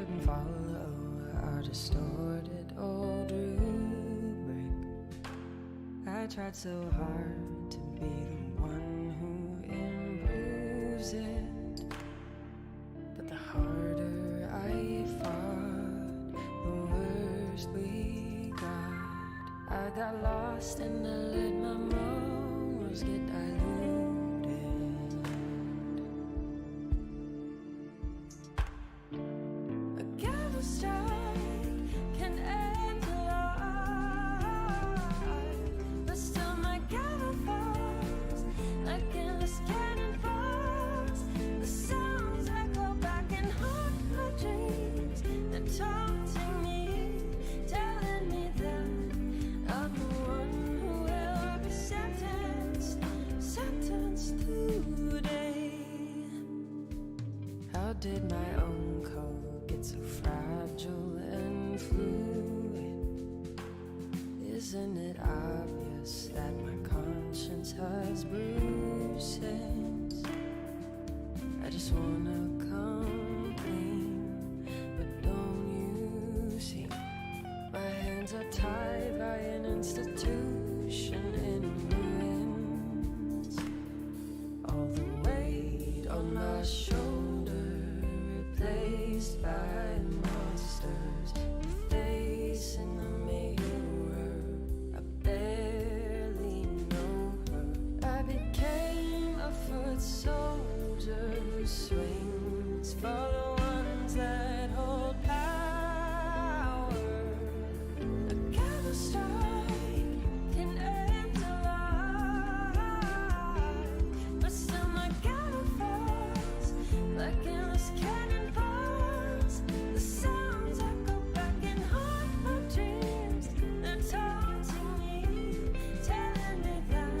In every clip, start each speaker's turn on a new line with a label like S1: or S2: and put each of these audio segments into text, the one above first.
S1: couldn't follow our distorted old rubric. I tried so hard to be the one who improves it, but the harder I fought, the worse we got. I got lost and I let my morals get diluted. A gavel strike can end a life, but still my gavel falls like endless cannonballs. The sounds echo back and haunt my dreams. They're taunting me, telling me that I'm the one who will be sentenced today. How did my own code get so fragile and fluid? Isn't it obvious that my conscience has bruises? I just wanna come clean, but don't you see? My hands are tied by an institution in ruins. All the weight on my shoulder replaced by monsters. The face in the mirror, I barely know her. I became a foot soldier who swings for the ones that hold power. A gavel strike can end a life, but still my gavel falls like endless cannonballs. The sounds echo back and haunt my dreams. They're taunting me, telling me that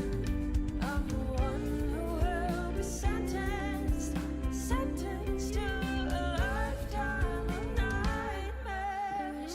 S1: I'm the one who will be sentenced to a lifetime of nightmares.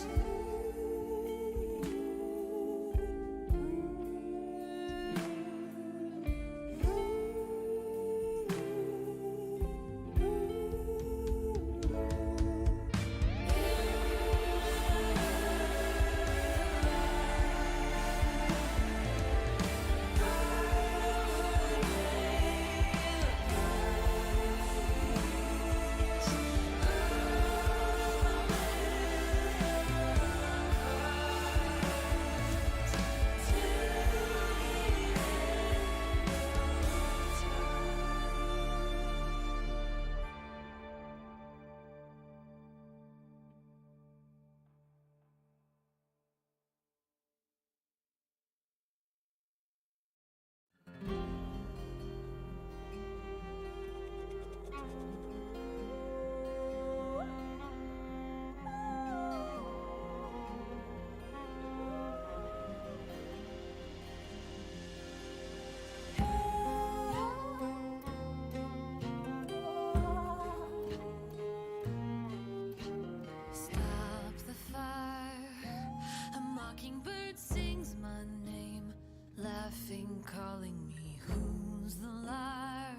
S1: Stop the fire. A mockingbird sings my name, laughing, calling me. Who's the liar?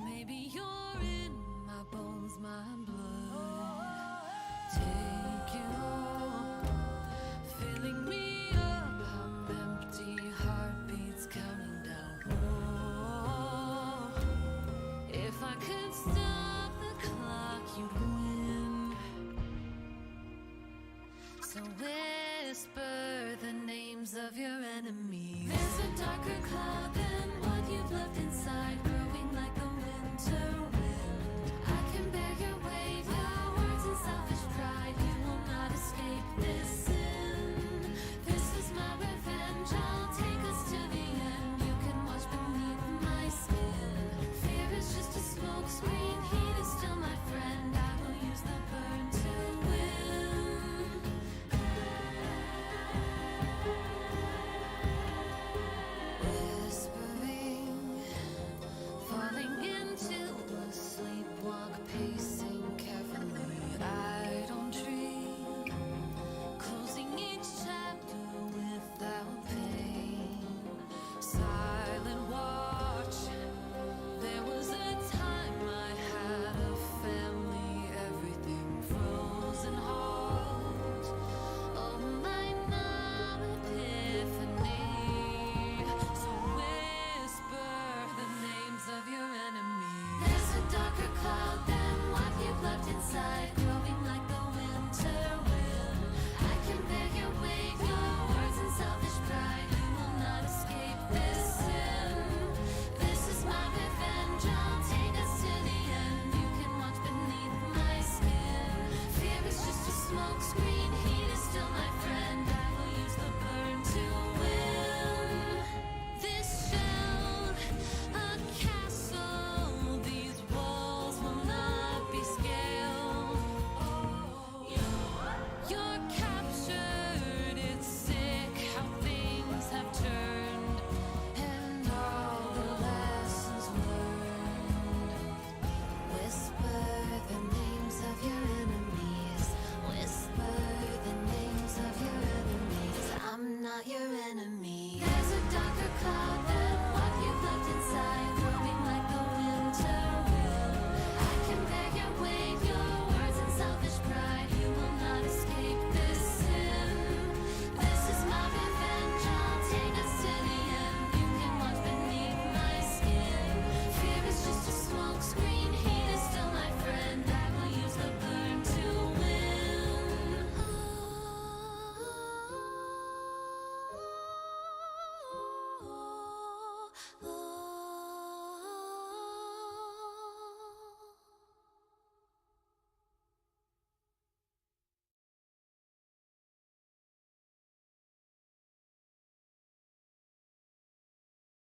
S1: Maybe you're in my bones, my blood. Take it all, filling me up. I'm empty, heartbeats counting down. Oh, if I could stop the clock, you'd win. So whisper the names of your enemies. There's a darker cloud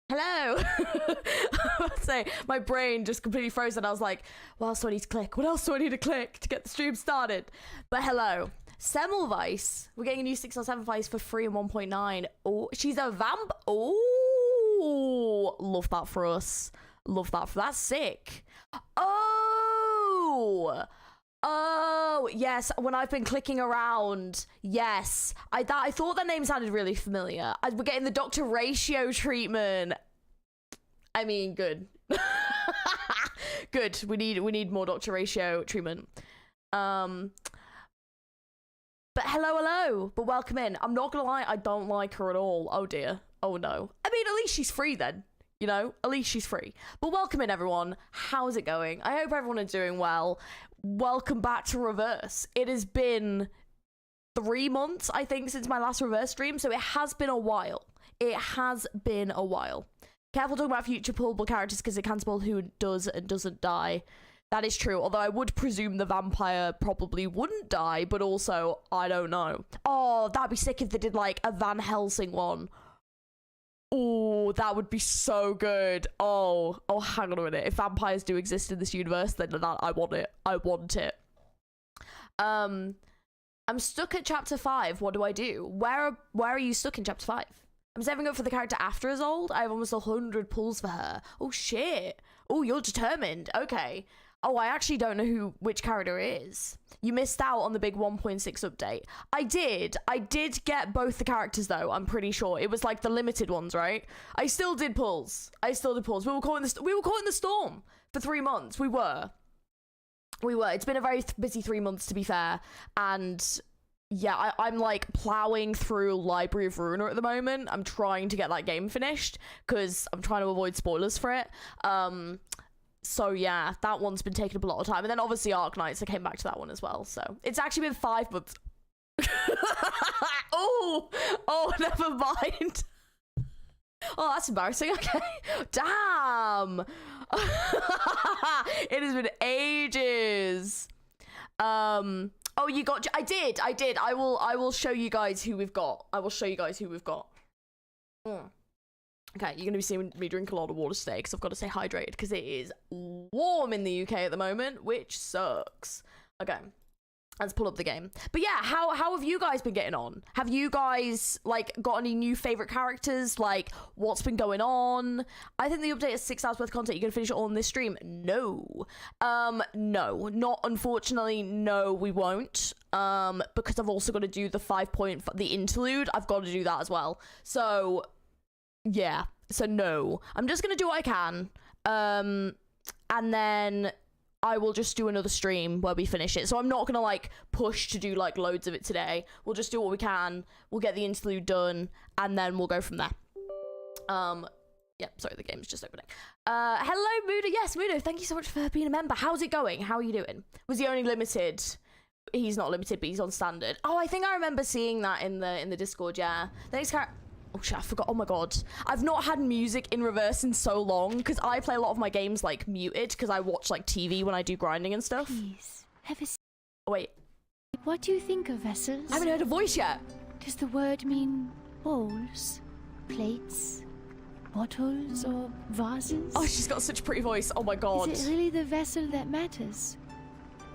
S2: Hello. Say my brain just completely froze and I was like, what else do I need to click? What else do I need to click to get the stream started? But hello. Semmelweis. We're getting a new 607 Vice for free in 1.9. Oh, she's a vamp. Oh, love that for us. Love that for that's sick. Oh. Oh, yes, when I've been clicking around, yes. I thought that name sounded really familiar. We're getting the Dr. Ratio treatment. I mean, good. Good. We need more Dr. Ratio treatment. But hello. But welcome in. I'm not gonna lie, I don't like her at all. Oh dear. Oh no. I mean, at least she's free then. You know, at least she's free. But welcome in, everyone. How's it going? I hope everyone is doing well. Welcome back to Reverse. It has been 3 months, I think, since my last Reverse stream, so it has been a while. It has been a while. Careful talking about future pullable characters because it can spoil who does and doesn't die. That is true, although I would presume the vampire probably wouldn't die, but also, I don't know. Oh, that'd be sick if they did, like, a Van Helsing one. Oh, that would be so good. Oh, hang on a minute. If vampires do exist in this universe, then I want it. I want it. I'm stuck at chapter 5. What do I do? Where are you stuck in chapter 5? I'm saving up for the character after Isolde. I have almost 100 pulls for her. Oh, shit. Oh, you're determined. Okay. Oh, I actually don't know which character it is. You missed out on the big 1.6 update. I did get both the characters though, I'm pretty sure. It was like the limited ones, right? I still did pulls. We were caught in the storm for 3 months. We were. It's been a very busy 3 months, to be fair. And yeah, I'm like plowing through Library of Ruiner at the moment. I'm trying to get that game finished because I'm trying to avoid spoilers for it. So yeah, that one's been taking up a lot of time. And then obviously Arknights, I came back to that one as well. So it's actually been 5 months. oh, never mind. Oh, that's embarrassing. Okay. Damn. It has been ages. Oh, you got, I did. I will show you guys who we've got. Okay, you're going to be seeing me drink a lot of water today because I've got to stay hydrated because it is warm in the UK at the moment, which sucks. Okay, let's pull up the game. But yeah, how have you guys been getting on? Have you guys, like, got any new favorite characters? Like, what's been going on? I think the update is 6 hours worth of content. You're going to finish it all in this stream? No. No. Not, unfortunately, no, we won't. Because I've also got to do the the interlude. I've got to do that as well. So yeah, so no, I'm just gonna do what I can, and then I will just do another stream where we finish it. So I'm not gonna like push to do like loads of it today. We'll just do what we can, we'll get the interlude done, and then we'll go from there. Yeah, sorry, the game's just opening. Hello Muda. Yes, Muda, thank you so much for being a member. How's it going? How are you doing? Was he only limited? He's not limited, but he's on standard. Oh, I think I remember seeing that in the Discord. Yeah, the next character. Oh shit, I forgot. Oh my god. I've not had music in Reverse in so long because I play a lot of my games like muted because I watch like TV when I do grinding and stuff.
S3: Please, have a
S2: Oh, wait.
S3: What do you think of vessels?
S2: I haven't heard a voice yet.
S3: Does the word mean bowls, plates, bottles, or vases?
S2: Oh, she's got such a pretty voice. Oh my god.
S3: Is it really the vessel that matters?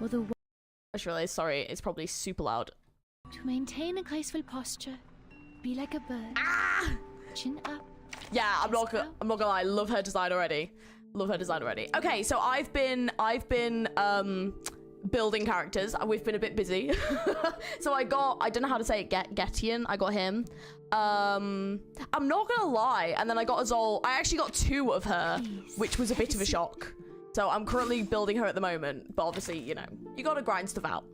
S3: Or the
S2: I just realized, sorry, it's probably super loud.
S3: To maintain a graceful posture, be like a bird.
S2: Ah!
S3: Chin up.
S2: Yeah, I'm not gonna lie. Love her design already. Okay, so I've been building characters. We've been a bit busy. So I don't know how to say it, Getian. I got him. I'm not gonna lie. And then I got Azol. I actually got 2 of her, which was a bit of a shock. So I'm currently building her at the moment. But obviously, you know, you gotta grind stuff out.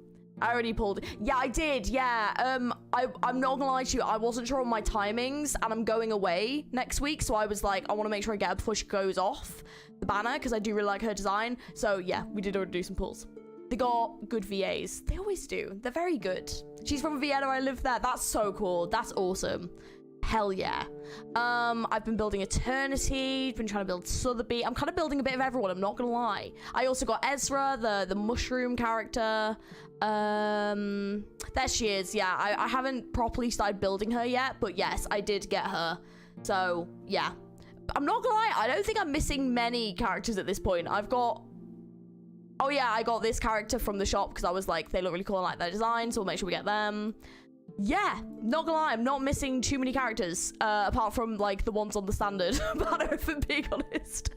S2: I already pulled. Yeah, I did. Yeah. I'm not gonna lie to you. I wasn't sure on my timings, and I'm going away next week. So I was like, I want to make sure I get her before she goes off the banner because I do really like her design. So yeah, we did already do some pulls. They got good VAs. They always do. They're very good. She's from Vienna. I live there. That's so cool. That's awesome. Hell yeah. I've been building Eternity, been trying to build Sotheby. I'm kind of building a bit of everyone, I'm not gonna lie. I also got Ezra, the mushroom character. There she is. Yeah, I haven't properly started building her yet, but yes, I did get her. So yeah, I'm not gonna lie, I don't think I'm missing many characters at this point. I've got... Oh yeah, I got this character from the shop because I was like, they look really cool and like their design, so we'll make sure we get them. Yeah, not gonna lie, I'm not missing too many characters, apart from like the ones on the standard banner, if I'm being honest.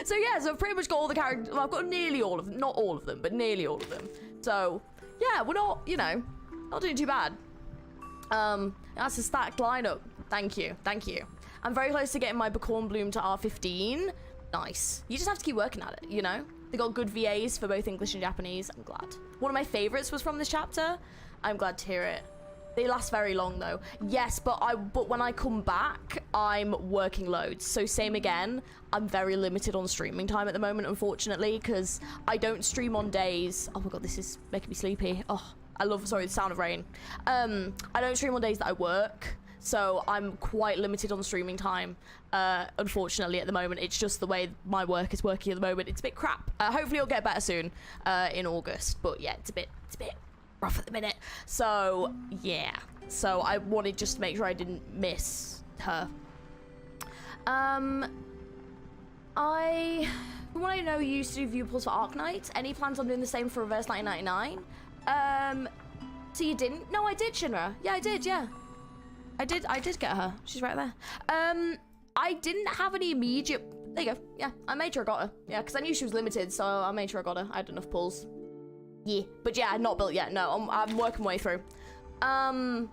S2: So yeah, so I've pretty much got all the characters. Well, I've got nearly all of them, not all of them, but nearly all of them. So yeah, we're not, you know, not doing too bad. That's a stacked lineup. Thank you, thank you. I'm very close to getting my Bacorn Bloom to R15. Nice. You just have to keep working at it, you know? They got good VAs for both English and Japanese. I'm glad. One of my favorites was from this chapter. I'm glad to hear it. They last very long though. Yes, but when I come back, I'm working loads. So same again. I'm very limited on streaming time at the moment, unfortunately, because I don't stream on days. Oh my god, this is making me sleepy. Oh, I love, sorry, the sound of rain. I don't stream on days that I work. So I'm quite limited on streaming time, unfortunately, at the moment. It's just the way my work is working at the moment. It's a bit crap. Hopefully it'll get better soon in August. But yeah, it's a bit rough at the minute. So yeah. So I wanted just to make sure I didn't miss her. From what I know, you used to do view pulls for Arknight. Any plans on doing the same for Reverse 1999? So you didn't? No, I did, Shinra. Yeah, I did, yeah. I did get her. She's right there. I didn't have any immediate... There you go. Yeah, I made sure I got her. Yeah, because I knew she was limited, so I made sure I got her. I had enough pulls. Yeah. But yeah, not built yet. No, I'm working my way through. I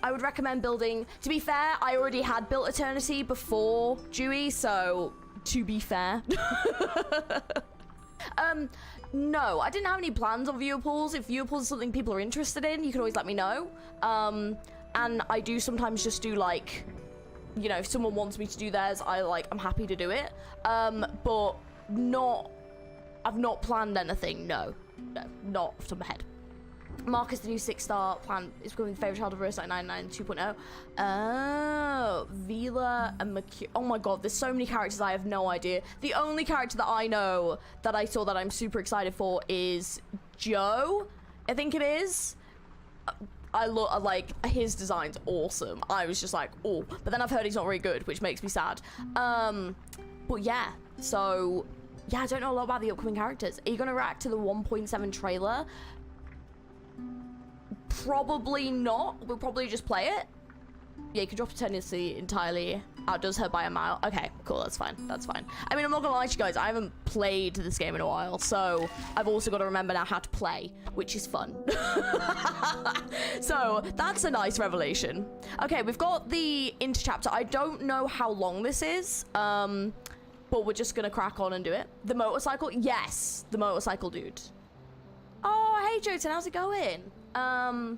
S2: would recommend building... To be fair, I already had built Eternity before Dewey, so to be fair. No, I didn't have any plans on viewer pools. If viewer pools is something people are interested in, you can always let me know. And I do sometimes just do like, you know, if someone wants me to do theirs, I'm happy to do it. But I've not planned anything. No, not off the top of my head. Marcus, the new 6-star plan is becoming the favorite child of Reverse 999 2.0. Oh, Vila and Mercury. Oh my god, there's so many characters I have no idea. The only character that I know that I saw that I'm super excited for is Joe, I think it is. I look like his design's awesome. I was just like, oh, but then I've heard he's not very good, which makes me sad. But yeah, so yeah, I don't know a lot about the upcoming characters. Are you gonna react to the 1.7 trailer? Probably not. We'll probably just play it. Yeah, you can drop Eternity entirely. Outdoes her by a mile. Okay, cool, that's fine. That's fine. I mean, I'm not gonna lie to you guys, I haven't played this game in a while, so I've also got to remember now how to play, which is fun. So that's a nice revelation. Okay, we've got the inter-chapter. I don't know how long this is, but we're just gonna crack on and do it. The motorcycle? Yes, the motorcycle dude. Oh, hey Jotun, how's it going? I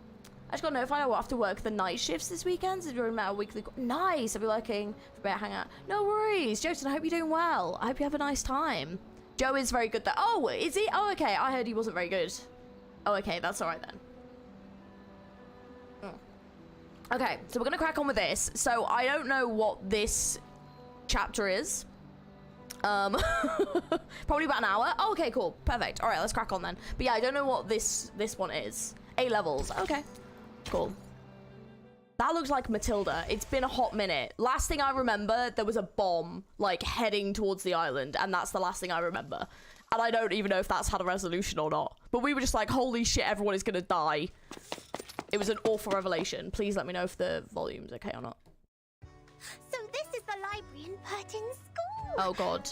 S2: just got notified I will have to work the night shifts this weekend. It's during our weekly. Nice. I'll be working for a bit of hangout. No worries, Joseph. I hope you're doing well. I hope you have a nice time. Joe is very good though. Oh, is he? Oh, okay. I heard he wasn't very good. Oh, okay. That's all right then. Okay, so we're gonna crack on with this. So I don't know what this chapter is. Probably about an hour. Oh, okay, cool. Perfect. All right, let's crack on then. But yeah, I don't know what this one is. A levels. Okay. Cool. That looks like Matilda. It's been a hot minute. Last thing I remember, there was a bomb like heading towards the island, and that's the last thing I remember. And I don't even know if that's had a resolution or not. But we were just like, holy shit, everyone is gonna die. It was an awful revelation. Please let me know if the volume's okay or not.
S4: So this is the library in Purton's school.
S2: Oh god.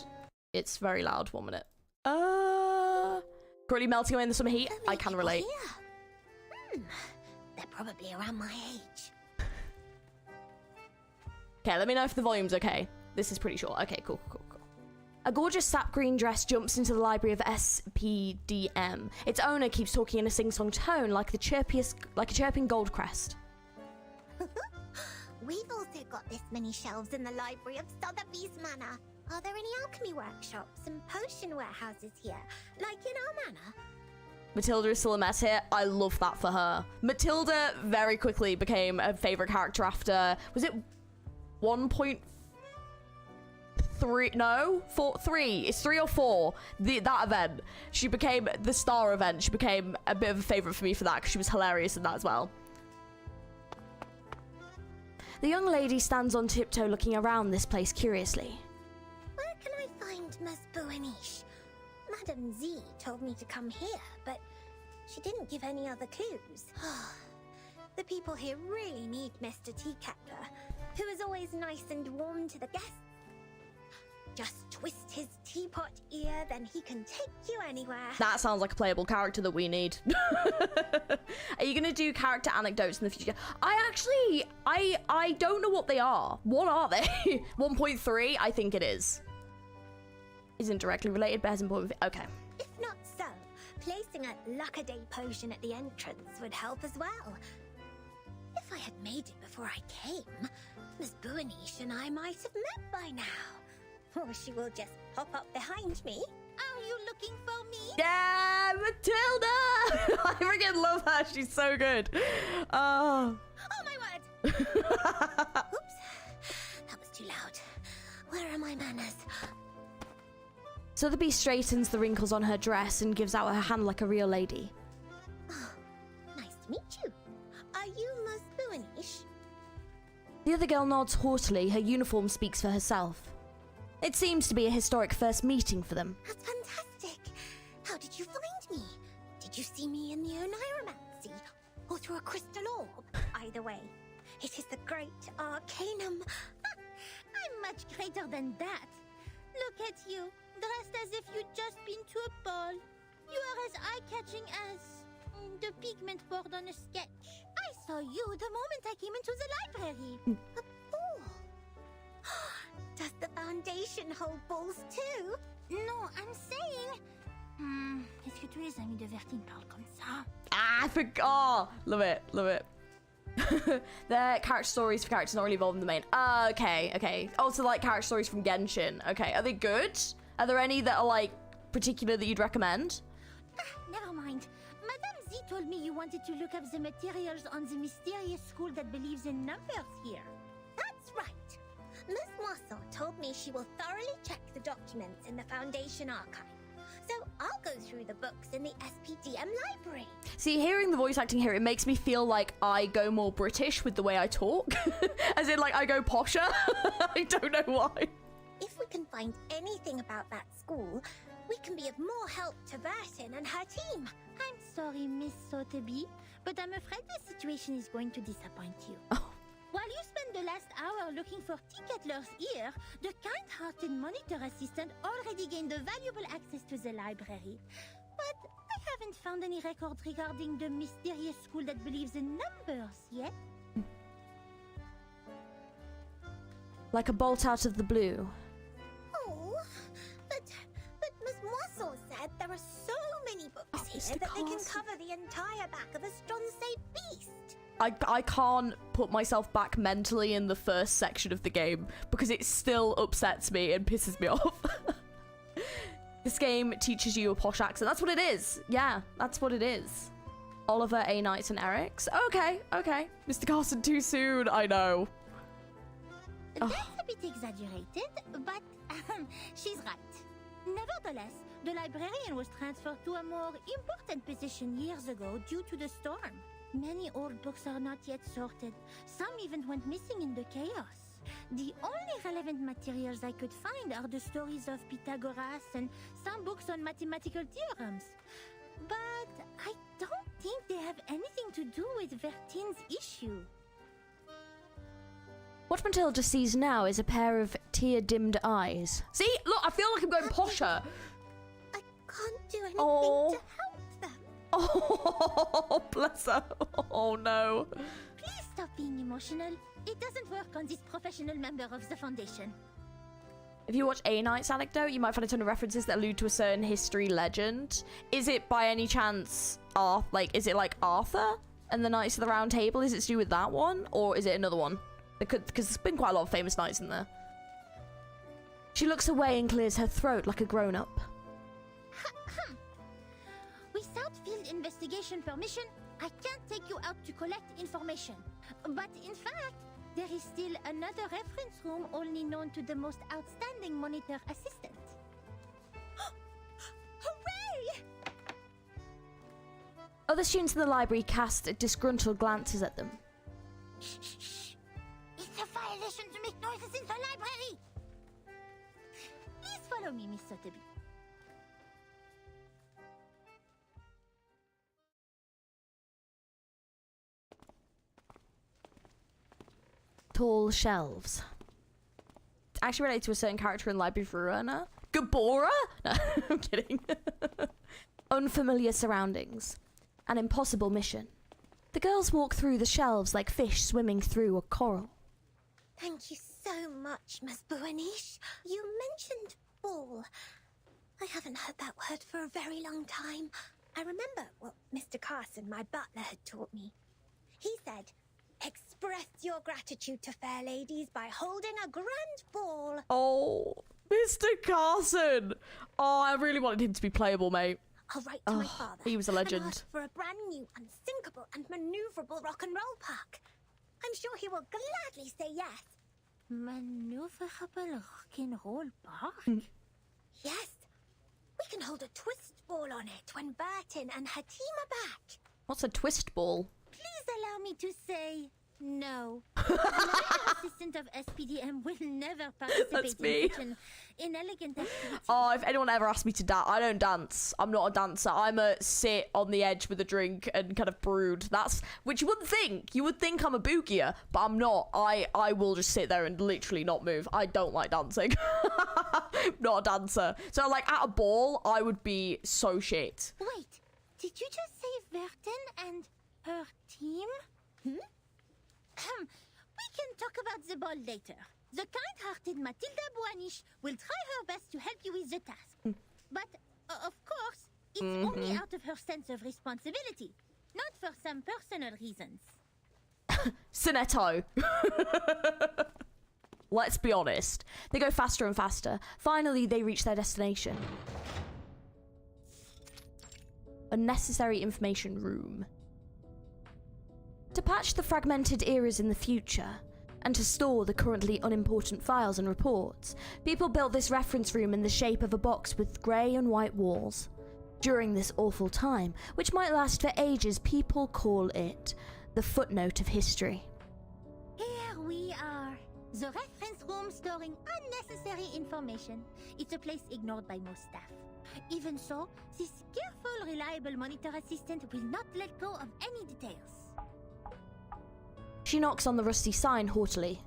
S2: It's very loud. 1 minute. Currently melting away in the summer heat. I can relate.
S4: They're probably around my age.
S2: Okay, let me know if the volume's okay. This is pretty short. Okay, cool. A gorgeous sap green dress jumps into the library of SPDM. Its owner keeps talking in a sing-song tone like a chirping gold crest.
S4: We've also got this many shelves in the library of Sotheby's Manor. Are there any alchemy workshops and potion warehouses here, like in our manor?
S2: Matilda is still a mess here. I love that for her. Matilda very quickly became a favorite character after, was it 1.3? No, 3. It's 3 or 4. That event. She became the star event. She became a bit of a favorite for me for that because she was hilarious in that as well. The young lady stands on tiptoe looking around this place curiously.
S4: Where can I find Miss Buanish? Madame Z told me to come here, but she didn't give any other clues. The people here really need Mr. Teacapper, who is always nice and warm to the guests. Just twist his teapot ear, then he can take you anywhere.
S2: That sounds like a playable character that we need. Are you gonna do character anecdotes in the future? I don't know what they are. What are they? 1.3, I think it is. Isn't directly related, but has important. Okay.
S4: If not so, placing a luck-a-day potion at the entrance would help as well. If I had made it before I came, Miss Buanish and I might have met by now. Or she will just pop up behind me. Are you looking for me?
S2: Yeah, Matilda! I freaking love her. She's so good. Oh.
S4: Oh my word! Oops, that was too loud. Where are my manners?
S2: Sotheby straightens the wrinkles on her dress and gives out her hand like a real lady.
S4: Oh, nice to meet you. Are you Miss Buanish?
S2: The other girl nods haughtily. Her uniform speaks for herself. It seems to be a historic first meeting for them.
S4: That's fantastic. How did you find me? Did you see me in the Oniromancy? Or through a crystal orb? Either way, it is the great Arcanum. I'm much greater than that. Look at you, dressed as if you'd just been to a ball. You are as eye-catching as the pigment board on a sketch. I saw you the moment I came into the library. A ball? Does the foundation hold balls too? Non, I'm saying... Est-ce que tous les amis de Vertine parlent comme ça?
S2: Ah, I forgot. Love it, love it. They're character stories for characters not really involved in the main. Okay, okay. Also, like character stories from Genshin. Okay, are they good? Are there any that are like particular that you'd recommend?
S4: Never mind. Madame Z told me you wanted to look up the materials on the mysterious school that believes in numbers here. That's right. Miss Mossel told me she will thoroughly check the documents in the Foundation archive. So I'll go through the books in the SPDM library.
S2: See, hearing the voice acting here, it makes me feel like I go more British with the way I talk. As in, like, I go posher. I don't know why.
S4: If we can find anything about that school, we can be of more help to Vertin and her team. I'm sorry, Miss Sotheby, but I'm afraid the situation is going to disappoint you.
S2: Oh.
S4: While you spend the last hour looking for Teacatler's ear, the kind-hearted monitor assistant already gained a valuable access to the library. But I haven't found any records regarding the mysterious school that believes in numbers yet.
S2: Like a bolt out of the blue.
S4: Oh, but Miss Mossel said there are so many books here
S2: Mr.
S4: that they can
S2: Carson.
S4: cover the entire back of a Stronsay beast.
S2: I can't put myself back mentally in the first section of the game because it still upsets me and pisses me off. This game teaches you a posh accent. That's what it is. Yeah, that's what it is. Oliver, A. Knights, and Eric's. Okay, okay. Mr. Carson, too soon. I know.
S4: That's a bit exaggerated, but she's right. Nevertheless, the librarian was transferred to a more important position years ago due to the storm. Many old books are not yet sorted. Some even went missing in the chaos. The only relevant materials I could find are the stories of Pythagoras and some books on mathematical theorems. But I don't think they have anything to do with Vertin's issue.
S2: What Matilda sees now is a pair of tear-dimmed eyes. See? Look, I feel like I'm going posher.
S4: I can't do anything
S2: Oh.
S4: to help them.
S2: Oh, bless her. Oh, no.
S4: Please stop being emotional. It doesn't work on this professional member of the Foundation.
S2: If you watch A Knight's Anecdote, you might find a ton of references that allude to a certain history legend. Is it by any chance, is it like Arthur and the Knights of the Round Table? Is it to do with that one? Or is it another one? Because there's been quite a lot of famous knights in there. She looks away and clears her throat like a grown-up.
S4: Without field investigation permission, I can't take you out to collect information. But in fact, there is still another reference room only known to the most outstanding monitor assistant. Hooray!
S2: Other students in the library cast disgruntled glances at them.
S4: Shh, shh, shh. It's violation to make noises in the library. Please follow me, Miss Sotheby.
S2: Tall shelves. Actually related to a certain character in Library of Ruina. Gabora? No, I'm kidding. Unfamiliar surroundings. An impossible mission. The girls walk through the shelves like fish swimming through a coral.
S4: Thank you so much, Miss Buanish. You mentioned ball. I haven't heard that word for a very long time. I remember what Mr. Carson, my butler, had taught me. He said, express your gratitude to fair ladies by holding a grand ball.
S2: Oh, Mr. Carson. Oh, I really wanted him to be playable, mate.
S4: I'll write to my father.
S2: He was a legend.
S4: And ask for a brand new, unsinkable and maneuverable rock and roll park. I'm sure he will gladly say yes. Maneuverable rock and roll park? Yes. We can hold a twist ball on it when Burton and her team are back.
S2: What's a twist ball?
S4: Please allow me to say no. The medical assistant of SPDM will never
S2: That's
S4: participate
S2: me.
S4: in such an inelegant activity.
S2: Oh, if anyone ever asked me to dance, I don't dance. I'm not a dancer. I'm a sit on the edge with a drink and kind of brood. That's, which you wouldn't think. You would think I'm a boogier, but I'm not. I will just sit there and literally not move. I don't like dancing. Not a dancer. So like at a ball, I would be so shit.
S4: Wait, did you just say Verten and her team? We can talk about the ball later. The kind-hearted Matilda Buanish will try her best to help you with the task. But, of course, it's only out of her sense of responsibility, not for some personal reasons.
S2: Sinetto. Let's be honest. They go faster and faster. Finally, they reach their destination. Unnecessary information room. To patch the fragmented eras in the future, and to store the currently unimportant files and reports, people built this reference room in the shape of a box with grey and white walls. During this awful time, which might last for ages, people call it the footnote of history.
S4: Here we are. The reference room storing unnecessary information. It's a place ignored by most staff. Even so, this careful, reliable monitor assistant will not let go of any details.
S2: She knocks on the rusty sign haughtily.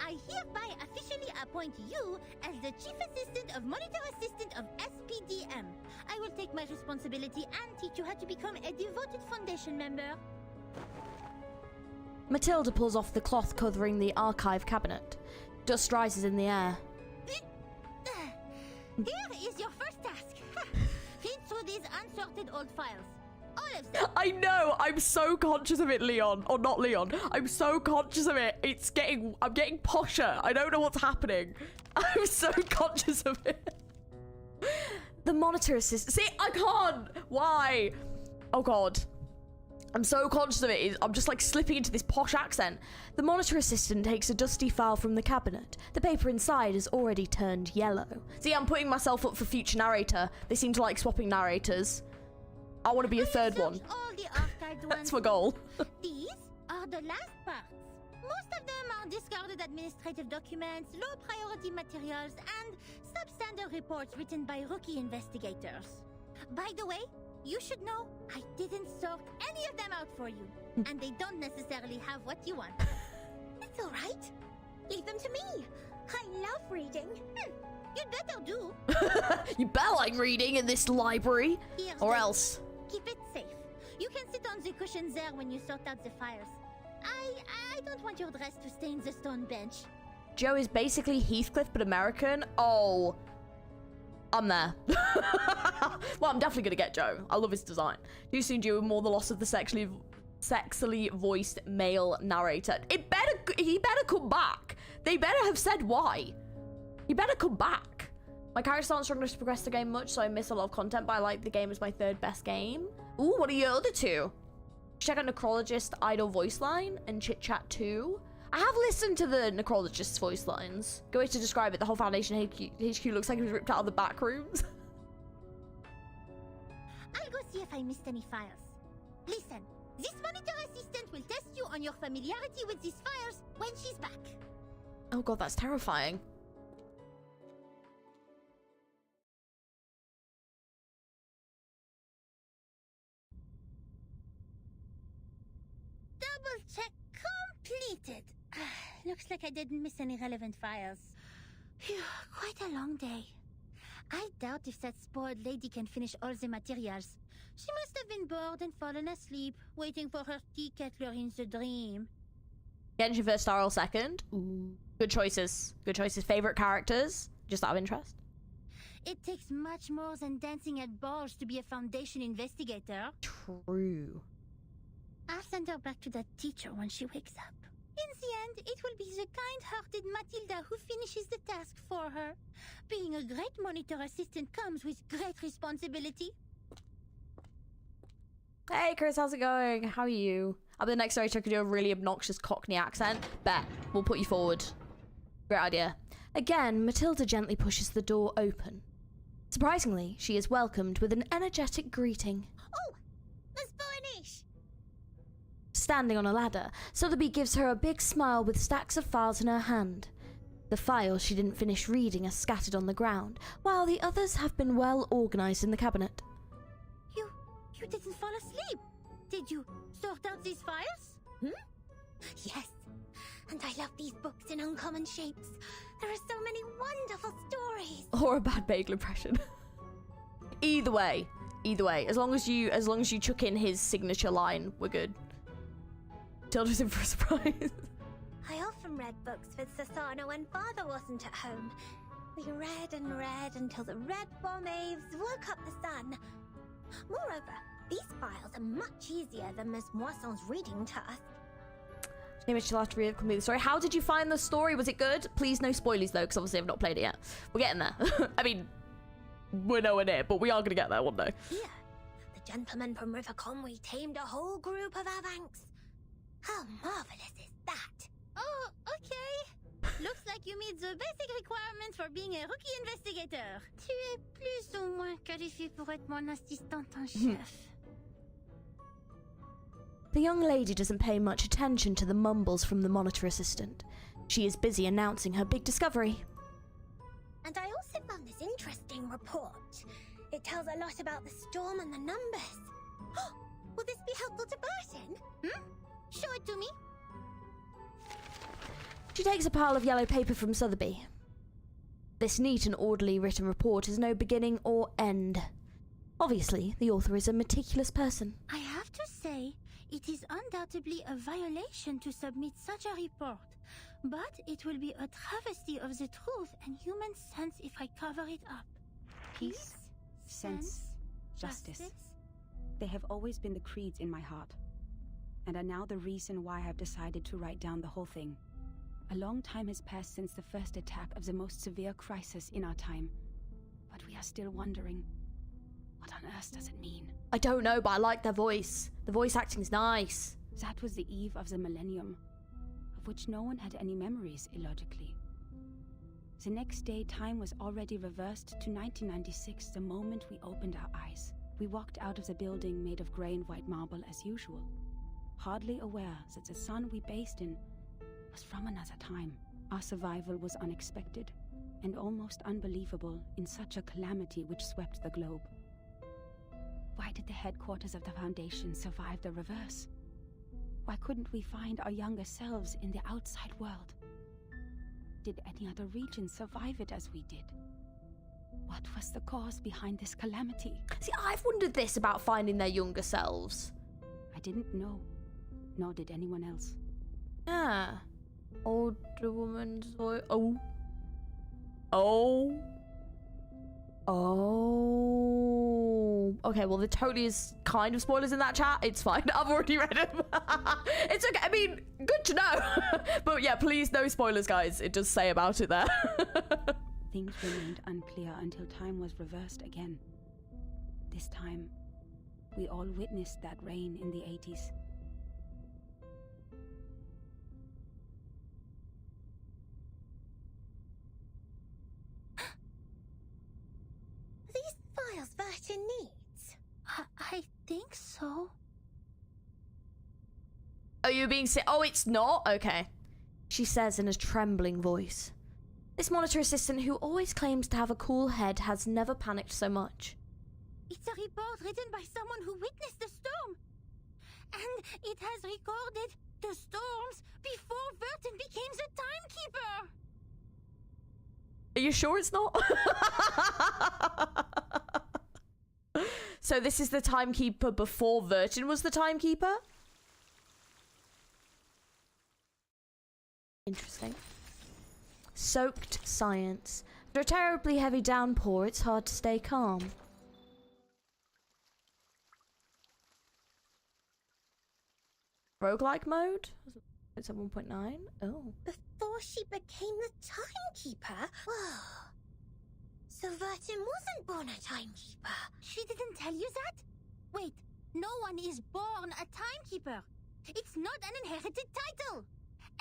S4: I hereby officially appoint you as the Chief Assistant of Monitor Assistant of SPDM. I will take my responsibility and teach you how to become a devoted Foundation member.
S2: Matilda pulls off the cloth covering the archive cabinet. Dust rises in the air.
S4: Here is your first task. Read through these unsorted old files. All of them.
S2: I know, I'm so conscious of it, Leon. Or not Leon. I'm so conscious of it. I'm getting posher. I don't know what's happening. I'm so conscious of it. The monitor assistant. See, I can't. Why? Oh, God. I'm so conscious of it. I'm just like slipping into this posh accent. The monitor assistant takes a dusty file from the cabinet. The paper inside is already turned yellow. See, I'm putting myself up for future narrator. They seem to like swapping narrators. I want to be a third one.
S4: All the archived
S2: That's
S4: ones.
S2: my goal.
S4: These are the last parts. Most of them are discarded administrative documents, low priority materials, and substandard reports written by rookie investigators. By the way, you should know I didn't sort any of them out for you, and they don't necessarily have what you want. It's all right. Leave them to me. I love reading. You'd better do.
S2: You better like reading in this library.
S4: Here's
S2: Or
S4: the-
S2: else.
S4: Keep it safe. You can sit on the cushions there when you sort out the files. I don't want your dress to stain the stone bench.
S2: Joe is basically Heathcliff but American. Oh, I'm there. Well, I'm definitely gonna get Joe. I love his design. Too soon due more the loss of the sexily voiced male narrator. He better come back. They better have said why. He better come back. My characters aren't strong enough to progress the game much, so I miss a lot of content, but I like the game as my third best game. Ooh, what are your other two? Check out Necrologist Idle Voice Line and Chit Chat 2. I have listened to the Necrologist's voice lines. Go way to describe it. The whole Foundation HQ looks like it was ripped out of the back rooms.
S4: I'll go see if I missed any files. Listen, This monitor assistant will test you on your familiarity with these files when she's back.
S2: Oh god, that's terrifying.
S4: Double check completed. Looks like I didn't miss any relevant files. Phew, quite a long day. I doubt if that spoiled lady can finish all the materials. She must have been bored and fallen asleep, waiting for her tea kettler in the dream.
S2: Genshin first, Starl second. Ooh. Good choices. Good choices. Favorite characters? Just out of interest.
S4: It takes much more than dancing at balls to be a Foundation investigator.
S2: True.
S4: I'll send her back to that teacher when she wakes up. In the end, it will be the kind-hearted Matilda who finishes the task for her. Being a great monitor assistant comes with great responsibility.
S2: Hey Chris, how's it going? How are you? I'll be the next narrator. I could do a really obnoxious Cockney accent. Bet. We'll put you forward. Great idea. Again, Matilda gently pushes the door open. Surprisingly, she is welcomed with an energetic greeting.
S4: Oh, Miss Boanish!
S2: Standing on a ladder, Sotheby gives her a big smile with stacks of files in her hand. The files she didn't finish reading are scattered on the ground, while the others have been well organised in the cabinet.
S4: You didn't fall asleep. Did you sort out these files? Yes. And I love these books in uncommon shapes. There are so many wonderful stories.
S2: Or a bad bagel impression. Either way. As long as you chuck in his signature line, we're good. Tilda's in for a surprise.
S4: I often read books with Sasana when father wasn't at home. We read and read until the red bomb waves woke up the sun. Moreover, these files are much easier than Miss Moisson's reading task.
S2: Maybe she'll have to read complete the story. How did you find the story? Was it good? Please no spoilies though, because obviously I've not played it yet. We're getting there. I mean, we're nowhere near, but we are going to get there one day.
S4: Here, the gentleman from River Conway tamed a whole group of Avanks. How marvelous is that? Oh, okay. Looks like you meet the basic requirements for being a rookie investigator. Tu es plus ou moins qualifié pour être mon assistante en chef.
S2: The young lady doesn't pay much attention to the mumbles from the monitor assistant. She is busy announcing her big discovery.
S4: And I also found this interesting report. It tells a lot about the storm and the numbers. Will this be helpful to Burton? Show it to me.
S2: She takes a pile of yellow paper from Sotheby. This neat and orderly written report has no beginning or end. Obviously, the author is a meticulous person.
S4: I have to say, it is undoubtedly a violation to submit such a report, but it will be a travesty of the truth and human sense if I cover it up.
S5: Peace, sense, justice. They have always been the creeds in my heart, and are now the reason why I have decided to write down the whole thing. A long time has passed since the first attack of the most severe crisis in our time, but we are still wondering, what on earth does it mean?
S2: I don't know, but I like their voice. The voice acting's nice.
S5: That was the eve of the millennium, of which no one had any memories, illogically. The next day, time was already reversed to 1996, the moment we opened our eyes. We walked out of the building made of grey and white marble as usual, hardly aware that the sun we bathed in was from another time. Our survival was unexpected and almost unbelievable in such a calamity which swept the globe. Why did the headquarters of the Foundation survive the reverse? Why couldn't we find our younger selves in the outside world? Did any other region survive it as we did? What was the cause behind this calamity?
S2: See, I've wondered this about finding their younger selves.
S5: I didn't know, nor did anyone else.
S2: Ah. Older woman's voice. Okay, well, there totally is kind of spoilers in that chat. It's fine. I've already read them. It's okay. I mean, good to know. But yeah, please, no spoilers, guys. It does say about it there.
S5: Things remained unclear until time was reversed again. This time, we all witnessed that reign in the 80s.
S4: These files Burton needs? I think so.
S2: Oh, you're being oh, it's not? Okay. She says in a trembling voice. This monitor assistant who always claims to have a cool head has never panicked so much.
S4: It's a report written by someone who witnessed the storm. And it has recorded the storms before Vertin became the timekeeper.
S2: Are you sure it's not? So this is the timekeeper before Vertin was the timekeeper? Interesting. Soaked science. After a terribly heavy downpour, it's hard to stay calm. Roguelike mode? It's at 1.9. Oh.
S4: Before she became the timekeeper? Whoa. So Vertin wasn't born a timekeeper. She didn't tell you that? Wait, no one is born a timekeeper. It's not an inherited title.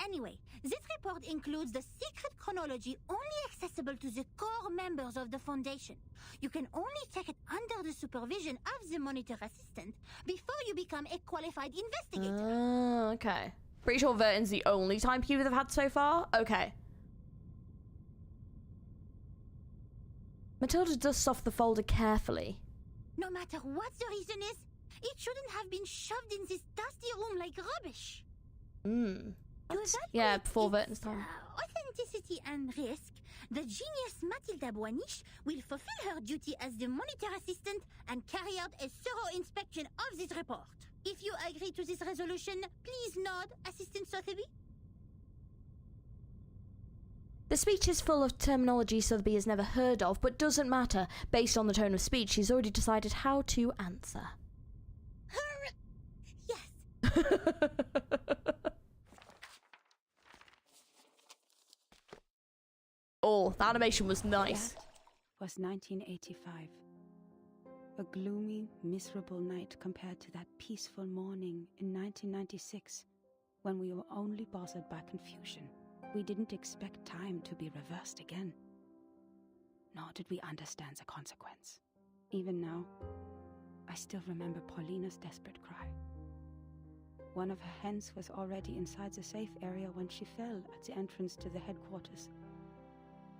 S4: Anyway, this report includes the secret chronology only accessible to the core members of the Foundation. You can only check it under the supervision of the monitor assistant before you become a qualified investigator.
S2: Oh, okay. Pretty sure Vertin's the only timekeeper they've had so far? Okay. Matilda dusts off the folder carefully.
S4: No matter what the reason is, it shouldn't have been shoved in this dusty room like rubbish. To
S2: Yeah,
S4: evaluate
S2: before
S4: its,
S2: Vertin's time.
S4: Authenticity and risk, the genius Matilda Boaniche will fulfill her duty as the monitor assistant and carry out a thorough inspection of this report. If you agree to this resolution, please nod, Assistant Sotheby.
S2: The speech is full of terminology Sotheby has never heard of, but doesn't matter. Based on the tone of speech, she's already decided how to answer.
S4: Yes.
S2: Oh, the animation was nice.
S5: That was 1985. A gloomy, miserable night compared to that peaceful morning in 1996, when we were only bothered by confusion. We didn't expect time to be reversed again. Nor did we understand the consequence. Even now, I still remember Paulina's desperate cry. One of her hens was already inside the safe area when she fell at the entrance to the headquarters.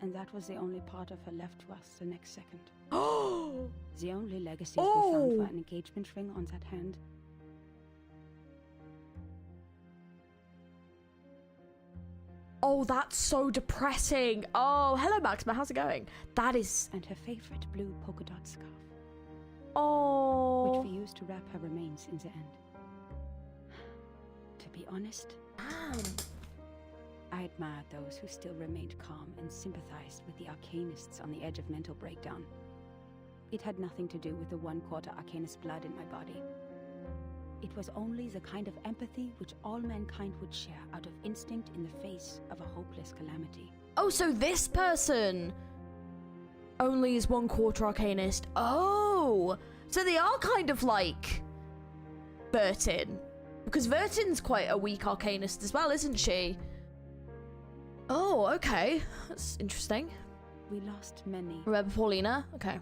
S5: And that was the only part of her left to us the next second.
S2: Oh!
S5: The only legacies we found were an engagement ring on that hand.
S2: Oh, that's so depressing. Oh, hello, Maxima. How's it going? That is...
S5: And her favorite blue polka dot scarf,
S2: Oh.
S5: which we used to wrap her remains in the end. To be honest,
S2: Damn.
S5: I admired those who still remained calm and sympathized with the arcanists on the edge of mental breakdown. It had nothing to do with the 1/4 arcanist blood in my body. It was only the kind of empathy which all mankind would share out of instinct in the face of a hopeless calamity.
S2: Oh, so this person only is 1/4 arcanist. Oh, so they are kind of like Vertin, because Vertin's quite a weak arcanist as well, isn't she? Oh, okay, that's interesting.
S5: We lost many,
S2: Remember Paulina? Okay.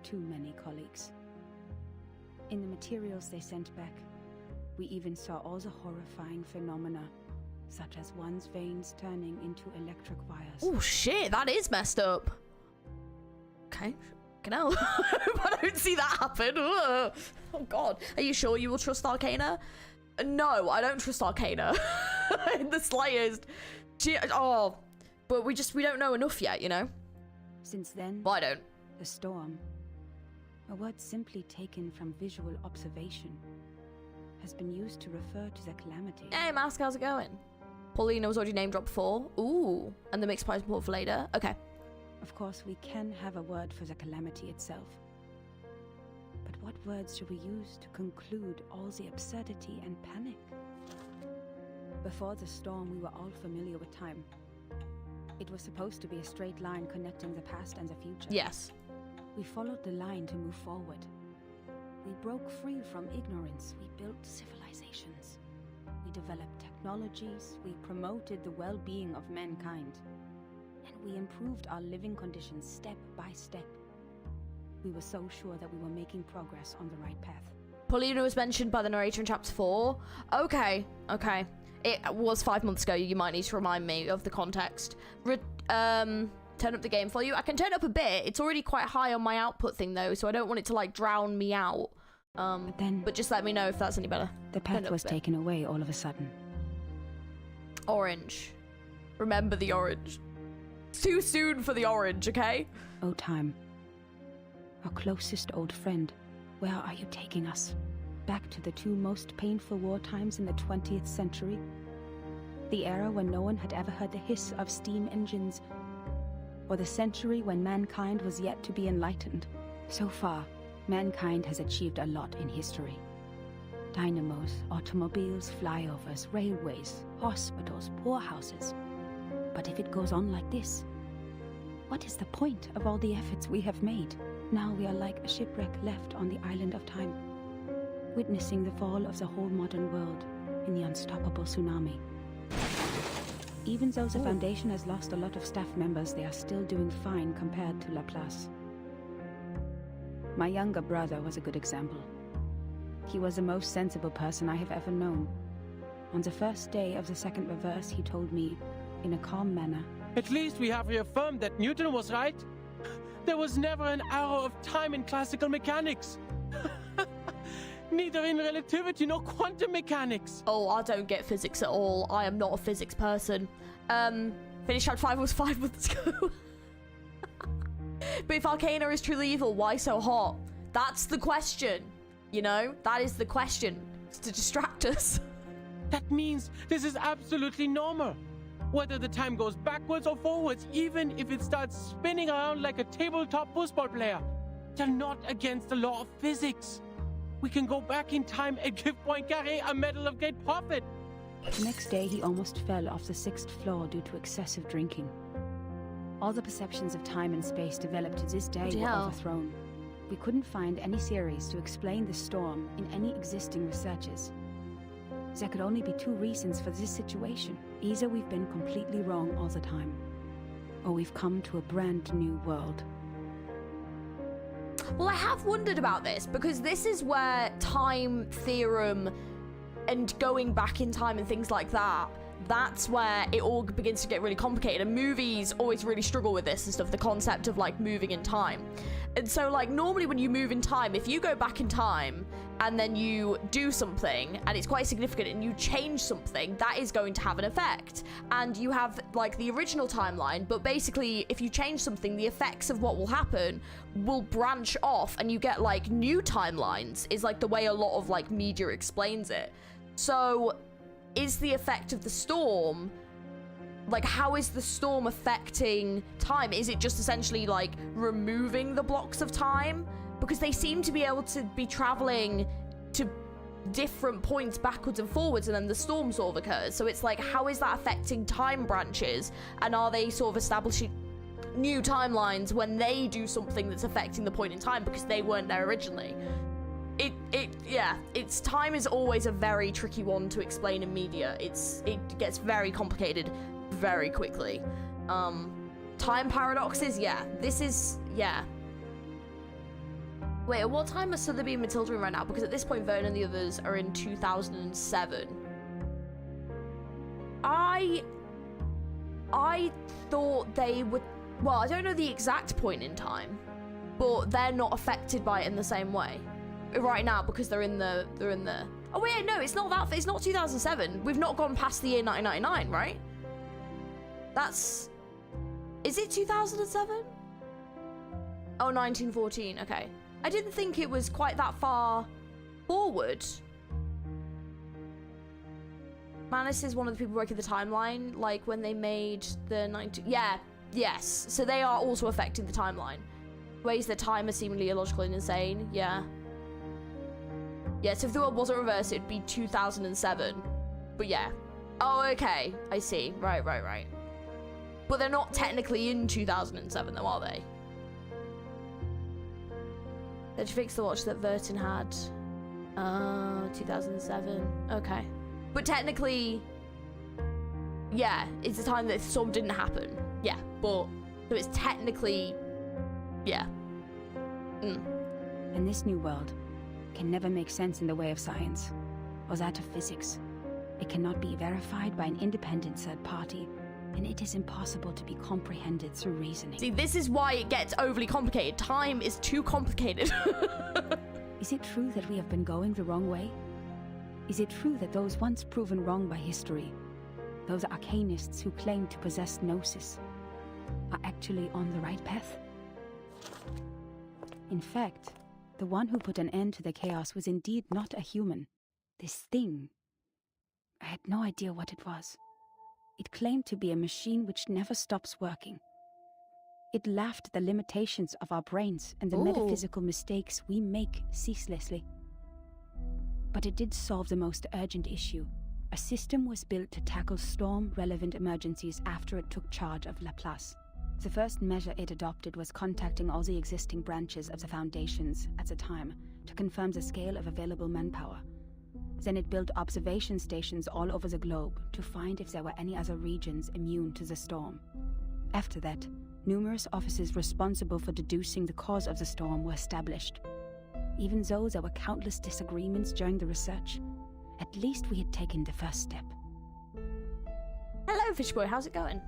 S5: too many colleagues. In the materials they sent back, we even saw all the horrifying phenomena, such as one's veins turning into electric wires.
S2: Oh shit, that is messed up. Okay, fucking hell. I don't see that happen. Ugh. Oh god, are you sure you will trust Arcana? No, I don't trust Arcana in the slightest. But we don't know enough yet, you know?
S5: Since then,
S2: Well, I don't.
S5: the storm, a word simply taken from visual observation, has been used to refer to the calamity.
S2: Hey, Mask, how's it going? Paulina was already name dropped before. Ooh, and the mixed prize report for later. Okay.
S5: Of course, we can have a word for the calamity itself. But what words should we use to conclude all the absurdity and panic? Before the storm, we were all familiar with time. It was supposed to be a straight line connecting the past and the future.
S2: Yes.
S5: We followed the line to move forward. We broke free from ignorance. We built civilizations. We developed technologies. We promoted the well-being of mankind. And we improved our living conditions step by step. We were so sure that we were making progress on the right path.
S2: Paulina was mentioned by the narrator in chapter 4. Okay, okay. It was 5 months ago. You might need to remind me of the context. Turn up the game for you. I can turn up a bit. It's already quite high on my output thing though, so I don't want it to like drown me out. But just let me know if that's any better.
S5: The path was taken away all of a sudden.
S2: Orange. Remember the orange. It's too soon for the orange, okay?
S5: Oh, time. Our closest old friend, where are you taking us? Back to the two most painful war times in the 20th century? The era when no one had ever heard the hiss of steam engines, or the century when mankind was yet to be enlightened? So far, mankind has achieved a lot in history. Dynamos, automobiles, flyovers, railways, hospitals, poorhouses. But if it goes on like this, what is the point of all the efforts we have made? Now we are like a shipwreck left on the island of time, witnessing the fall of the whole modern world in the unstoppable tsunami. Even though the Foundation has lost a lot of staff members, they are still doing fine compared to Laplace. My younger brother was a good example. He was the most sensible person I have ever known. On the first day of the second reverse, he told me, in a calm manner,
S6: "At least we have reaffirmed that Newton was right. There was never an arrow of time in classical mechanics. Neither in relativity nor quantum mechanics."
S2: Oh, I don't get physics at all. I am not a physics person. Finish Round 5 was 5 months ago. But if Arcana is truly evil, why so hot? That's the question. You know? That is the question. It's to distract us.
S6: That means this is absolutely normal. Whether the time goes backwards or forwards, even if it starts spinning around like a tabletop football player, they're not against the law of physics. We can go back in time and give Poincaré a Medal of Great Profit.
S5: the next day he almost fell off the 6th floor due to excessive drinking. All the perceptions of time and space developed to this day were overthrown. We couldn't find any theories to explain the storm in any existing researches. There could only be two reasons for this situation. Either we've been completely wrong all the time, or we've come to a brand new world.
S2: Well, I have wondered about this, because this is where time theorem and going back in time and things like that, that's where it all begins to get really complicated, and movies always really struggle with this and stuff, the concept of like moving in time. And so like normally when you move in time, if you go back in time and then you do something and it's quite significant and you change something, that is going to have an effect. And you have like the original timeline, but basically if you change something, the effects of what will happen will branch off and you get like new timelines, is like the way a lot of like media explains it. So is the effect of the storm, like how is the storm affecting time? Is it just essentially like removing the blocks of time? Because they seem to be able to be traveling to different points backwards and forwards, and then the storm sort of occurs. So it's like, how is that affecting time branches? And are they sort of establishing new timelines when they do something that's affecting the point in time because they weren't there originally? It's time is always a very tricky one to explain in media. It gets very complicated very quickly. Time paradoxes, Wait, at what time are Sotheby and Matilda in right now? Because at this point, Vern and the others are in 2007. I thought they would. Well, I don't know the exact point in time, but they're not affected by it in the same way right now because they're in the. Oh wait, no, it's not that. It's not 2007. We've not gone past the year 1999, right? That's. Is it 2007? Oh, 1914. Okay. I didn't think it was quite that far forward. Manus is one of the people working the timeline, like when they made the yes. So they are also affecting the timeline. Ways that time are seemingly illogical and insane, yeah. Yeah, so if the world wasn't reversed, it'd be 2007. But yeah. Oh, okay. I see. Right. But they're not technically in 2007 though, are they? Did you fix the watch that Vertin had? 2007. Okay. But technically, yeah, it's the time that the storm didn't happen. Yeah, but so it's technically, yeah.
S5: And this new world can never make sense in the way of science, or that of physics. It cannot be verified by an independent third party, and it is impossible to be comprehended through reasoning.
S2: See, this is why it gets overly complicated. Time is too complicated.
S5: Is it true that we have been going the wrong way? Is it true that those once proven wrong by history, those arcanists who claim to possess gnosis, are actually on the right path? In fact, the one who put an end to the chaos was indeed not a human. This thing, I had no idea what it was. It claimed to be a machine which never stops working. It laughed at the limitations of our brains and the
S2: Ooh.
S5: metaphysical mistakes we make ceaselessly. But it did solve the most urgent issue. A system was built to tackle storm-relevant emergencies after it took charge of Laplace. The first measure it adopted was contacting all the existing branches of the Foundations at the time to confirm the scale of available manpower. Then it built observation stations all over the globe to find if there were any other regions immune to the storm. After that, numerous offices responsible for deducing the cause of the storm were established. Even though there were countless disagreements during the research, at least we had taken the first step.
S2: Hello, Fishboy. How's it going?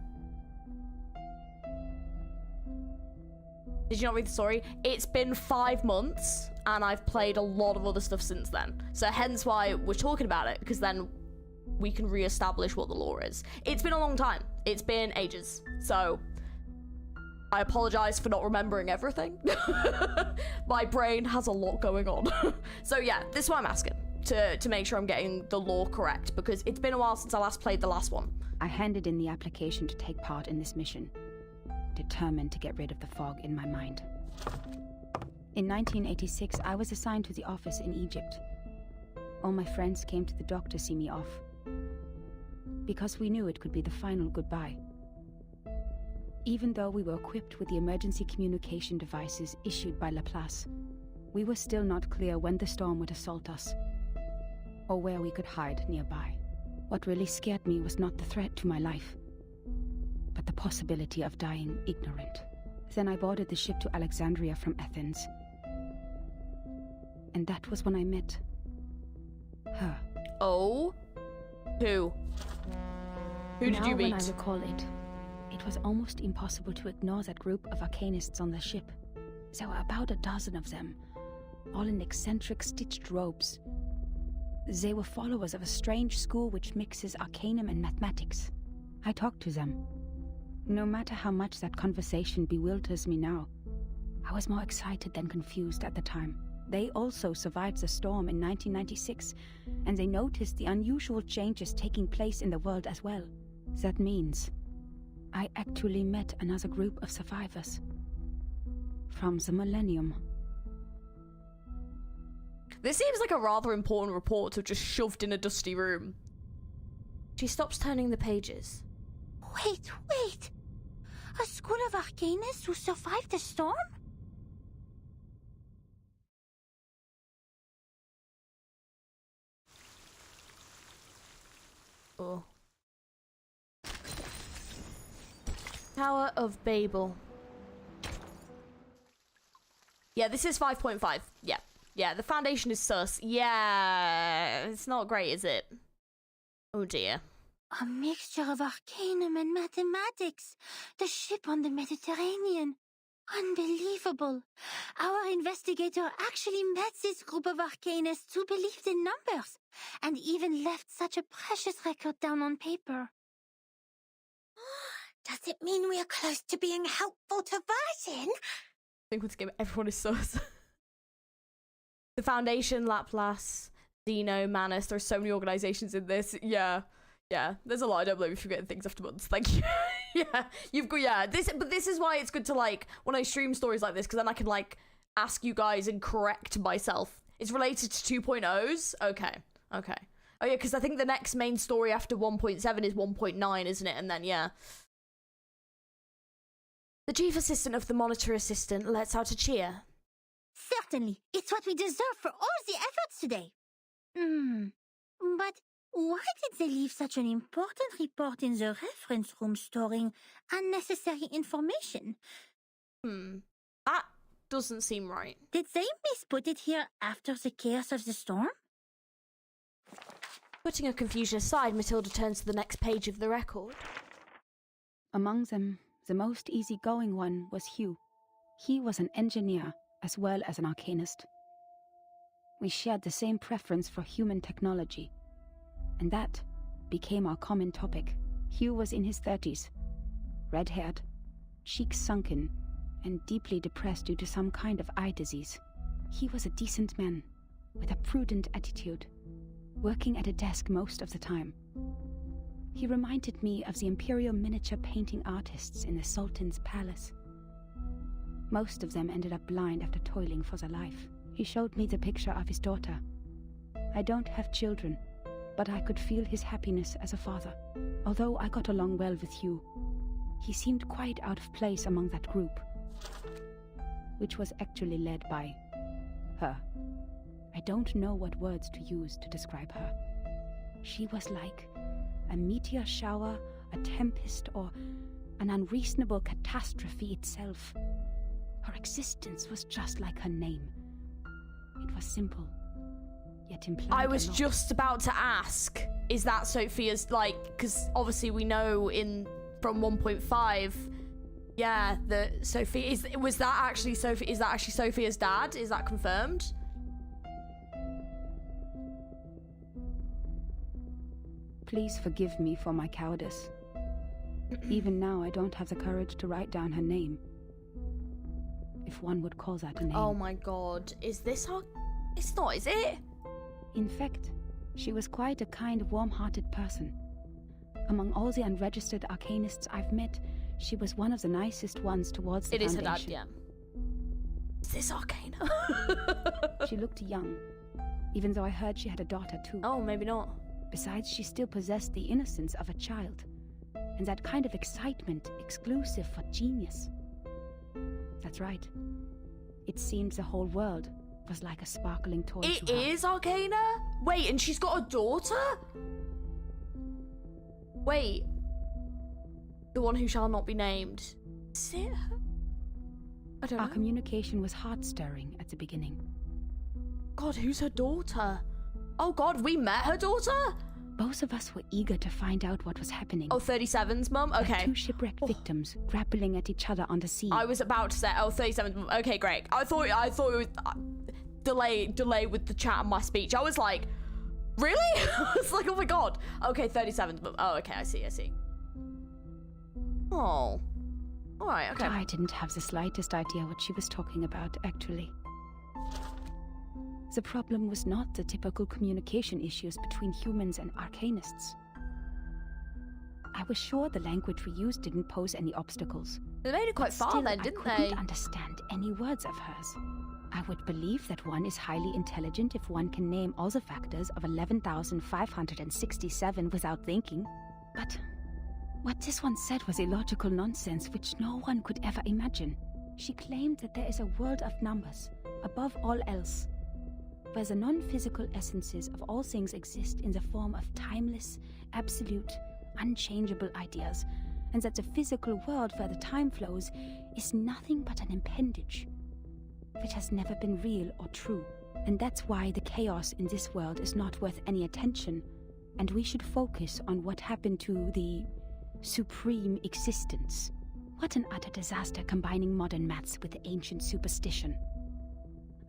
S2: Did you not read the story? It's been 5 months, and I've played a lot of other stuff since then. So hence why we're talking about it, because then we can re-establish what the law is. It's been a long time. It's been ages. So I apologize for not remembering everything. My brain has a lot going on. So yeah, this is why I'm asking, to make sure I'm getting the law correct, because it's been a while since I last played the last one.
S5: I handed in the application to take part in this mission, determined to get rid of the fog in my mind. In 1986, I was assigned to the office in Egypt. All my friends came to the dock to see me off, because we knew it could be the final goodbye. Even though we were equipped with the emergency communication devices issued by Laplace, we were still not clear when the storm would assault us, or where we could hide nearby. What really scared me was not the threat to my life, but the possibility of dying ignorant. Then I boarded the ship to Alexandria from Athens. And that was when I met her.
S2: Oh? Who? Who did you meet?
S5: Now when I recall it, it was almost impossible to ignore that group of arcanists on the ship. There were about a dozen of them, all in eccentric stitched robes. They were followers of a strange school which mixes arcanum and mathematics. I talked to them. No matter how much that conversation bewilders me now, I was more excited than confused at the time. They also survived the storm in 1996, and they noticed the unusual changes taking place in the world as well. That means I actually met another group of survivors from the Millennium.
S2: This seems like a rather important report to have just shoved in a dusty room. She stops turning the pages.
S4: Wait! A school of arcanists who survived the storm?
S2: Oh. Tower of Babel. Yeah, this is 5.5. Yeah, the foundation is sus. Yeah, it's not great, is it? Oh dear.
S4: A mixture of arcanum and mathematics. The ship on the Mediterranean. Unbelievable. Our investigator actually met this group of arcanists who believed in numbers, and even left such a precious record down on paper. Does it mean we are close to being helpful to Virgin?
S2: I think with this game, everyone is sus. The Foundation, Laplace, Dino, Manus. There's so many organizations in this. Yeah, there's a lot. I don't blame you for forgetting things after months. Thank you. Yeah, you've got, yeah. But this is why it's good to, like, when I stream stories like this, because then I can, like, ask you guys and correct myself. It's related to 2.0s? Okay. Oh, yeah, because I think the next main story after 1.7 is 1.9, isn't it? And then, yeah. The chief assistant of the monitor assistant lets out a cheer.
S4: Certainly. It's what we deserve for all the efforts today. But why did they leave such an important report in the reference room storing unnecessary information?
S2: That doesn't seem right.
S4: Did they misput it here after the chaos of the storm?
S2: Putting her confusion aside, Matilda turns to the next page of the record.
S5: Among them, the most easygoing one was Hugh. He was an engineer as well as an arcanist. We shared the same preference for human technology, and that became our common topic. Hugh was in his 30s, red-haired, cheeks sunken, and deeply depressed due to some kind of eye disease. He was a decent man, with a prudent attitude, working at a desk most of the time. He reminded me of the imperial miniature painting artists in the Sultan's palace. Most of them ended up blind after toiling for their life. He showed me the picture of his daughter. I don't have children, but I could feel his happiness as a father. Although I got along well with Hugh, he seemed quite out of place among that group, which was actually led by her. I don't know what words to use to describe her. She was like a meteor shower, a tempest, or an unreasonable catastrophe itself. Her existence was just like her name. It was simple, yet implied
S2: I was
S5: a lot.
S2: just about to ask, is that Sophia's, like, because obviously we know from 1.5, yeah, that Sophia was that actually Sophie? Is that actually Sophia's dad? Is that confirmed?
S5: Please forgive me for my cowardice. Even now, I don't have the courage to write down her name. If one would call that a name.
S2: Oh my god, is this her? It's not, is it?
S5: In fact, she was quite a kind, warm-hearted person. Among all the unregistered arcanists I've met, she was one of the nicest ones towards the
S2: It is her dad,
S5: Foundation.
S2: yeah. Is this Arcana?
S5: She looked young, even though I heard she had a daughter too.
S2: Oh, maybe not.
S5: Besides, she still possessed the innocence of a child, and that kind of excitement exclusive for genius. That's right. It seemed the whole world was like a sparkling toy
S2: It
S5: to her.
S2: is Arcana? Wait, and she's got a daughter? Wait. The one who shall not be named. Is it her? I don't
S5: Our
S2: know.
S5: communication was heart-stirring at the beginning.
S2: God, who's her daughter? Oh god, we met her daughter?
S5: Both of us were eager to find out what was happening.
S2: Oh, 37's mum?
S5: Like
S2: Okay.
S5: two shipwrecked victims grappling at each other on the sea.
S2: I was about to say, oh, 37's mum. Okay, great. I thought it was delay with the chat and my speech. I was like, really? I was like, oh my god. Okay, 37's mum. Oh, okay, I see. Oh. Alright, okay.
S5: I didn't have the slightest idea what she was talking about, actually. The problem was not the typical communication issues between humans and arcanists. I was sure the language we used didn't pose any obstacles.
S2: They made it quite far
S5: Still,
S2: then, didn't
S5: I
S2: they?
S5: couldn't understand any words of hers. I would believe that one is highly intelligent if one can name all the factors of 11,567 without thinking. But what this one said was illogical nonsense which no one could ever imagine. She claimed that there is a world of numbers, above all else, where the non-physical essences of all things exist in the form of timeless, absolute, unchangeable ideas, and that the physical world where the time flows is nothing but an appendage, which has never been real or true. And that's why the chaos in this world is not worth any attention, and we should focus on what happened to the supreme existence. What an utter disaster combining modern maths with ancient superstition.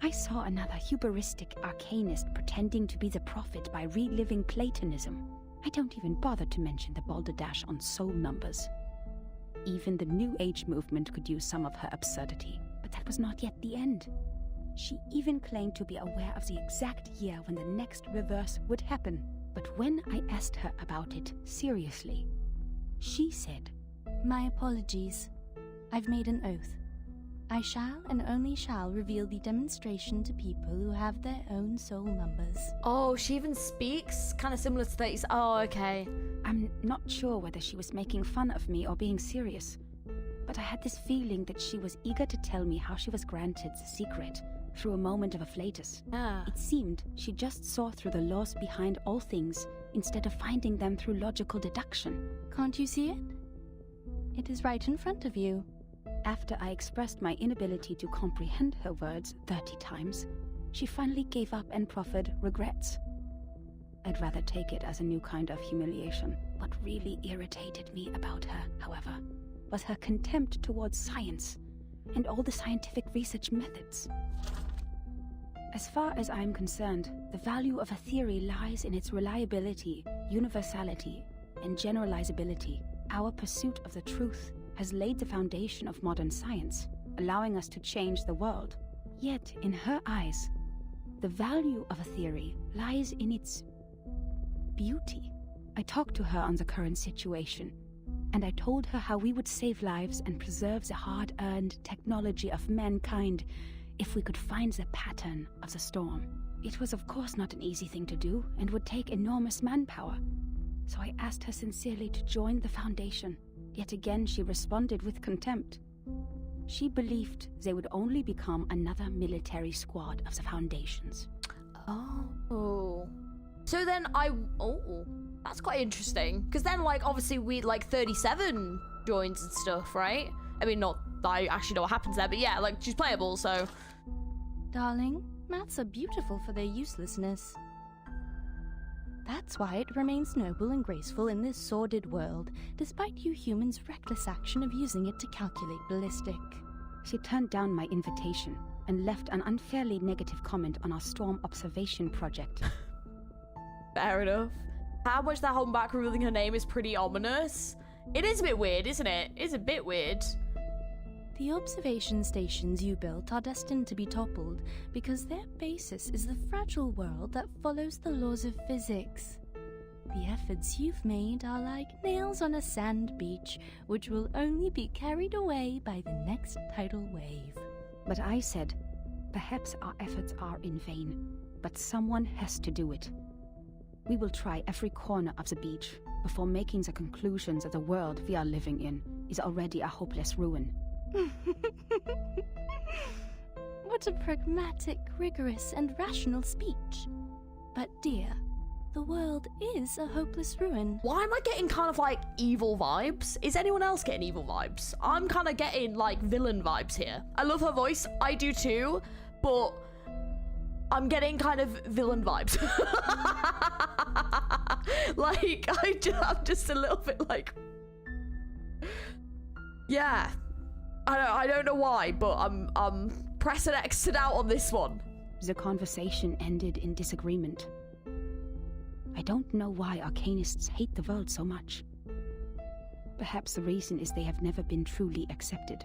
S5: I saw another hubristic arcanist pretending to be the prophet by reliving Platonism. I don't even bother to mention the balderdash on soul numbers. Even the New Age movement could use some of her absurdity, but that was not yet the end. She even claimed to be aware of the exact year when the next reverse would happen. But when I asked her about it seriously, she said,
S7: My apologies. I've made an oath. I shall and only shall reveal the demonstration to people who have their own soul numbers.
S2: Oh, she even speaks kind of similar to 30s. Oh, okay.
S5: I'm not sure whether she was making fun of me or being serious, but I had this feeling that she was eager to tell me how she was granted the secret through a moment of afflatus.
S2: Yeah.
S5: It seemed she just saw through the laws behind all things instead of finding them through logical deduction.
S7: Can't you see it? It is right in front of you.
S5: After I expressed my inability to comprehend her words 30 times, she finally gave up and proffered regrets. I'd rather take it as a new kind of humiliation. What really irritated me about her, however, was her contempt towards science and all the scientific research methods. As far as I'm concerned, the value of a theory lies in its reliability, universality, and generalizability. Our pursuit of the truth has laid the foundation of modern science, allowing us to change the world. Yet, in her eyes, the value of a theory lies in its beauty. I talked to her on the current situation, and I told her how we would save lives and preserve the hard-earned technology of mankind if we could find the pattern of the storm. It was of course not an easy thing to do and would take enormous manpower, so I asked her sincerely to join the Foundation. Yet again she responded with contempt. She believed they would only become another military squad of the Foundation's.
S2: Oh. So then that's quite interesting. Because then, like, obviously we, like, 37 joins and stuff, right? I mean, not that I actually know what happens there, but yeah, like, she's playable, so...
S7: Darling, maths are beautiful for their uselessness. That's why it remains noble and graceful in this sordid world, despite you humans' reckless action of using it to calculate ballistic.
S5: She turned down my invitation and left an unfairly negative comment on our storm observation project.
S2: Fair enough. How much that holding back revealing her name is pretty ominous. It is a bit weird, isn't it? It's a bit weird.
S7: The observation stations you built are destined to be toppled because their basis is the fragile world that follows the laws of physics. The efforts you've made are like nails on a sand beach, which will only be carried away by the next tidal wave.
S5: But I said, perhaps our efforts are in vain, but someone has to do it. We will try every corner of the beach before making the conclusion that the world we are living in is already a hopeless ruin.
S7: What a pragmatic, rigorous, and rational speech. But dear, the world is a hopeless ruin.
S2: Why am I getting kind of like evil vibes? Is anyone else getting evil vibes? I'm kind of getting like villain vibes here. I love her voice, I do too, but I'm getting kind of villain vibes. Like, I'm just a little bit like, yeah. I don't know why, but I'm pressing exit out on this one.
S5: The conversation ended in disagreement. I don't know why arcanists hate the world so much. Perhaps the reason is they have never been truly accepted.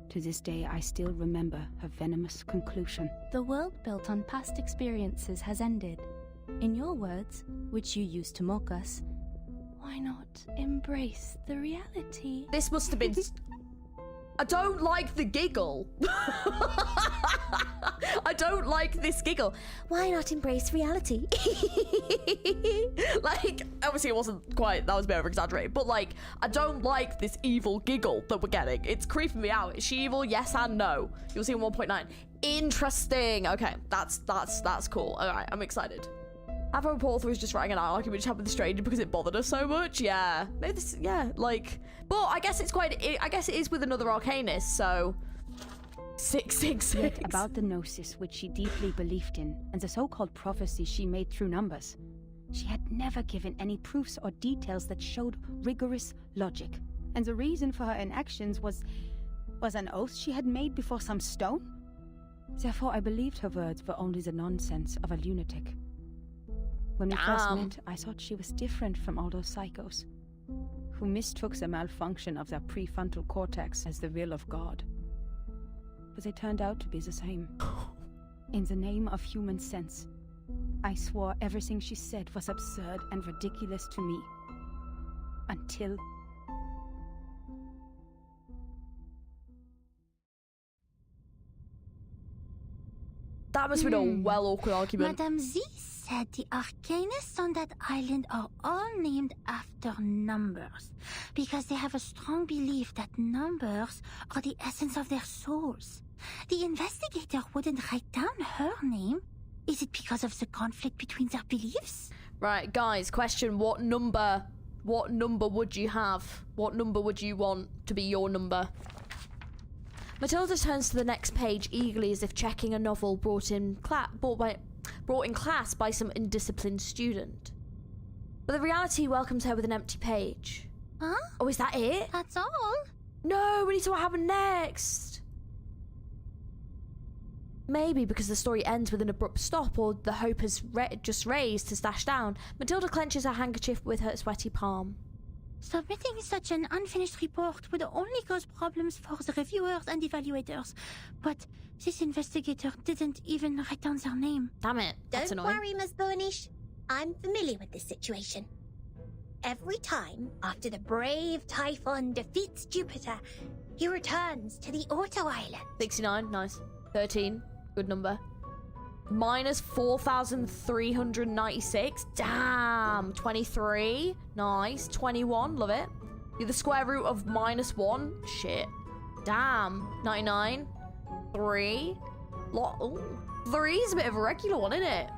S5: To this day, I still remember her venomous conclusion.
S7: The world built on past experiences has ended. In your words, which you used to mock us, why not embrace the reality?
S2: This must have been... I don't like the giggle. I don't like this giggle. Why not embrace reality? Like, obviously it wasn't quite, that was a bit over exaggerated, but like, I don't like this evil giggle that we're getting. It's creeping me out. Is she evil? Yes and no. You'll see in 1.9. Interesting. Okay, that's cool. All right, I'm excited. Have a report through is just writing an argument which happened with the stranger because it bothered us so much. Yeah, maybe this, yeah, like, but I guess it's quite, I guess it is with another arcanist, so 666.
S5: Yet about the gnosis which she deeply believed in and the so-called prophecy she made through numbers, she had never given any proofs or details that showed rigorous logic. And the reason for her inactions was an oath she had made before some stone? Therefore I believed her words were only the nonsense of a lunatic. When we first met, I thought she was different from all those psychos, who mistook the malfunction of their prefrontal cortex as the will of God. But they turned out to be the same. In the name of human sense, I swore everything she said was absurd and ridiculous to me. Until...
S2: That must have been a well awkward argument.
S4: Madame Z said the arcanists on that island are all named after numbers because they have a strong belief that numbers are the essence of their souls. The investigator wouldn't write down her name. Is it because of the conflict between their beliefs?
S2: Right, guys, question, what number would you have? What number would you want to be your number? Matilda turns to the next page eagerly as if checking a novel bought brought in class by some undisciplined student. But the reality welcomes her with an empty page.
S3: Huh?
S2: Oh, is that it?
S3: That's all?
S2: No, we need to know what happened next. Maybe because the story ends with an abrupt stop, or the hope is just raised to dash down. Matilda clenches her handkerchief with her sweaty palm.
S3: Submitting such an unfinished report would only cause problems for the reviewers and evaluators. But this investigator didn't even write down their name.
S2: Damn it, that's
S4: Don't
S2: annoying.
S4: worry, Miss Burnish. I'm familiar with this situation. Every time after the brave Typhon defeats Jupiter, he returns to the Auto Island.
S2: 69, nice. 13, good number. Minus 4,396. Damn. 23, nice. 21, love it. You're the square root of -1. Shit. Damn. 99. 3. Ooh. 3 is a bit of a regular one, isn't it?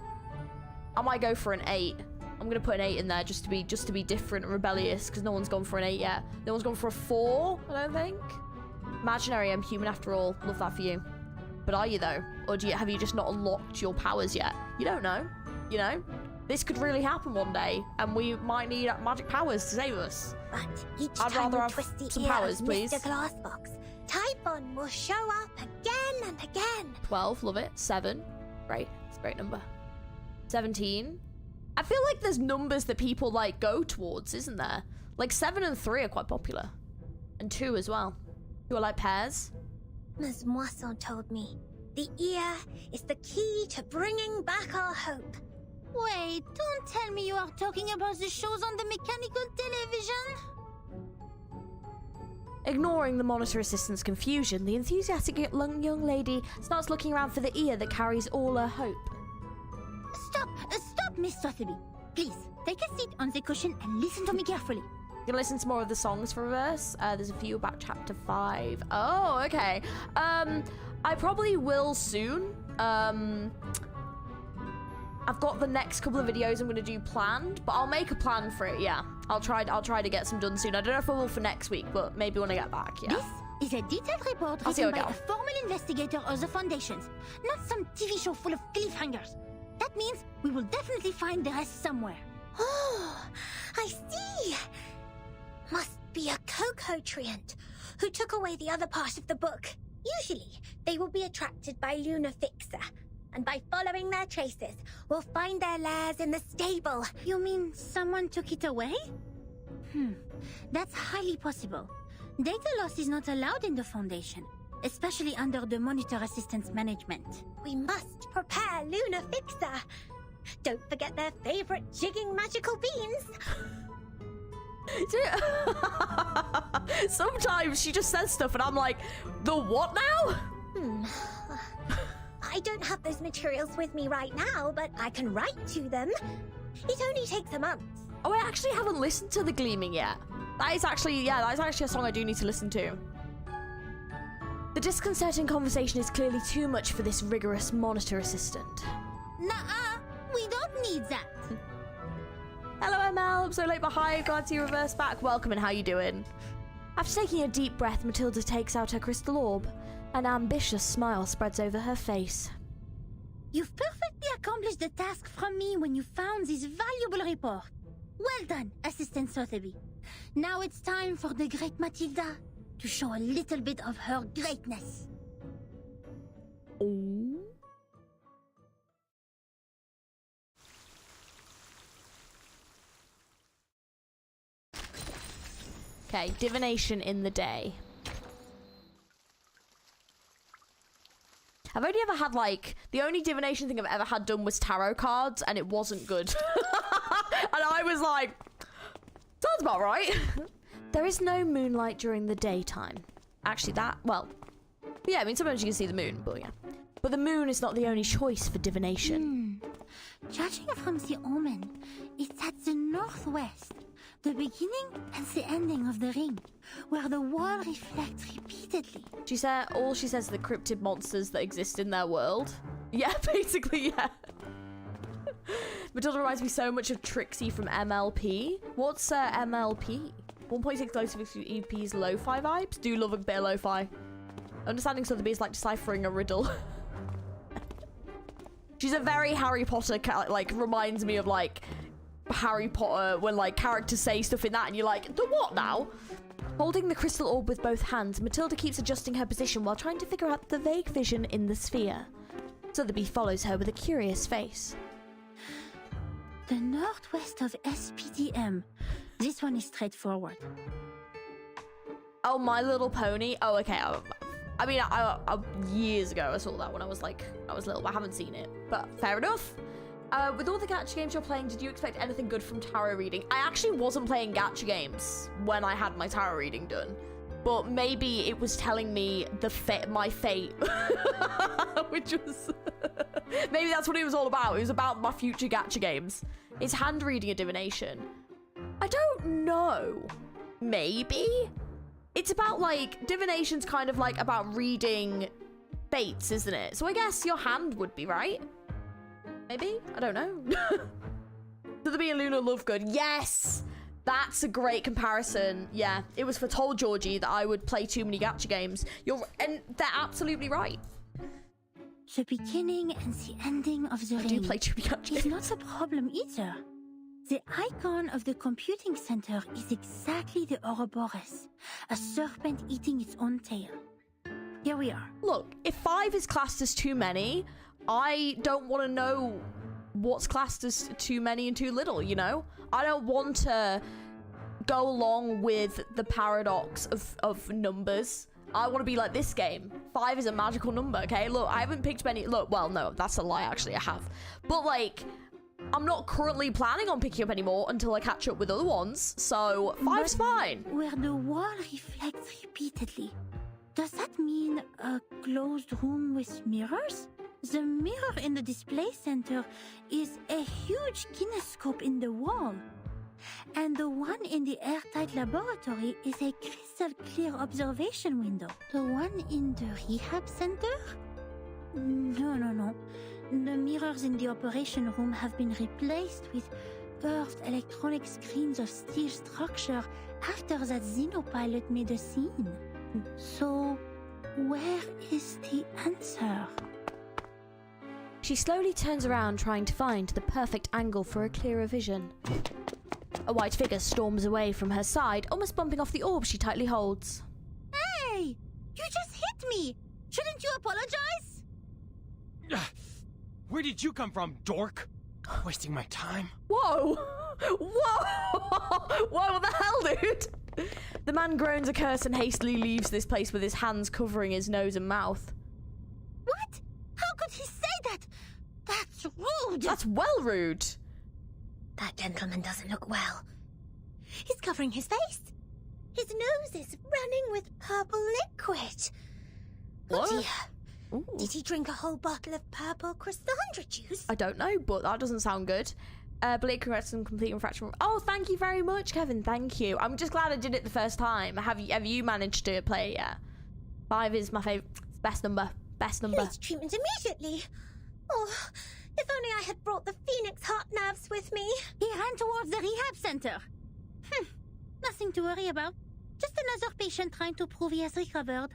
S2: I might go for an 8. I'm gonna put an 8 in there just to be different and rebellious, because no one's gone for an 8 yet. No one's gone for a 4, I don't think. Imaginary, I'm human after all. Love that for you. But are you though? Or have you just not unlocked your powers yet? You don't know. You know? This could really happen one day, and we might need magic powers to save us.
S4: But each
S2: I'd
S4: time
S2: rather
S4: we
S2: have
S4: twist the
S2: some
S4: ear
S2: powers,
S4: of
S2: please.
S4: Mr. Glassbox, Typhon will show up again and again.
S2: 12, love it. 7, great. It's a great number. 17. I feel like there's numbers that people like go towards, isn't there? Like 7 and 3 are quite popular. And 2 as well. 2 are like pairs.
S4: Ms. Moisson told me the ear is the key to bringing back our hope.
S3: Wait, don't tell me you are talking about the shows on the mechanical television?
S2: Ignoring the monitor assistant's confusion, the enthusiastic young lady starts looking around for the ear that carries all her hope.
S3: Stop, Miss Sotheby. Please, take a seat on the cushion and listen to me carefully.
S2: You can listen to more of the songs for reverse. There's a few about chapter 5. Oh, okay. I probably will soon. I've got the next couple of videos I'm gonna do planned, but I'll make a plan for it. Yeah, I'll try to get some done soon. I don't know if I will for next week, but maybe when I get back. Yeah.
S3: This is a detailed report
S2: I'll see
S3: written
S2: how
S3: by
S2: it
S3: a formal investigator of the Foundations, not some TV show full of cliffhangers. That means we will definitely find the rest somewhere.
S4: Oh, I see. Must be a cocoa treant who took away the other part of the book. Usually, they will be attracted by Luna Fixer, and by following their traces, we'll find their lairs in the stable.
S3: You mean someone took it away? That's highly possible. Data loss is not allowed in the Foundation, especially under the Monitor Assistant's management.
S4: We must prepare Luna Fixer. Don't forget their favorite jigging magical beans.
S2: Sometimes she just says stuff and I'm like, the what now?
S4: I don't have those materials with me right now, but I can write to them. It only takes a month.
S2: Oh, I actually haven't listened to The Gleaming yet. That is actually a song I do need to listen to. The disconcerting conversation is clearly too much for this rigorous monitor assistant.
S3: Nuh-uh, we don't need that.
S2: Hello, ML. I'm so late behind. Glad to see you reverse back. Welcome, and how you doing? After taking a deep breath, Matilda takes out her crystal orb. An ambitious smile spreads over her face.
S3: You've perfectly accomplished the task from me when you found this valuable report. Well done, Assistant Sotheby. Now it's time for the great Matilda to show a little bit of her greatness.
S2: Ooh. Okay, divination in the day. I've only ever had, like, the only divination thing I've ever had done was tarot cards, and it wasn't good. And I was like, sounds about right. There is no moonlight during the daytime. Actually, well, yeah, I mean, sometimes you can see the moon, but yeah. But the moon is not the only choice for divination.
S3: Judging from the omen, it's at the northwest, the beginning and the ending of the ring, where the wall reflects repeatedly.
S2: She said, all she says are the cryptid monsters that exist in their world. Yeah, basically, yeah. Matilda reminds me so much of Trixie from MLP. What's MLP? 1.6 EP's lo-fi vibes? Do love a bit of lo-fi. Understanding Sotheby is like deciphering a riddle. She's a very Harry Potter, like, reminds me of, like, Harry Potter when, like, characters say stuff in that and you're like, the what now? Holding the crystal orb with both hands, Matilda keeps adjusting her position while trying to figure out the vague vision in the sphere. Sotheby follows her with a curious face.
S3: The northwest of SPDM. This one is straightforward.
S2: Oh, My Little Pony? Oh, okay. I mean, years ago I saw that when I was little. I haven't seen it, but fair enough. With all the gacha games you're playing, did you expect anything good from tarot reading? I actually wasn't playing gacha games when I had my tarot reading done, but maybe it was telling me my fate, which was maybe that's what it was all about. It was about my future gacha games. Is hand reading a divination? I don't know. Maybe it's about, like, divination's kind of like about reading fates, isn't it? So I guess your hand would be right. Maybe? I don't know. Sotheby and Luna Lovegood. Yes! That's a great comparison. Yeah, it was foretold, Georgie, that I would play too many gacha games. And they're absolutely right.
S3: The beginning and the ending of the
S2: I do play too many gacha games.
S3: is not a problem either. The icon of the computing center is exactly the Ouroboros, a serpent eating its own tail. Here we are.
S2: Look, if 5 is classed as too many, I don't want to know what's classed as too many and too little, you know? I don't want to go along with the paradox of numbers. I want to be like this game. 5 is a magical number, okay? Look, I haven't picked many. Look, well, no, that's a lie, actually, I have. But, like, I'm not currently planning on picking up any more until I catch up with other ones, so 5's fine.
S3: Where the wall reflects repeatedly. Does that mean a closed room with mirrors? The mirror in the display center is a huge kinescope in the wall. And the one in the airtight laboratory is a crystal clear observation window. The one in the rehab center? No. The mirrors in the operation room have been replaced with curved electronic screens of steel structure after that Xenopilot made a scene. So, where is the answer?
S2: She slowly turns around, trying to find the perfect angle for a clearer vision. A white figure storms away from her side, almost bumping off the orb she tightly holds.
S3: Hey! You just hit me! Shouldn't you apologize?
S6: Where did you come from, dork? Wasting my time.
S2: Whoa! Whoa! Whoa, what the hell, dude? The man groans a curse and hastily leaves this place with his hands covering his nose and mouth.
S3: What? How could he say that? That's rude!
S2: That's well rude.
S4: That gentleman doesn't look well. He's covering his face. His nose is running with purple liquid.
S2: What?
S4: Oh dear.
S2: Ooh.
S4: Did he drink a whole bottle of purple Chrysandra juice?
S2: I don't know, but that doesn't sound good. Blake, congrats on completing Fracture. Oh, thank you very much, Kevin. Thank you. I'm just glad I did it the first time. Have you managed to play it yet? 5 is my favorite. Best number. Best number.
S4: Needs treatment immediately. Oh, if only I had brought the Phoenix heart nerves with me.
S3: He ran towards the rehab center. Nothing to worry about. Just another patient trying to prove he has recovered.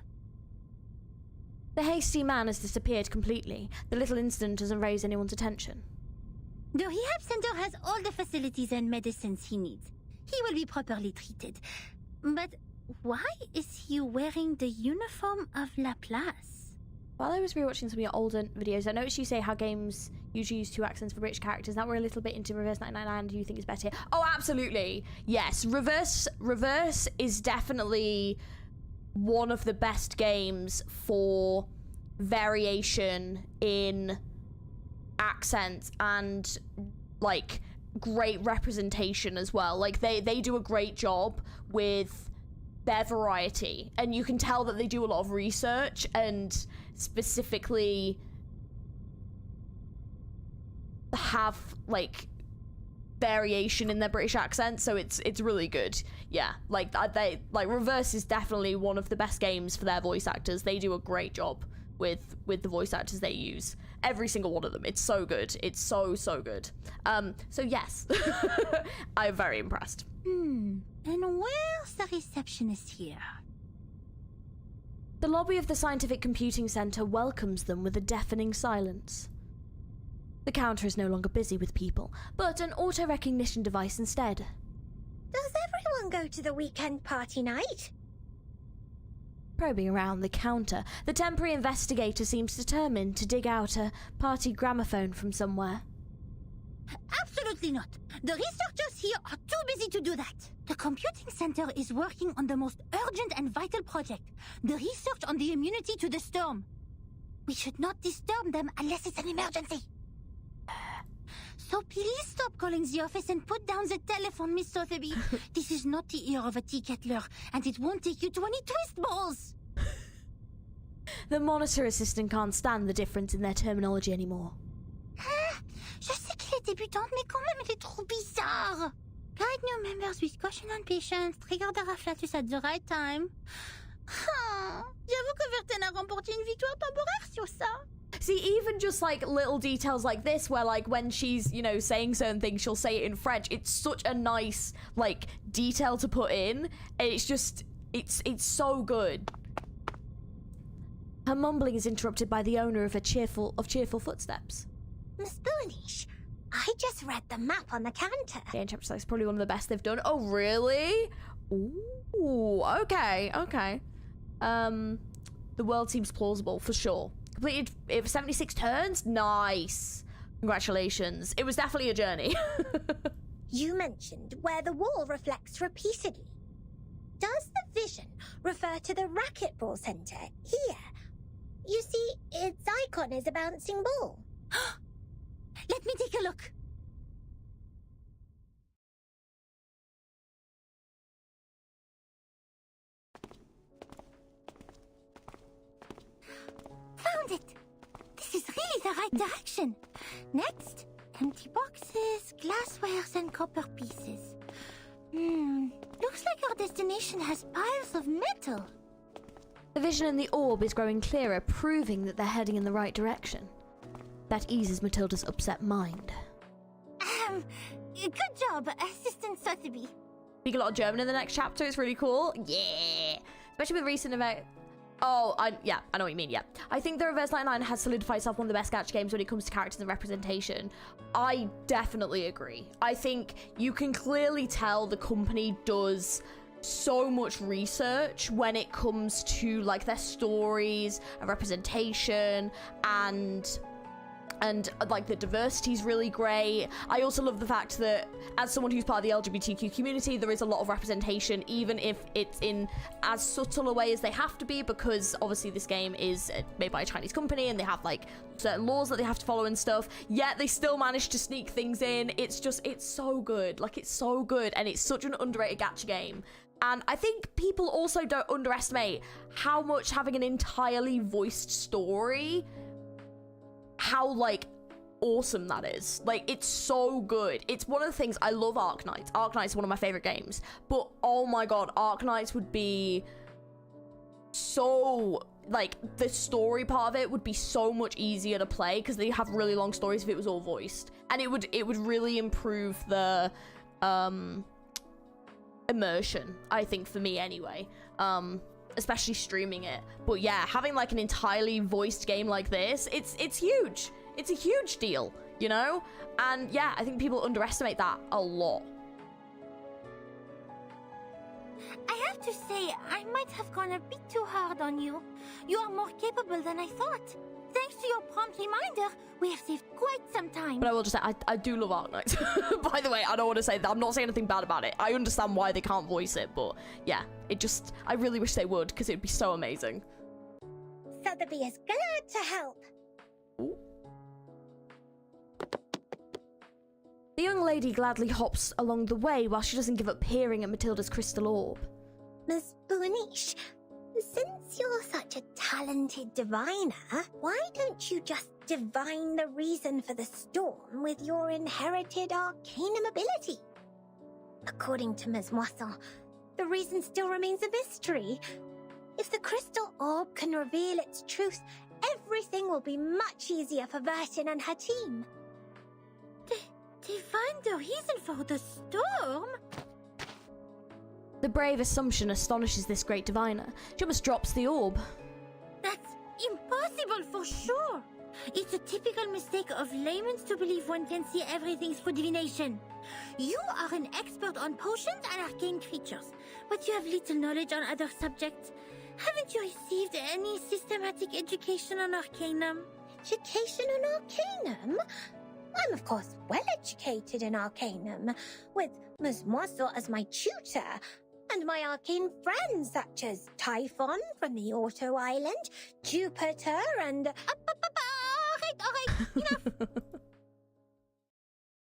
S2: The hasty man has disappeared completely. The little incident doesn't raise anyone's attention.
S3: The rehab center has all the facilities and medicines he needs. He will be properly treated. But why is he wearing the uniform of Laplace?
S2: While I was rewatching some of your older videos, I noticed you say how games usually use 2 accents for British characters. Now we're a little bit into Reverse 999. Do you think it's better? Oh, absolutely. Yes, Reverse is definitely one of the best games for variation in accents and, like, great representation as well. Like, they do a great job with their variety, and you can tell that they do a lot of research and specifically have, like, variation in their British accent, so it's really good. Yeah, like, Reverse is definitely one of the best games for their voice actors. They do a great job with the voice actors they use. Every single one of them. It's so good. It's so good. So yes, I'm very impressed.
S3: And where's the receptionist here?
S2: The lobby of the Scientific Computing Center welcomes them with a deafening silence. The counter is no longer busy with people, but an auto-recognition device instead.
S4: Does everyone go to the weekend party night?
S2: Probing around the counter, the temporary investigator seems determined to dig out a party gramophone from somewhere.
S3: Absolutely not. The researchers here are too busy to do that. The computing center is working on the most urgent and vital project, the research on the immunity to the storm. We should not disturb them unless it's an emergency. So please stop calling the office and put down the telephone, Miss Sotheby. This is not the ear of a tea kettler, and it won't take you to any twist balls.
S2: The monitor assistant can't stand the difference in their terminology anymore.
S3: Je sais que les débutantes, mais quand même, elle est trop bizarre. Guide new members with caution and patience. Trigger the afflatus at the right time. J'avoue que Verten a remporté une victoire temporaire sur ça.
S2: See, even just like little details like this, where like when she's, you know, saying certain things, she'll say it in French. It's such a nice like detail to put in, and it's just, it's so good. Her mumbling is interrupted by the owner of cheerful footsteps.
S4: Miss Boonish, I just read the map on the counter.
S2: Yeah, chapter 6 is probably one of the best they've done. Oh, really? Ooh, okay. The world seems plausible for sure. Completed 76 turns? Nice. Congratulations. It was definitely a journey.
S4: You mentioned where the wall reflects repeatedly. Does the vision refer to the racquetball center here? You see, its icon is a bouncing ball.
S3: Let me take a look. Found it! This is really the right direction. Next, empty boxes, glasswares, and copper pieces. Looks like our destination has piles of metal.
S2: The vision in the orb is growing clearer, proving that they're heading in the right direction. That eases Matilda's upset mind.
S3: Good job, Assistant Sotheby.
S2: Speak a lot of German in the next chapter. It's really cool. Yeah. Especially with recent event. Oh, I know what you mean, yeah. I think the Reverse 99 has solidified itself one of the best gacha games when it comes to characters and representation. I definitely agree. I think you can clearly tell the company does so much research when it comes to like their stories and representation, and like the diversity is really great. I also love the fact that as someone who's part of the LGBTQ community, there is a lot of representation, even if it's in as subtle a way as they have to be, because obviously this game is made by a Chinese company and they have like certain laws that they have to follow and stuff, yet they still manage to sneak things in. It's so good. Like, it's so good, and it's such an underrated gacha game. And I think people also don't underestimate how much having an entirely voiced story, how like awesome that is. Like, it's so good. It's one of the things I love. Arknights is one of my favorite games, but oh my god, Arknights would be so, like, the story part of it would be so much easier to play because they have really long stories if it was all voiced, and it would really improve the immersion, I think, for me anyway, especially streaming it. But yeah, having like an entirely voiced game like this, it's huge. It's a huge deal, you know? And yeah, I think people underestimate that a lot.
S3: I have to say, I might have gone a bit too hard on you. You are more capable than I thought. Thanks to your prompt reminder, we have saved quite some time.
S2: But I will just say, I do love Arknights. By the way, I don't want to say that. I'm not saying anything bad about it. I understand why they can't voice it, but yeah, I really wish they would, because it would be so amazing.
S4: Sotheby is glad to help.
S2: Ooh. The young lady gladly hops along the way while she doesn't give up peering at Matilda's crystal orb.
S4: Miss Boonish, since you're such a talented diviner, why don't you just divine the reason for the storm with your inherited arcanum ability? According to Ms. Moisson, the reason still remains a mystery. If the crystal orb can reveal its truth, everything will be much easier for Vertin and her team.
S3: Divine the reason for the storm?
S2: The brave assumption astonishes this great diviner. She almost drops the orb.
S3: That's impossible for sure. It's a typical mistake of laymen to believe one can see everything through divination. You are an expert on potions and arcane creatures, but you have little knowledge on other subjects. Haven't you received any systematic education on Arcanum?
S4: Education on Arcanum? I'm of course well educated in Arcanum, with Ms. Moisel as my tutor, and my arcane friends such as Typhon from the Auto Island, Jupiter, and... Alright, enough.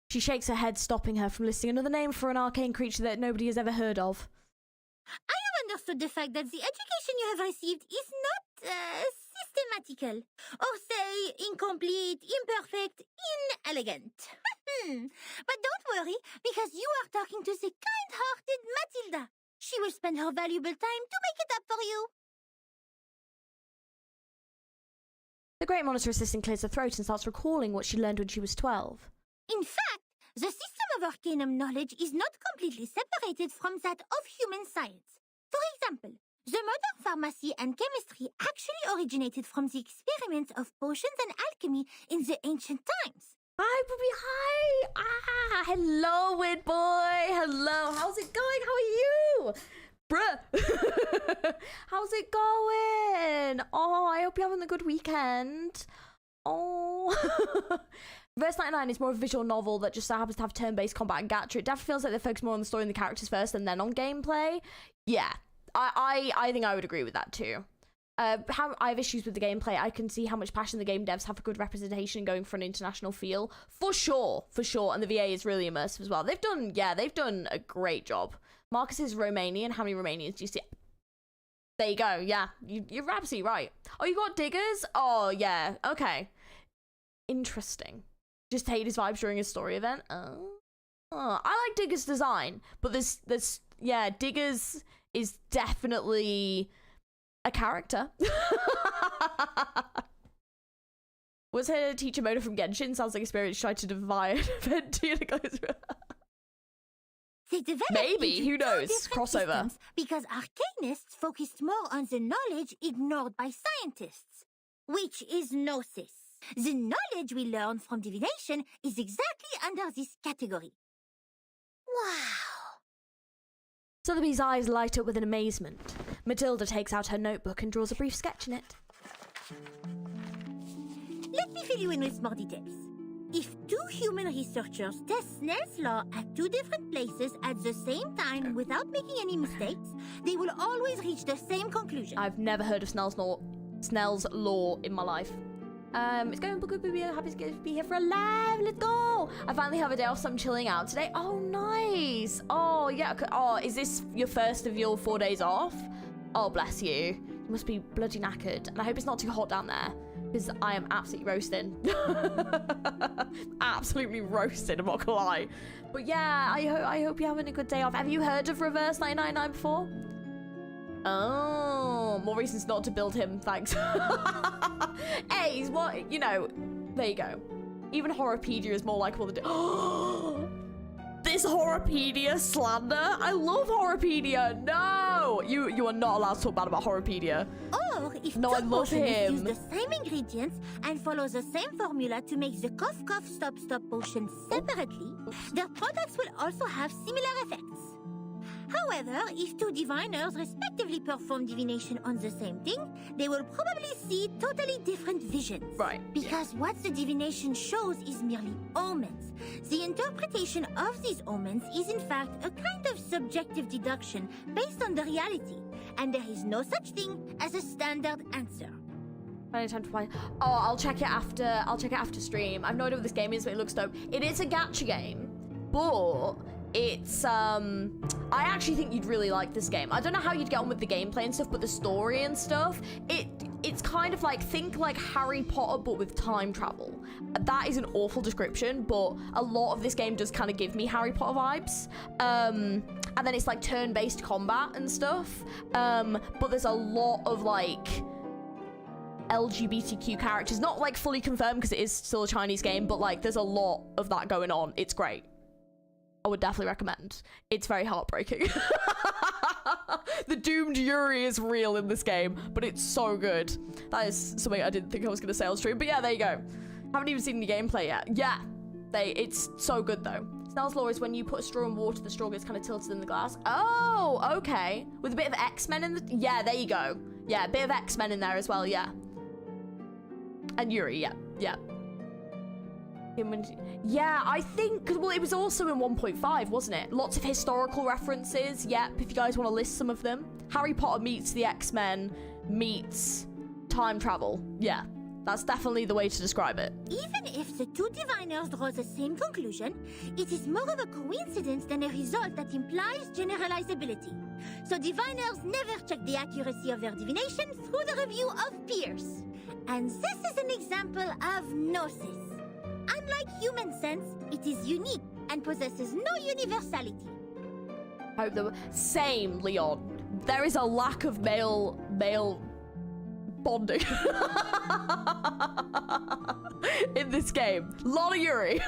S2: She shakes her head, stopping her from listing another name for an arcane creature that nobody has ever heard of.
S3: I have understood the fact that the education you have received is not systematical, or say incomplete, imperfect, inelegant. But don't worry, because you are talking to the kind-hearted Matilda. She will spend her valuable time to make it up for you.
S2: The Great Monitor Assistant clears her throat and starts recalling what she learned when she was 12.
S3: In fact, the system of Arcanum knowledge is not completely separated from that of human science. For example, the modern pharmacy and chemistry actually originated from the experiments of potions and alchemy in the ancient times.
S2: Hi, Bobby, hi! Ah, hello, weird boy! Hello, how's it going? How are you? Bruh! How's it going? Oh, I hope you're having a good weekend. Oh. Verse 99 is more of a visual novel that just so happens to have turn-based combat and gacha. It definitely feels like they focus more on the story and the characters first and then on gameplay. Yeah, I think I would agree with that too. I have issues with the gameplay. I can see how much passion the game devs have for good representation going for an international feel. For sure. And the VA is really immersive as well. They've done a great job. Marcus is Romanian. How many Romanians do you see? There you go. Yeah, you're absolutely right. Oh, you got diggers? Oh, yeah. Okay. Interesting. Just hate his vibes during his story event. Oh. I like Digger's design, but yeah, Diggers is definitely a character. Was her teacher Mona from Genshin? Sounds like a spirit tried to divide Ventia. Maybe, who knows? Crossover.
S3: Because arcanists focused more on the knowledge ignored by scientists, which is gnosis. The knowledge we learn from divination is exactly under this category.
S4: Wow.
S2: Sotheby's eyes light up with an amazement. Matilda takes out her notebook and draws a brief sketch in it.
S3: Let me fill you in with more details. If two human researchers test Snell's law at two different places at the same time without making any mistakes, they will always reach the same conclusion.
S2: I've never heard of Snell's law in my life. It's going good, baby. Happy to be here for a live. Let's go. I finally have a day off, so I'm chilling out today. Oh, nice. Oh, yeah. Oh, is this your first of your 4 days off? Oh, bless you. You must be bloody knackered. And I hope it's not too hot down there, because I am absolutely roasting. Absolutely roasted, I'm not gonna lie. But yeah, I hope you're having a good day off. Have you heard of Reverse 999 before? Oh, more reasons not to build him, thanks. Hey, he's what, you know, there you go. Even Horrorpedia is more likable to do. This Horrorpedia slander? I love Horrorpedia. No, you are not allowed to talk bad about Horrorpedia.
S3: Or if
S2: no, I love him.
S3: Use the same ingredients and follow the same formula to make the cough cough stop stop potion separately, their products will also have similar effects. However, if two diviners respectively perform divination on the same thing, they will probably see totally different visions.
S2: Right.
S3: Because what the divination shows is merely omens. The interpretation of these omens is in fact a kind of subjective deduction based on the reality, and there is no such thing as a standard answer.
S2: Time to play. Oh, I'll check it after. I'll check it after stream. I've no idea what this game is, but it looks dope. It is a gacha game, but it's I actually think you'd really like this game. I don't know how you'd get on with the gameplay and stuff, but the story and stuff, it's kind of like, think like Harry Potter but with time travel. That is an awful description, but a lot of this game does kind of give me Harry Potter vibes. And then it's like turn-based combat and stuff, but there's a lot of like LGBTQ characters, not like fully confirmed because it is still a Chinese game, but like there's a lot of that going on. It's great. I would definitely recommend. It's very heartbreaking. The doomed Yuri is real in this game, but it's so good. That is something I didn't think I was going to say on stream. But yeah, there you go. Haven't even seen the gameplay yet. Yeah, it's so good though. Snell's law is when you put a straw in water, the straw gets kind of tilted in the glass. Oh, okay. With a bit of X-Men in the... Yeah, there you go. Yeah, a bit of X-Men in there as well, yeah. And Yuri, yeah. Yeah, I think... Well, it was also in 1.5, wasn't it? Lots of historical references. Yep, if you guys want to list some of them. Harry Potter meets the X-Men meets time travel. Yeah, that's definitely the way to describe it.
S3: Even if the two diviners draw the same conclusion, it is more of a coincidence than a result that implies generalizability. So diviners never check the accuracy of their divination through the review of peers. And this is an example of gnosis. Unlike human sense, it is unique and possesses no universality.
S2: Hope the same, Leon. There is a lack of male bonding in this game. Lot of Yuri.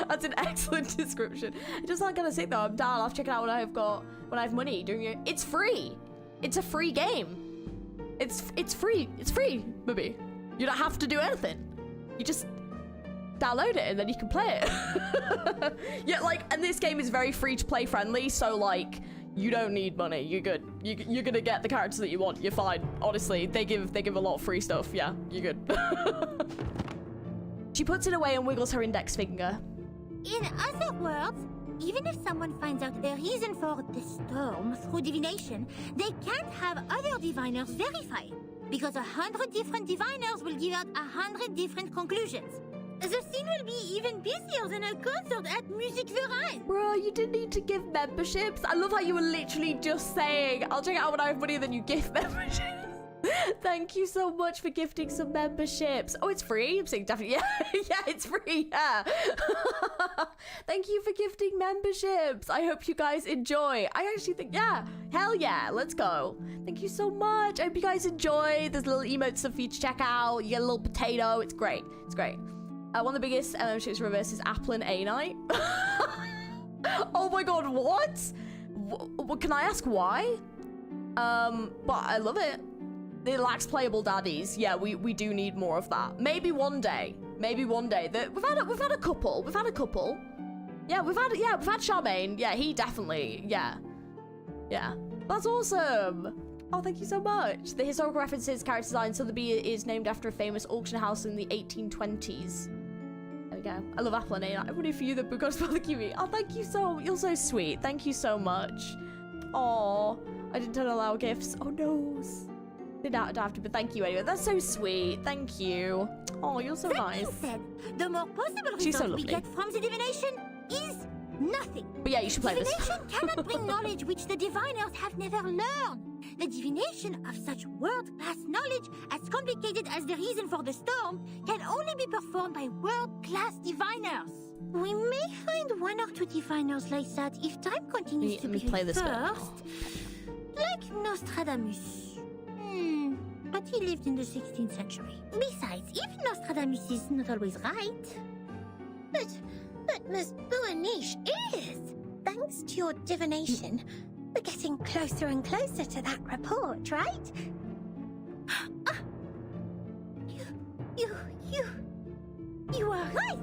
S2: That's an excellent description. It just not gonna say though. I'm down. I'll check it out when I have money. It's free. It's a free game. It's free. It's free, baby. You don't have to do anything. You just download it and then you can play it. Yeah, like, and this game is very free to play friendly, so like you don't need money. You're good. You're gonna get the characters that you want. You're fine. Honestly, they give a lot of free stuff. Yeah, you're good. She puts it away and wiggles her index finger.
S3: In other words, even if someone finds out a reason for the storm through divination, they can't have other diviners verify it, because 100 different diviners will give out 100 different conclusions. The scene will be even busier than a concert at Music Verein.
S2: Bro, you didn't need to give memberships. I love how you were literally just saying, I'll check it out when I have money, and then you gift memberships. Thank you so much for gifting some memberships. Oh, it's free? I'm saying definitely, yeah, yeah, it's free, yeah. Thank you for gifting memberships. I hope you guys enjoy. I actually think, yeah, hell yeah, let's go. Thank you so much. I hope you guys enjoy. There's little emotes stuff for you to check out. You get a little potato. It's great. It's great. One of the biggest ships reverse is Apple and A Night. Oh my god, what? Can I ask why? But I love it. It lacks playable daddies. Yeah, we do need more of that. Maybe one day. Maybe one day. We've had a couple. We've had a couple. Yeah, we've had Charmaine. Yeah, he definitely. Yeah. Yeah. That's awesome. Oh, thank you so much. The historical references, character design. Sotheby is named after a famous auction house in the 1820s. There we go. I love Apple and A. I'm rooting for you, the Bugos for the Kiwi. Oh, thank you so. You're so sweet. Thank you so much. Oh, I didn't allow gifts. Oh no. Didn't have to, but thank you anyway. That's so sweet. Thank you. Oh, you're so nice.
S3: That being said, the more possible
S2: She's so
S3: result we
S2: lovely.
S3: get from the divination is nothing.
S2: But yeah, you should play this.
S3: Divination cannot bring knowledge which the diviners have never learned. The divination of such world-class knowledge, as complicated as the reason for the storm, can only be performed by world-class diviners. We may find one or two diviners like that if time continues to be
S2: play this
S3: reversed. Like Nostradamus. But he lived in the 16th century. Besides, even Nostradamus is not always right.
S4: But Miss Boaniche is. Thanks to your divination, we're getting closer and closer to that report, right?
S3: You are right!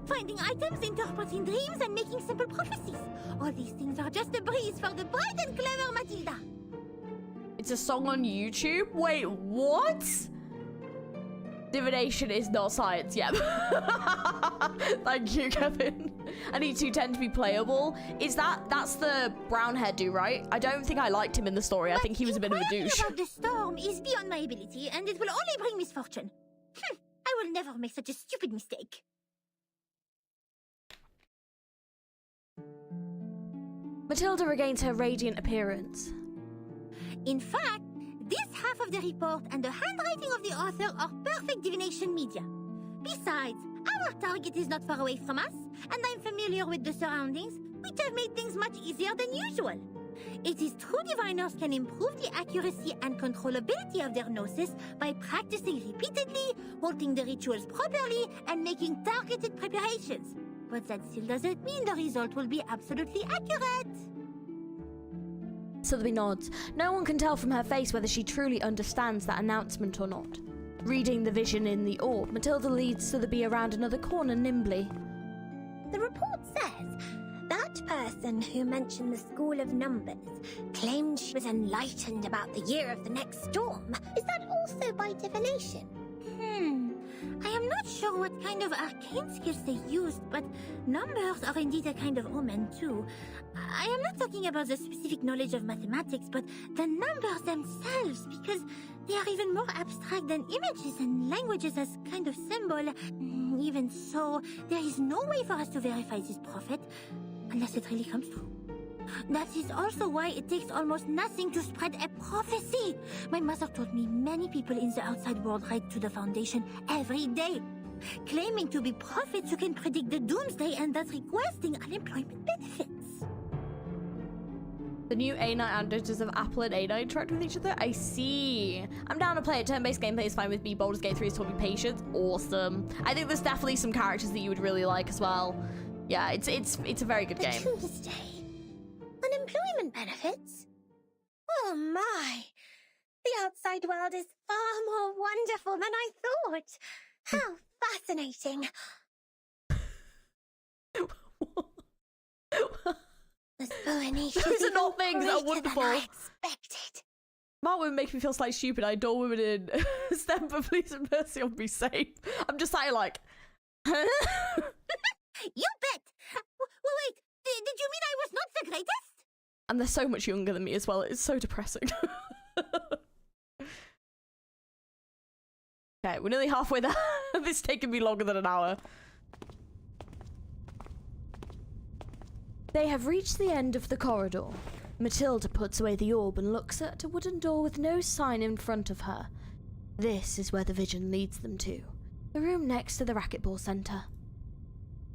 S3: Finding items, interpreting dreams, and making simple prophecies. All these things are just a breeze for the bright and clever Matilda.
S2: It's a song on YouTube? Wait, what? Divination is not science yet. Thank you, Kevin. I need 210 to be playable. That's the brown hair dude, right? I don't think I liked him in the story. I think he was a bit of a douche.
S3: About the storm is beyond my ability, and it will only bring misfortune. I will never make such a stupid mistake.
S2: Matilda regains her radiant appearance.
S3: In fact, this half of the report and the handwriting of the author are perfect divination media. Besides, our target is not far away from us, and I'm familiar with the surroundings, which have made things much easier than usual. It is true diviners can improve the accuracy and controllability of their gnosis by practicing repeatedly, holding the rituals properly, and making targeted preparations. But that still doesn't mean the result will be absolutely accurate.
S2: Sotheby nods. No one can tell from her face whether she truly understands that announcement or not. Reading the vision in the orb, Matilda leads Sotheby around another corner nimbly.
S4: The report says that person who mentioned the School of Numbers claimed she was enlightened about the year of the next storm. Is that also by divination?
S3: I am not sure what kind of arcane skills they used, but numbers are indeed a kind of omen too. I am not talking about the specific knowledge of mathematics, but the numbers themselves, because they are even more abstract than images and languages as kind of symbol. Even so, there is no way for us to verify this prophet, unless it really comes true. That is also why it takes almost nothing to spread a prophecy. My mother told me many people in the outside world write to the Foundation every day, claiming to be prophets who can predict the doomsday and thus requesting unemployment benefits.
S2: The new A9 androids of Apple and A9 interact with each other? I see. I'm down to play it. Turn-based gameplay is fine with me. Baldur's Gate 3 is taught me patience. Awesome. I think there's definitely some characters that you would really like as well. Yeah, it's a very good game.
S4: Doomsday. Unemployment benefits? Oh my! The outside world is far more wonderful than I thought. How fascinating. The Spoenation
S2: Those are not things that are
S4: greater
S2: wonderful.
S4: than I expected.
S2: Mark women make me feel slightly stupid. I adore women in STEM, but please have mercy on me, safe. I'm just saying, like...
S3: You bet! Wait, did you mean I was not the greatest?
S2: And they're so much younger than me as well. It's so depressing. Okay, we're nearly halfway there. This is taking me longer than an hour. They have reached the end of the corridor. Matilda puts away the orb and looks at a wooden door with no sign in front of her. This is where the vision leads them to. The room next to the racquetball centre.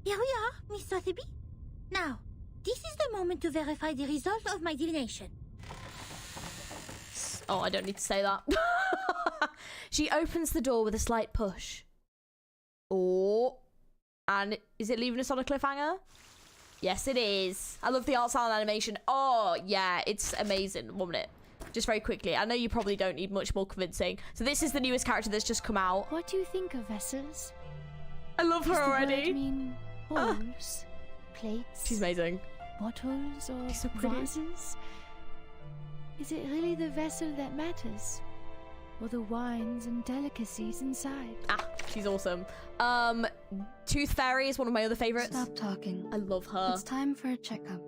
S3: Here we are, Miss Sotheby. Now, this is the moment to verify the result of my divination.
S2: Oh, I don't need to say that. She opens the door with a slight push. Oh. And is it leaving us on a cliffhanger? Yes, it is. I love the art style and animation. Oh, yeah, it's amazing. 1 minute. Just very quickly. I know you probably don't need much more convincing. So this is the newest character that's just come out.
S7: What do you think of vessels?
S2: I love her
S7: Does the
S2: already.
S7: word mean bowls, plates,
S2: She's amazing.
S7: bottles, or
S2: She's so pretty.
S7: vases? Is it really the vessel that matters? Or the wines and delicacies inside?
S2: Ah, she's awesome. Tooth Fairy is one of my other favorites.
S7: Stop talking.
S2: I love her.
S7: It's time for a checkup.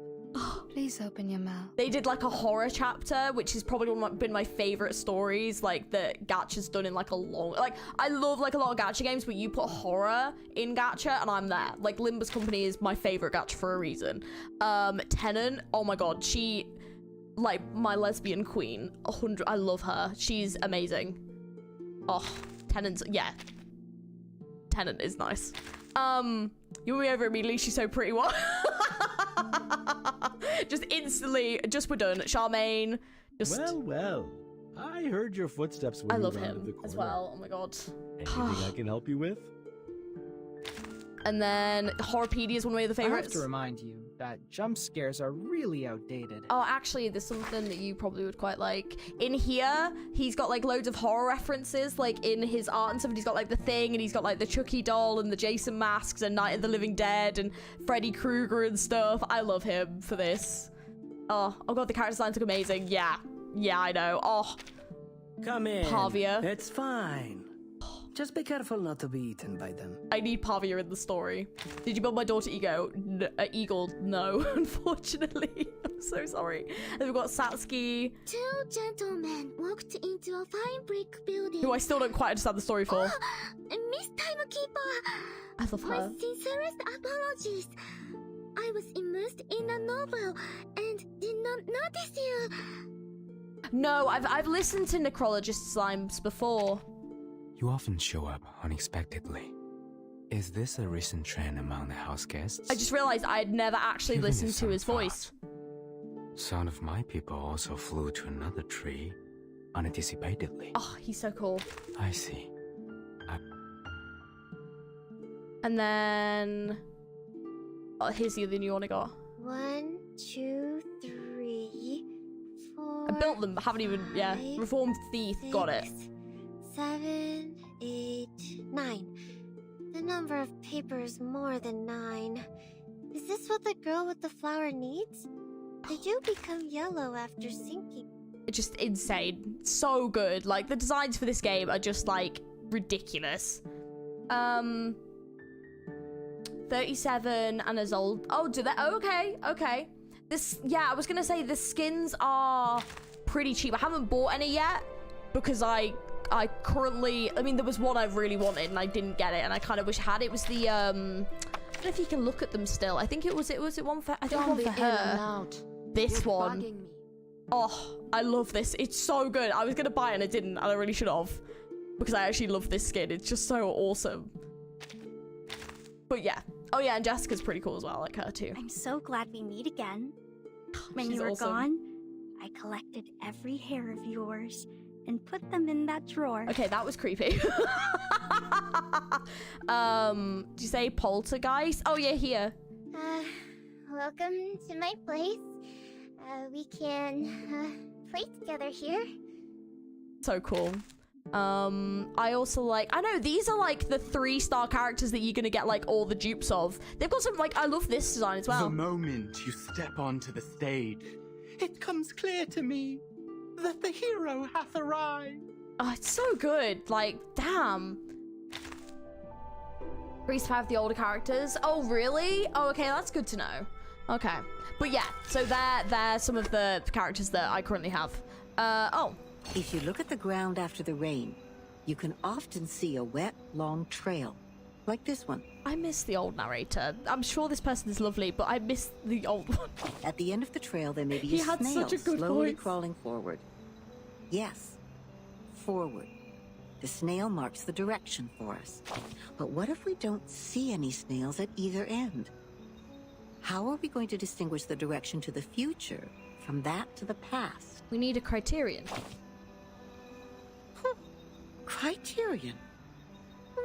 S7: Please open your mouth.
S2: They did like a horror chapter, which is probably been my favorite stories, like that Gacha's done in like a long, like I love like a lot of Gacha games, but you put horror in Gacha and I'm there. Like Limbus Company is my favorite Gacha for a reason. Tennant, oh my god, she, like my lesbian queen, 100. I love her. She's amazing. Oh, Tennant's, yeah. Tennant is nice. You won me over immediately. She's so pretty. What? Just instantly, just we're done. Charmaine, just...
S8: Well, I heard your footsteps when
S2: I
S8: you
S2: love
S8: rounded the
S2: him as
S8: corner.
S2: well. Oh my god.
S8: Anything I can help you with?
S2: And then Horrorpedia is one of my other
S9: I have
S2: favorites.
S9: to remind you that jump scares are really outdated.
S2: Oh, actually, there's something that you probably would quite like. In here, he's got like loads of horror references, like in his art and stuff. And he's got like the Thing, and he's got like the Chucky doll and the Jason masks and Night of the Living Dead and Freddy Krueger and stuff. I love him for this. Oh god, the character designs look amazing. Yeah, I know. Oh,
S10: Come in.
S2: Pavia.
S10: It's fine. Just be careful not to be eaten by them.
S2: I need Pavia in the story. Did you build my daughter Eagle? No, unfortunately. I'm so sorry. And we've got Satsuki,
S3: Two gentlemen walked into a fine brick building.
S2: who I still don't quite understand the story for.
S3: Miss Timekeeper,
S2: I love
S3: my
S2: her.
S3: sincerest apologies. I was immersed in a novel and did not notice you.
S2: No, I've listened to Necrologist Slimes before.
S11: You often show up unexpectedly. Is this a recent trend among the house guests?
S2: I just realized I had never actually
S11: Giving
S2: listened
S11: it
S2: to
S11: some
S2: his voice.
S11: thought. Some of my people also flew to another tree unanticipatedly.
S2: Oh, he's so cool.
S11: I see.
S2: And then... Oh, here's the other new one I got.
S4: 1, 2, 3,
S2: I built them, but haven't even, yeah. Reformed thief, got it.
S4: 7, 8, 9. The number of papers more than 9. Is this what the girl with the flower needs? They do become yellow after sinking.
S2: It's just insane. So good. Like, the designs for this game are just, like, ridiculous. 37 and as old. Oh, do they? Oh, okay, okay. This, yeah, I was gonna say the skins are pretty cheap. I haven't bought any yet because I currently, I mean, there was one I really wanted and I didn't get it, and I kind of wish I had. It was the I don't know if you can look at them still. I think it was one for, I think one for her. This one. Oh, I love this. It's so good. I was gonna buy it and I didn't, and I really should have, because I actually love this skin. It's just so awesome. But yeah. Oh yeah, and Jessica's pretty cool as well. I like her too.
S3: I'm so glad we meet again. When
S2: She's
S3: you were
S2: awesome.
S3: gone, I collected every hair of yours and put them in that drawer.
S2: Okay, that was creepy. Do you say poltergeist? Oh yeah, here.
S3: Welcome to my place. We can play together here.
S2: So cool. I also like, I know these are like the 3-star characters that you're gonna get like all the dupes of. They've got some, like, I love this design as well.
S11: The moment you step onto the stage, it comes clear to me that the hero hath arrived.
S2: Oh, it's so good. Like, damn. 3-5 the older characters. Oh, really? Oh, okay, that's good to know. Okay. But yeah, so they're some of the characters that I currently have. Oh.
S12: If you look at the ground after the rain, you can often see a wet, long trail, like this one.
S2: I miss the old narrator. I'm sure this person is lovely, but I miss the old one.
S12: At the end of the trail, there may be
S2: He
S12: a
S2: had
S12: snail
S2: such a good
S12: slowly
S2: voice.
S12: crawling forward. Yes, forward. The snail marks the direction for us. But what if we don't see any snails at either end? How are we going to distinguish the direction to the future from that to the past?
S2: We need a criterion.
S12: Criterion?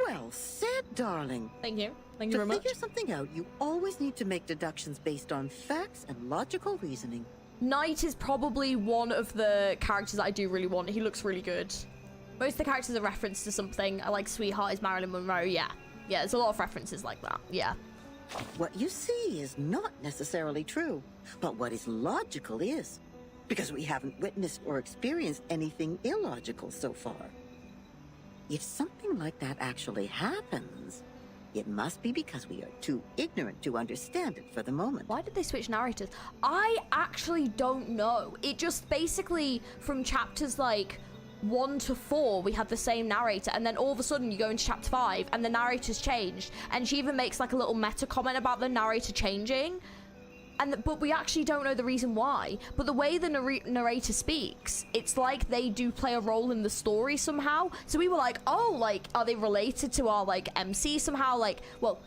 S12: Well said, darling.
S2: Thank you. Thank you
S12: To
S2: very much.
S12: figure something out, you always need to make deductions based on facts and logical reasoning.
S2: Knight is probably one of the characters that I do really want. He looks really good. Most of the characters are referenced to something. I like Sweetheart is Marilyn Monroe. Yeah. Yeah, there's a lot of references like that. Yeah.
S12: What you see is not necessarily true, but what is logical is, because we haven't witnessed or experienced anything illogical so far. If something like that actually happens, it must be because we are too ignorant to understand it for the moment.
S2: Why did they switch narrators? I actually don't know. It just basically, from chapters like 1 to 4, we had the same narrator, and then all of a sudden you go into chapter 5 and the narrator's changed, and she even makes like a little meta comment about the narrator changing, but we actually don't know the reason why. But the way the narrator speaks, it's like they do play a role in the story somehow. So we were like, oh, like, are they related to our like MC somehow? Like, well,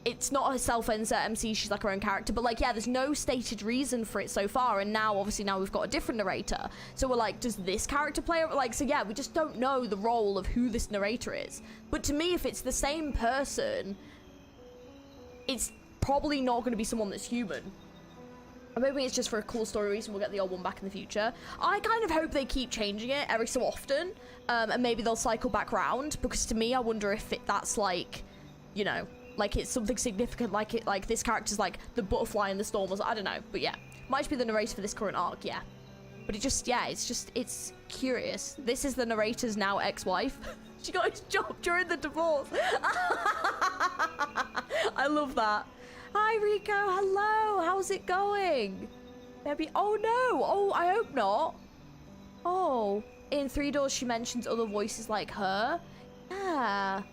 S2: it's not a self-insert MC, she's like her own character, but like, yeah, there's no stated reason for it so far, and now obviously now we've got a different narrator, so we're like, does this character play, like, so yeah, we just don't know the role of who this narrator is. But to me, if it's the same person, it's probably not going to be someone that's human. Or maybe it's just for a cool story reason, we'll get the old one back in the future. I kind of hope they keep changing it every so often, and maybe they'll cycle back round, because to me, I wonder if that's like, you know, like it's something significant, like it, like this character's like the butterfly in the storm, or I don't know, but yeah, might just be the narrator for this current arc, yeah. But it just, yeah, it's curious. This is the narrator's now ex-wife. She got his job during the divorce. I love that. Hi Rico, hello, how's it going? Maybe, oh no, oh, I hope not. Oh, in 3 Doors she mentions other voices like her. Yeah.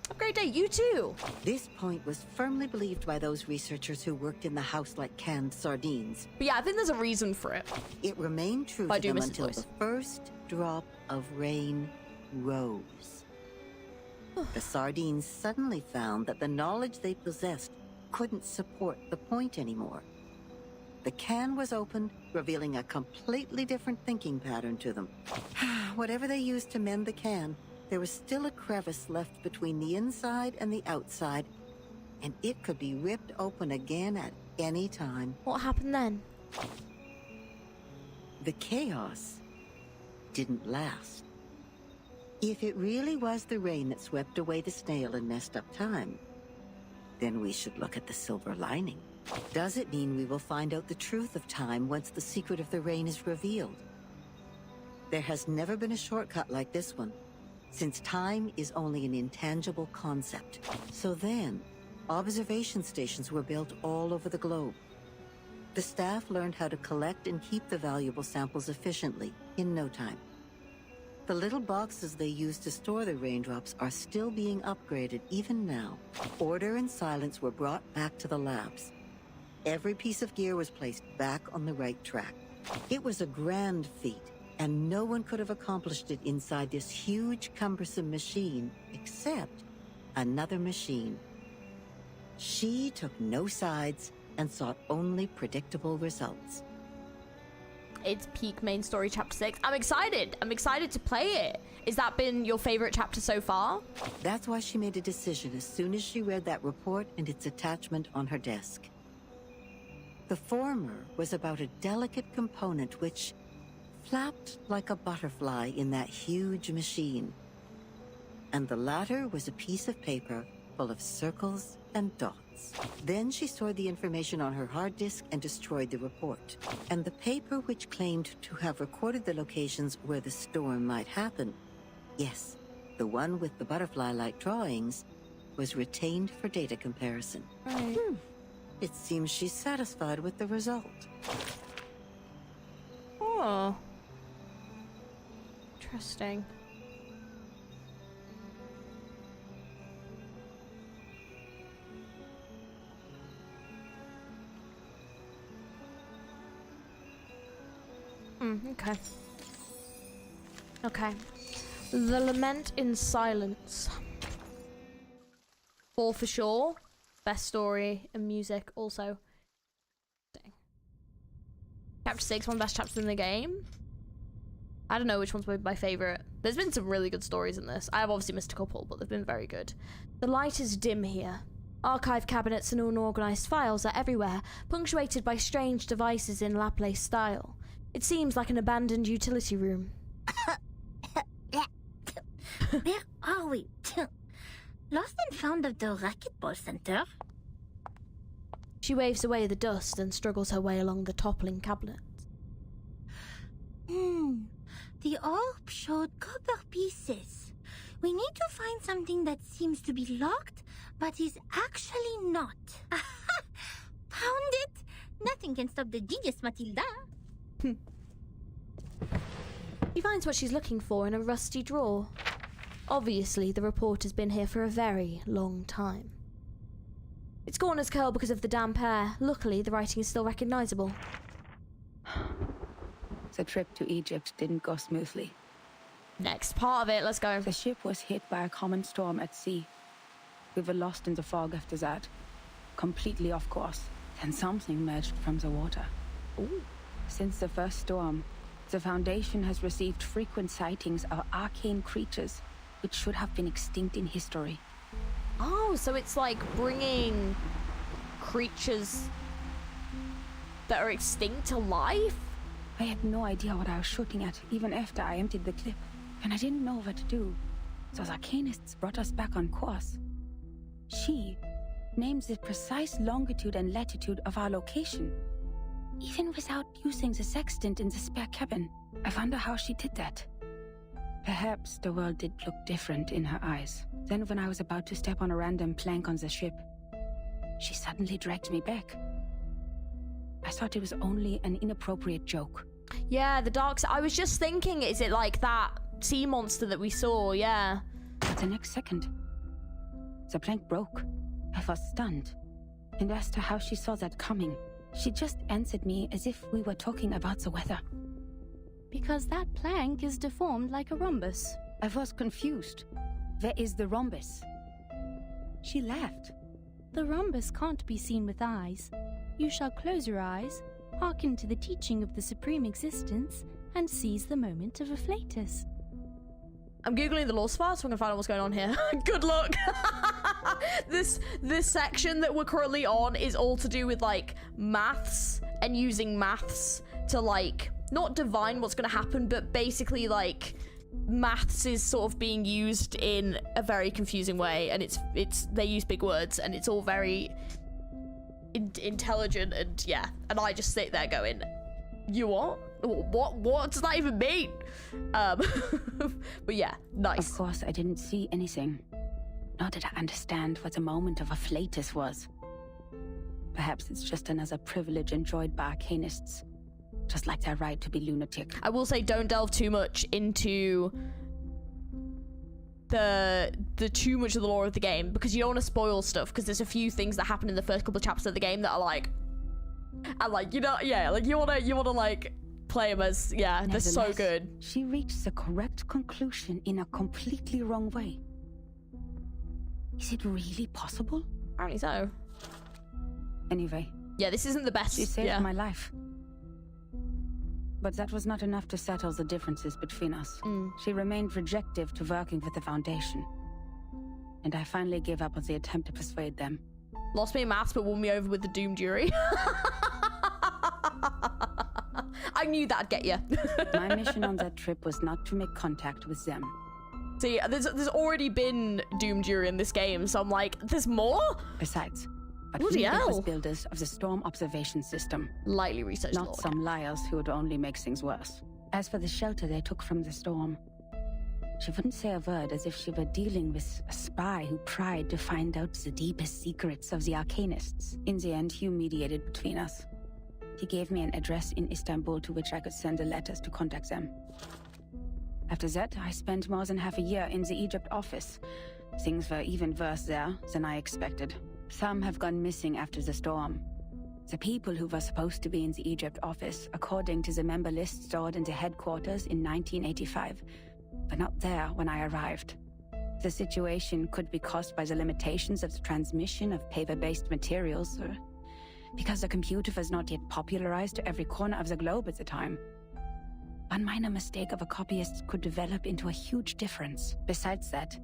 S2: Have a great day, you too.
S12: This point was firmly believed by those researchers who worked in the house like canned sardines.
S2: But yeah, I think there's a reason for it.
S12: It remained true to them until the first drop of rain rose. The sardines suddenly found that the knowledge they possessed couldn't support the point anymore. The can was opened, revealing a completely different thinking pattern to them. Whatever they used to mend the can, there was still a crevice left between the inside and the outside, and it could be ripped open again at any time.
S2: What happened then?
S12: the chaos didn't last. If it really was the rain that swept away the snail and messed up time, then we should look at the silver lining. Does it mean we will find out the truth of time once the secret of the rain is revealed? There has never been a shortcut like this one, since time is only an intangible concept. So then, observation stations were built all over the globe. The staff learned how to collect and keep the valuable samples efficiently in no time. The little boxes they used to store the raindrops are still being upgraded even now. Order and silence were brought back to the labs. Every piece of gear was placed back on the right track. It was a grand feat, and no one could have accomplished it inside this huge, cumbersome machine, except another machine. She took no sides and sought only predictable results.
S2: It's peak main story chapter 6. I'm excited. I'm excited to play it. Has that been your favorite chapter so far?
S12: That's why she made a decision as soon as she read that report and its attachment on her desk. The former was about a delicate component which flapped like a butterfly in that huge machine. And the latter was a piece of paper full of circles and dots. Then she stored the information on her hard disk and destroyed the report. And the paper which claimed to have recorded the locations where the storm might happen, yes, the one with the butterfly-like drawings, was retained for data comparison.
S2: Right.
S12: It seems she's satisfied with the result.
S2: Oh. Interesting. Okay. Okay. The Lament in Silence. 4 for sure. Best story and music also. Dang. Chapter 6, one of the best chapters in the game. I don't know which one's my favorite. There's been some really good stories in this. I have obviously missed a couple, but they've been very good. The light is dim here. Archive cabinets and unorganized files are everywhere, punctuated by strange devices in Laplace style. It seems like an abandoned utility room.
S3: Where are we? Lost and found at the racquetball center?
S2: She waves away the dust and struggles her way along the toppling cabinets.
S3: The orb showed copper pieces. We need to find something that seems to be locked, but is actually not. Found it! Nothing can stop the genius, Matilda.
S2: She finds what she's looking for in a rusty drawer. Obviously, the report has been here for a very long time. Its corners curl because of the damp air. Luckily, the writing is still recognizable.
S5: The trip to Egypt didn't go smoothly.
S2: Next part of it, let's go.
S5: The ship was hit by a common storm at sea. We were lost in the fog after that. Completely off course. Then something emerged from the water.
S2: Ooh.
S5: Since the first storm, the Foundation has received frequent sightings of arcane creatures which should have been extinct in history.
S2: Oh, so it's like bringing creatures that are extinct to life?
S5: I had no idea what I was shooting at, even after I emptied the clip. And I didn't know what to do. So the arcanists brought us back on course. She named the precise longitude and latitude of our location, even without using the sextant in the spare cabin. I wonder how she did that. Perhaps the world did look different in her eyes. Then when I was about to step on a random plank on the ship, she suddenly dragged me back. I thought it was only an inappropriate joke.
S2: Yeah, the dark side. I was just thinking, is it like that sea monster that we saw? Yeah.
S5: But the next second, the plank broke. I was stunned. And as to how she saw that coming, she just answered me as if we were talking about the weather.
S7: Because that plank is deformed like a rhombus.
S5: I was confused. Where is the rhombus? She laughed.
S7: The rhombus can't be seen with eyes. You shall close your eyes, hearken to the teaching of the Supreme Existence, and seize the moment of afflatus.
S2: I'm googling the law file so I can find out what's going on here. Good luck. this section that we're currently on is all to do with like maths and using maths to like not divine what's going to happen, but basically like maths is sort of being used in a very confusing way, and it's they use big words and it's all very intelligent, and yeah, and I just sit there going, you what does that even mean? But yeah, nice.
S5: Of course I didn't see anything, nor did I understand what the moment of afflatus was. Perhaps it's just another privilege enjoyed by arcanists, just like their right to be lunatic.
S2: I will say, don't delve too much into the too much of the lore of the game, because you don't want to spoil stuff, because there's a few things that happen in the first couple of chapters of the game that are like, and like, you know, yeah, like you want to like play them as, yeah, they're so good.
S5: She reached the correct conclusion in a completely wrong way. Is it really possible?
S2: Apparently so.
S5: Anyway.
S2: Yeah, this isn't the best.
S5: She saved my life. But that was not enough to settle the differences between us. She remained rejective to working with the Foundation. And I finally gave up on the attempt to persuade them.
S2: Lost me in maths, but won me over with the Doom Jury. I knew that'd get you.
S5: My mission on that trip was not to make contact with them.
S2: See, there's already been Doom Jury in this game, so I'm like, there's more?
S5: Besides, but
S2: bloody hell.
S5: was builders of the storm observation system.
S2: Lightly researched.
S5: Not some liars who would only make things worse. As for the shelter they took from the storm, she wouldn't say a word, as if she were dealing with a spy who pried to find out the deepest secrets of the Arcanists. In the end, Hugh mediated between us. He gave me an address in Istanbul to which I could send the letters to contact them. After that, I spent more than half a year in the Egypt office. Things were even worse there than I expected. Some have gone missing after the storm. The people who were supposed to be in the Egypt office, according to the member list stored in the headquarters in 1985, were not there when I arrived. The situation could be caused by the limitations of the transmission of paper-based materials, or because the computer was not yet popularized to every corner of the globe at the time. One minor mistake of a copyist could develop into a huge difference. Besides that,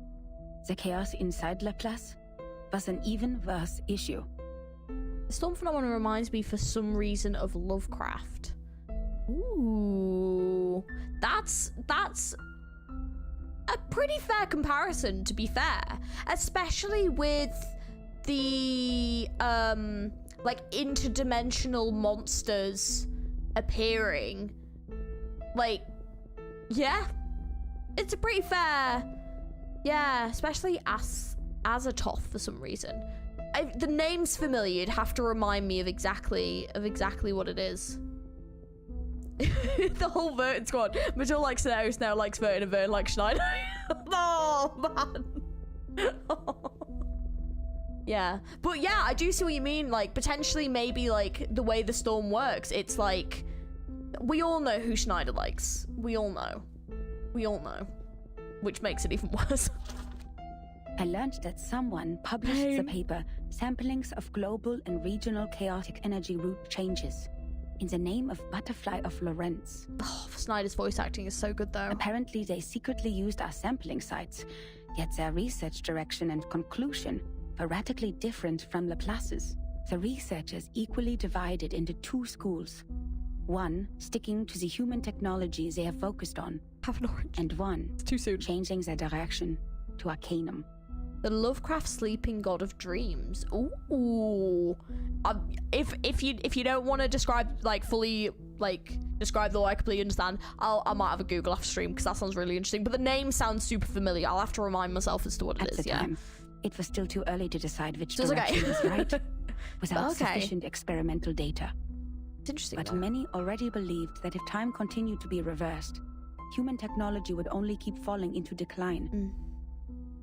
S5: the chaos inside Laplace was an even worse issue.
S2: The storm phenomenon reminds me for some reason of Lovecraft. Ooh, that's a pretty fair comparison, to be fair, especially with the like interdimensional monsters appearing. Like, yeah, it's a pretty fair, yeah, especially Azathoth for some reason. The name's familiar. You'd have to remind me of exactly what it is. The whole Vertin squad. Matilda likes Snow, Snow likes Vertin, and Vertin likes Schneider. Oh man. Yeah, but yeah, I do see what you mean. Like, potentially, maybe like the way the storm works, it's like we all know who Schneider likes. We all know, which makes it even worse.
S5: I learned that someone published the paper Samplings of Global and Regional Chaotic Energy Route Changes in the name of Butterfly of Lorentz.
S2: Oh, Snyder's voice acting is so good though.
S5: Apparently they secretly used our sampling sites, yet their research direction and conclusion were radically different from Laplace's. The researchers equally divided into two schools. One sticking to the human technology they have focused on, and one
S2: it's too soon.
S5: Changing their direction to Arcanum.
S2: The Lovecraft sleeping god of dreams. Ooh. If you don't want to describe like fully describe the way I completely understand, I might have a Google after stream because that sounds really interesting. But the name sounds super familiar. I'll have to remind myself as to what it is.
S5: At the time, it was still too early to decide which
S2: so
S5: direction was right, without sufficient experimental data.
S2: It's interesting.
S5: But
S2: though.
S5: many already believed that if time continued to be reversed, human technology would only keep falling into decline.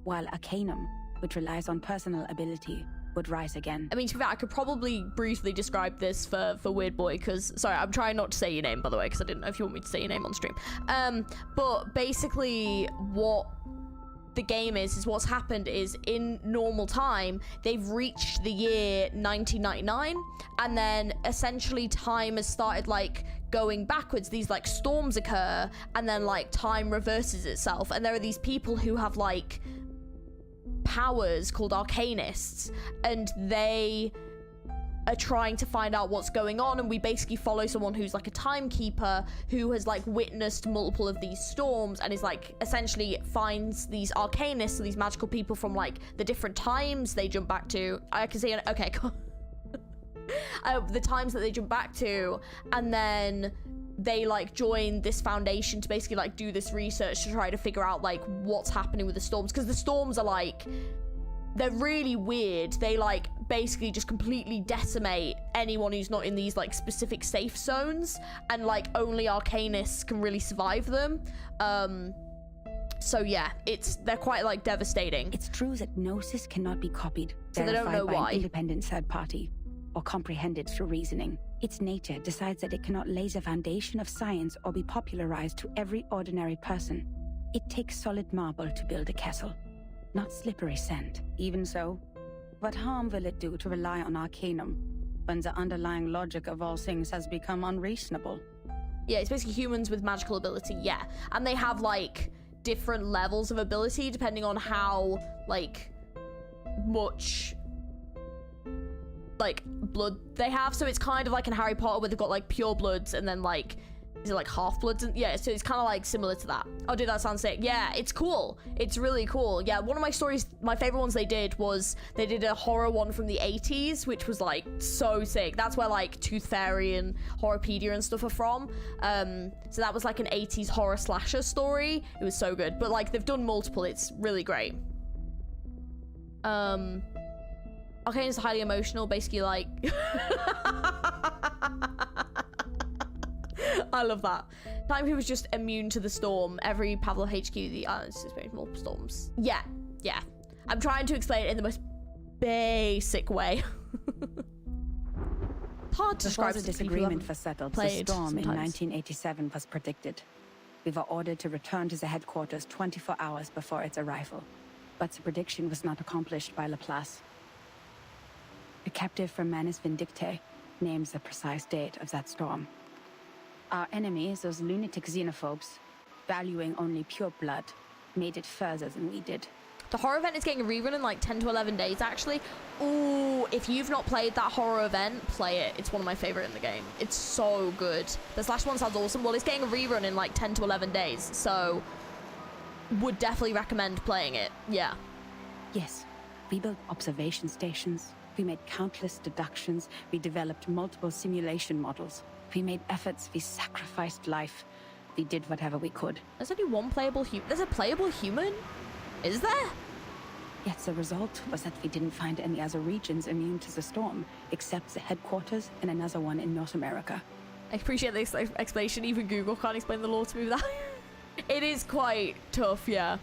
S5: While Arcanum, which relies on personal ability, would rise again.
S2: I mean, to be fair, I could probably briefly describe this for Weird Boy, because, sorry, I'm trying not to say your name, by the way, because I didn't know if you want me to say your name on stream. But basically, what the game is what's happened is, in normal time, they've reached the year 1999, and then essentially time has started, like, going backwards. These, like, storms occur, and then, like, time reverses itself, and there are these people who have, like, powers called arcanists, and they are trying to find out what's going on, and we basically follow someone who's like a timekeeper who has like witnessed multiple of these storms and is like essentially finds these arcanists, so these magical people from like the different times they jump back to. I can see, okay, cool. The times that they jump back to, and then they like join this foundation to basically like do this research to try to figure out like what's happening with the storms, because the storms are like, they're really weird. They like basically just completely decimate anyone who's not in these like specific safe zones, and like only arcanists can really survive them. So yeah, they're quite like devastating.
S5: It's true that gnosis cannot be copied,
S2: so they don't know
S5: by
S2: why.
S5: an independent third party, or comprehended through reasoning. Its nature decides that it cannot lay the foundation of science or be popularized to every ordinary person. It takes solid marble to build a castle, not slippery sand. Even so, what harm will it do to rely on arcanum when the underlying logic of all things has become unreasonable?
S2: Yeah, it's basically humans with magical ability, yeah. And they have like different levels of ability depending on how like much like blood they have. So it's kind of like in Harry Potter where they've got like pure bloods and then like, is it like half bloods? And yeah, so it's kind of like similar to that. Oh, dude, that sounds sick. Yeah, it's cool. It's really cool. Yeah, one of my stories, my favorite ones they did was they did a horror one from the 80s, which was like so sick. That's where like Tooth Fairy and Horrorpedia and stuff are from. So that was like an 80s horror slasher story. It was so good. But like they've done multiple. It's really great. Arcane is highly emotional, basically like I love that. Time People was just immune to the storm. Every Pavlov HQ, the islands experienced multiple storms. Yeah. I'm trying to explain it in the most basic way. It's hard to describe.
S5: Before the disagreement was settled, the storm in 1987 was predicted. We were ordered to return to the headquarters 24 hours before its arrival. But the prediction was not accomplished by Laplace. A captive from Manus Vindictae names the precise date of that storm. Our enemies, those lunatic xenophobes, valuing only pure blood, made it further than we did.
S2: The horror event is getting a rerun in like 10 to 11 days, actually. Ooh, if you've not played that horror event, play it. It's one of my favorite in the game. It's so good. The Slash one sounds awesome. Well, it's getting a rerun in like 10 to 11 days, so would definitely recommend playing it. Yeah.
S5: Yes, we built observation stations. We made countless deductions. We developed multiple simulation models. We made efforts. We sacrificed life. We did whatever we could.
S2: There's only one playable human. There's a playable human? Is there?
S5: Yet the result was that we didn't find any other regions immune to the storm, except the headquarters and another one in North America.
S2: I appreciate this explanation. Even Google can't explain the lore to me with that. It is quite tough, yeah.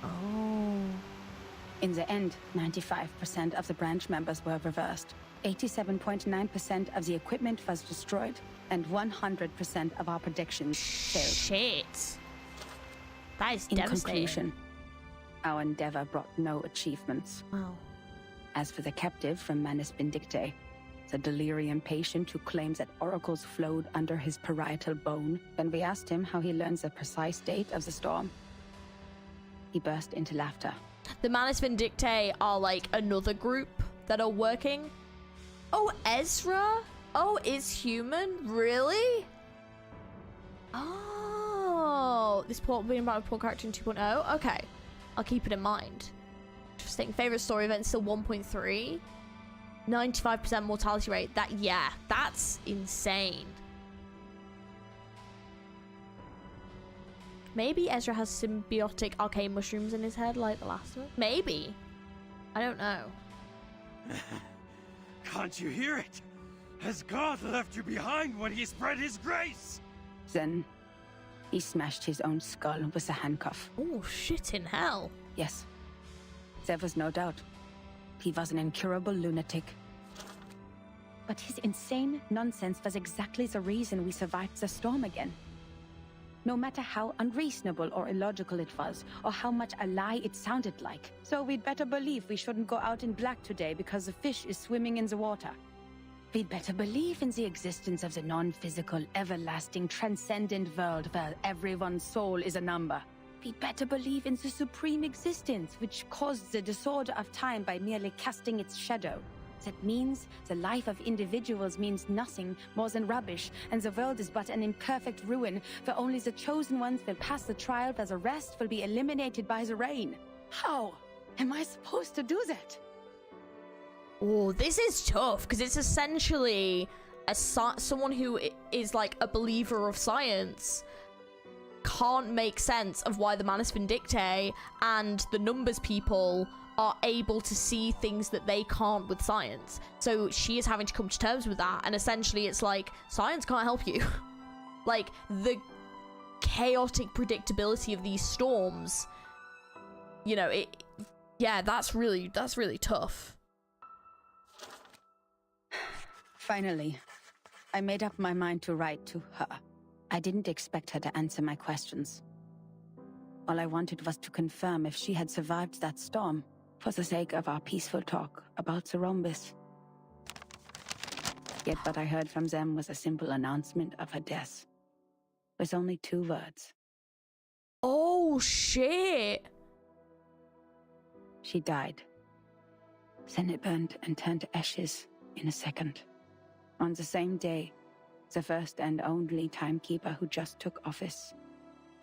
S2: Oh.
S5: In the end, 95% of the branch members were reversed. 87.9% of the equipment was destroyed, and 100% of our predictions failed.
S2: Shit. That is
S5: In
S2: devastating.
S5: conclusion, our endeavor brought no achievements.
S2: Wow.
S5: As for the captive from Manus Vindictae, the delirium patient who claims that oracles flowed under his parietal bone, when we asked him how he learns the precise date of the storm, he burst into laughter.
S2: The Manus Vindictae are like another group that are working. Oh, Ezra? Oh, is human? Really? Oh, this port being about a poor character in 2.0. Okay, I'll keep it in mind. Interesting. Favorite story event still 1.3. 95% mortality rate. Yeah, that's insane. Maybe Ezra has symbiotic arcane mushrooms in his head like the last one. Maybe. I don't know.
S13: Can't you hear it? Has God left you behind when he spread his grace?
S5: Then, he smashed his own skull with a handcuff.
S2: Oh, shit in hell.
S5: Yes. There was no doubt. He was an incurable lunatic. But his insane nonsense was exactly the reason we survived the storm again. No matter how unreasonable or illogical it was, or how much a lie it sounded like. So we'd better believe we shouldn't go out in black today because the fish is swimming in the water. We'd better believe in the existence of the non-physical, everlasting, transcendent world where everyone's soul is a number. We better believe in the supreme existence, which caused the disorder of time by merely casting its shadow. That means the life of individuals means nothing more than rubbish, and the world is but an imperfect ruin, where only the chosen ones will pass the trial, where the rest will be eliminated by the rain. How am I supposed to do that?
S2: Oh, this is tough, because it's essentially someone who is like a believer of science can't make sense of why the Manus Vindictae and the numbers people are able to see things that they can't with science. So she is having to come to terms with that, and essentially it's like, science can't help you. Like, the chaotic predictability of these storms, you know, yeah, that's really tough.
S5: Finally, I made up my mind to write to her. I didn't expect her to answer my questions. All I wanted was to confirm if she had survived that storm, for the sake of our peaceful talk about the rhombus. Yet what I heard from them was a simple announcement of her death, with only 2 words.
S2: Oh, shit!
S5: She died. Then it burned and turned to ashes in a second. On the same day, the first and only timekeeper who just took office,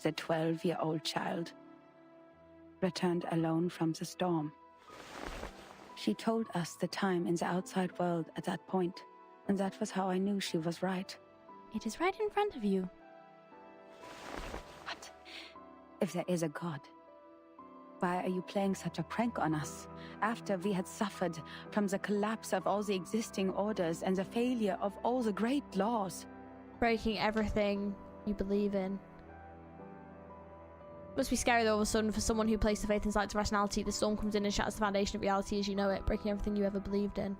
S5: the 12-year-old child, returned alone from the storm. She told us the time in the outside world at that point, and that was how I knew she was right.
S7: It is right in front of you.
S5: But if there is a God, why are you playing such a prank on us after we had suffered from the collapse of all the existing orders and the failure of all the great laws?
S2: Breaking everything you believe in. Must be scary though, all of a sudden, for someone who placed the faith in science and rationality, the storm comes in and shatters the foundation of reality as you know it, breaking everything you ever believed in.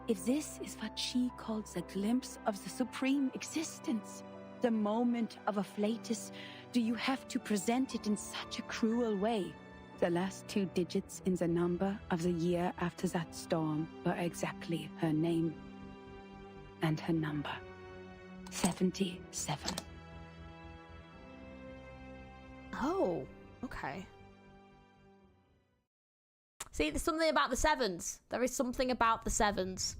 S5: If this is what she calls a glimpse of the supreme existence, the moment of a flatus, do you have to present it in such a cruel way? The last 2 digits in the number of the year after that storm were exactly her name and her number. 77.
S2: Oh, okay. See, there's something about the 7s. There is something about the 7s.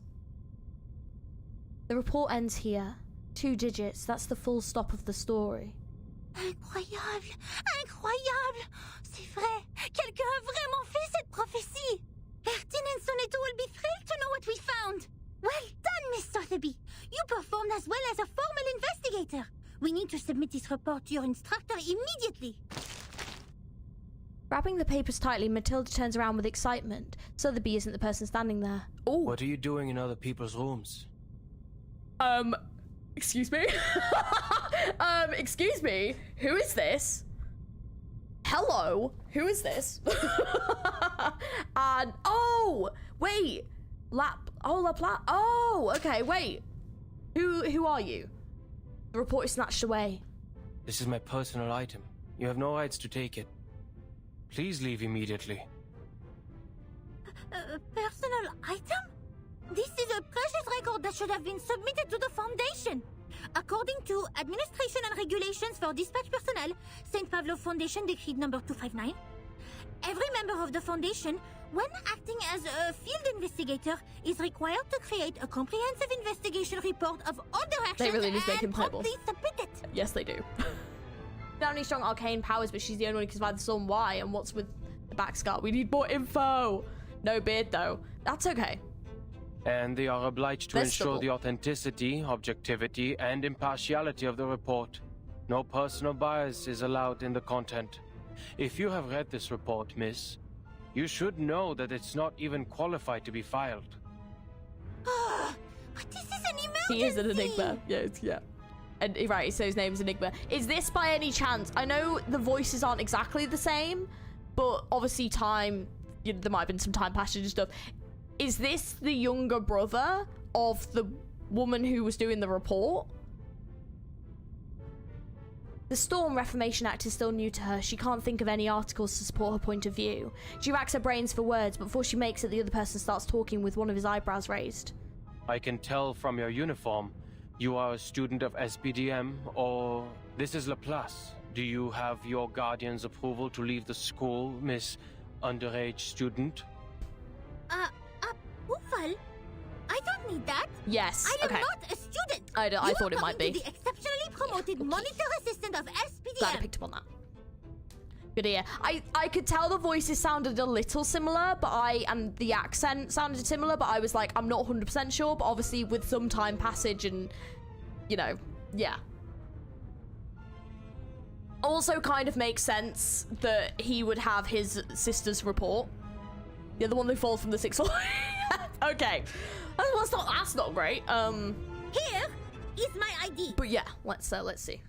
S2: The report ends here. 2 digits, that's the full stop of the story.
S3: Incroyable! Incroyable! C'est vrai! Quelqu'un a vraiment fait cette prophétie! Bertin and Sonetto will be thrilled to know what we found! Well done, Miss Sotheby! You performed as well as a formal investigator! We need to submit this report to your instructor immediately!
S2: Grabbing the papers tightly, Matilda turns around with excitement. Sotheby isn't the person standing there. Oh!
S6: What are you doing in other people's rooms?
S2: Excuse me? Excuse me? Who is this? Hello? Who is this? And, oh! Wait! Oh, okay, wait. Who are you? The report is snatched away.
S6: This is my personal item. You have no rights to take it. Please leave immediately.
S3: Personal item? This is a precious record that should have been submitted to the Foundation. According to Administration and Regulations for Dispatch Personnel, St. Pavlov Foundation Decree number 259, every member of the Foundation, when acting as a field investigator, is required to create a comprehensive investigation report of all their actions
S2: They really need to make him
S3: and
S2: playable.
S3: promptly submit it.
S2: Yes, they do. Not only strong arcane powers, but she's the only one who can survive the storm. Why? And what's with the back scar? We need more info. No beard, though. That's okay.
S6: And they are obliged to
S2: Vegetable.
S6: ensure the authenticity, objectivity, and impartiality of the report. No personal bias is allowed in the content. If you have read this report, miss, you should know that it's not even qualified to be filed.
S3: But this is an emergency.
S2: He is an enigma. Yeah. And right, so his name's Enigma. Is this by any chance? I know the voices aren't exactly the same, but obviously time, you know, there might have been some time passage and stuff. Is this the younger brother of the woman who was doing the report? The Storm Reformation Act is still new to her. She can't think of any articles to support her point of view. She racks her brains for words, but before she makes it, the other person starts talking with one of his eyebrows raised.
S6: I can tell from your uniform, You are a student of SPDM, or this is Laplace. Do you have your guardian's approval to leave the school, Miss Underage Student?
S3: Approval? I don't need that.
S2: Yes.
S3: I am
S2: okay.
S3: not a student.
S2: I thought it might be.
S3: The exceptionally promoted monitor assistant of SPDM.
S2: Glad I picked up on that. Good ear. I could tell the voices sounded a little similar, but and the accent sounded similar, but I was like, I'm not 100% sure, but obviously with some time passage and, you know, yeah. Also kind of makes sense that he would have his sister's report. Yeah, the one who falls from the sixth floor. Okay. That's not great.
S3: Here is my ID.
S2: But yeah, let's see.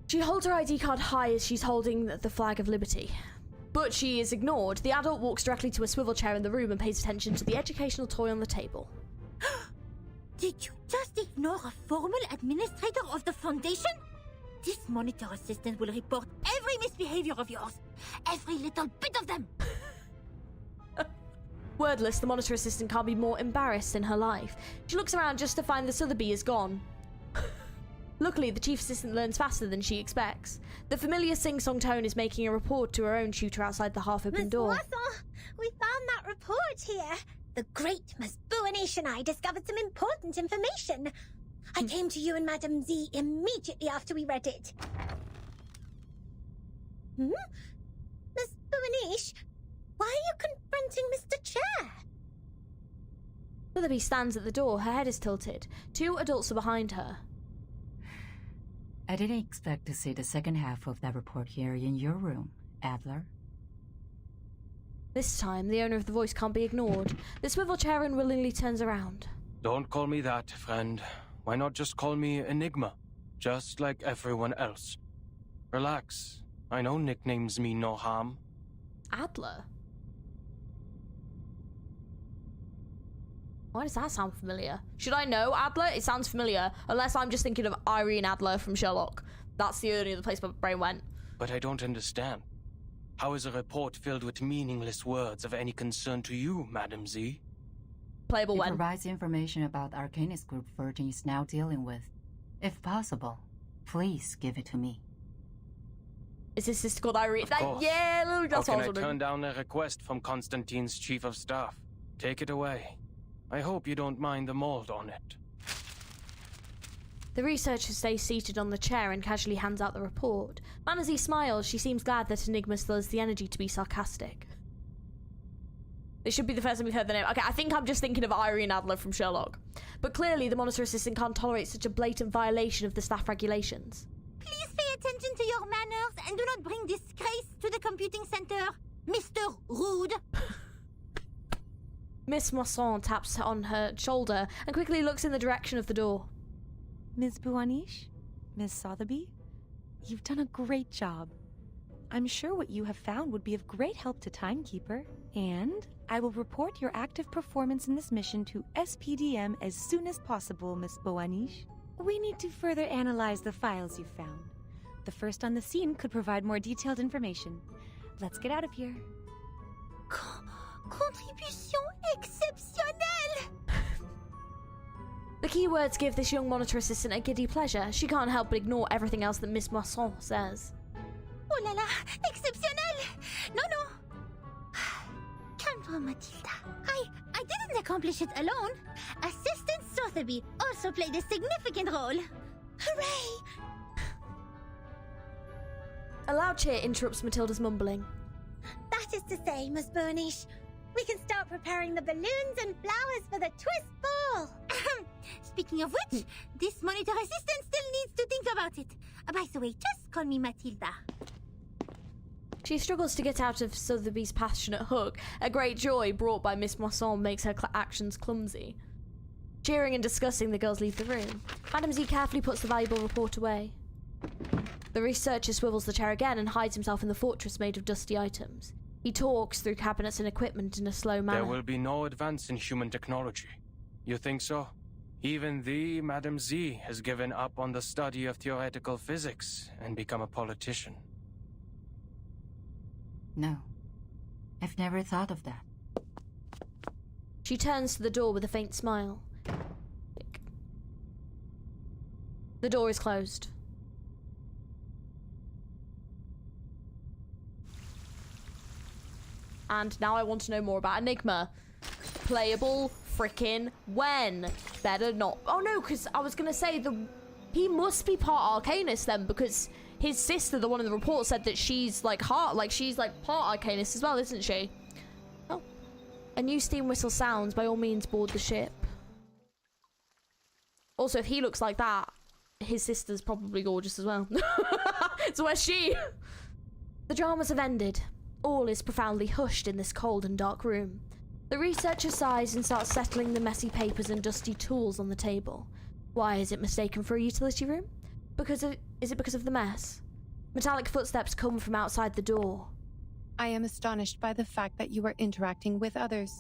S2: She holds her ID card high as she's holding the flag of liberty. But she is ignored. The adult walks directly to a swivel chair in the room and pays attention to the educational toy on the table.
S3: Did you just ignore a formal administrator of the foundation? This monitor assistant will report every misbehavior of yours. Every little bit of them.
S2: Wordless, the monitor assistant can't be more embarrassed in her life. She looks around just to find the Sotheby is gone. Luckily, the chief assistant learns faster than she expects. The familiar sing-song tone is making a report to her own tutor outside the half-open door.
S4: Miss Moisson, we found that report here. The great Miss Buanish and I discovered some important information. I came to you and Madame Z immediately after we read it. Miss Buanish, why are you confronting Mr. Chair?
S2: Sotheby stands at the door, her head is tilted. Two adults are behind her.
S14: I didn't expect to see the second half of that report here in your room, Adler.
S2: This time, the owner of the voice can't be ignored. The swivel chair unwillingly turns around.
S6: Don't call me that, friend. Why not just call me Enigma? Just like everyone else. Relax. I know nicknames mean no harm.
S2: Adler? Why does that sound familiar? Should I know Adler? It sounds familiar. Unless I'm just thinking of Irene Adler from Sherlock. That's the only other place my brain went.
S6: But I don't understand. How is a report filled with meaningless words of any concern to you, Madam Z?
S2: Playable when?
S14: It provides information about the Arcanist group Virgin is now dealing with. If possible, please give it to me.
S2: Is this sister called Irene?
S6: Of course.
S2: Yeah, that's
S6: How
S2: what I was
S6: can I
S2: wondering.
S6: turn down a request from Constantine's chief of staff? Take it away. I hope you don't mind the mold on it.
S2: The researcher stays seated on the chair and casually hands out the report. Manazi smiles. She seems glad that Enigma still has the energy to be sarcastic. This should be the first time we've heard the name. Okay, I think I'm just thinking of Irene Adler from Sherlock. But clearly, the monitor assistant can't tolerate such a blatant violation of the staff regulations.
S3: Please pay attention to your manners and do not bring disgrace to the computing center, Mr. Rude.
S2: Miss Moisson taps on her shoulder and quickly looks in the direction of the door.
S15: Ms. Buanish? Ms. Sotheby? You've done a great job. I'm sure what you have found would be of great help to Timekeeper, and I will report your active performance in this mission to SPDM as soon as possible, Ms. Buanish. We need to further analyze the files you found. The first on the scene could provide more detailed information. Let's get out of here.
S3: Contribution exceptionnelle!
S2: The key words give this young monitor assistant a giddy pleasure. She can't help but ignore everything else that Miss Moisson says.
S3: Oh la la, exceptionnel! No. Calme-toi, Matilda. I didn't accomplish it alone. Assistant Sotheby also played a significant role. Hooray!
S2: A loud cheer interrupts Matilda's mumbling.
S4: That is to say, Miss Burnish, we can start preparing the balloons and flowers for the twist ball.
S3: Speaking of which, this monitor assistant still needs to think about it. By the way, just call me Matilda.
S2: She struggles to get out of Sotheby's passionate hug. A great joy brought by Miss Moisson makes her actions clumsy. Cheering and discussing, the girls leave the room. Madame Z carefully puts the valuable report away. The researcher swivels the chair again and hides himself in the fortress made of dusty items. He talks through cabinets and equipment in a slow manner.
S6: There will be no advance in human technology. You think so? Even the Madame Z has given up on the study of theoretical physics and become a politician.
S14: No. I've never thought of that.
S2: She turns to the door with a faint smile. The door is closed. And now I want to know more about Enigma. Playable frickin' when? Better not. Oh no, because I was gonna say he must be part Arcanist then, because his sister, the one in the report, said that she's like she's like part Arcanist as well, isn't she? Oh. A new steam whistle sounds. By all means, board the ship. Also, if he looks like that, his sister's probably gorgeous as well. So where's she? The dramas have ended. All is profoundly hushed in this cold and dark room. The researcher sighs and starts settling the messy papers and dusty tools on the table. Why is it mistaken for a utility room? Is it because of the mess? Metallic footsteps come from outside the door.
S15: I am astonished by the fact that you are interacting with others.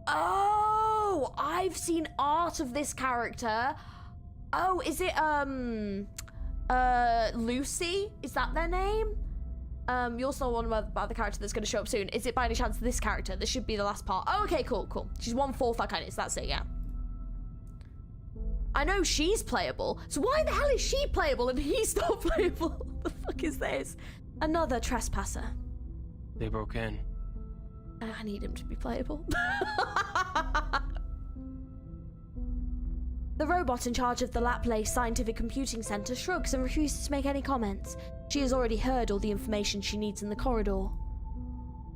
S2: Oh, I've seen art of this character. Oh, is it Lucy? Is that their name? You also know one about the character that's going to show up soon. Is it by any chance this character? This should be the last part. Oh, okay, cool. She's 1/4 Arcanist. That's it, yeah. I know she's playable. So why the hell is she playable and he's not playable? What the fuck is this? Another trespasser.
S6: They broke in.
S2: I need him to be playable. The robot in charge of the Laplace Scientific Computing Center shrugs and refuses to make any comments. She has already heard all the information she needs in the corridor.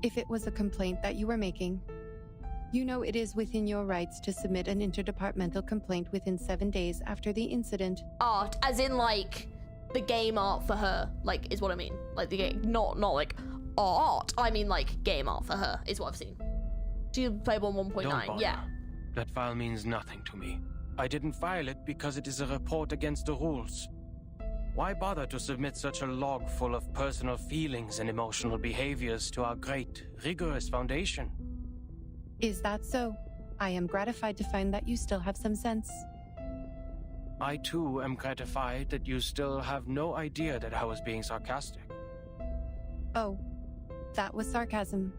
S15: If it was a complaint that you were making, you know it is within your rights to submit an interdepartmental complaint within 7 days after the incident.
S2: Art, as in like the game art for her, like is what I mean. Like the game, not like art. I mean like game art for her is what I've seen. She's playable on 1.9. Yeah.
S6: That file means nothing to me. I didn't file it because it is a report against the rules. Why bother to submit such a log full of personal feelings and emotional behaviors to our great, rigorous foundation?
S15: Is that so? I am gratified to find that you still have some sense.
S6: I too am gratified that you still have no idea that I was being sarcastic.
S15: Oh, that was sarcasm.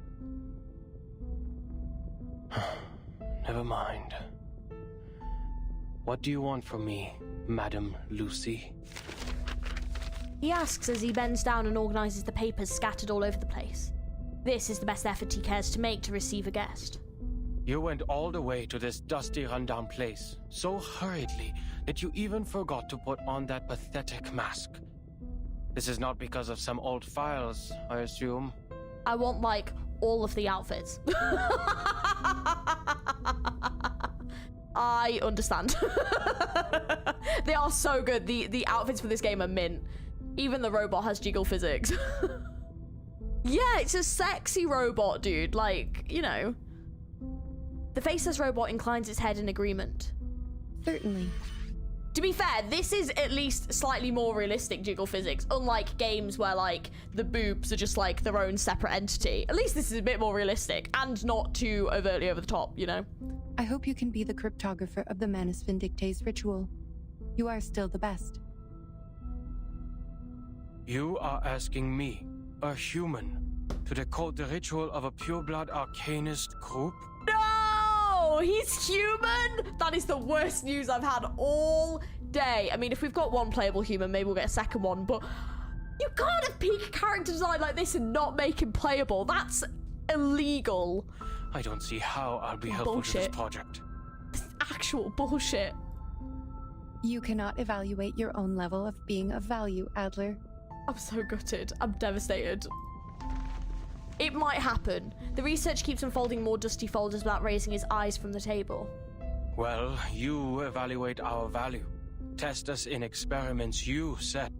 S6: Never mind. What do you want from me, Madam Lucy?
S2: He asks as he bends down and organizes the papers scattered all over the place. This is the best effort he cares to make to receive a guest.
S6: You went all the way to this dusty, rundown place so hurriedly that you even forgot to put on that pathetic mask. This is not because of some old files, I assume.
S2: I want, like, all of the outfits. I understand. They are so good. The outfits for this game are mint. Even the robot has jiggle physics. Yeah, it's a sexy robot, dude. Like, you know. The faceless robot inclines its head in agreement.
S15: Certainly.
S2: To be fair, this is at least slightly more realistic jiggle physics, unlike games where, like, the boobs are just, like, their own separate entity. At least this is a bit more realistic, and not too overtly over the top, you know?
S15: I hope you can be the cryptographer of the Manus Vindictae's ritual. You are still the best.
S6: You are asking me, a human, to decode the ritual of a pureblood arcanist group?
S2: No! He's human? That is the worst news I've had all day. I mean, if we've got one playable human, maybe we'll get a second one, but you can't have peak character design like this and not make him playable. That's illegal.
S6: I don't see how I'll be helpful to this project.
S2: This actual bullshit.
S15: You cannot evaluate your own level of being of value, Adler.
S2: I'm so gutted. I'm devastated. It might happen. The research keeps unfolding more dusty folders without raising his eyes from the table.
S6: Well, you evaluate our value. Test us in experiments you set.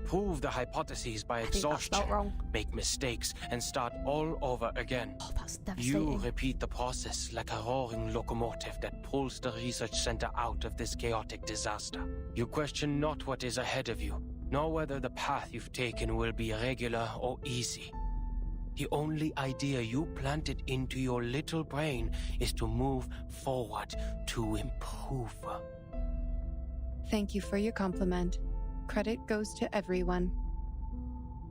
S6: Prove the hypotheses by exhaustion. Make mistakes and start all over again.
S2: Oh, that's devastating.
S6: You repeat the process like a roaring locomotive that pulls the research center out of this chaotic disaster. You question not what is ahead of you, nor whether the path you've taken will be regular or easy. The only idea you planted into your little brain is to move forward, to improve.
S15: Thank you for your compliment. Credit goes to everyone.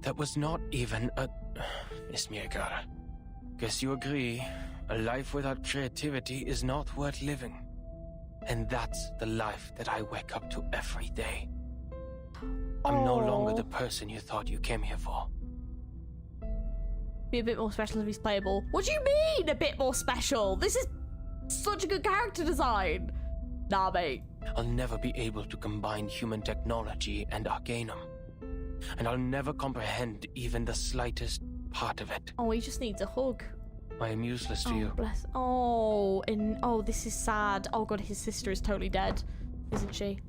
S6: That was not even a... Ismirgal. Guess you agree. A life without creativity is not worth living. And that's the life that I wake up to every day. I'm no longer the person you thought you came here for.
S2: Be a bit more special if he's playable. What do you mean, a bit more special? This is such a good character design. Nah, mate.
S6: I'll never be able to combine human technology and Arcanum. And I'll never comprehend even the slightest part of it.
S2: Oh, he just needs a hug.
S6: I am useless to you.
S2: Bless. Oh, this is sad. Oh god, his sister is totally dead, isn't she?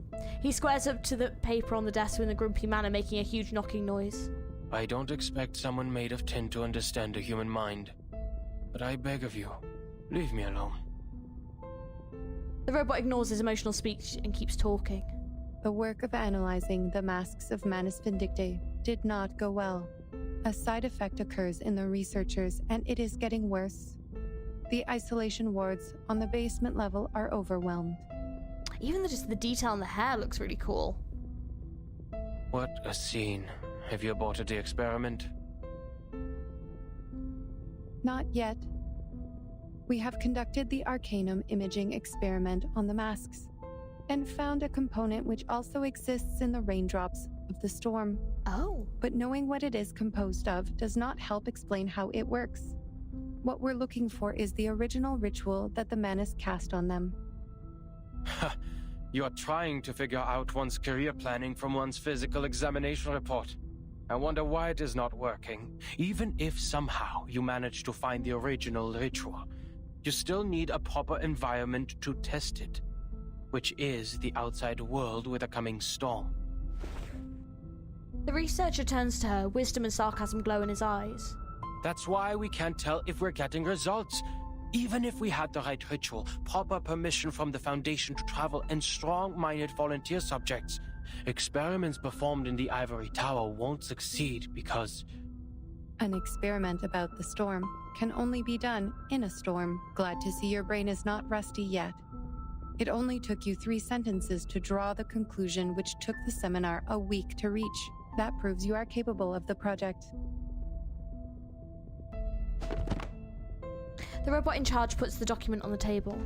S2: He squares up to the paper on the desk in a grumpy manner, making a huge knocking noise.
S6: I don't expect someone made of tin to understand a human mind. But I beg of you, leave me alone.
S2: The robot ignores his emotional speech and keeps talking.
S16: The work of analyzing the masks of Manus Vindictae did not go well. A side effect occurs in the researchers, and it is getting worse. The isolation wards on the basement level are overwhelmed.
S2: Even just the detail in the hair looks really cool.
S6: What a scene. Have you aborted the experiment?
S16: Not yet. We have conducted the Arcanum imaging experiment on the masks, and found a component which also exists in the raindrops of the storm.
S2: Oh.
S16: But knowing what it is composed of does not help explain how it works. What we're looking for is the original ritual that the Manus cast on them.
S6: You are trying to figure out one's career planning from one's physical examination report. I wonder why it is not working. Even if somehow you manage to find the original ritual, you still need a proper environment to test it, which is the outside world with a coming storm.
S2: The researcher turns to her, wisdom and sarcasm glow in his eyes.
S6: That's why we can't tell if we're getting results. Even if we had the right ritual, proper permission from the Foundation to travel, and strong-minded volunteer subjects, experiments performed in the Ivory Tower won't succeed because...
S16: An experiment about the storm can only be done in a storm. Glad to see your brain is not rusty yet. It only took you 3 sentences to draw the conclusion which took the seminar a week to reach. That proves you are capable of the project.
S2: The robot in charge puts the document on the table.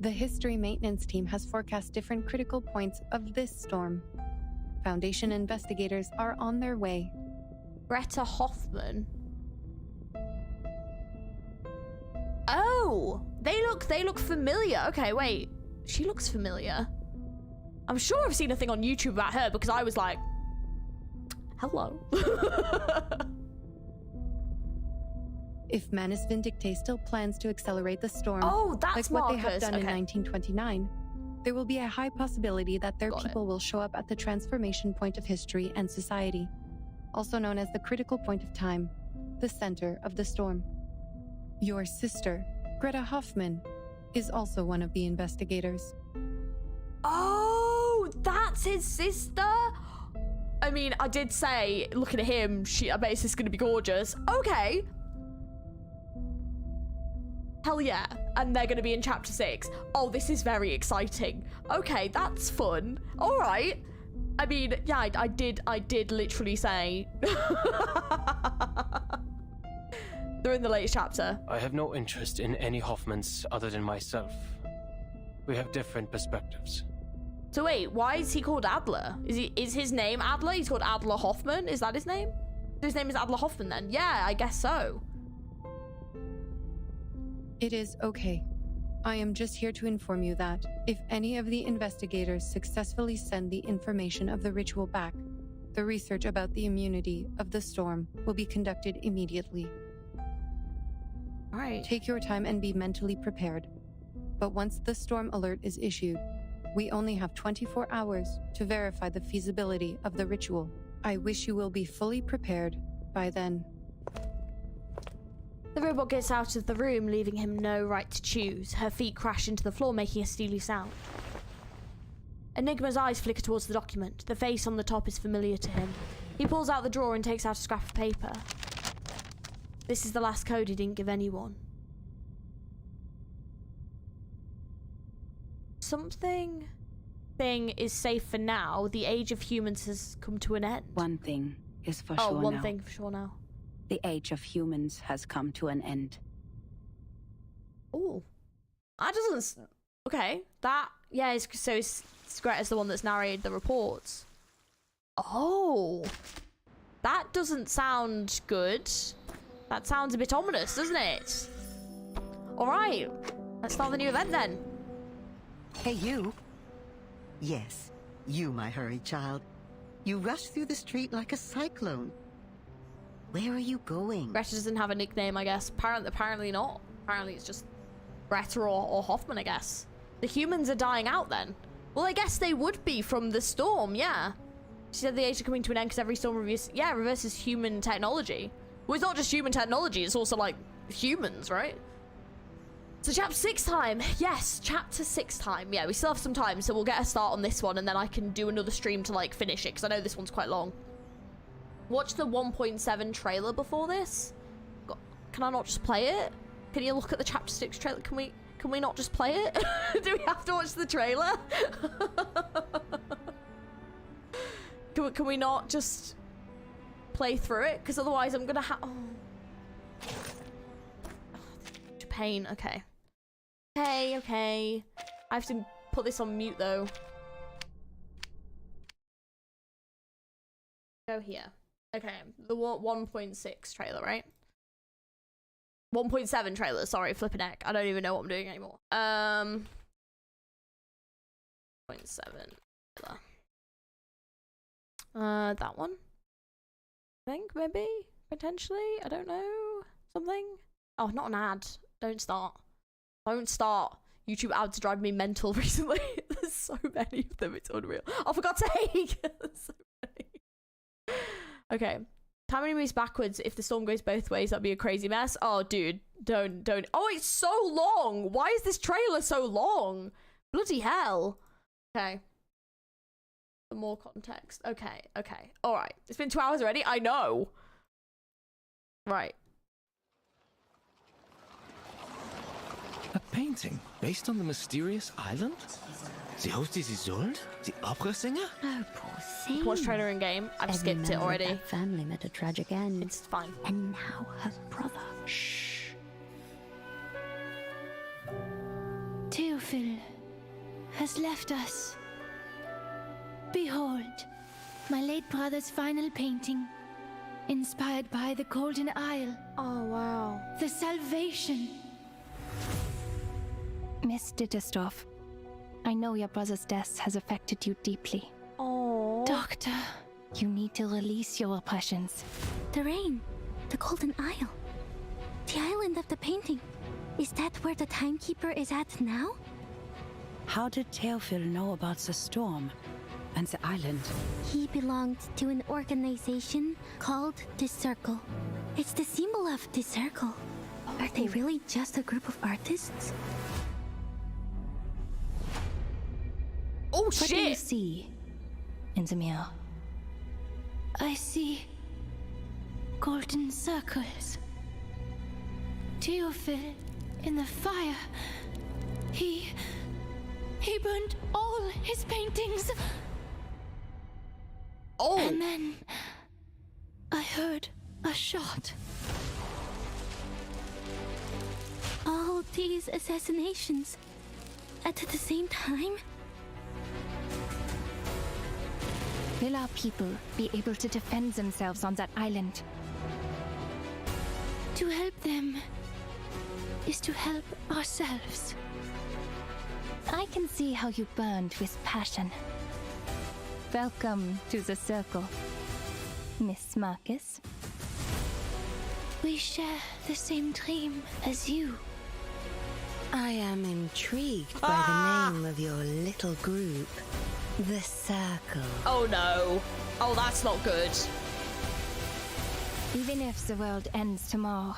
S16: The history maintenance team has forecast different critical points of this storm. Foundation investigators are on their way.
S2: Greta Hoffman. Oh, they look familiar. Okay, wait. She looks familiar. I'm sure I've seen a thing on YouTube about her because I was like, hello.
S16: If Manus Vindictae still plans to accelerate the storm,
S2: that's
S16: like what they have
S2: Marcus.
S16: done in
S2: Okay.
S16: 1929, there will be a high possibility that their people will show up at the transformation point of history and society, also known as the critical point of time, the center of the storm. Your sister, Greta Hoffman, is also one of the investigators.
S2: Oh, that's his sister? I mean, I did say, looking at him, I bet he's gonna be gorgeous. Okay. Hell yeah. And they're gonna be in chapter 6. Oh, this is very exciting. Okay, that's fun. All right. I mean, yeah, I did literally say. They're in the latest chapter.
S6: I have no interest in any Hoffmans other than myself. We have different perspectives.
S2: So wait, why is he called Adler? Is his name Adler? He's called Adler Hoffman? Is that his name? His name is Adler Hoffman then? Yeah, I guess so.
S16: It is okay. I am just here to inform you that if any of the investigators successfully send the information of the ritual back, the research about the immunity of the storm will be conducted immediately.
S2: All right.
S16: Take your time and be mentally prepared. But once the storm alert is issued, we only have 24 hours to verify the feasibility of the ritual. I wish you will be fully prepared by then.
S2: The robot gets out of the room, leaving him no right to choose. Her feet crash into the floor, making a steely sound. Enigma's eyes flicker towards the document. The face on the top is familiar to him. He pulls out the drawer and takes out a scrap of paper. This is the last code he didn't give anyone. Something is safe for now. The age of humans has come to an end.
S5: One thing is for
S2: sure
S5: now.
S2: One thing for sure now.
S5: The age of humans has come to an end.
S2: Oh, that doesn't Okay, that, yeah, it's Greta's the one that's narrated the reports. Oh, that doesn't sound good. That sounds a bit ominous, doesn't it? All right, let's start the new event then.
S12: Hey, you. Yes, you, my hurried child. You rushed through the street like a cyclone. Where are you going?
S2: Greta doesn't have a nickname, I guess. Apparently not. Apparently it's just Greta or Hoffman, I guess. The humans are dying out then. Well, I guess they would be from the storm, yeah. She said the age is coming to an end because every storm reverses human technology. Well, it's not just human technology, it's also like humans, right? So chapter 6 time. Yes, chapter 6 time. Yeah, we still have some time, so we'll get a start on this one and then I can do another stream to like finish it because I know this one's quite long. Watch the 1.7 trailer before this. Can I not just play it? Can you look at the chapter 6 trailer? Can we not just play it? Do we have to watch the trailer? Can we not just play through it? Because otherwise I'm gonna have... Oh. Pain. Okay. Okay. I have to put this on mute though. Go here. Okay. The 1.6 trailer, right? 1.7 trailer. Sorry, flipping heck. I don't even know what I'm doing anymore. 0.7 trailer. That one. I think maybe potentially. I don't know. Something. Oh, not an ad. Don't start. Don't start. YouTube ads drive me mental recently. There's so many of them. It's unreal. Oh, for God's sake. There's so many. Okay. Time only moves backwards. If the storm goes both ways, that'd be a crazy mess. Oh, dude. Don't. Oh, it's so long. Why is this trailer so long? Bloody hell. Okay. For more context. Okay. All right. It's been 2 hours already. I know. Right.
S17: A painting based on the mysterious island? The host is Isolde? The opera singer?
S18: Oh, poor thing.
S2: Watch trailer in game. I've skipped it already.
S18: That family met a tragic end.
S2: It's fine.
S18: And now her brother.
S17: Shh.
S19: Théophile has left us. Behold, my late brother's final painting, inspired by the Golden Isle.
S2: Oh, wow.
S19: The salvation. Miss Dittersdorf, I know your brother's death has affected you deeply.
S2: Oh.
S19: Doctor, you need to release your oppressions.
S3: The rain. The Golden Isle. The island of the painting. Is that where the timekeeper is at now?
S5: How did Théophile know about the storm and the island?
S3: He belonged to an organization called the Circle. It's the symbol of the Circle. Are they really just a group of artists?
S2: Oh,
S19: What do you see in the mirror? I see golden circles. Théophile in the fire. He burned all his paintings.
S2: Oh.
S19: And then I heard a shot.
S3: All these assassinations at the same time?
S19: Will our people be able to defend themselves on that island? To help them is to help ourselves. I can see how you burned with passion. Welcome to the Circle, Miss Marcus. We share the same dream as you.
S18: I am intrigued by the name of your little group. The Circle.
S2: Oh no. Oh, that's not good.
S19: Even if the world ends tomorrow,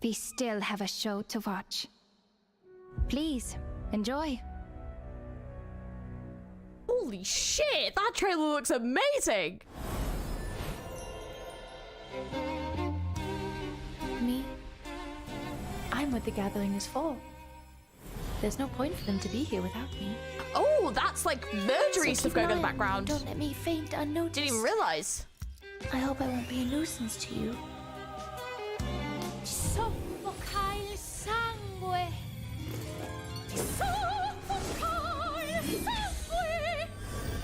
S19: we still have a show to watch. Please, enjoy.
S2: Holy shit, that trailer looks amazing.
S15: Me? I'm what the gathering is for. There's no point for them to be here without me.
S2: Oh, that's like murdery
S19: So
S2: stuff
S19: keep
S2: going on in
S19: an
S2: the
S19: eye on me.
S2: background.
S19: Don't let me faint unnoticed.
S2: Didn't even realize.
S19: I hope I won't be a nuisance to you.
S1: Soffoca il sangue.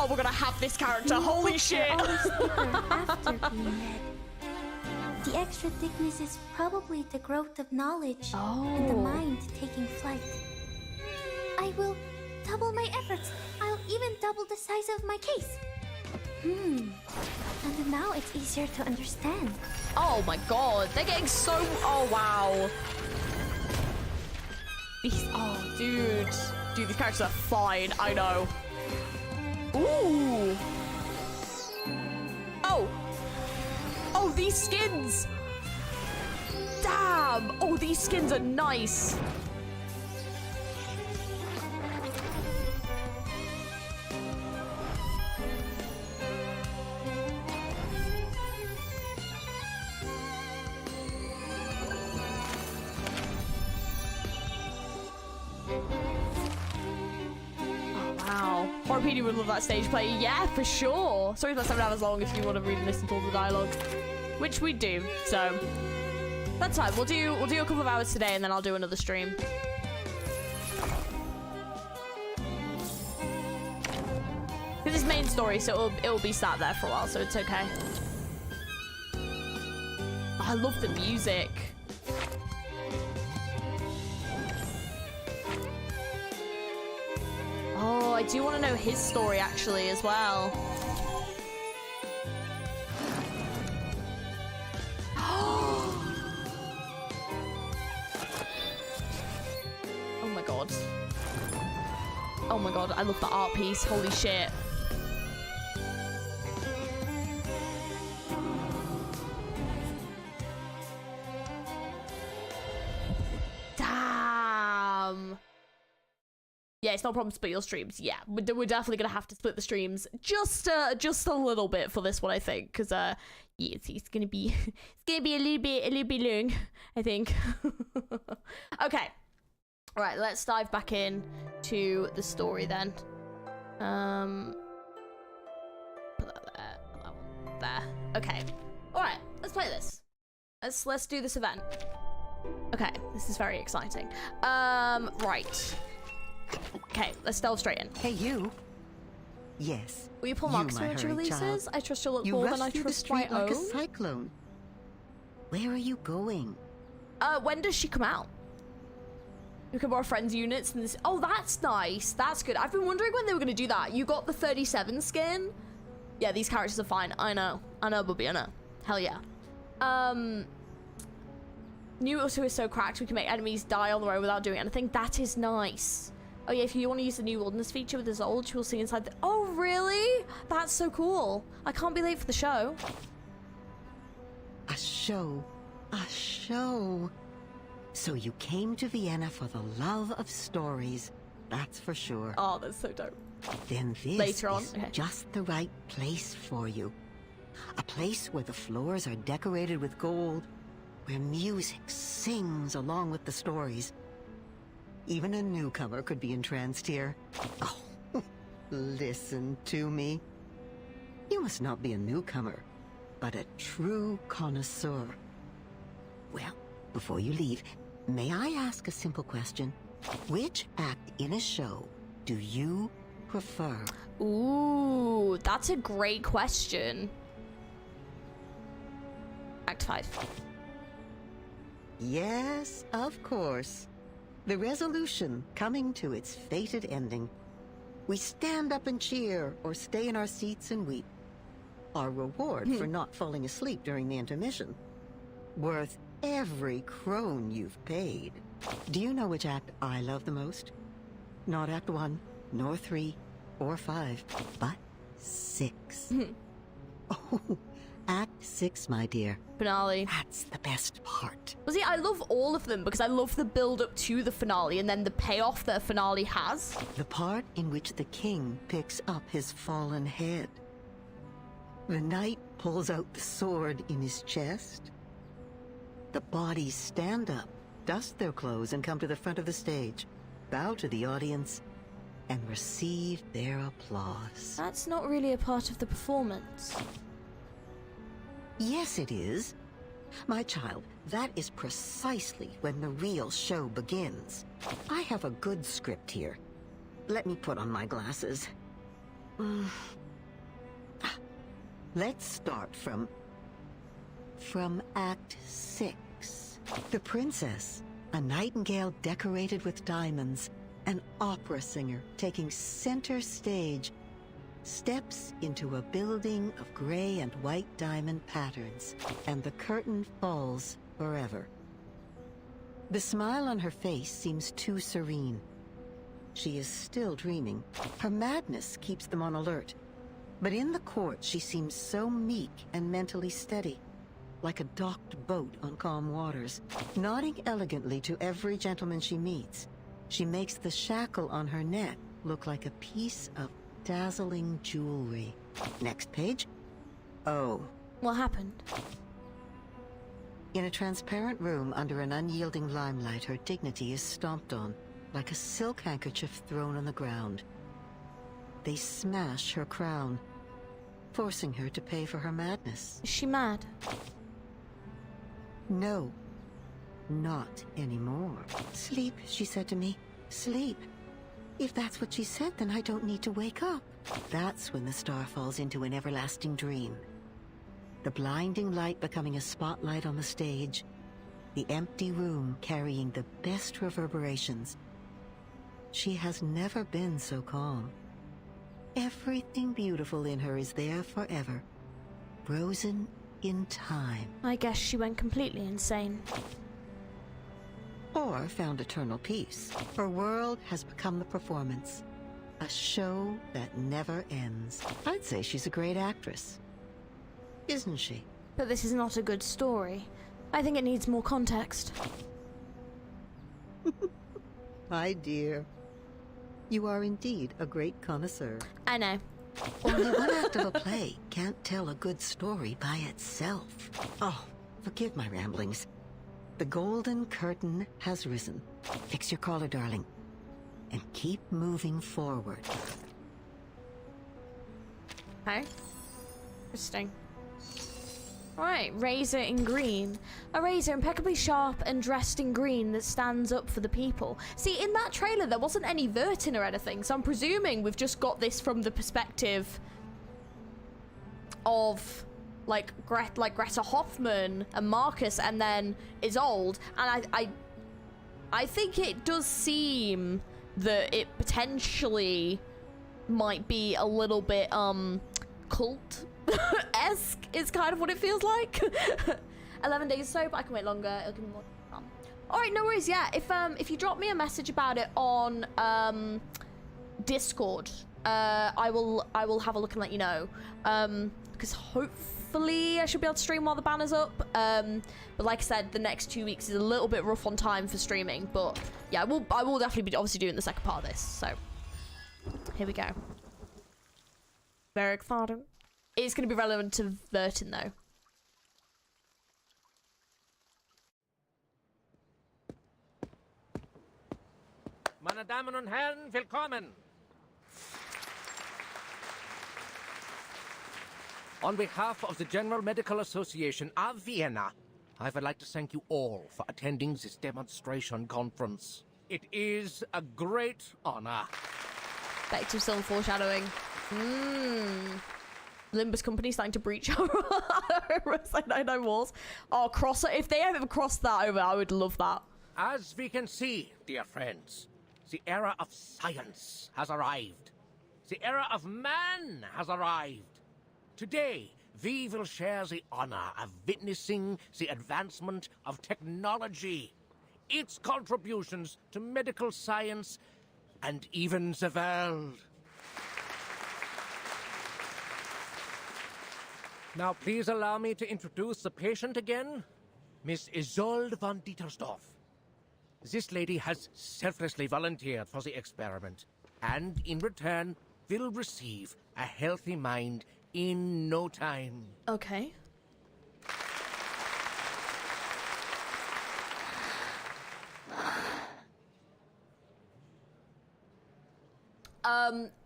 S2: Oh, we're gonna have this character. Holy shit!
S3: After being dead. The extra thickness is probably the growth of knowledge and the mind taking flight. I will double my efforts. I'll even double the size of my case. And now it's easier to understand.
S2: Oh my god, they're getting so... Oh, wow. These... Oh, dude. Dude, these characters are fine. I know. Ooh. Oh. Oh, these skins. Damn. Oh, these skins are nice. Would love that stage play. Yeah, for sure. Sorry, it's about 7 hours long if you want to read and listen to all the dialogue, which we do. So that's fine. We'll do a couple of hours today, and then I'll do another stream. This is main story, so it'll be sat there for a while, so it's okay. Oh, I love the music. Oh, I do want to know his story actually as well. Oh my god. Oh my god, I love the art piece. Holy shit. Damn. Yeah, it's no problem to split your streams. Yeah, we're definitely gonna have to split the streams just a little bit for this one, I think, because yeah, it's gonna be a little bit long, I think. Okay, all right, let's dive back in to the story then. Put that there, put that one there. Okay, all right, let's play this. Let's do this event. Okay, this is very exciting. Right. Okay, let's delve straight in.
S12: Hey, you. Yes.
S2: Will you pull marks when she releases? I trust you'll look more than I trust my own.
S12: Like a cyclone. Where are you going?
S2: When does she come out? You can borrow friends' units and this. Oh, that's nice. That's good. I've been wondering when they were gonna do that. You got the 37 skin. Yeah, these characters are fine. I know, Bubby. I know. Hell yeah. New also is so cracked we can make enemies die on the road without doing anything. That is nice. Oh yeah, if you want to use the new wilderness feature with the Zold, she will sing inside the... Oh really? That's so cool. I can't be late for the show.
S12: A show. A show. So you came to Vienna for the love of stories. That's for sure.
S2: Oh, that's so dope.
S12: Then this
S2: Later on.
S12: is just the right place for you. A place where the floors are decorated with gold, where music sings along with the stories. Even a newcomer could be entranced here. Oh, listen to me. You must not be a newcomer, but a true connoisseur. Well, before you leave, may I ask a simple question? Which act in a show do you prefer?
S2: Ooh, that's a great question. Act 5.
S12: Yes, of course. The resolution coming to its fated ending. We stand up and cheer, or stay in our seats and weep. Our reward for not falling asleep during the intermission. Worth every crone you've paid. Do you know which act I love the most? Not Act 1, nor 3, or 5, but 6. Oh, Act 6, my dear.
S2: Finale.
S12: That's the best part.
S2: Well, see, I love all of them because I love the build up to the finale and then the payoff that a finale has.
S12: The part in which the king picks up his fallen head. The knight pulls out the sword in his chest. The bodies stand up, dust their clothes, and come to the front of the stage, bow to the audience, and receive their applause.
S2: That's not really a part of the performance.
S12: Yes, it is.
S20: My child, that is precisely when the real show begins. I have a good script here. Let me put on my glasses. Let's start from Act 6. The princess, a nightingale decorated with diamonds, an opera singer taking center stage, steps into a building of gray and white diamond patterns, and the curtain falls forever. The smile on her face seems too serene. She is still dreaming. Her madness keeps them on alert. But in the court, she seems so meek and mentally steady, like a docked boat on calm waters, nodding elegantly to every gentleman she meets. She makes the shackle on her neck look like a piece of dazzling jewelry. Next page. Oh.
S2: What happened?
S20: In a transparent room under an unyielding limelight, her dignity is stomped on, like a silk handkerchief thrown on the ground. They smash her crown, forcing her to pay for her madness.
S2: Is she mad?
S20: No, not anymore. Sleep, she said to me. Sleep. If that's what she said, then I don't need to wake up. That's when the star falls into an everlasting dream. The blinding light becoming a spotlight on the stage, the empty room carrying the best reverberations. She has never been so calm. Everything beautiful in her is there forever, frozen in time.
S2: I guess she went completely insane.
S20: Or found eternal peace. Her world has become the performance, a show that never ends. I'd say she's a great actress, isn't she?
S2: But this is not a good story. I think it needs more context.
S20: My dear, you are indeed a great connoisseur.
S2: I know.
S20: Only one act of a play can't tell a good story by itself. Oh, forgive my ramblings. The golden curtain has risen. Fix your collar, darling, and keep moving forward.
S2: Okay. Interesting. Alright, razor in green. A razor impeccably sharp and dressed in green that stands up for the people. See, in that trailer there wasn't any verting or anything, so I'm presuming we've just got this from the perspective of like Greta Hoffman and Marcus, and then Isolde, and I think it does seem that it potentially might be a little bit cult-esque is kind of what it feels like. 11 days so, but I can wait longer. It'll give me more fun. Alright, no worries. Yeah, if you drop me a message about it on Discord, I will have a look and let you know. Because hopefully I should be able to stream while the banner's up. But like I said, the next 2 weeks is a little bit rough on time for streaming. But yeah, I will definitely be obviously doing the second part of this. So here we go. Very exciting. It's going to be relevant to Vertin though.
S21: Meine Damen und Herren, willkommen! On behalf of the General Medical Association of Vienna, I would like to thank you all for attending this demonstration conference. It is a great honor.
S2: Back to some foreshadowing. Limbus Company starting to breach our walls. Oh, cross it. If they ever crossed that over, I would love that.
S21: As we can see, dear friends, the era of science has arrived. The era of man has arrived. Today, we will share the honor of witnessing the advancement of technology, its contributions to medical science, and even the world. Now, please allow me to introduce the patient again, Miss Isolde von Dietersdorf. This lady has selflessly volunteered for the experiment, and in return will receive a healthy mind in no time.
S2: Okay.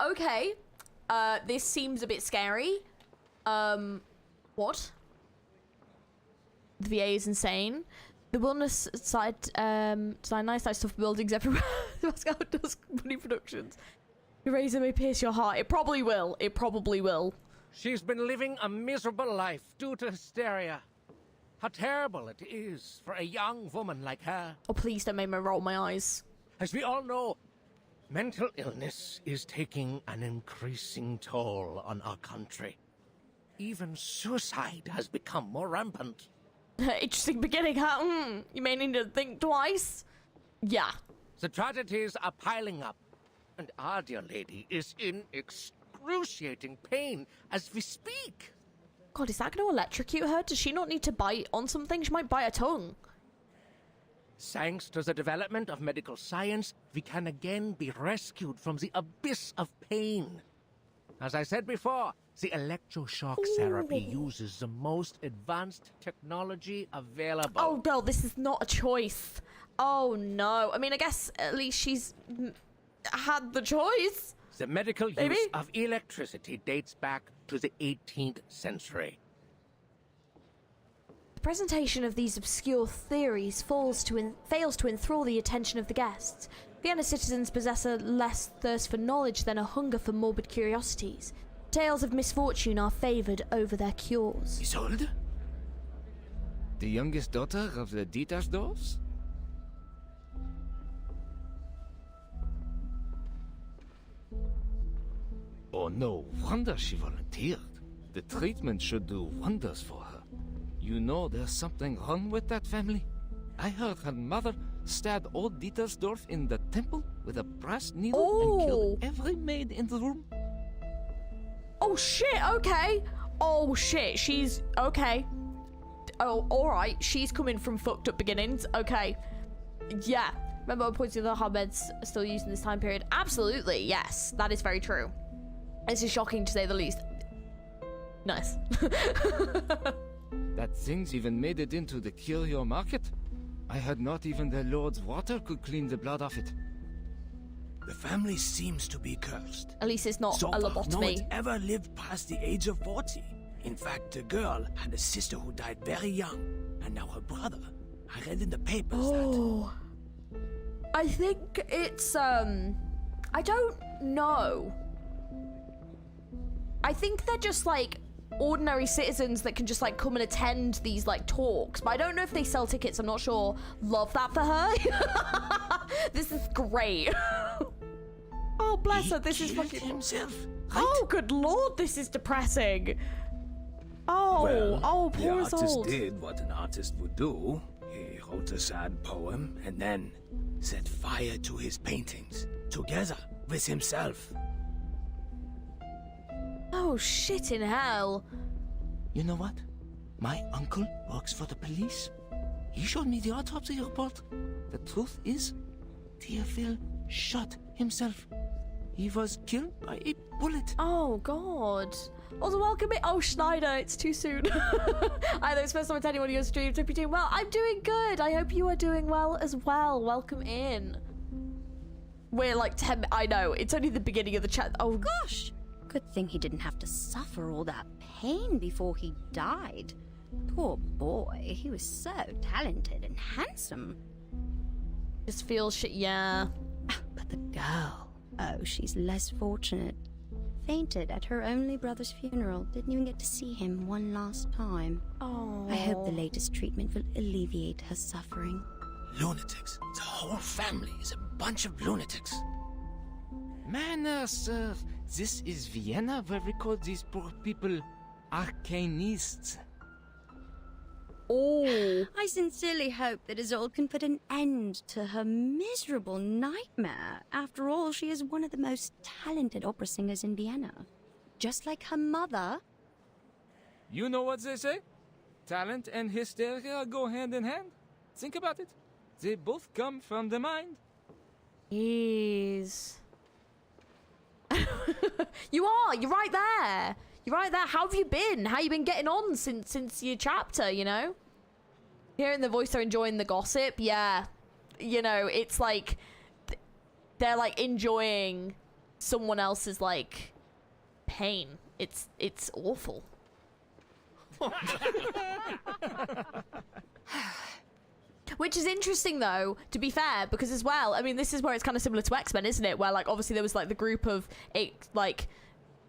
S2: Okay. This seems a bit scary. What? The VA is insane. The wilderness site design nice stuff for buildings everywhere. That's how it does money productions. The razor may pierce your heart. It probably will. It probably will.
S21: She's been living a miserable life due to hysteria. How terrible it is for a young woman like her.
S2: Oh, please don't make me roll my eyes.
S21: As we all know, mental illness is taking an increasing toll on our country. Even suicide has become more rampant.
S2: Interesting beginning, huh? You may need to think twice. Yeah.
S21: The tragedies are piling up, and our dear lady is in excruciating pain as we speak.
S2: God, is that going to electrocute her? Does she not need to bite on something? She might bite her tongue.
S21: Thanks to the development of medical science, we can again be rescued from the abyss of pain. As I said before, the electroshock therapy uses the most advanced technology available.
S2: Oh, no, this is not a choice. Oh, no. I mean, I guess at least she's had the choice.
S21: The medical use of electricity dates back to the 18th century.
S2: The presentation of these obscure theories fails to enthrall the attention of the guests. Vienna citizens possess a less thirst for knowledge than a hunger for morbid curiosities. Tales of misfortune are favoured over their cures.
S17: Isolde? The youngest daughter of the Dietersdorfs? Oh, no wonder she volunteered. The treatment should do wonders for her. You know there's something wrong with that family. I heard her mother stabbed old Dietersdorf in the temple with a brass needle and killed every maid in the room.
S2: Oh shit, okay. Oh shit, she's okay. Oh, alright, she's coming from fucked up beginnings. Okay. Yeah. Remember I pointed out how beds are still used in this time period? Absolutely, yes. That is very true. This is shocking to say the least. Nice.
S17: That thing's even made it into the curio market. I heard not even the Lord's water could clean the blood off it.
S8: The family seems to be cursed.
S2: At least it's not
S8: so
S2: a lobotomy.
S8: No one ever lived past the age of 40. In fact, the girl had a sister who died very young, and now her brother. I read in the papers that...
S2: I think it's, I don't know. I think they're just, like, ordinary citizens that can just, like, come and attend these, like, talks. But I don't know if they sell tickets. I'm not sure. Love that for her. This is great. Oh, bless her. This is fucking...
S8: himself,
S2: right? Oh, good lord. This is depressing. Oh,
S8: well,
S2: poor
S8: the artist
S2: Isolde.
S8: did what an artist would do. He wrote a sad poem and then set fire to his paintings, together with himself.
S2: Oh, shit in hell.
S17: You know what? My uncle works for the police. He showed me the autopsy report. The truth is, Theophil shot himself. He was killed by a bullet.
S2: Oh, God. Also, welcome in. Oh, Schneider, it's too soon. I know it's the first time I tell anyone your stream. Hope you're doing well. I'm doing good. I hope you are doing well as well. Welcome in. We're like 10. I know. It's only the beginning of the chat. Oh,
S5: Gosh. Good thing he didn't have to suffer all that pain before he died. Poor boy. He was so talented and handsome.
S2: Just feels shit, yeah.
S5: But the girl, oh, she's less fortunate. Fainted at her only brother's funeral. Didn't even get to see him one last time.
S2: Oh.
S5: I hope the latest treatment will alleviate her suffering.
S8: Lunatics. The whole family is a bunch of lunatics.
S17: Manners, sir. This is Vienna where we call these poor people arcanists.
S2: Oh.
S5: I sincerely hope that Isolde can put an end to her miserable nightmare. After all, she is one of the most talented opera singers in Vienna. Just like her mother.
S17: You know what they say? Talent and hysteria go hand in hand. Think about it. They both come from the mind.
S2: Jeez. You're right there. You're right there. How have you been? How you been getting on since your chapter, you know? Hearing the voice, they're enjoying the gossip. Yeah. You know, it's like they're like enjoying someone else's like pain. It's awful. Which is interesting, though, to be fair, because as well, I mean, this is where it's kind of similar to X-Men, isn't it? Where, like, obviously there was, like, the group of, like,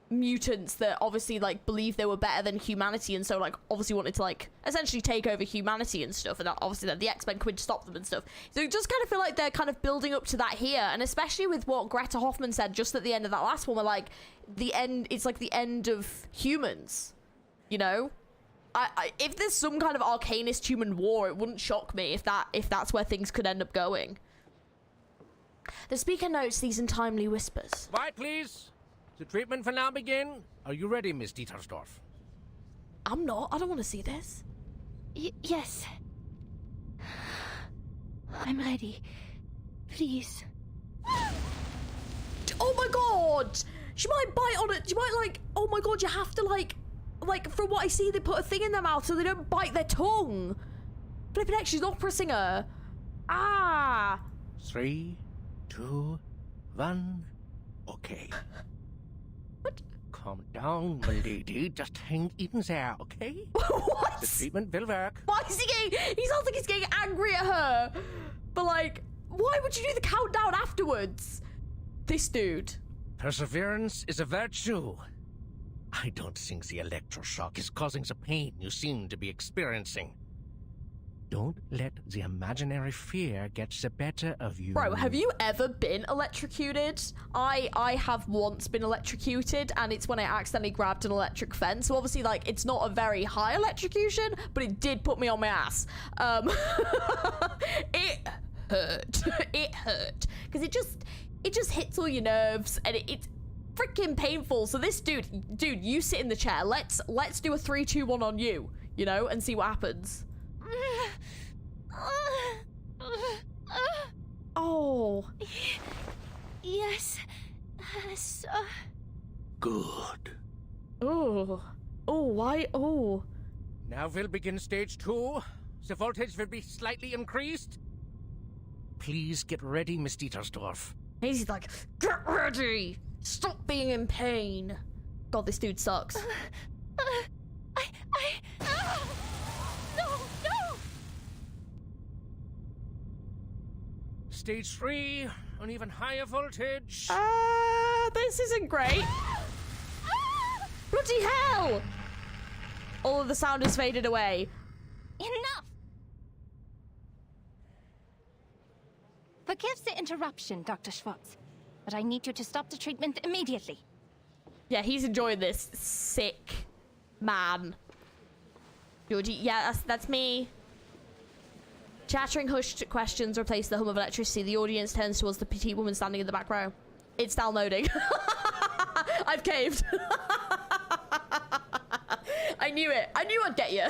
S2: mutants that obviously, like, believed they were better than humanity, and so, like, obviously wanted to, like, essentially take over humanity and stuff, and that, obviously then the X-Men could stop them and stuff. So it just kind of feel like they're kind of building up to that here, and especially with what Greta Hoffman said just at the end of that last one, where, like, the end, it's like the end of humans, you know? If there's some kind of arcanist human war, it wouldn't shock me if that's where things could end up going. The speaker notes these untimely whispers.
S21: Quiet, please. The treatment will now begin. Are you ready, Miss Dietersdorf?
S2: I'm not. I don't want to see this.
S19: Yes. I'm ready. Please.
S2: Oh my god! She might bite on it. She might, like... Oh my god, you have to, like, from what I see, they put a thing in their mouth so they don't bite their tongue. Flippin' heck, she's an opera singer. Ah!
S21: 3, 2, 1. Okay.
S2: What?
S21: Calm down, my lady. Just hang in there, okay?
S2: What?
S21: The treatment will work.
S2: Why is he getting... He sounds like he's getting angry at her. But, like, why would you do the countdown afterwards? This dude.
S21: Perseverance is a virtue. I don't think the electroshock is causing the pain you seem to be experiencing. Don't let the imaginary fear get the better of you.
S2: Bro, have you ever been electrocuted? I have once been electrocuted, and it's when I accidentally grabbed an electric fence. So obviously, like, it's not a very high electrocution, but it did put me on my ass. It hurt. It hurt. Because it just hits all your nerves, and it's freaking painful. So this dude, you sit in the chair. Let's do a 3, 2, 1 on you, you know, and see what happens. Oh.
S19: Yes.
S21: Good.
S2: Oh. Oh, why? Oh.
S21: Now we'll begin stage 2. The voltage will be slightly increased. Please get ready, Miss Dietersdorf.
S2: He's like, get ready. Stop being in pain. God, this dude sucks.
S19: No!
S21: Stage 3, an even higher voltage.
S2: This isn't great. Bloody hell! All of the sound has faded away.
S4: Enough! Forgive the interruption, Dr. Schwartz, but I need you to stop the treatment immediately.
S2: Yeah, he's enjoying this. Sick man. Georgie, yeah, that's me. Chattering hushed questions replace the hum of electricity. The audience turns towards the petite woman standing in the back row. It's downloading. I've caved. I knew it. I knew I'd get you.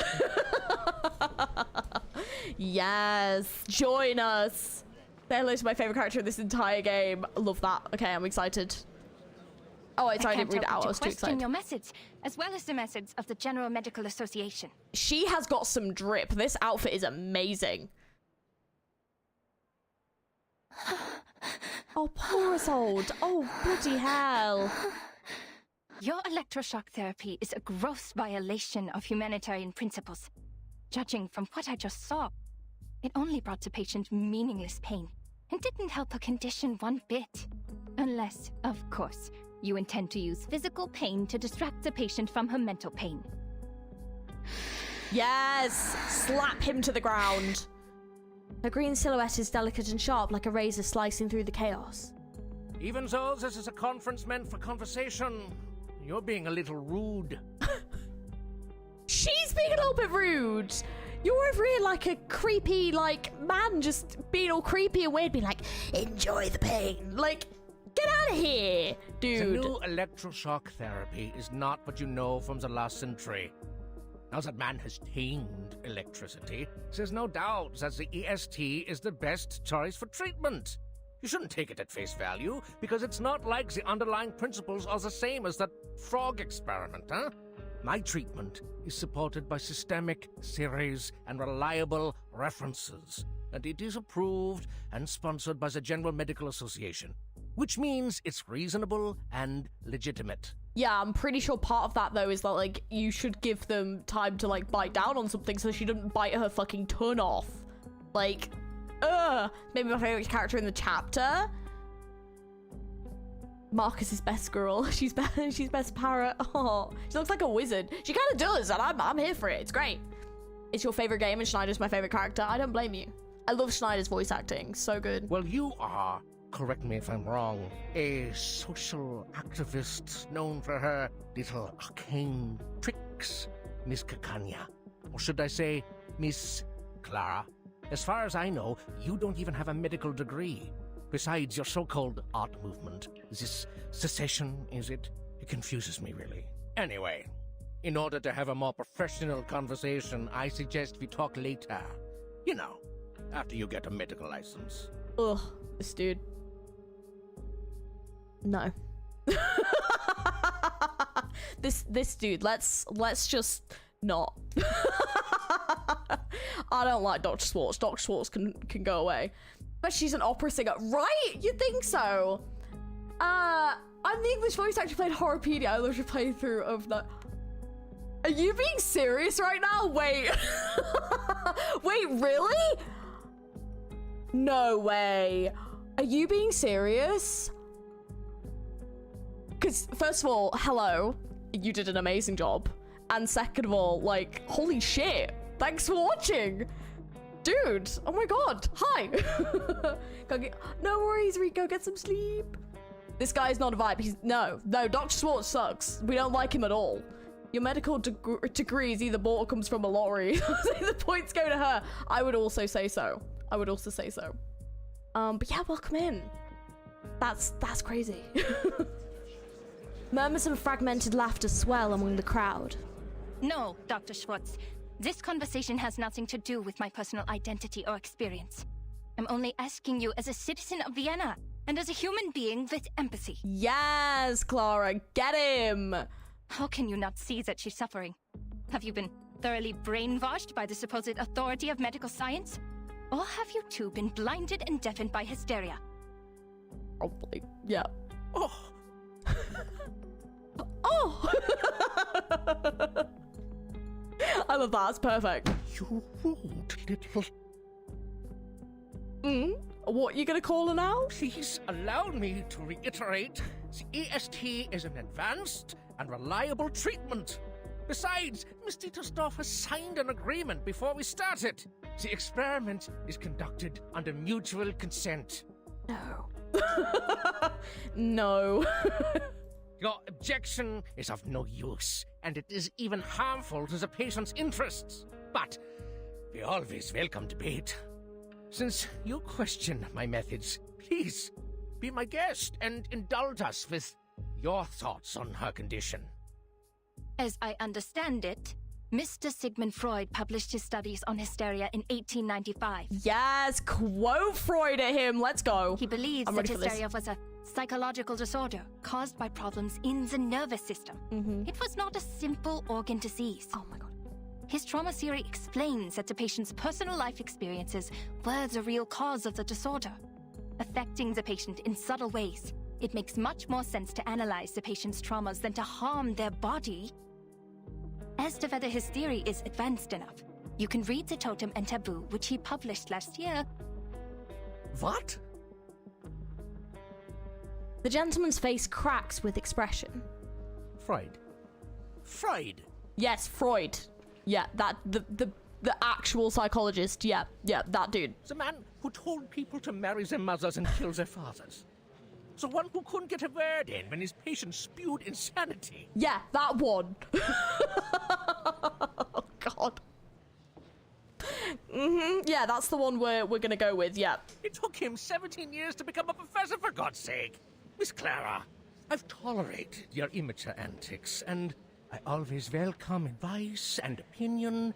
S2: Yes, join us. Bella is my favorite character in this entire game. Love that. Okay, I'm excited. Oh, sorry, I didn't read it out. I was too excited.
S4: Your message, as well as the message of the General Medical Association.
S2: She has got some drip. This outfit is amazing. Oh, poor Isolde. Oh, bloody hell.
S4: Your electroshock therapy is a gross violation of humanitarian principles. Judging from what I just saw, it only brought the patient meaningless pain and didn't help her condition one bit. Unless, of course, you intend to use physical pain to distract the patient from her mental pain.
S2: Yes! Slap him to the ground. Her green silhouette is delicate and sharp, like a razor slicing through the chaos.
S21: Even though this is a conference meant for conversation, you're being a little rude.
S2: She's being a little bit rude. You're over here like a creepy, like, man just being all creepy and weird, being like, enjoy the pain. Like, get out of here, dude.
S21: The new electroshock therapy is not what you know from the last century. Now that man has tamed electricity, there's no doubt that the EST is the best choice for treatment. You shouldn't take it at face value, because it's not like the underlying principles are the same as that frog experiment, huh? My treatment is supported by systemic theories and reliable references, and it is approved and sponsored by the General Medical Association. which means it's reasonable and legitimate.
S2: Yeah, I'm pretty sure part of that, though, is that, like, you should give them time to, like, bite down on something so she didn't bite her fucking tongue off. Like, maybe my favorite character in the chapter. Marcus is best girl. She's best parrot. Oh, she looks like a wizard. She kind of does, and I'm here for it. It's great. It's your favorite game, and Schneider's my favorite character. I don't blame you. I love Schneider's voice acting. So good.
S21: Well, you are, correct me if I'm wrong, a social activist known for her little arcane tricks, Miss Kakanya. Or should I say, Miss Clara? As far as I know, you don't even have a medical degree. Besides your so-called art movement. Is this secession, is it? It confuses me, really. Anyway, in order to have a more professional conversation, I suggest we talk later. You know, after you get a medical license.
S2: Ugh, this dude. No. this dude, let's just not. I don't like Dr. Schwartz. Dr. Schwartz can go away. But she's an opera singer, right? You think so? I'm the English voice actor who played Horrorpedia. I loved your playthrough of that. Are you being serious right now? Wait. Wait, really? No way. Are you being serious? Because first of all, hello. You did an amazing job. And second of all, like, holy shit. Thanks for watching. Dude, oh my god, hi. No worries, Rico, get some sleep. This guy's not a vibe. He's no, Dr. Schwartz sucks. We don't like him at all. Your medical degree is either bought or comes from a lottery. The points go to her. I would also say so. But yeah, welcome in. That's crazy.
S7: Murmurs and fragmented laughter swell among the crowd.
S9: No, Dr. Schwartz. This conversation has nothing to do with my personal identity or experience. I'm only asking you as a citizen of Vienna and as a human being with empathy.
S2: Yes, Clara, get him.
S9: How can you not see that she's suffering? Have you been thoroughly brainwashed by the supposed authority of medical science? Or have you two been blinded and deafened by hysteria?
S2: Probably, yeah.
S21: Oh.
S2: Oh! I love that. It's perfect.
S21: You rude little...
S2: What you gonna call her now?
S21: Please allow me to reiterate, the AST is an advanced and reliable treatment. Besides, Miss Dietersdorf has signed an agreement before we started. The experiment is conducted under mutual consent.
S2: No. No.
S21: Your objection is of no use, and it is even harmful to the patient's interests. But we always welcome debate. Since you question my methods, please be my guest and indulge us with your thoughts on her condition.
S9: As I understand it, Mr. Sigmund Freud published his studies on hysteria in 1895.
S2: Yes, quote Freud at him. Let's go.
S9: He believes that hysteria was a psychological disorder caused by problems in the nervous system. It was not a simple organ disease.
S2: Oh my god.
S9: His trauma theory explains that the patient's personal life experiences were the real cause of the disorder, affecting the patient in subtle ways. It makes much more sense to analyze the patient's traumas than to harm their body. As to whether his theory is advanced enough, you can read The Totem and Taboo, which he published last year.
S21: What?
S2: The gentleman's face cracks with expression.
S21: Freud.
S2: Yes, Freud. Yeah, that the actual psychologist. Yeah, that dude.
S21: The man who told people to marry their mothers and kill their fathers. The one who couldn't get a word in when his patient spewed insanity.
S2: Yeah, that one. Oh god. Yeah, that's the one we're gonna go with. Yeah.
S21: It took him 17 years to become a professor, for God's sake. Miss Clara, I've tolerated your immature antics, and I always welcome advice and opinion,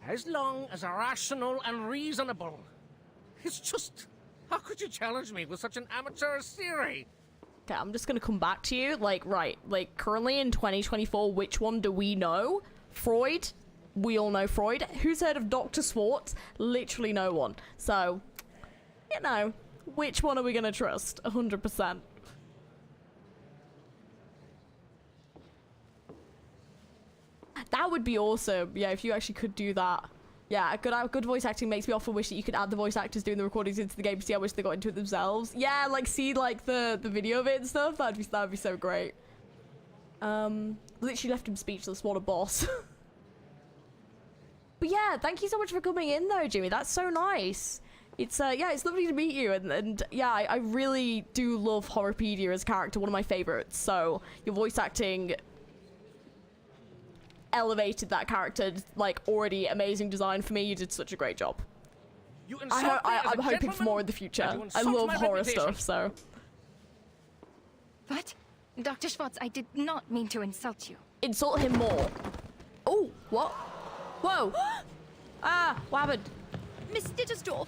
S21: as long as they're rational and reasonable. It's just, how could you challenge me with such an amateur theory?
S2: Okay, I'm just gonna come back to you. Like, right, like, currently in 2024, which one do we know? Freud? We all know Freud. Who's heard of Dr. Schwartz? Literally no one. So, you know, which one are we gonna trust? 100%. That would be awesome. Yeah, if you actually could do that. Yeah, good voice acting makes me often wish that you could add the voice actors doing the recordings into the game to see how much they got into it themselves. Yeah, like see like the video of it and stuff. That'd be so great. Literally left him speechless. What a boss. But yeah, thank you so much for coming in though, Jimmy. That's so nice. It's yeah, it's lovely to meet you, and yeah, I really do love Homophobia as a character, one of my favorites. So your voice acting elevated that character, like already amazing design for me. You did such a great job. I'm hoping for more in the future. I love horror stuff, so.
S9: What? Dr. Schwartz, I did not mean to insult you.
S2: Insult him more. Oh, what? Whoa. Ah, what happened?
S10: Miss Dittersdorf,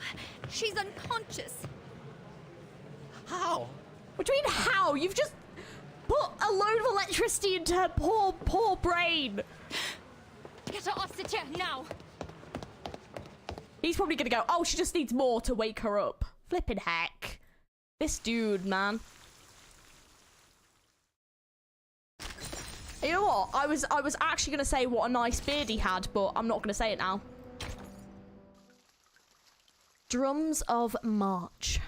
S10: she's unconscious.
S21: How?
S2: What do you mean how? You've just put a load of electricity into her poor brain.
S10: Get her off the chair now.
S2: He's probably gonna go, oh, she just needs more to wake her up. Flippin' heck. This dude, man. You know what? I was actually gonna say what a nice beard he had, but I'm not gonna say it now. Drums of March.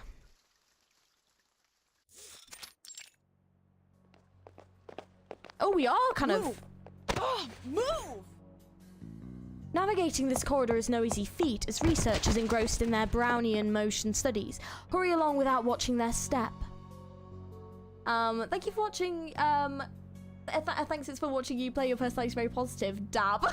S2: Oh, we are kind of...
S10: Oh, move!
S2: Navigating this corridor is no easy feat, as researchers engrossed in their Brownian motion studies hurry along without watching their step. Thank you for watching, thanks for watching you play. Your personality is very positive. Dab.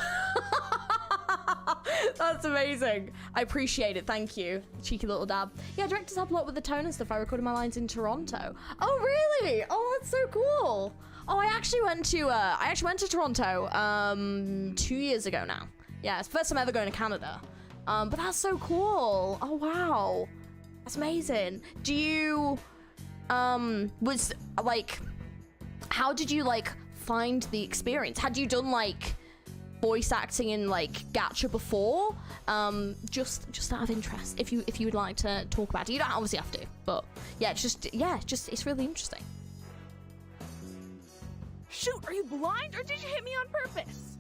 S2: That's amazing. I appreciate it. Thank you. Cheeky little dab. Yeah, directors help a lot with the tone and stuff. I recorded my lines in Toronto. Oh, really? Oh, that's so cool. Oh, I actually went to Toronto 2 years ago now. Yeah, it's the first time ever going to Canada. But that's so cool. Oh, wow. That's amazing. Do you was like, how did you like find the experience? Had you done like voice acting in like gacha before? Just out of interest, if you would like to talk about it. You don't obviously have to, but yeah, just it's really interesting.
S10: Shoot, are you blind or did you hit me on purpose?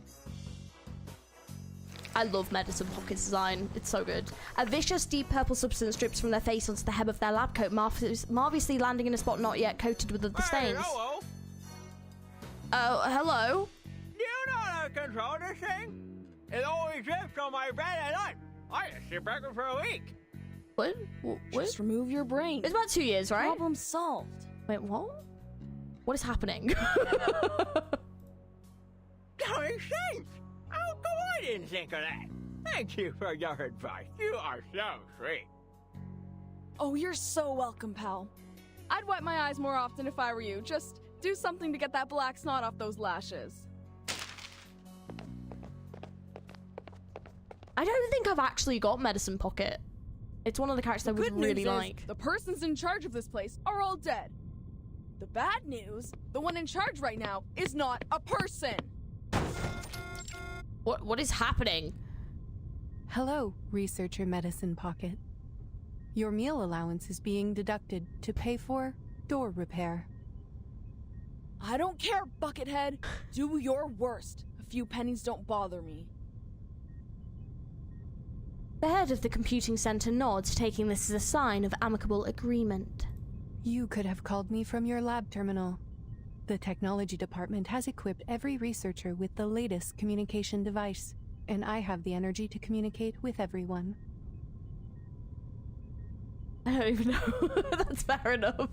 S2: I love Medicine Pocket's design. It's so good. A vicious, deep purple substance drips from their face onto the hem of their lab coat, marvelously landing in a spot not yet coated with other stains.
S22: Hello.
S2: Oh, hello.
S22: Do you know how to control this thing? It always drips on my bed at night. I just sit back for a week.
S2: What?
S10: Just remove your brain.
S2: It's about 2 years, right?
S10: Problem solved.
S2: Wait, what? What is happening?
S22: That makes sense. How come I didn't think of that? Thank you for your advice. You are so sweet.
S10: Oh, you're so welcome, pal. I'd wipe my eyes more often if I were you. Just do something to get that black snot off those lashes.
S2: I don't think I've actually got Medicine Pocket. It's one of the characters I would really like.
S10: The persons in charge of this place are all dead. The bad news, the one in charge right now is not a person.
S2: What is happening?
S16: Hello, researcher Medicine Pocket. Your meal allowance is being deducted to pay for door repair.
S10: I don't care, Buckethead. Do your worst. A few pennies don't bother me.
S2: The head of the computing center nods, taking this as a sign of amicable agreement.
S16: You could have called me from your lab terminal. The technology department has equipped every researcher with the latest communication device, and I have the energy to communicate with everyone.
S2: I don't even know. That's fair enough.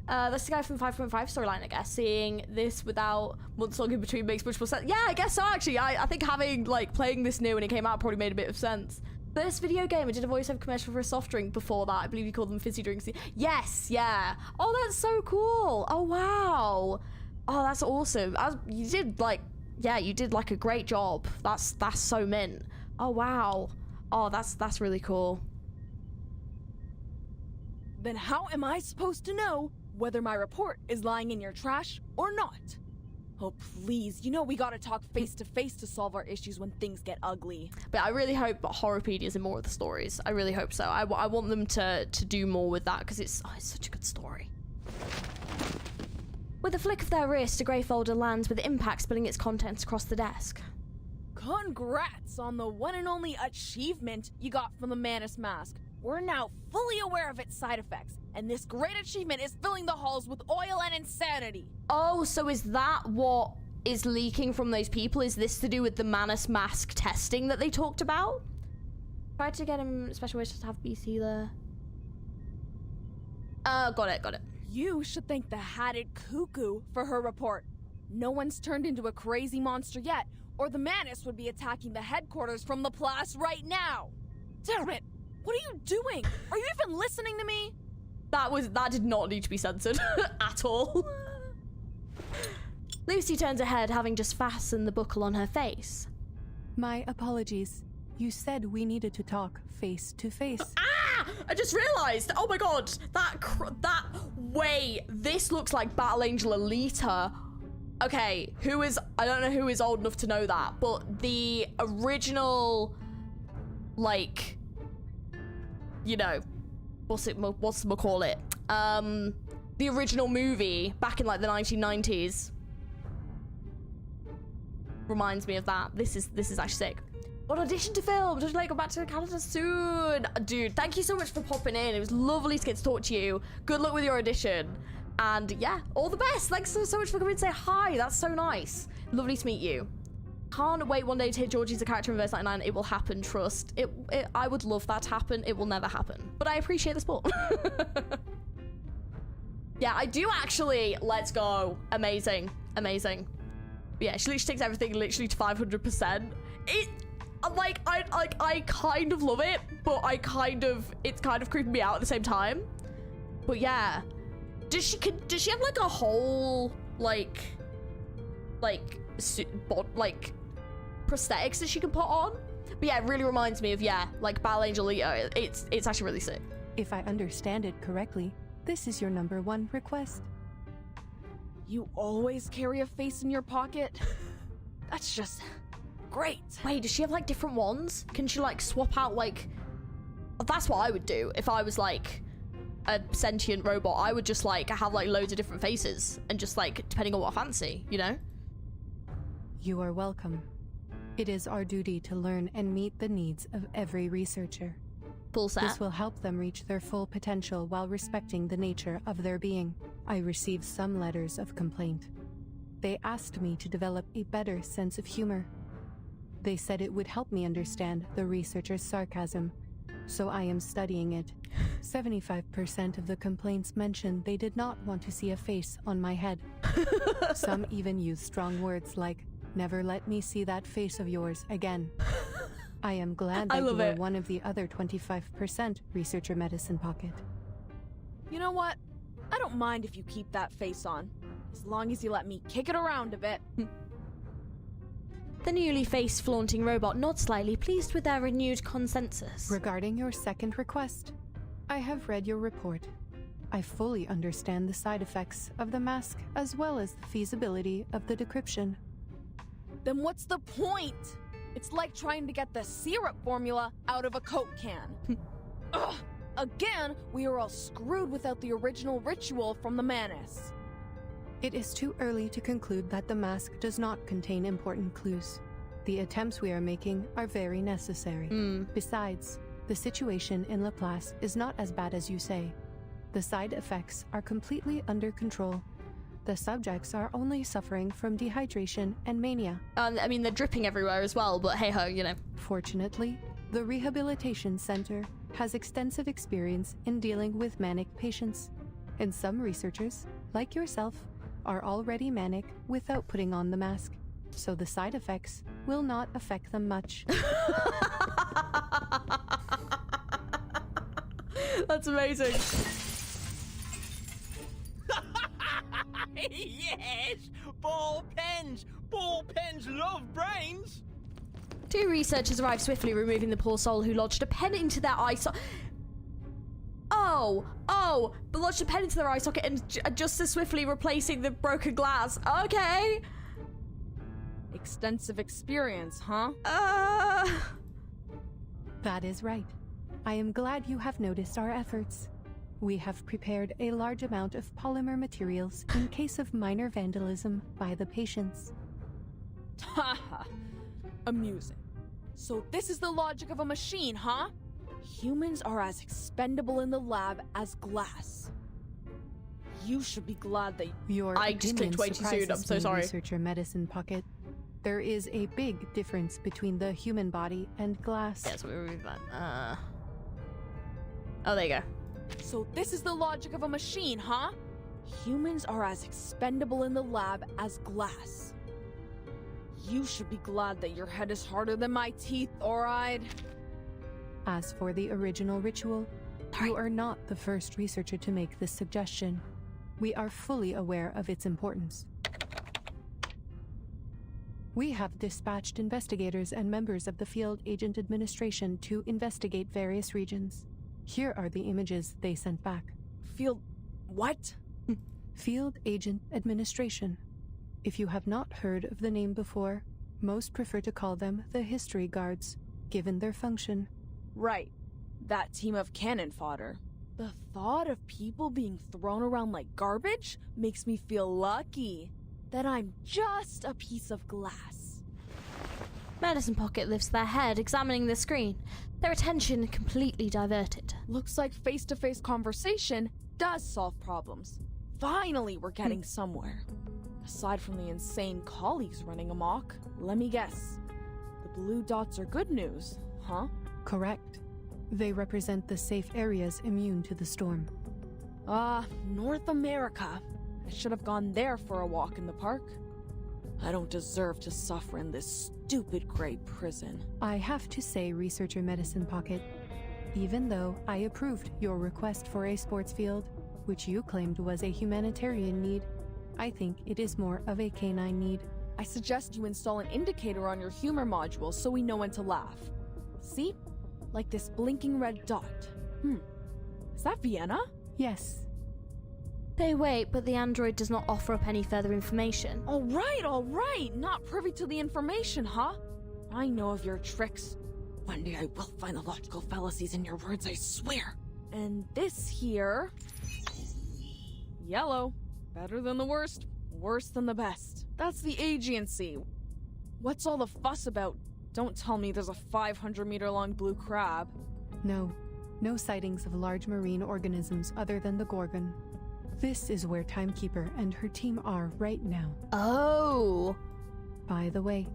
S2: That's the guy from 5.5 storyline, I guess. Seeing this without months long in between makes much more sense. Yeah, I guess so, actually. I think having, like, playing this new when it came out probably made a bit of sense. First video game, I did a voiceover commercial for a soft drink before that. I believe you called them fizzy drinks. Yes, yeah. Oh, that's so cool. Oh, wow. Oh, that's awesome. You did, like, yeah, you did, like, a great job. That's so mint. Oh, wow. Oh, that's really cool.
S10: Then how am I supposed to know whether my report is lying in your trash or not? Oh, please, you know we gotta talk face to face to solve our issues when things get ugly.
S2: But I really hope Homophobia is in more of the stories. I really hope so. I want them to do more with that, because it's such a good story. With a flick of their wrist, a grey folder lands with impact spilling its contents across the desk.
S10: Congrats on the one and only achievement you got from the Manus mask. We're now fully aware of its side effects, and this great achievement is filling the halls with oil and insanity.
S2: Oh, so is that what is leaking from those people? Is this to do with the Manus mask testing that they talked about? Tried to get him special wishes to have BC there. Got it.
S10: You should thank the Hatted Cuckoo for her report. No one's turned into a crazy monster yet, or the Manus would be attacking the headquarters from the Place right now. Damn it! What are you doing? Are you even listening to me?
S2: That did not need to be censored at all. Lucy turns her head, having just fastened the buckle on her face.
S16: My apologies. You said we needed to talk face to face.
S2: Ah! I just realized. Oh my god. That way. This looks like Battle Angel Alita. Okay, I don't know who is old enough to know that, but the original, like, you know, what's call it? The original movie back in like the 1990s reminds me of that. This is actually sick. What audition to film? Just like go back to Canada soon. Dude, thank you so much for popping in. It was lovely to get to talk to you. Good luck with your audition. And yeah, all the best. Thanks so much for coming to say hi. That's so nice. Lovely to meet you. Can't wait one day to hear Georgie as a character in Verse 99. It will happen, trust. I would love that to happen. It will never happen. But I appreciate the support. Yeah, I do actually. Let's go. Amazing. Amazing. Yeah, she literally takes everything literally to 500%. I kind of love it, but it's kind of creeping me out at the same time. But yeah. Does she have like a whole like prosthetics that she can put on? But yeah, it really reminds me of like Battle Angel Alita. It's actually really sick.
S16: If I understand it correctly, this is your #1 request.
S10: You always carry a face in your pocket? That's just great.
S2: Wait, does she have like different ones? Can she like swap out like? That's what I would do if I was like a sentient robot. I would just like have like loads of different faces and just like depending on what I fancy, you know?
S16: You are welcome. It is our duty to learn and meet the needs of every researcher.
S2: Full set.
S16: This will help them reach their full potential while respecting the nature of their being. I received some letters of complaint. They asked me to develop a better sense of humor. They said it would help me understand the researcher's sarcasm, so I am studying it. 75% of the complaints mentioned they did not want to see a face on my head. Some even used strong words like, "Never let me see that face of yours again." I am glad that you are one of the other 25% researcher medicine pocket.
S10: You know what? I don't mind if you keep that face on, as long as you let me kick it around a bit.
S2: The newly face-flaunting robot nods slightly, pleased with their renewed consensus.
S16: Regarding your second request, I have read your report. I fully understand the side effects of the mask as well as the feasibility of the decryption.
S10: Then what's the point? It's like trying to get the syrup formula out of a Coke can. Ugh! Again, we are all screwed without the original ritual from the Manus.
S16: It is too early to conclude that the mask does not contain important clues. The attempts we are making are very necessary. Besides, the situation in Laplace is not as bad as you say. The side effects are completely under control. The subjects are only suffering from dehydration and mania.
S2: I mean, they're dripping everywhere as well, but hey ho, you know.
S16: Fortunately, the Rehabilitation Center has extensive experience in dealing with manic patients. And some researchers, like yourself, are already manic without putting on the mask. So the side effects will not affect them much.
S2: That's amazing.
S22: Yes! Ball pens! Ball pens love brains!
S2: 2 researchers arrive swiftly, removing the poor soul who lodged a pen into their eye socket. But lodged a pen into their eye socket and just as swiftly replacing the broken glass. Okay.
S10: Extensive experience, huh?
S16: That is right. I am glad you have noticed our efforts. We have prepared a large amount of polymer materials in case of minor vandalism by the patients.
S10: Haha. Amusing. So this is the logic of a machine, huh? Humans are as expendable in the lab as glass. You should be glad that
S2: I just clicked way too soon. I'm so sorry.
S16: Researcher Medicine Pocket. There is a big difference between the human body and glass.
S2: Yes, we remove that. Oh, there you go.
S10: So this is the logic of a machine, huh? Humans are as expendable in the lab as glass. You should be glad that your head is harder than my teeth, or I'd...
S16: As for the original ritual, you are not the first researcher to make this suggestion. We are fully aware of its importance. We have dispatched investigators and members of the Field Agent Administration to investigate various regions. Here are the images they sent back.
S10: Field... what?
S16: Field Agent Administration. If you have not heard of the name before, most prefer to call them the History Guards, given their function.
S10: Right. That team of cannon fodder. The thought of people being thrown around like garbage makes me feel lucky that I'm just a piece of glass.
S2: Medicine Pocket lifts their head, examining the screen, their attention completely diverted.
S10: Looks like face-to-face conversation does solve problems. Finally, we're getting somewhere. Aside from the insane colleagues running amok, let me guess. The blue dots are good news, huh?
S16: Correct. They represent the safe areas immune to the storm.
S10: North America. I should have gone there for a walk in the park. I don't deserve to suffer in this stupid gray prison.
S16: I have to say, Researcher Medicine Pocket, even though I approved your request for a sports field, which you claimed was a humanitarian need, I think it is more of a canine need.
S10: I suggest you install an indicator on your humor module so we know when to laugh. See? Like this blinking red dot. Is that Vienna?
S16: Yes.
S2: They wait, but the android does not offer up any further information.
S10: All right. Not privy to the information, huh? I know of your tricks. One day I will find the logical fallacies in your words, I swear. And this here... yellow. Better than the worst, worse than the best. That's the agency. What's all the fuss about? Don't tell me there's a 500-meter-long blue crab.
S16: No sightings of large marine organisms other than the Gorgon. This is where Timekeeper and her team are right now.
S2: Oh!
S16: By the way,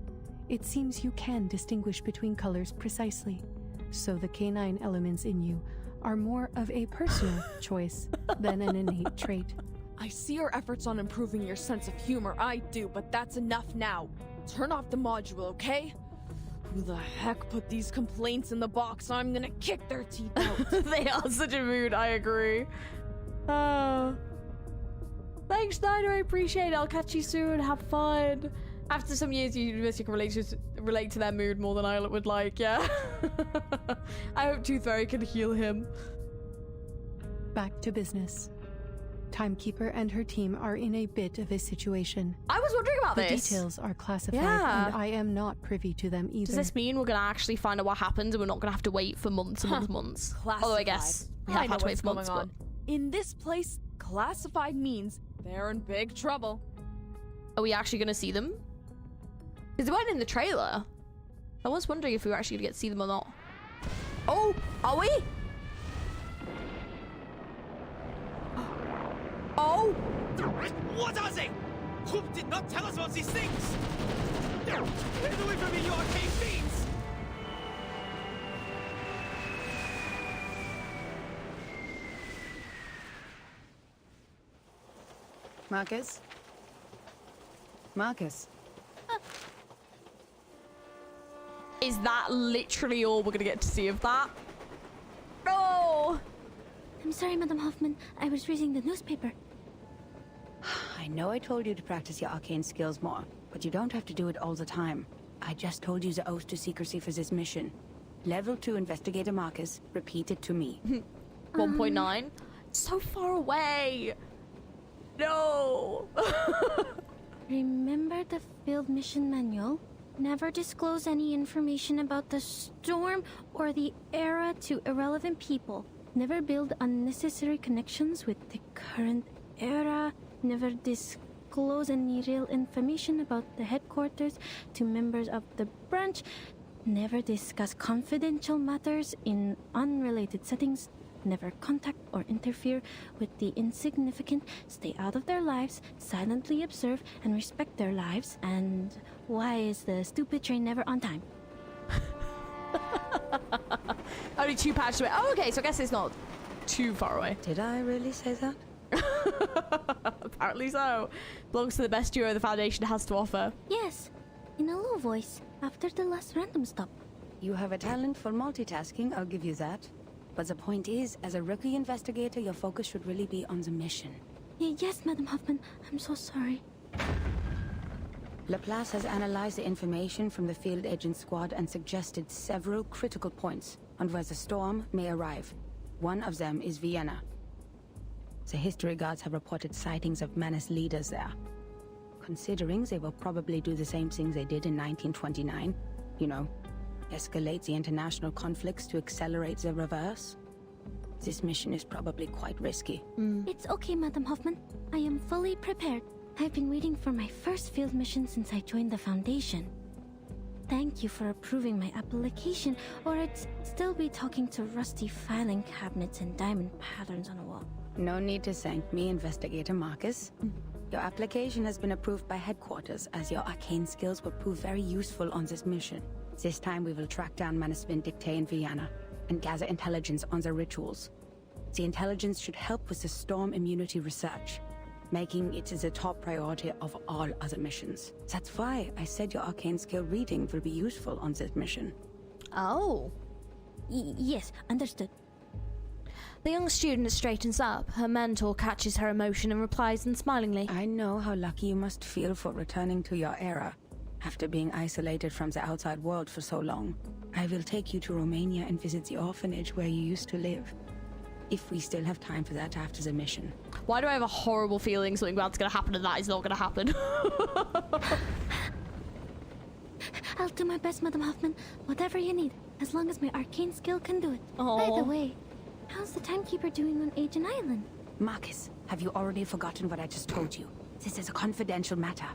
S16: it seems you can distinguish between colors precisely, so the canine elements in you are more of a personal choice than an innate trait.
S10: I see your efforts on improving your sense of humor, I do, but that's enough now. Turn off the module, okay? Who the heck put these complaints in the box? I'm gonna kick their teeth out.
S2: They are such a mood, I agree. Thanks, Snyder, I appreciate it. I'll catch you soon, have fun. After some years, University can relate to their mood more than I would like, yeah. I hope Tooth Fairy can heal him.
S16: Back to business. Timekeeper and her team are in a bit of a situation.
S2: I was wondering about this.
S16: The details are classified,
S2: yeah.
S16: And I am not privy to them either.
S2: Does this mean we're going to actually find out what happened and we're not going to have to wait for months and months?
S10: Classified.
S2: Although I guess we have had to wait for months, but...
S10: In this place, classified means they're in big trouble.
S2: Are we actually going to see them? Because they weren't in the trailer. I was wondering if we were actually going to get to see them or not. Oh, are we? Oh!
S8: What are they? Hope did not tell us about these things! Get away from me, you arcane fiends!
S11: Marcus? Marcus?
S2: Is that literally all we're going to get to see of that? No!
S3: I'm sorry, Madam Hoffman. I was reading the newspaper.
S5: I know I told you to practice your arcane skills more, but you don't have to do it all the time. I just told you the oath to secrecy for this mission. Level 2 Investigator Marcus, repeat it to me.
S2: 1.9? So far away! No!
S3: Remember the field mission manual? Never disclose any information about the storm or the era to irrelevant people.
S11: Never build unnecessary connections with the current era. Never disclose any real information about the headquarters to members of the branch. Never discuss confidential matters in unrelated settings. Never contact or interfere with the insignificant. Stay out of their lives. Silently observe and respect their lives. And why is the stupid train never on time?
S2: Only 2 patches away. Oh, okay, so I guess it's not too far away.
S5: Did I really say that?
S2: Apparently so. Belongs to the best duo the Foundation has to offer.
S11: Yes, in a low voice, after the last random stop.
S5: You have a talent for multitasking, I'll give you that. But the point is, as a rookie investigator, your focus should really be on the mission.
S11: Yes, Madam Hoffman, I'm so sorry.
S5: Laplace has analyzed the information from the field agent squad and suggested several critical points on where the storm may arrive. One of them is Vienna. The history guards have reported sightings of menace leaders there. Considering they will probably do the same things they did in 1929, you know, escalate the international conflicts to accelerate the reverse, this mission is probably quite risky.
S11: It's okay, Madam Hoffman. I am fully prepared. I've been waiting for my first field mission since I joined the Foundation. Thank you for approving my application, or I'd still be talking to rusty filing cabinets and diamond patterns on a wall.
S5: No need to thank me, Investigator Marcus. Your application has been approved by headquarters, as your arcane skills will prove very useful on this mission. This time we will track down Menace Vindictae in Vienna and gather intelligence on their rituals. The intelligence should help with the storm immunity research, making it the top priority of all other missions. That's why I said your arcane skill reading will be useful on this mission.
S2: Oh.
S11: Yes, understood.
S2: The young student straightens up. Her mentor catches her emotion and replies unsmilingly.
S5: I know how lucky you must feel for returning to your era, after being isolated from the outside world for so long. I will take you to Romania and visit the orphanage where you used to live. If we still have time for that after the mission.
S2: Why do I have a horrible feeling something bad's gonna happen and that is not gonna happen?
S11: I'll do my best, Madam Hoffman. Whatever you need, as long as my arcane skill can do it. By the way, how's the timekeeper doing on Agent Island?
S5: Marcus, have you already forgotten what I just told you? This is a confidential matter.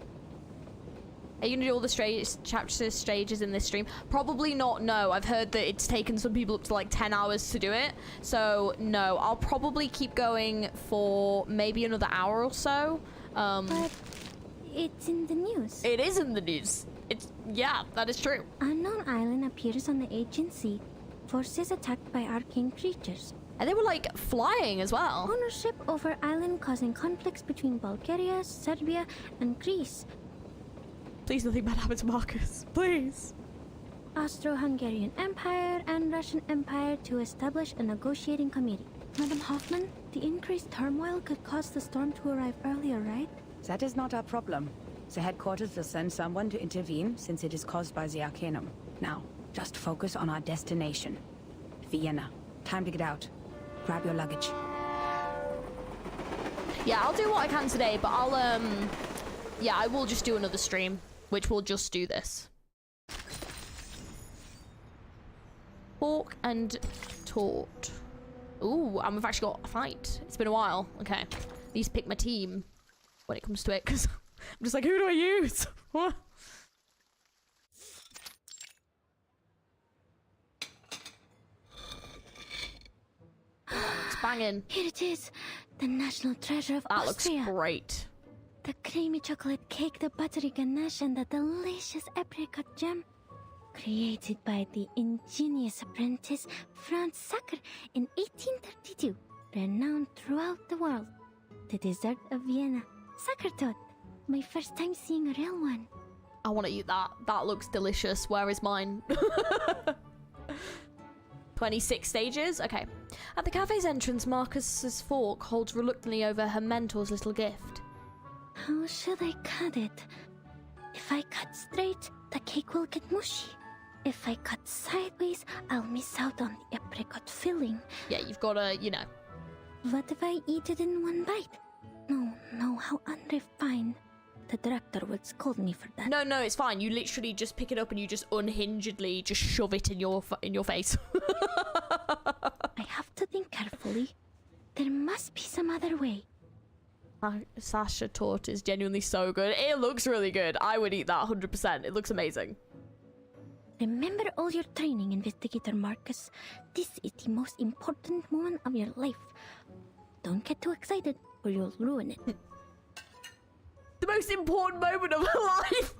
S2: Are you gonna do all the chapter stages in this stream? Probably not, no. I've heard that it's taken some people up to like 10 hours to do it. So, no. I'll probably keep going for maybe another hour or so.
S11: But it's in the news.
S2: It is in the news. Yeah, that is true.
S11: Unknown Island appears on the agency. Forces attacked by arcane creatures.
S2: And they were like flying as well.
S11: Ownership over island causing conflicts between Bulgaria, Serbia, and Greece.
S2: Please nothing bad happen to Marcus. Please.
S11: Austro-Hungarian Empire and Russian Empire to establish a negotiating committee. Madam Hoffman, the increased turmoil could cause the storm to arrive earlier, right?
S5: That is not our problem. The headquarters will send someone to intervene since it is caused by the Arcanum. Now, just focus on our destination. Vienna. Time to get out. Grab your luggage.
S2: Yeah, I'll do what I can today, but I'll, yeah, I will just do another stream, which will just do this. Hawk and Tort. Ooh, and we've actually got a fight. It's been a while. Okay. I need to pick my team when it comes to it, because I'm just like, who do I use? What? It's banging.
S11: Here it is, the national treasure of Austria.
S2: That looks great.
S11: The creamy chocolate cake, the buttery ganache, and the delicious apricot jam. Created by the ingenious apprentice Franz Sacker in 1832, renowned throughout the world. The dessert of Vienna. Sackertot. My first time seeing a real one.
S2: I want to eat that. That looks delicious. Where is mine? 26 stages? Okay. At the cafe's entrance, Marcus's fork holds reluctantly over her mentor's little gift.
S11: How should I cut it? If I cut straight, the cake will get mushy. If I cut sideways, I'll miss out on the apricot filling.
S2: Yeah, you've got to, you know.
S11: What if I eat it in one bite? No, how unrefined. the director would scold me for that.
S2: No, it's fine. You literally just pick it up and you just unhingedly just shove it in your face.
S11: I have to think carefully. There must be some other way.
S2: Sasha Tort is genuinely so good. It looks really good. I would eat that 100%. It looks amazing.
S11: Remember all your training, Investigator Marcus. This is the most important moment of your life. Don't get too excited or you'll ruin it.
S2: The most important moment of her life.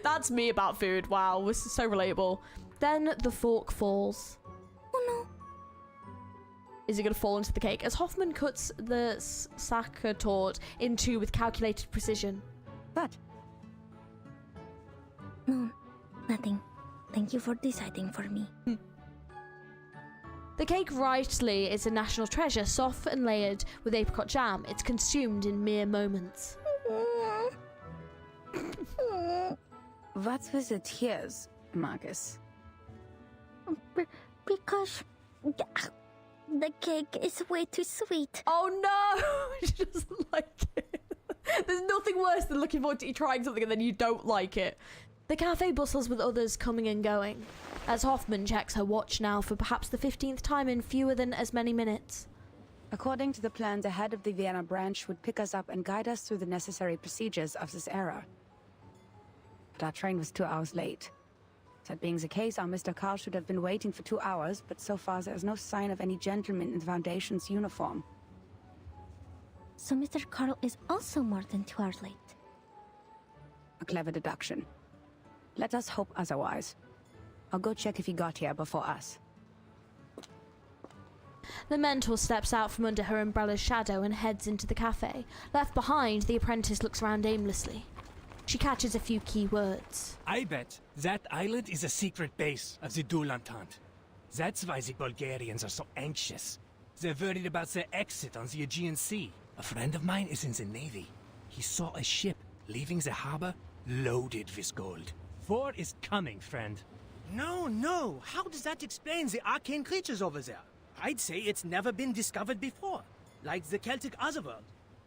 S2: That's me about food. Wow, this is so relatable. Then the fork falls.
S11: Oh no.
S2: Is it going to fall into the cake? As Hoffman cuts the Saka Tort in two with calculated precision.
S11: What? No, nothing. Thank you for deciding for me.
S2: The cake rightly is a national treasure, soft and layered with apricot jam. It's consumed in mere moments.
S5: What's with the tears, Marcus?
S11: Because the cake is way too sweet.
S2: Oh no! She doesn't like it. There's nothing worse than looking forward to you trying something and then you don't like it. The cafe bustles with others coming and going, as Hoffman checks her watch now for perhaps the 15th time in fewer than as many minutes.
S5: According to the plan, the head of the Vienna branch would pick us up and guide us through the necessary procedures of this era. But our train was 2 hours late. That being the case, our Mr. Carl should have been waiting for 2 hours, but so far there is no sign of any gentleman in the Foundation's uniform.
S11: So Mr. Carl is also more than 2 hours late.
S5: A clever deduction. Let us hope otherwise. I'll go check if he got here before us.
S2: The mentor steps out from under her umbrella's shadow and heads into the cafe. Left behind, the apprentice looks around aimlessly. She catches a few key words.
S8: I bet that island is a secret base of the Dual Entente. That's why the Bulgarians are so anxious. They're worried about their exit on the Aegean Sea. A friend of mine is in the Navy. He saw a ship leaving the harbor loaded with gold. War is coming, friend. No. How does that explain the arcane creatures over there? I'd say it's never been discovered before. Like the Celtic Otherworld.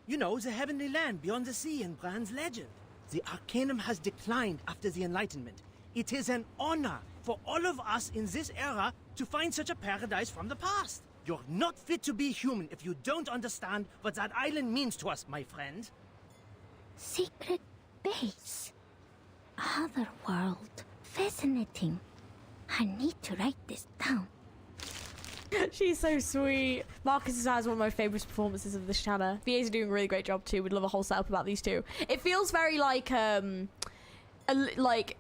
S8: You know, the heavenly land beyond the sea in Bran's legend. The Arcanum has declined after the Enlightenment. It is an honor for all of us in this era to find such a paradise from the past. You're not fit to be human if you don't understand what that island means to us, my friend.
S11: Secret base. Otherworld. Fascinating. I need to write this down.
S2: She's so sweet. Marcus has one of my favourite performances of this channel. VA's doing a really great job too. We'd love a whole setup about these two. It feels very like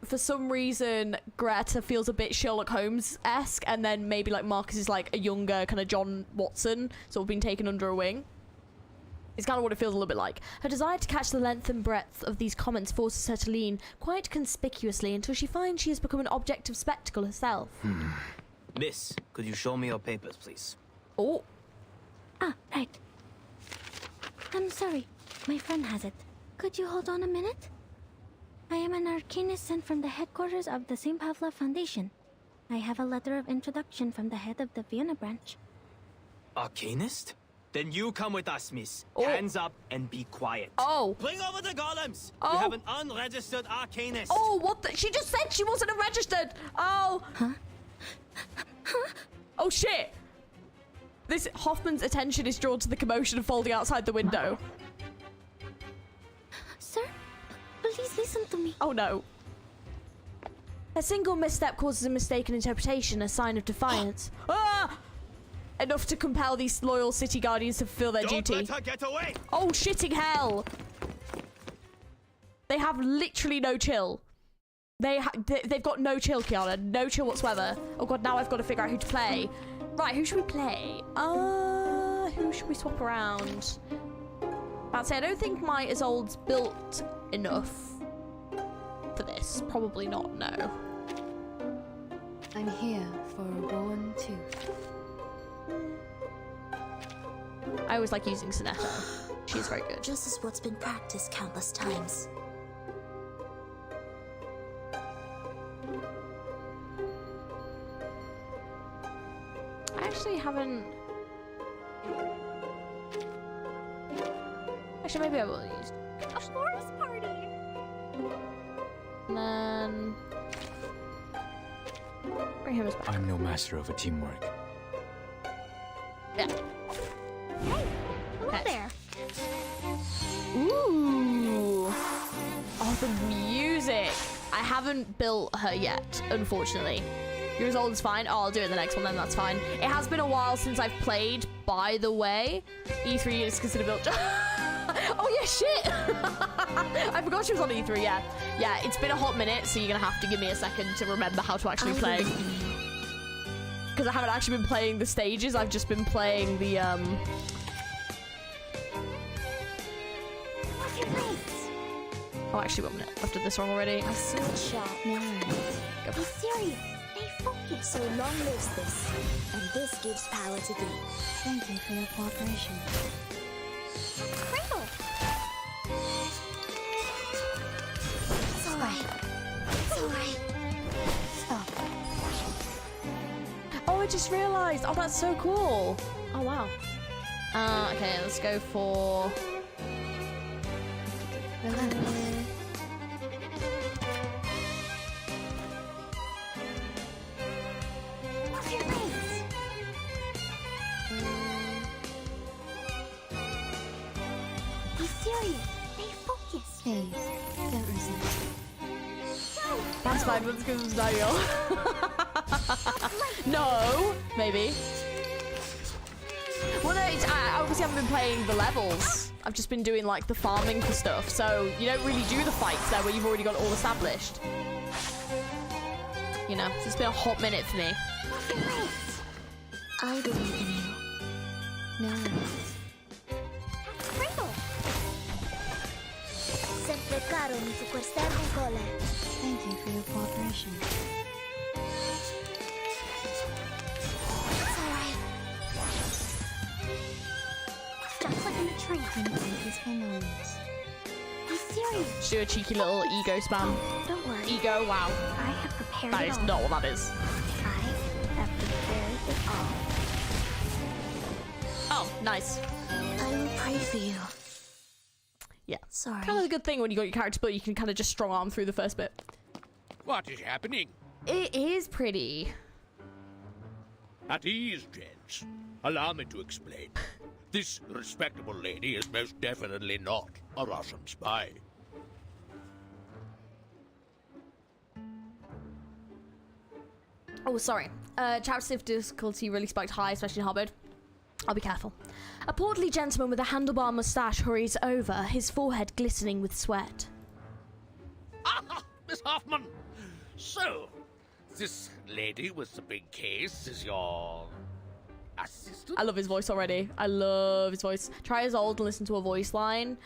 S2: for some reason Greta feels a bit Sherlock Holmes-esque, and then maybe like Marcus is like a younger kind of John Watson, sort of being taken under a wing. It's kind of what it feels a little bit like. Her desire to catch the length and breadth of these comments forces her to lean quite conspicuously until she finds she has become an object of spectacle herself.
S13: Miss, could you show me your papers, please?
S2: Oh.
S11: Ah, right. I'm sorry. My friend has it. Could you hold on a minute? I am an arcanist sent from the headquarters of the St. Pavlov Foundation. I have a letter of introduction from the head of the Vienna branch.
S13: Arcanist? Then you come with us, miss. Hands up and be quiet.
S2: Oh.
S13: Bring over the golems!
S2: Oh.
S13: We have an unregistered arcanist.
S2: Oh, what the? She just said she wasn't registered. Oh.
S11: Huh?
S2: Oh shit! This Hoffman's attention is drawn to the commotion unfolding outside the window.
S11: Sir, please listen to me.
S2: Oh no. A single misstep causes a mistaken interpretation, a sign of defiance. Ah! Enough to compel these loyal city guardians to fulfill their duty.
S13: Don't let her get away!
S2: Oh shitting hell! They have literally no chill. They've got no chill, Kiana. No chill whatsoever. Oh god, now I've got to figure out who to play. Right, who should we play? Who should we swap around? I'd say I don't think my Isolde's built enough for this. Probably not, no.
S7: I'm here for a worn tooth.
S2: I always like using Sonetta. She's very good.
S4: Just as what's been practiced countless times.
S2: I actually haven't... Actually, maybe I will use
S4: A forest party!
S2: And then... bring him as back.
S13: I'm no master of a teamwork.
S2: Yeah.
S4: Hey, hello
S2: Okay.
S4: there.
S2: Ooh. Oh, the music. I haven't built her yet, unfortunately. Years old is fine. Oh, I'll do it in the next one then, that's fine. It has been a while since I've played, by the way. E3 is considered built. Oh yeah, shit. I forgot she was on E3, yeah. Yeah, it's been a hot minute, so you're gonna have to give me a second to remember how to actually play. Because I haven't actually been playing the stages, I've just been playing the, oh, actually, 1 minute. I've done this wrong already.
S4: A sword shot. Be serious. Stay focused. So long lives this. And this gives power to thee.
S11: Thank you for your cooperation.
S4: Cradle. It's alright. It's alright.
S11: Stop.
S2: Oh, I just realized. Oh, that's so cool. Oh, wow. Okay, let's go for...
S4: What's your race? Be serious. Stay focused.
S11: Please, don't resist.
S2: That's fine, let's go to Daniel. No, maybe. Well, no, it's, I obviously haven't been playing the levels. I've just been doing, like, the farming for stuff, so you don't really do the fights there where you've already got it all established. You know, so it's been a hot minute for me.
S11: I believe in you. No one else.
S4: Cradle. Sempre caro mi tu quest'erba cole.
S11: Thank you for your cooperation.
S4: It's alright. Just like in the train.
S11: In peaceful moments.
S4: Be serious.
S2: Just do a cheeky little ego spam.
S4: Don't worry.
S2: Ego, wow.
S4: I have prepared
S2: That
S4: it
S2: is
S4: all.
S2: not what that is.
S4: I have prepared it all.
S2: Oh, nice.
S4: I will pray for you.
S2: Yeah.
S4: Sorry.
S2: Kind of a good thing when you got your character built, you can kind of just strong arm through the first bit.
S21: What is happening?
S2: It is pretty.
S21: At ease, gents. Allow me to explain. This respectable lady is most definitely not a Russian spy.
S2: Oh, sorry. Chapter difficulty really spiked high, especially in hard mode. I'll be careful. A portly gentleman with a handlebar moustache hurries over, his forehead glistening with sweat.
S21: Ah, Miss Hoffman! So, this lady with the big case is your assistant?
S2: I love his voice already. I love his voice. Try as old and listen to a voice line.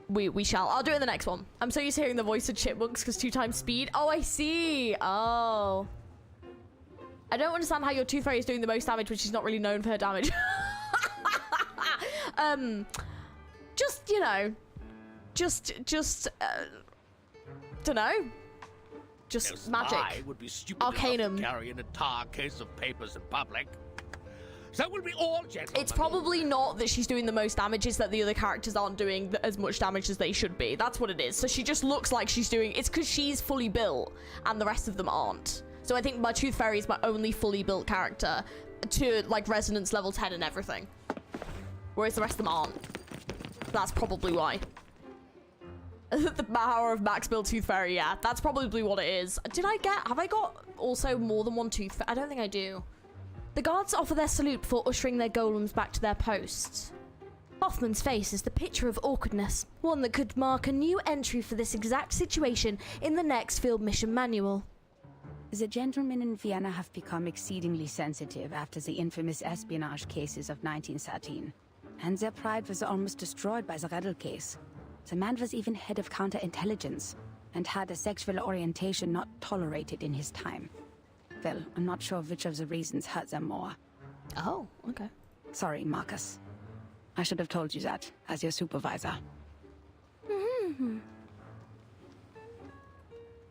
S2: We shall. I'll do it in the next one. I'm so used to hearing the voice of chipmunks because 2 times speed. Oh, I see. Oh. I don't understand how your Tooth Fairy is doing the most damage when she's not really known for her damage. Just, you know, dunno. Just
S21: No
S2: magic.
S21: spy would be stupid
S2: Arcanum.
S21: enough to carry an entire case of papers in public. That will be all, gentlemen.
S2: It's probably not that she's doing the most damage, it's that the other characters aren't doing as much damage as they should be. That's what it is. So she just looks like she's doing... It's because she's fully built and the rest of them aren't. So I think my Tooth Fairy is my only fully built character to, like, resonance level 10 and everything. Whereas the rest of them aren't. That's probably why. The power of max build Tooth Fairy, yeah. That's probably what it is. Have I got also more than one Tooth Fairy? I don't think I do. The guards offer their salute before ushering their golems back to their posts. Hoffman's face is the picture of awkwardness, one that could mark a new entry for this exact situation in the next field mission manual.
S5: The gentlemen in Vienna have become exceedingly sensitive after the infamous espionage cases of 1913. And their pride was almost destroyed by the Redl case. The man was even head of counterintelligence, and had a sexual orientation not tolerated in his time. Well, I'm not sure which of the reasons hurt them more.
S2: Oh, okay.
S5: Sorry, Marcus. I should have told you that, as your supervisor.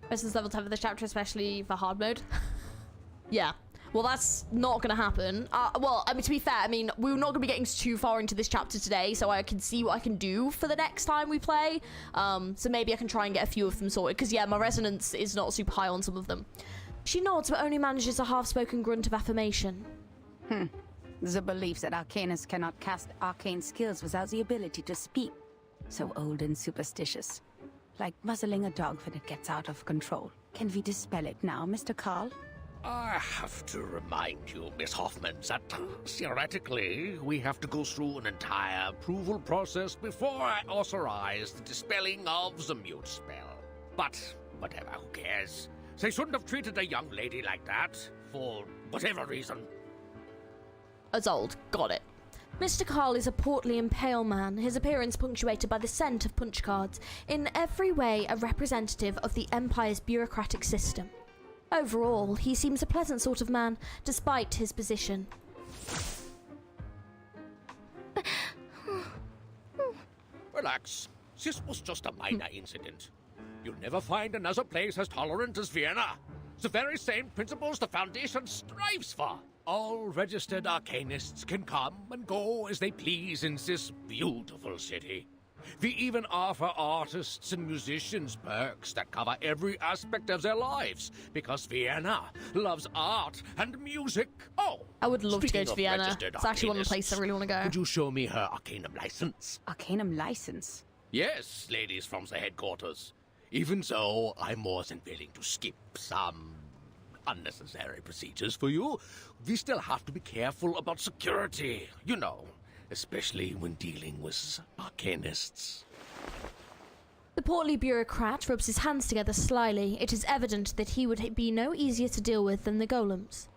S2: Resonance level 10 for this chapter, especially for hard mode. Yeah. Well, that's not going to happen. Well, I mean, to be fair, I mean, we're not going to be getting too far into this chapter today, so I can see what I can do for the next time we play. So maybe I can try and get a few of them sorted, because, yeah, my resonance is not super high on some of them. She nods, but only manages a half-spoken grunt of affirmation.
S5: The belief that arcanists cannot cast arcane skills without the ability to speak. So old and superstitious. Like muzzling a dog when it gets out of control. Can we dispel it now, Mr. Carl?
S21: I have to remind you, Miss Hoffman, that theoretically we have to go through an entire approval process before I authorize the dispelling of the mute spell. But whatever, who cares? They shouldn't have treated a young lady like that, for whatever reason.
S2: As old, got it. Mr. Carl is a portly and pale man, his appearance punctuated by the scent of punch cards, in every way a representative of the Empire's bureaucratic system. Overall, he seems a pleasant sort of man, despite his position.
S21: Relax. This was just a minor incident. You'll never find another place as tolerant as Vienna. The very same principles the Foundation strives for. All registered arcanists can come and go as they please in this beautiful city. We even offer artists and musicians perks that cover every aspect of their lives, because Vienna loves art and music. Oh,
S2: I would love to go to Vienna. It's actually one of the places I really want to go.
S21: Could you show me her Arcanum license?
S5: Arcanum license?
S21: Yes, ladies from the headquarters. Even so, I'm more than willing to skip some unnecessary procedures for you. We still have to be careful about security, you know. Especially when dealing with arcanists.
S2: The portly bureaucrat rubs his hands together slyly. It is evident that he would be no easier to deal with than the golems.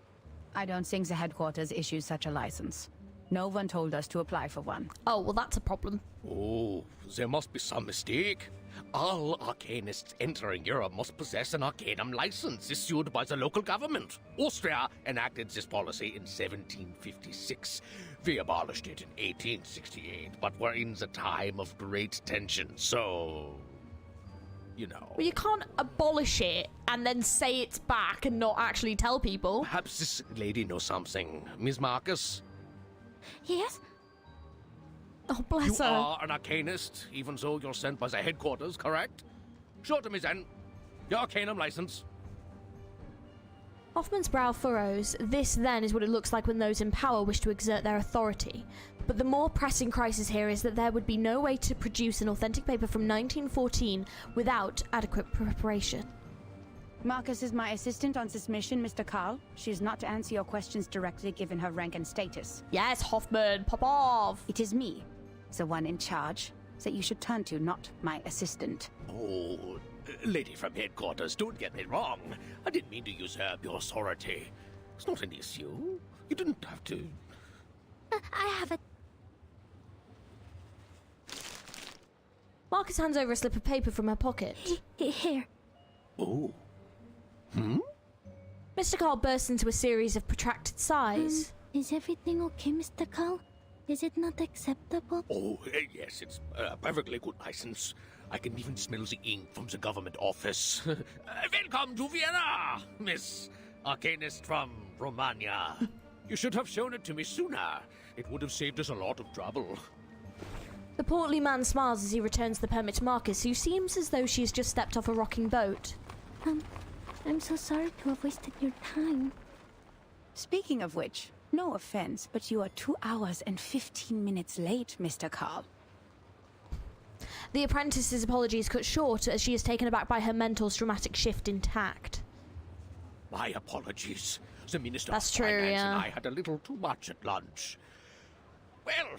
S5: I don't think the headquarters issues such a license. No one told us to apply for one.
S2: Oh, well, that's a problem.
S21: Oh, there must be some mistake. All arcanists entering Europe must possess an Arcanum license issued by the local government. Austria enacted this policy in 1756. We abolished it in 1868, but we're in the time of great tension, so... you know.
S2: Well, you can't abolish it and then say it's back and not actually tell people.
S21: Perhaps this lady knows something. Miss Marcus?
S3: Yes?
S2: Oh, bless
S21: you
S2: her.
S21: You are an arcanist, even though you're sent by the headquarters, correct? Show to me then. Your Arcanum license.
S2: Hoffman's brow furrows. This, then, is what it looks like when those in power wish to exert their authority. But the more pressing crisis here is that there would be no way to produce an authentic paper from 1914 without adequate preparation.
S5: Marcus is my assistant on this mission, Mr. Carl. She is not to answer your questions directly given her rank and status.
S2: Yes, Hoffman, pop off!
S5: It is me, the one in charge, that you should turn to, not my assistant.
S21: Oh, lady from headquarters, don't get me wrong. I didn't mean to usurp your authority. It's not an issue. You didn't have to.
S3: I have a...
S2: Marcus hands over a slip of paper from her pocket.
S3: Here.
S21: Oh.
S2: Mr. Carl bursts into a series of protracted sighs.
S3: Is everything okay, Mr. Carl? Is it not acceptable?
S21: Oh, yes, it's a perfectly good license. I can even smell the ink from the government office. Welcome to Vienna, Miss Arcanist from Romania. You should have shown it to me sooner. It would have saved us a lot of trouble.
S2: The portly man smiles as he returns the permit to Marcus, who seems as though she has just stepped off a rocking boat.
S3: I'm so sorry to have wasted your time.
S5: Speaking of which, no offense, but you are 2 hours and 15 minutes late, Mr. Carl.
S2: The apprentice's apologies cut short as she is taken aback by her mentor's dramatic shift in tact.
S21: My apologies. The Minister
S2: That's
S21: of
S2: true,
S21: Finance
S2: yeah.
S21: and I had a little too much at lunch. Well,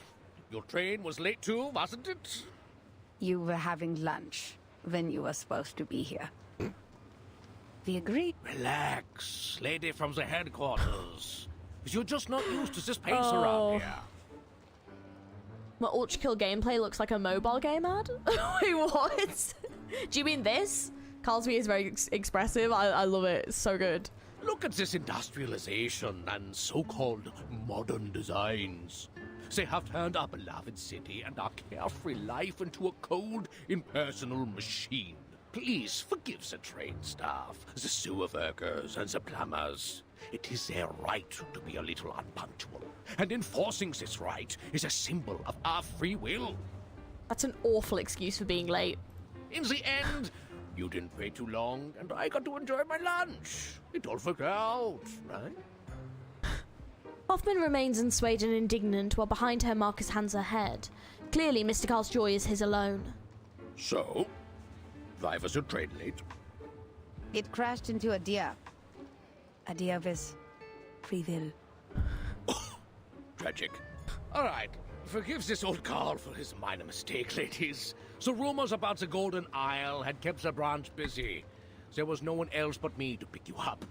S21: your train was late too, wasn't it?
S5: You were having lunch when you were supposed to be here. We agreed.
S21: Relax, lady from the headquarters. You're just not used to this pace around here.
S2: My Ultra gameplay looks like a mobile game ad? Wait, what? Do you mean this? Carl's V is very expressive. I love it. It's so good.
S21: Look at this industrialization and so-called modern designs. They have turned our beloved city and our carefree life into a cold, impersonal machine. Please forgive the train staff, the sewer workers, and the plumbers. It is their right to be a little unpunctual, and enforcing this right is a symbol of our free will.
S2: That's an awful excuse for being late.
S21: In the end, you didn't wait too long, and I got to enjoy my lunch. It all worked out, right?
S2: Hoffman remains unswayed and indignant while behind her Marcus hands her head. Clearly, Mr. Carl's joy is his alone.
S21: So, why was your train late?
S5: It crashed into a deer. A deer with free will.
S21: Tragic. All right, forgive this old Carl for his minor mistake, ladies. The rumors about the Golden Isle had kept the branch busy. There was no one else but me to pick you up.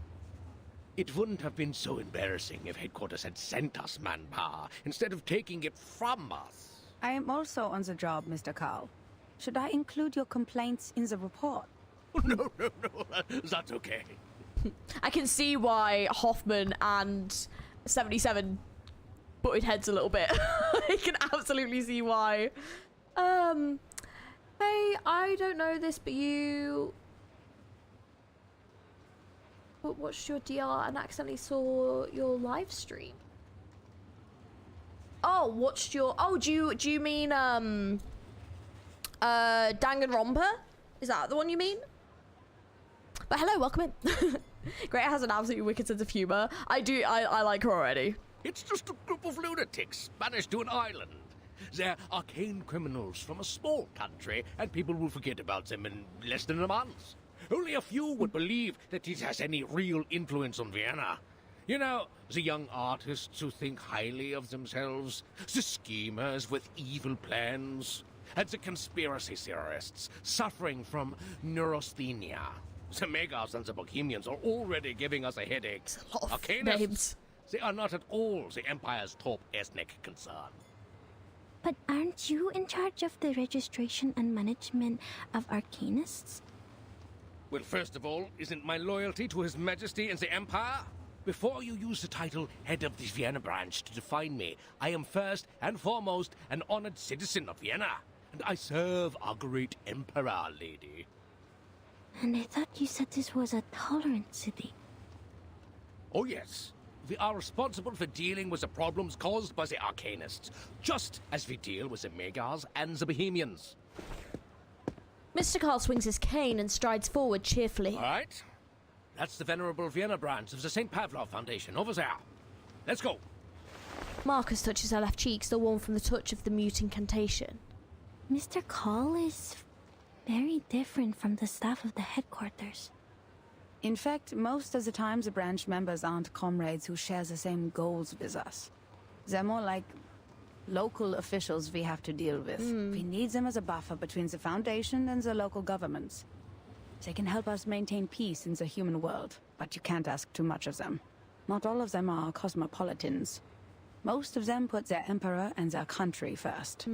S21: It wouldn't have been so embarrassing if headquarters had sent us manpower instead of taking it from us.
S5: I am also on the job, Mr. Carl. Should I include your complaints in the report?
S21: No, that's okay.
S2: I can see why Hoffman and 77 butted heads a little bit. I can absolutely see why. Hey, I don't know this, but you watched your DR and accidentally saw your live stream. Oh, watched your... Oh, do you mean, Danganronpa? Is that the one you mean? But hello, welcome in. Greta has an absolutely wicked sense of humor. I like her already.
S21: It's just a group of lunatics banished to an island. They're arcane criminals from a small country, and people will forget about them in less than a month. Only a few would believe that it has any real influence on Vienna. You know, the young artists who think highly of themselves, the schemers with evil plans, and the conspiracy theorists suffering from neurasthenia. The Megas and the Bohemians are already giving us a headache. Arcanists, they are not at all the Empire's top ethnic concern.
S11: But aren't you in charge of the registration and management of Arcanists?
S21: Well, first of all, isn't my loyalty to His Majesty and the Empire? Before you use the title Head of the Vienna Branch to define me, I am first and foremost an honored citizen of Vienna, and I serve our great Emperor, lady.
S11: And I thought you said this was a tolerant city.
S21: Oh yes, we are responsible for dealing with the problems caused by the Arcanists, just as we deal with the Megas and the Bohemians.
S2: Mr. Carl swings his cane and strides forward cheerfully.
S21: All right. That's the venerable Vienna branch of the St. Pavlov Foundation, over there. Let's go.
S2: Marcus touches her left cheek, still warm from the touch of the mute incantation.
S11: Mr. Carl is very different from the staff of the headquarters.
S5: In fact, most of the time the branch members aren't comrades who share the same goals with us. They're more like local officials we have to deal with. We need them as a buffer between the Foundation and the local governments. They can help us maintain peace in the human world, but you can't ask too much of them. Not all of them are cosmopolitans. Most of them put their emperor and their country first.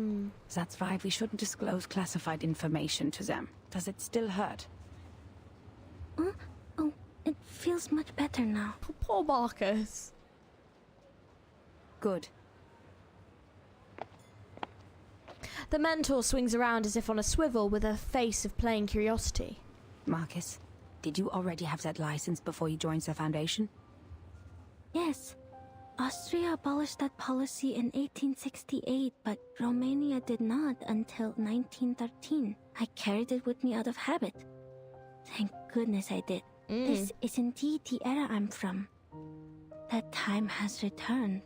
S5: That's why we shouldn't disclose classified information to them. Does it still hurt?
S11: Oh, it feels much better now.
S2: Poor Marcus.
S5: Good.
S2: The mentor swings around as if on a swivel with a face of plain curiosity.
S5: Marcus, did you already have that license before you joined the Foundation?
S11: Yes. Austria abolished that policy in 1868, but Romania did not until 1913. I carried it with me out of habit. Thank goodness I did. This is indeed the era I'm from. That time has returned.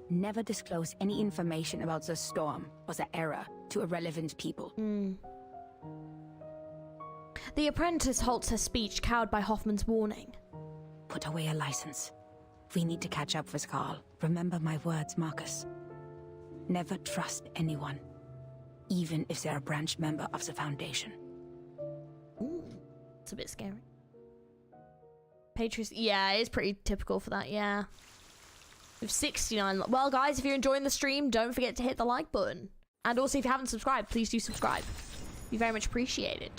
S5: Never disclose any information about the storm or the era to irrelevant people.
S2: The apprentice halts her speech, cowed by Hoffman's warning.
S5: Put away a license. We need to catch up with Carl. Remember my words, Marcus. Never trust anyone, even if they're a branch member of the Foundation.
S2: It's a bit scary. Patriots, yeah, it is pretty typical for that, yeah. With 69, well guys, if you're enjoying the stream, don't forget to hit the like button. And also, if you haven't subscribed, please do subscribe. Be very much appreciated.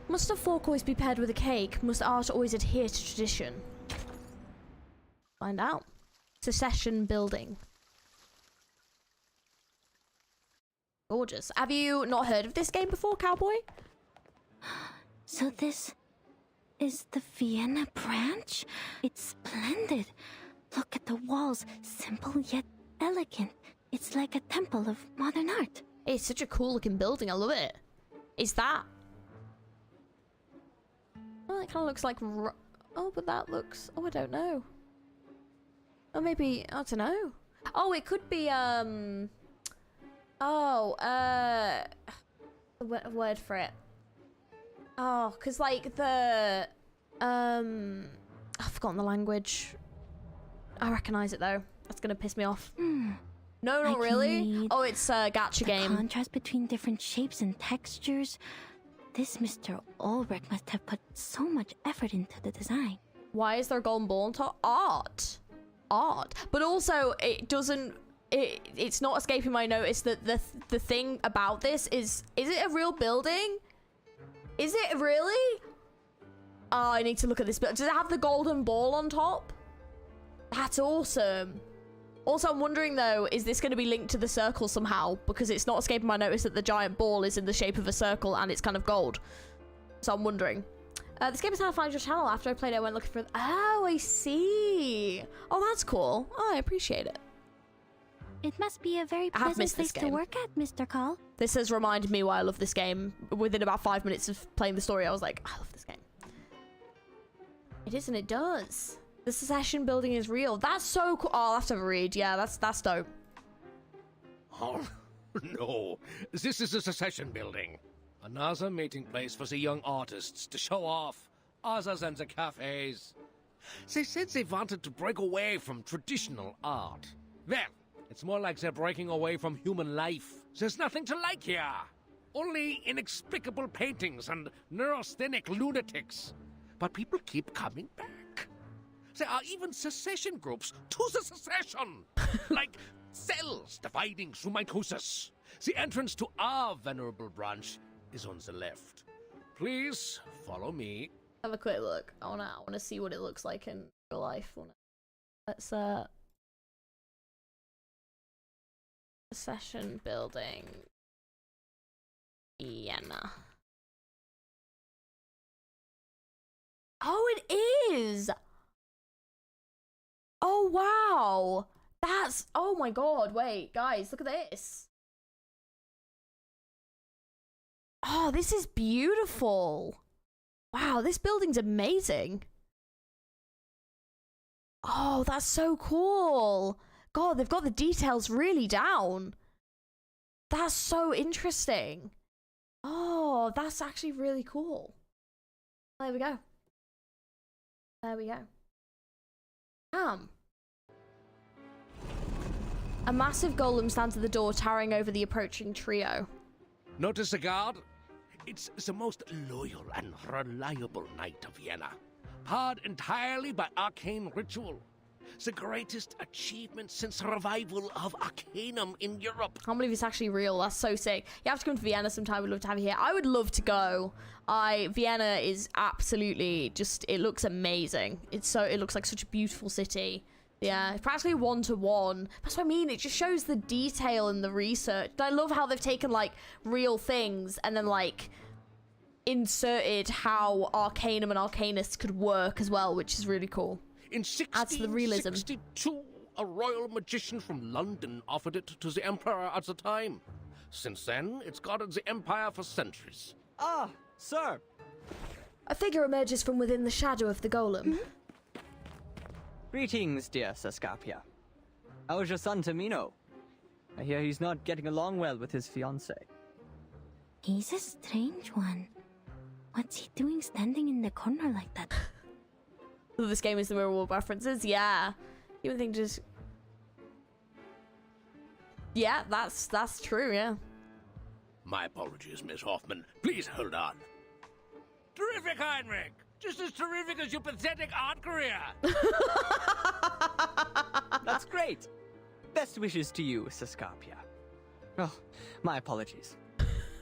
S2: Must a fork always be paired with a cake? Must art always adhere to tradition? Find out. Secession building. Gorgeous. Have you not heard of this game before, Cowboy?
S11: So this is the Vienna branch? It's splendid. Look at the walls, simple yet elegant. It's like a temple of modern art.
S2: It's such a cool looking building. I love it. Is that? Oh, it kind of looks like. Oh, but that looks. Oh, I don't know. Oh, maybe I don't know. Oh, it could be. The word for it. Oh, cause like the. I've forgotten the language. I recognize it though. That's gonna piss me off. No, not really. Oh, it's a gacha game.
S11: Contrast between different shapes and textures. This Mr. Ulrich must have put so much effort into the design.
S2: Why is there a golden ball on top? Art. But also, it doesn't. It's not escaping my notice that the thing about this is it a real building? Is it really? Oh, I need to look at this. But does it have the golden ball on top? That's awesome. Also, I'm wondering though, is this going to be linked to the circle somehow? Because it's not escaping my notice that the giant ball is in the shape of a circle and it's kind of gold. So I'm wondering. This game is how I found your channel. After I played it, I went looking for... Oh, I see. Oh, that's cool. Oh, I appreciate it.
S11: It must be a very pleasant place to work at, Mr. Call.
S2: This has reminded me why I love this game. Within about 5 minutes of playing the story, I was like, I love this game. It is and it does. The secession building is real. That's so cool. Oh, I'll have to have a read. Yeah, that's dope.
S21: Oh, no. This is a secession building. Another meeting place for the young artists to show off, other than the cafes. They said they wanted to break away from traditional art. Well, it's more like they're breaking away from human life. There's nothing to like here. Only inexplicable paintings and neurasthenic lunatics. But people keep coming back. There are even secession groups to the secession. Like cells dividing through mitosis. The entrance to our venerable branch is on the left. Please follow me.
S2: Have a quick look. I wanna see what it looks like in real life. Let's secession building, Vienna. Oh, it is. Oh wow, that's. Oh my god. Wait, guys, look at this. Oh, this is beautiful. Wow, this building's amazing. Oh, that's so cool. God, they've got the details really down. That's so interesting. Oh, that's actually really cool. There we go. There we go. A massive golem stands at the door, towering over the approaching trio.
S21: Notice the guard? It's the most loyal and reliable knight of Vienna, powered entirely by arcane ritual. The greatest achievement since the revival of Arcanum in Europe.
S2: I can't believe it's actually real. That's so sick. You have to come to Vienna sometime. We'd love to have you here. I would love to go. Vienna is absolutely just, it looks amazing. It looks like such a beautiful city. Yeah, it's practically one-to-one. That's what I mean. It just shows the detail and the research. And I love how they've taken like real things and then like inserted how Arcanum and Arcanists could work as well, which is really cool.
S21: In 1662, a royal magician from London offered it to the emperor at the time. Since then, it's guarded the empire for centuries.
S6: Ah, sir.
S2: A figure emerges from within the shadow of the golem.
S6: Greetings, dear Sascapia. How is your son Tamino? I hear he's not getting along well with his fiancée.
S11: He's a strange one. What's he doing standing in the corner like that?
S2: This game is the Mirror World references. Yeah, you would think just. Yeah, that's true. Yeah.
S21: My apologies, Miss Hoffman. Please hold on. Terrific, Heinrich. Just as terrific as your pathetic art career.
S6: That's great. Best wishes to you, Sascapia. Oh, my apologies.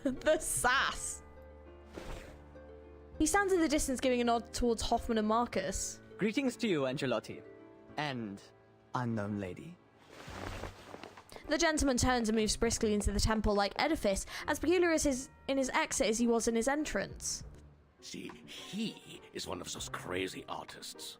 S2: The sass. He stands in the distance, giving a nod towards Hoffman and Marcus.
S6: Greetings to you, Angelotti. And unknown lady.
S2: The gentleman turns and moves briskly into the temple-like edifice, as peculiar as in his exit as he was in his entrance.
S21: See, he is one of those crazy artists.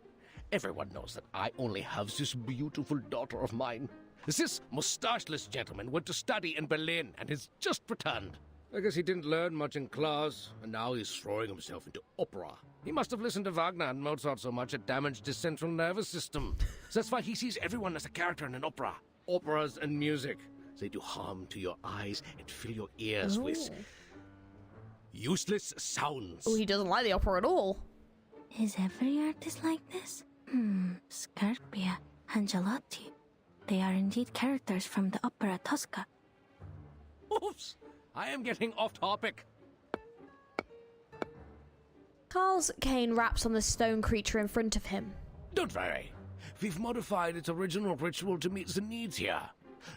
S21: Everyone knows that I only have this beautiful daughter of mine. This mustacheless gentleman went to study in Berlin and has just returned. I guess he didn't learn much in class, and now he's throwing himself into opera. He must have listened to Wagner and Mozart so much it damaged his central nervous system. So that's why he sees everyone as a character in an opera. Operas and music, they do harm to your eyes and fill your ears with useless sounds.
S2: Oh, he doesn't like the opera at all.
S11: Is every artist like this? Scarpia, Angelotti. They are indeed characters from the opera Tosca.
S21: Oops! I am getting off topic.
S2: Carl's cane raps on the stone creature in front of him.
S21: Don't worry. We've modified its original ritual to meet the needs here.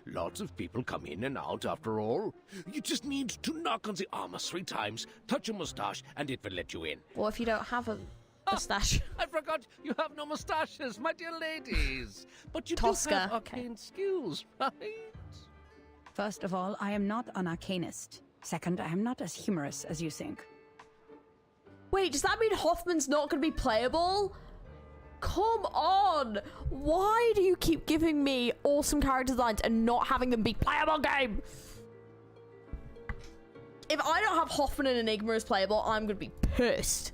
S21: Lots of people come in and out after all. You just need to knock on the armor 3 times, touch a mustache, and it will let you in.
S2: What if you don't have a mustache?
S21: I forgot you have no mustaches, my dear ladies. But you
S2: Tosca.
S21: do have arcane skills, right?
S5: First of all, I am not an arcanist. Second, I am not as humorous as you think.
S2: Wait, does that mean Hoffman's not going to be playable? Come on! Why do you keep giving me awesome character designs and not having them be playable game? If I don't have Hoffman and Enigma as playable, I'm going to be pissed.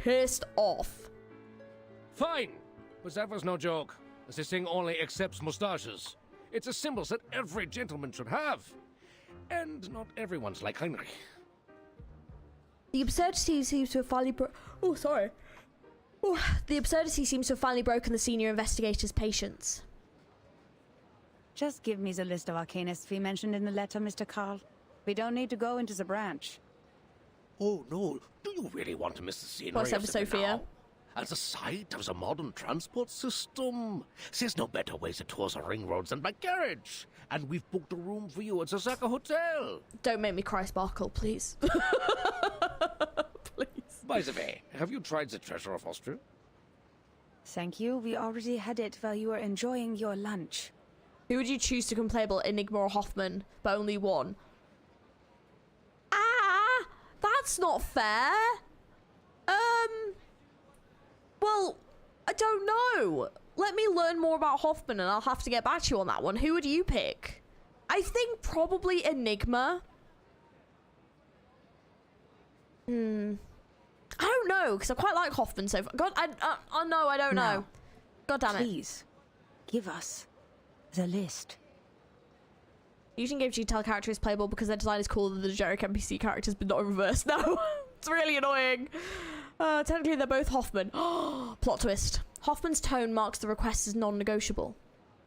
S2: Pissed off.
S21: Fine, but that was no joke. This thing only accepts mustaches. It's a symbol that every gentleman should have. And not everyone's like Heinrich.
S2: The absurdity seems to have finally The absurdity seems to have finally broken the senior investigator's patience.
S5: Just give me the list of arcanists we mentioned in the letter, Mr. Carl. We don't need to go into the branch.
S21: Oh no, do you really want to miss the scenery
S2: What's up
S21: of
S2: with
S21: the
S2: Sophia?
S21: canal? As a site of the modern transport system, there's no better way to tour the ring roads than by carriage. And we've booked a room for you at the Zaka Hotel.
S2: Don't make me cry, Sparkle, please.
S21: By the way, have you tried the treasure of Austria?
S5: Thank you. We already had it while you were enjoying your lunch.
S2: Who would you choose to come playable, Enigma or Hoffman, but only one? Ah, that's not fair. Well, I don't know. Let me learn more about Hoffman and I'll have to get back to you on that one. Who would you pick? I think probably Enigma. I don't know, because I quite like Hoffman so far. God, no, I don't know. God damn it.
S5: Please, give us the list.
S2: Using games you can tell character is playable because their design is cooler than the generic NPC characters, but not in reverse. No, it's really annoying. Technically, they're both Hoffman. Plot twist. Hoffman's tone marks the request as non-negotiable.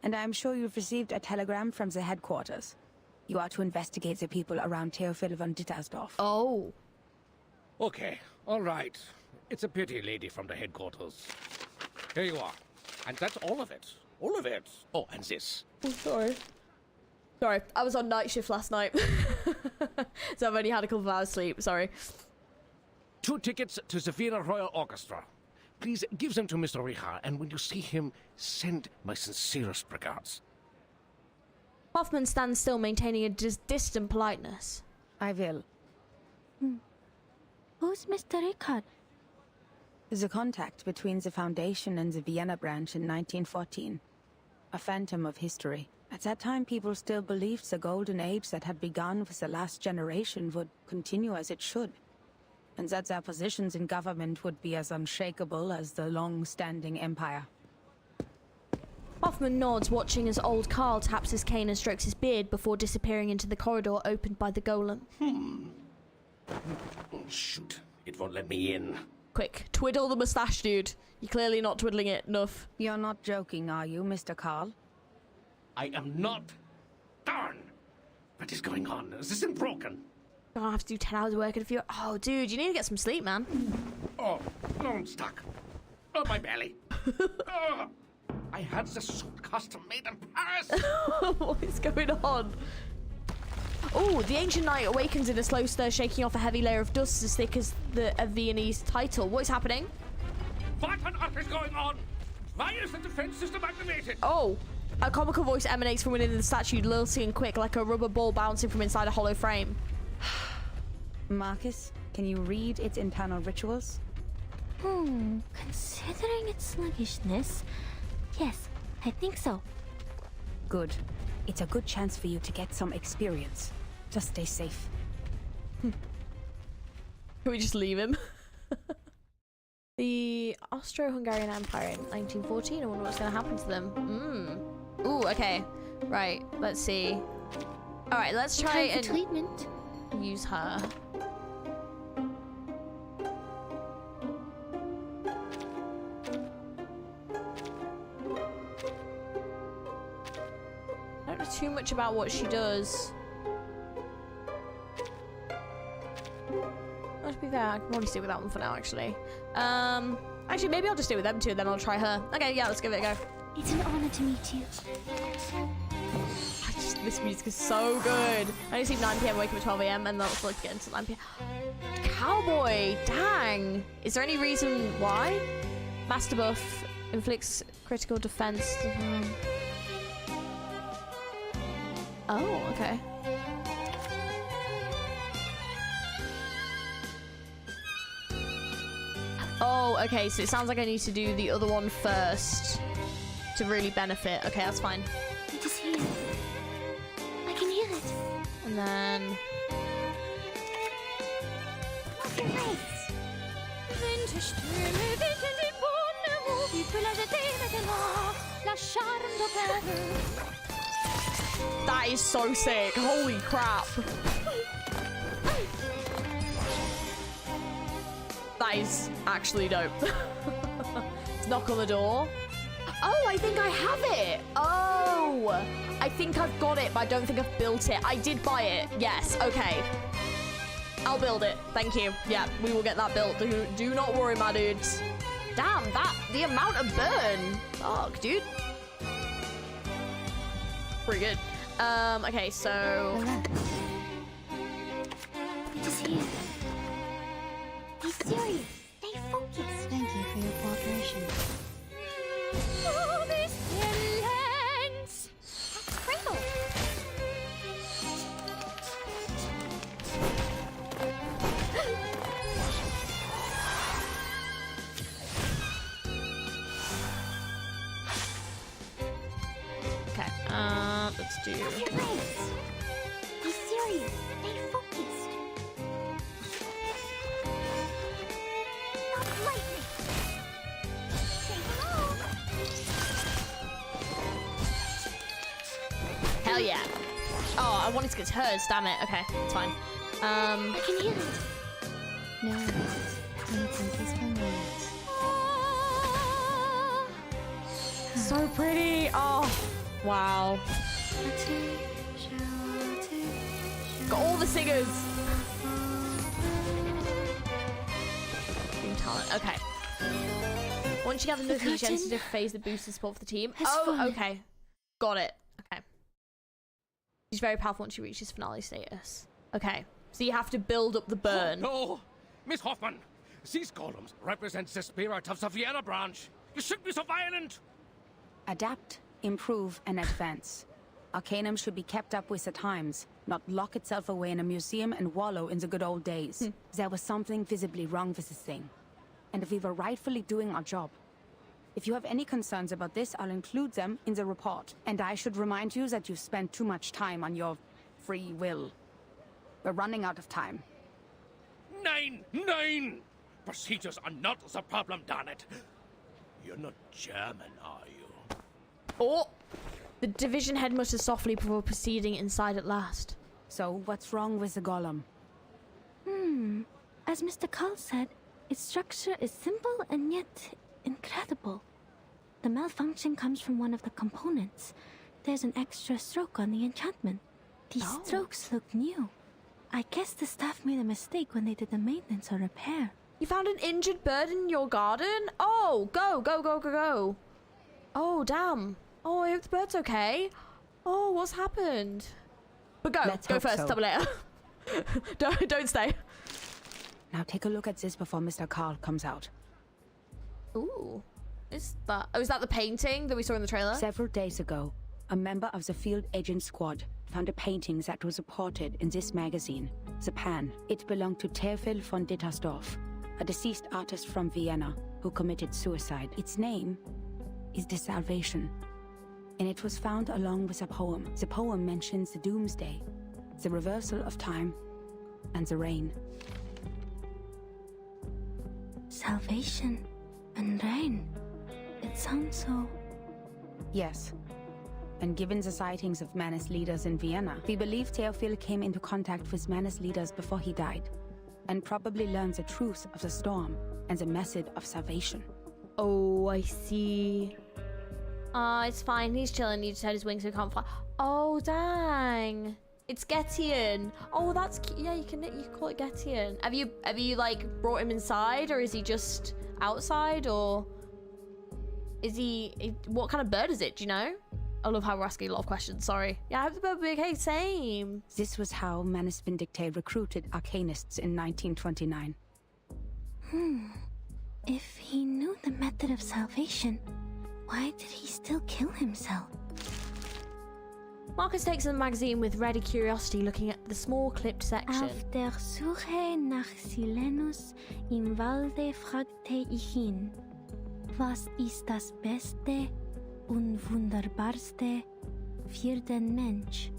S5: And I'm sure you've received a telegram from the headquarters. You are to investigate the people around Theophil von Dittersdorf.
S2: Oh.
S21: Okay, all right. It's a pity, lady from the headquarters. Here you are. And that's all of it. All of it. Oh, and this.
S2: Oh, sorry. Sorry, I was on night shift last night. So I've only had a couple of hours sleep, sorry.
S21: 2 tickets to the Vienna Royal Orchestra. Please give them to Mr. Richard, and when you see him, send my sincerest regards.
S2: Hoffman stands still, maintaining a distant politeness.
S5: I will.
S11: Who's Mr. Richard?
S5: The contact between the Foundation and the Vienna branch in 1914. A phantom of history. At that time, people still believed the golden age that had begun with the last generation would continue as it should. And that their positions in government would be as unshakable as the long-standing empire.
S2: Hoffman nods, watching as old Carl taps his cane and strokes his beard before disappearing into the corridor opened by the golem.
S21: Oh, shoot. It won't let me in.
S2: Quick, twiddle the mustache, dude. You're clearly not twiddling it enough.
S5: You're not joking, are you, Mr. Carl?
S21: I am not. Darn! What is going on? Is this thing broken?
S2: I have to do 10 hours of work in a few... Oh, dude, you need to get some sleep, man.
S21: Oh, no, I'm stuck. Oh, my belly. Oh, I had this suit custom made in Paris.
S2: What is going on? Oh, the ancient knight awakens in a slow stir, shaking off a heavy layer of dust as thick as a Viennese title. What is happening?
S21: What on earth is going on? Why is the defense system activated?
S2: Oh, a comical voice emanates from within the statue, lilting and quick, like a rubber ball bouncing from inside a hollow frame.
S5: Marcus, can you read its internal rituals?
S11: Considering its sluggishness, yes, I think so.
S5: Good. It's a good chance for you to get some experience. Just stay safe.
S2: Can we just leave him? The Austro-Hungarian Empire in 1914. I wonder what's going to happen to them. Ooh, okay. Right, let's see. Alright, let's try and
S11: treatment.
S2: Use her. I don't know too much about what she does. To be fair, I can probably stay with that one for now, actually. Actually, maybe I'll just stay with them two, and then I'll try her. Okay, yeah, let's give it a go.
S11: It's an honor to meet you.
S2: This music is so good. I only sleep 9 PM, wake up at 12 AM, and that's like get until 9 PM. Cowboy, dang. Is there any reason why? Master buff inflicts critical defense. Oh, okay. Oh, okay, so it sounds like I need to do the other one first to really benefit. Okay, that's fine.
S11: It is here. I can hear it.
S2: And then... That is so sick. Holy crap. That is actually dope. Let's knock on the door. Oh, I think I have it. Oh, I think I've got it, but I don't think I've built it. I did buy it. Yes. Okay. I'll build it. Thank you. Yeah, we will get that built. Do not worry, my dudes. Damn, the amount of burn. Fuck, dude. Pretty good. Okay, so...
S11: It is here. Be serious. Stay focused. Thank you for your cooperation.
S1: Oh, this silence! Cradle!
S2: Okay, let's do...
S11: Your legs. Be serious. Stay focused.
S4: Not lightning. Say hello.
S2: Hell yeah. Oh, I wanted to get to hers, damn it. Okay, it's fine.
S11: I can hear it. No worries. I need some peaceful moments.
S2: So pretty. Oh, wow. Got all the singers. Team talent. Okay. Once you gather enough each sensitive phase, the boost the support for the team. Oh, okay. Got it. Okay. She's very powerful once she reaches finale status. Okay. So you have to build up the burn.
S21: Oh, no! Miss Hoffman, these columns represent the spirit of the Vienna branch. You shouldn't be so violent!
S5: Adapt, improve, and advance. Arcanum should be kept up with the times, not lock itself away in a museum and wallow in the good old days. There was something visibly wrong with this thing, and we were rightfully doing our job. If you have any concerns about this, I'll include them in the report. And I should remind you that you've spent too much time on your free will. We're running out of time.
S21: Nine! Procedures are not the problem, darn it. You're not German, are you?
S2: Oh! The division head muttered softly before proceeding inside at last.
S5: So, what's wrong with the golem?
S11: As Mr. Carl said, its structure is simple and yet incredible. The malfunction comes from one of the components. There's an extra stroke on the enchantment. These strokes look new. I guess the staff made a mistake when they did the maintenance or repair.
S2: You found an injured bird in your garden? Oh, go. Oh, damn. Oh, I hope the bird's okay. Oh, what's happened? But go first,
S5: so.
S2: Tell me later. don't stay.
S5: Now take a look at this before Mr. Carl comes out.
S2: Ooh. Is that the painting that we saw in the trailer?
S5: Several days ago, a member of the field agent squad found a painting that was reported in this magazine, The Pan. It belonged to Teofil von Dittersdorf, a deceased artist from Vienna who committed suicide. Its name is The Salvation, and it was found along with a poem. The poem mentions the doomsday, the reversal of time, and the rain.
S11: Salvation and rain. It sounds so...
S5: Yes. And given the sightings of Manus leaders in Vienna, we believe Theophil came into contact with Manus leaders before he died, and probably learned the truth of the storm and the method of salvation.
S2: Oh, I see. It's fine. He's chilling. He just had his wings so he can't fly. Oh, dang. It's Getian. Oh, that's cute. Yeah, you can call it Getian. Have you like brought him inside, or is he just outside, or is he what kind of bird is it? Do you know? I love how we're asking a lot of questions. Sorry. Yeah, I hope the bird will be okay. Same.
S5: This was how Manus Vindicte recruited arcanists in 1929.
S11: If he knew the method of salvation, why did he still kill himself?
S2: Marcus takes the magazine with ready curiosity, looking at the small clipped section.
S11: Auf der Suche nach Silenus im Walde fragte ich ihn, was ist das Beste und Wunderbarste für den Mensch?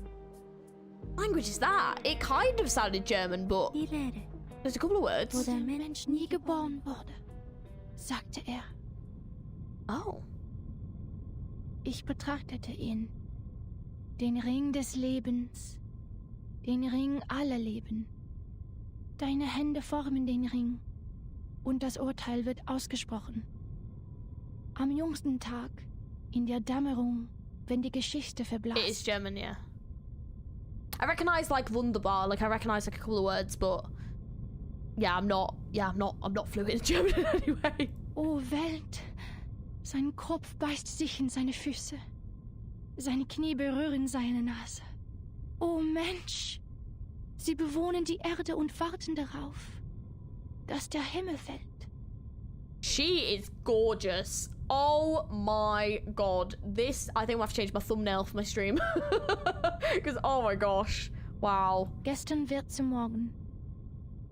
S2: Language is that? It kind of sounded German, but there's a couple of words.
S19: Wo der Mensch nie geboren wurde, sagte er.
S2: Oh.
S19: Ich betrachtete ihn. Den Ring des Lebens. Den Ring aller Leben. Deine Hände formen den Ring. Und das Urteil wird ausgesprochen. Am jüngsten Tag, in der Dämmerung, wenn die Geschichte verblasst.
S2: It is German, yeah. I recognize like wunderbar, like I recognize like a couple of words, but yeah, I'm not fluent in German in any way.
S19: O Welt, sein Kopf beißt sich in seine Füße. Seine Knie berühren seine Nase. O Mensch, sie bewohnen die Erde und warten darauf, dass der Himmel fällt.
S2: She is gorgeous. Oh my god. This, I think I'll have to change my thumbnail for my stream. Because, oh my gosh. Wow.
S19: Gestern wird zum Morgen.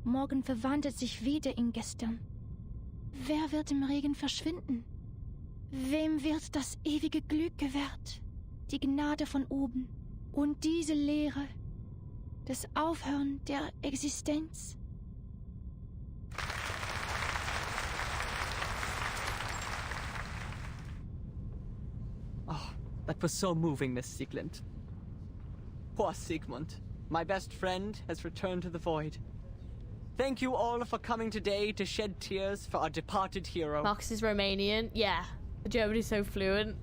S19: Morgen verwandelt sich wieder in gestern. Wer wird im Regen verschwinden? Wem wird das ewige Glück gewährt? Die Gnade von oben. Und diese Lehre, das Aufhören der Existenz.
S6: Oh, that was so moving, Miss Sieglund. Poor Sigmund. My best friend has returned to the void. Thank you all for coming today to shed tears for our departed hero.
S2: Marcus is Romanian. Yeah. The German is so fluent.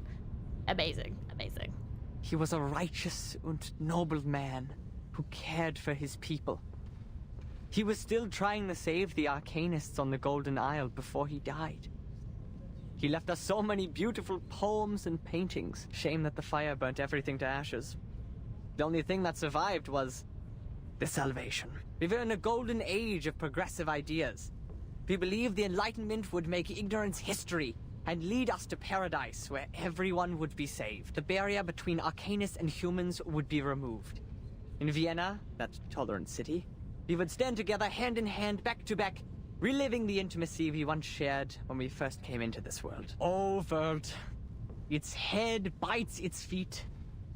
S2: Amazing. Amazing.
S6: He was a righteous and noble man who cared for his people. He was still trying to save the Arcanists on the Golden Isle before he died. He left us so many beautiful poems and paintings. Shame that the fire burnt everything to ashes. The only thing that survived was the salvation. We were in a golden age of progressive ideas. We believed the Enlightenment would make ignorance history and lead us to paradise where everyone would be saved. The barrier between Arcanists and humans would be removed. In Vienna, that tolerant city, we would stand together hand in hand, back to back, reliving the intimacy we once shared when we first came into this world. Oh, world. Its head bites its feet.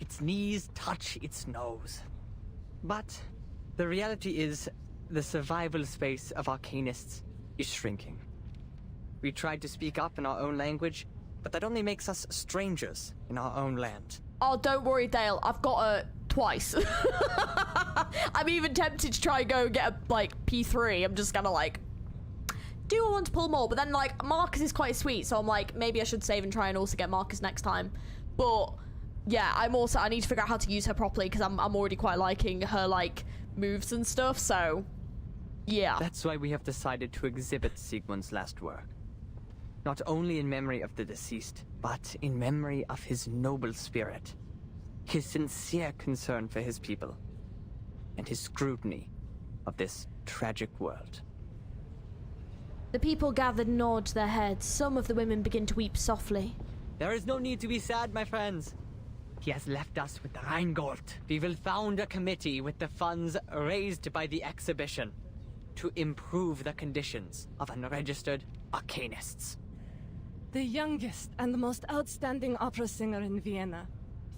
S6: Its knees touch its nose. But the reality is, the survival space of Arcanists is shrinking. We tried to speak up in our own language, but that only makes us strangers in our own land.
S2: Oh, don't worry, Dale. I've got a twice. I'm even tempted to try and go get a, like, P3. I'm just gonna, like, do I want to pull more? But then, like, Marcus is quite sweet, so I'm like, maybe I should save and try and also get Marcus next time. But, yeah, I need to figure out how to use her properly, because I'm already quite liking her, like, moves and stuff, so, yeah.
S6: That's why we have decided to exhibit Sigmund's last work. Not only in memory of the deceased, but in memory of his noble spirit, his sincere concern for his people, and his scrutiny of this tragic world.
S2: The people gathered and nod their heads. Some of the women begin to weep softly.
S6: There is no need to be sad, my friends. He has left us with Rheingold. We will found a committee with the funds raised by the exhibition. to improve the conditions of unregistered arcanists.
S14: The youngest and most outstanding opera singer in Vienna,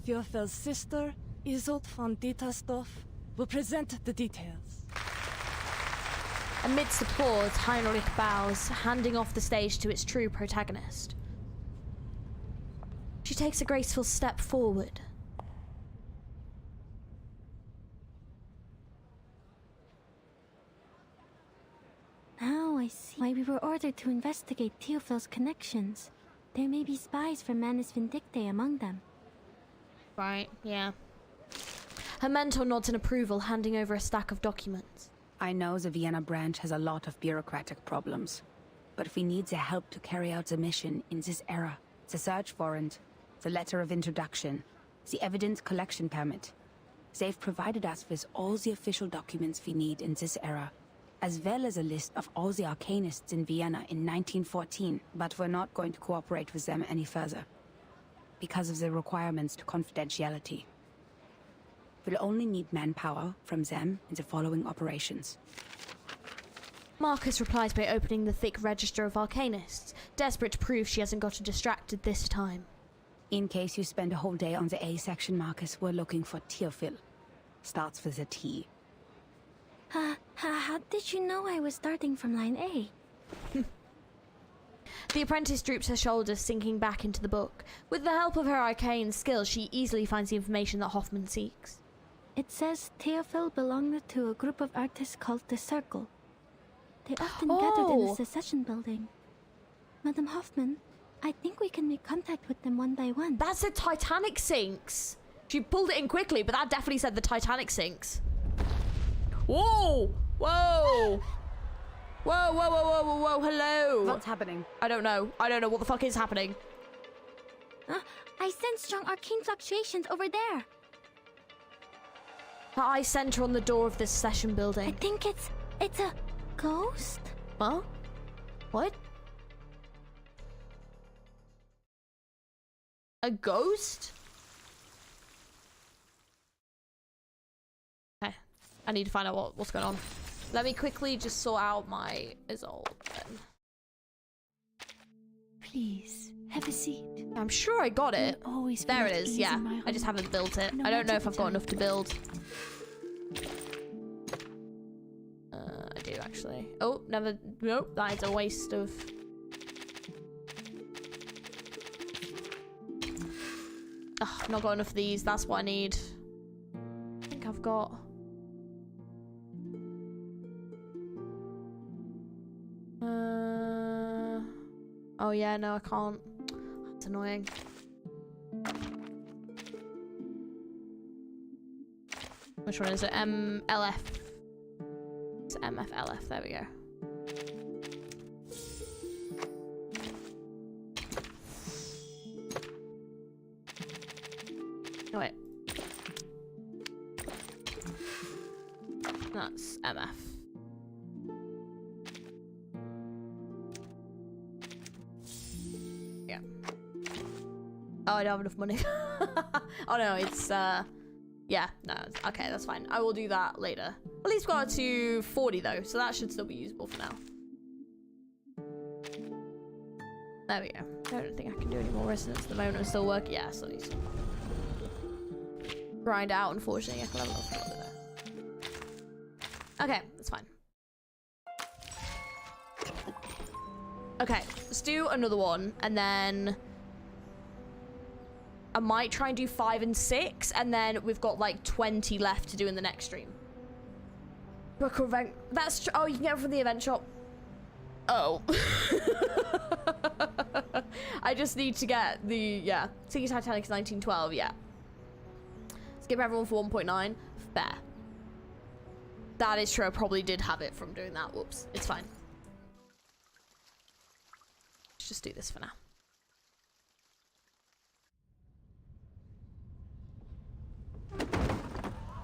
S14: Theophel's sister, Isolde von Dietersdorf, will present the details.
S2: Amidst applause, Heinrich bows, handing off the stage to its true protagonist. She takes a graceful step forward.
S11: Now I see why we were ordered to investigate Theophel's connections. There may be spies from Manus Vindictae among them.
S2: Right, yeah. Her mentor nods in approval, handing over a stack of documents.
S5: I know the Vienna branch has a lot of bureaucratic problems, but if we need the help to carry out the mission in this era, the search warrant, the letter of introduction, the evidence collection permit, they've provided us with all the official documents we need in this era, as well as a list of all the arcanists in Vienna in 1914, but we're not going to cooperate with them any further, because of the requirements to confidentiality. We'll only need manpower from them in the following operations.
S2: Marcus replies by opening the thick register of arcanists, desperate to prove she hasn't gotten distracted this time.
S5: In case you spend a whole day on the A section, Marcus, we're looking for Theophil. Starts with a T.
S11: How did you know I was starting from line A?
S2: The apprentice droops her shoulders, sinking back into the book. With the help of her arcane skills, she easily finds the information that Hoffman seeks.
S11: It says Theophil belonged to a group of artists called the Circle. They often gathered in the Secession building. Madam Hoffman, I think we can make contact with them one by one.
S2: That said Titanic sinks. She pulled it in quickly, but that definitely said the Titanic sinks. Whoa! Whoa! Whoa, whoa, whoa, whoa, whoa, whoa, hello!
S5: What's happening?
S2: I don't know. I don't know what the fuck is happening.
S11: I sense strong arcane fluctuations over there.
S2: Her eyes center on the door of this session building.
S11: I think it's a ghost?
S2: Huh? What? A ghost? Okay. I need to find out what's going on. Let me quickly just sort out my Isolde then.
S19: Please, have a seat.
S2: I'm sure I got it.
S19: Always
S2: there it is, yeah. I just haven't built it. I don't know if I've got enough to build. I do actually. Oh, never. Nope, that is a waste of. Oh, I've not got enough of these. That's what I need. I think I've got. Oh yeah, no, I can't. That's annoying. Which one is it? LF. It's MFLF. There we go. Oh wait. That's MF. Yeah. Oh, I don't have enough money. Oh no, it's yeah, no, okay, that's fine. I will do that later. At least got it to 40 though, so that should still be usable for now. There we go. I don't think I can do any more resonance at the moment. I'm still working. Yeah, so need to grind out, unfortunately. I can level up a little bit there. Okay, that's fine. Okay, let's do another one, and then I might try and do 5 and 6, and then we've got like 20 left to do in the next stream. Book event. That's oh, you can get it from the event shop. Oh. I just need to get the yeah. Singing Titanic is 1912. Yeah. Skip everyone for 1.9. Fair. That is true. I probably did have it from doing that. Whoops. It's fine. Let's just do this for now.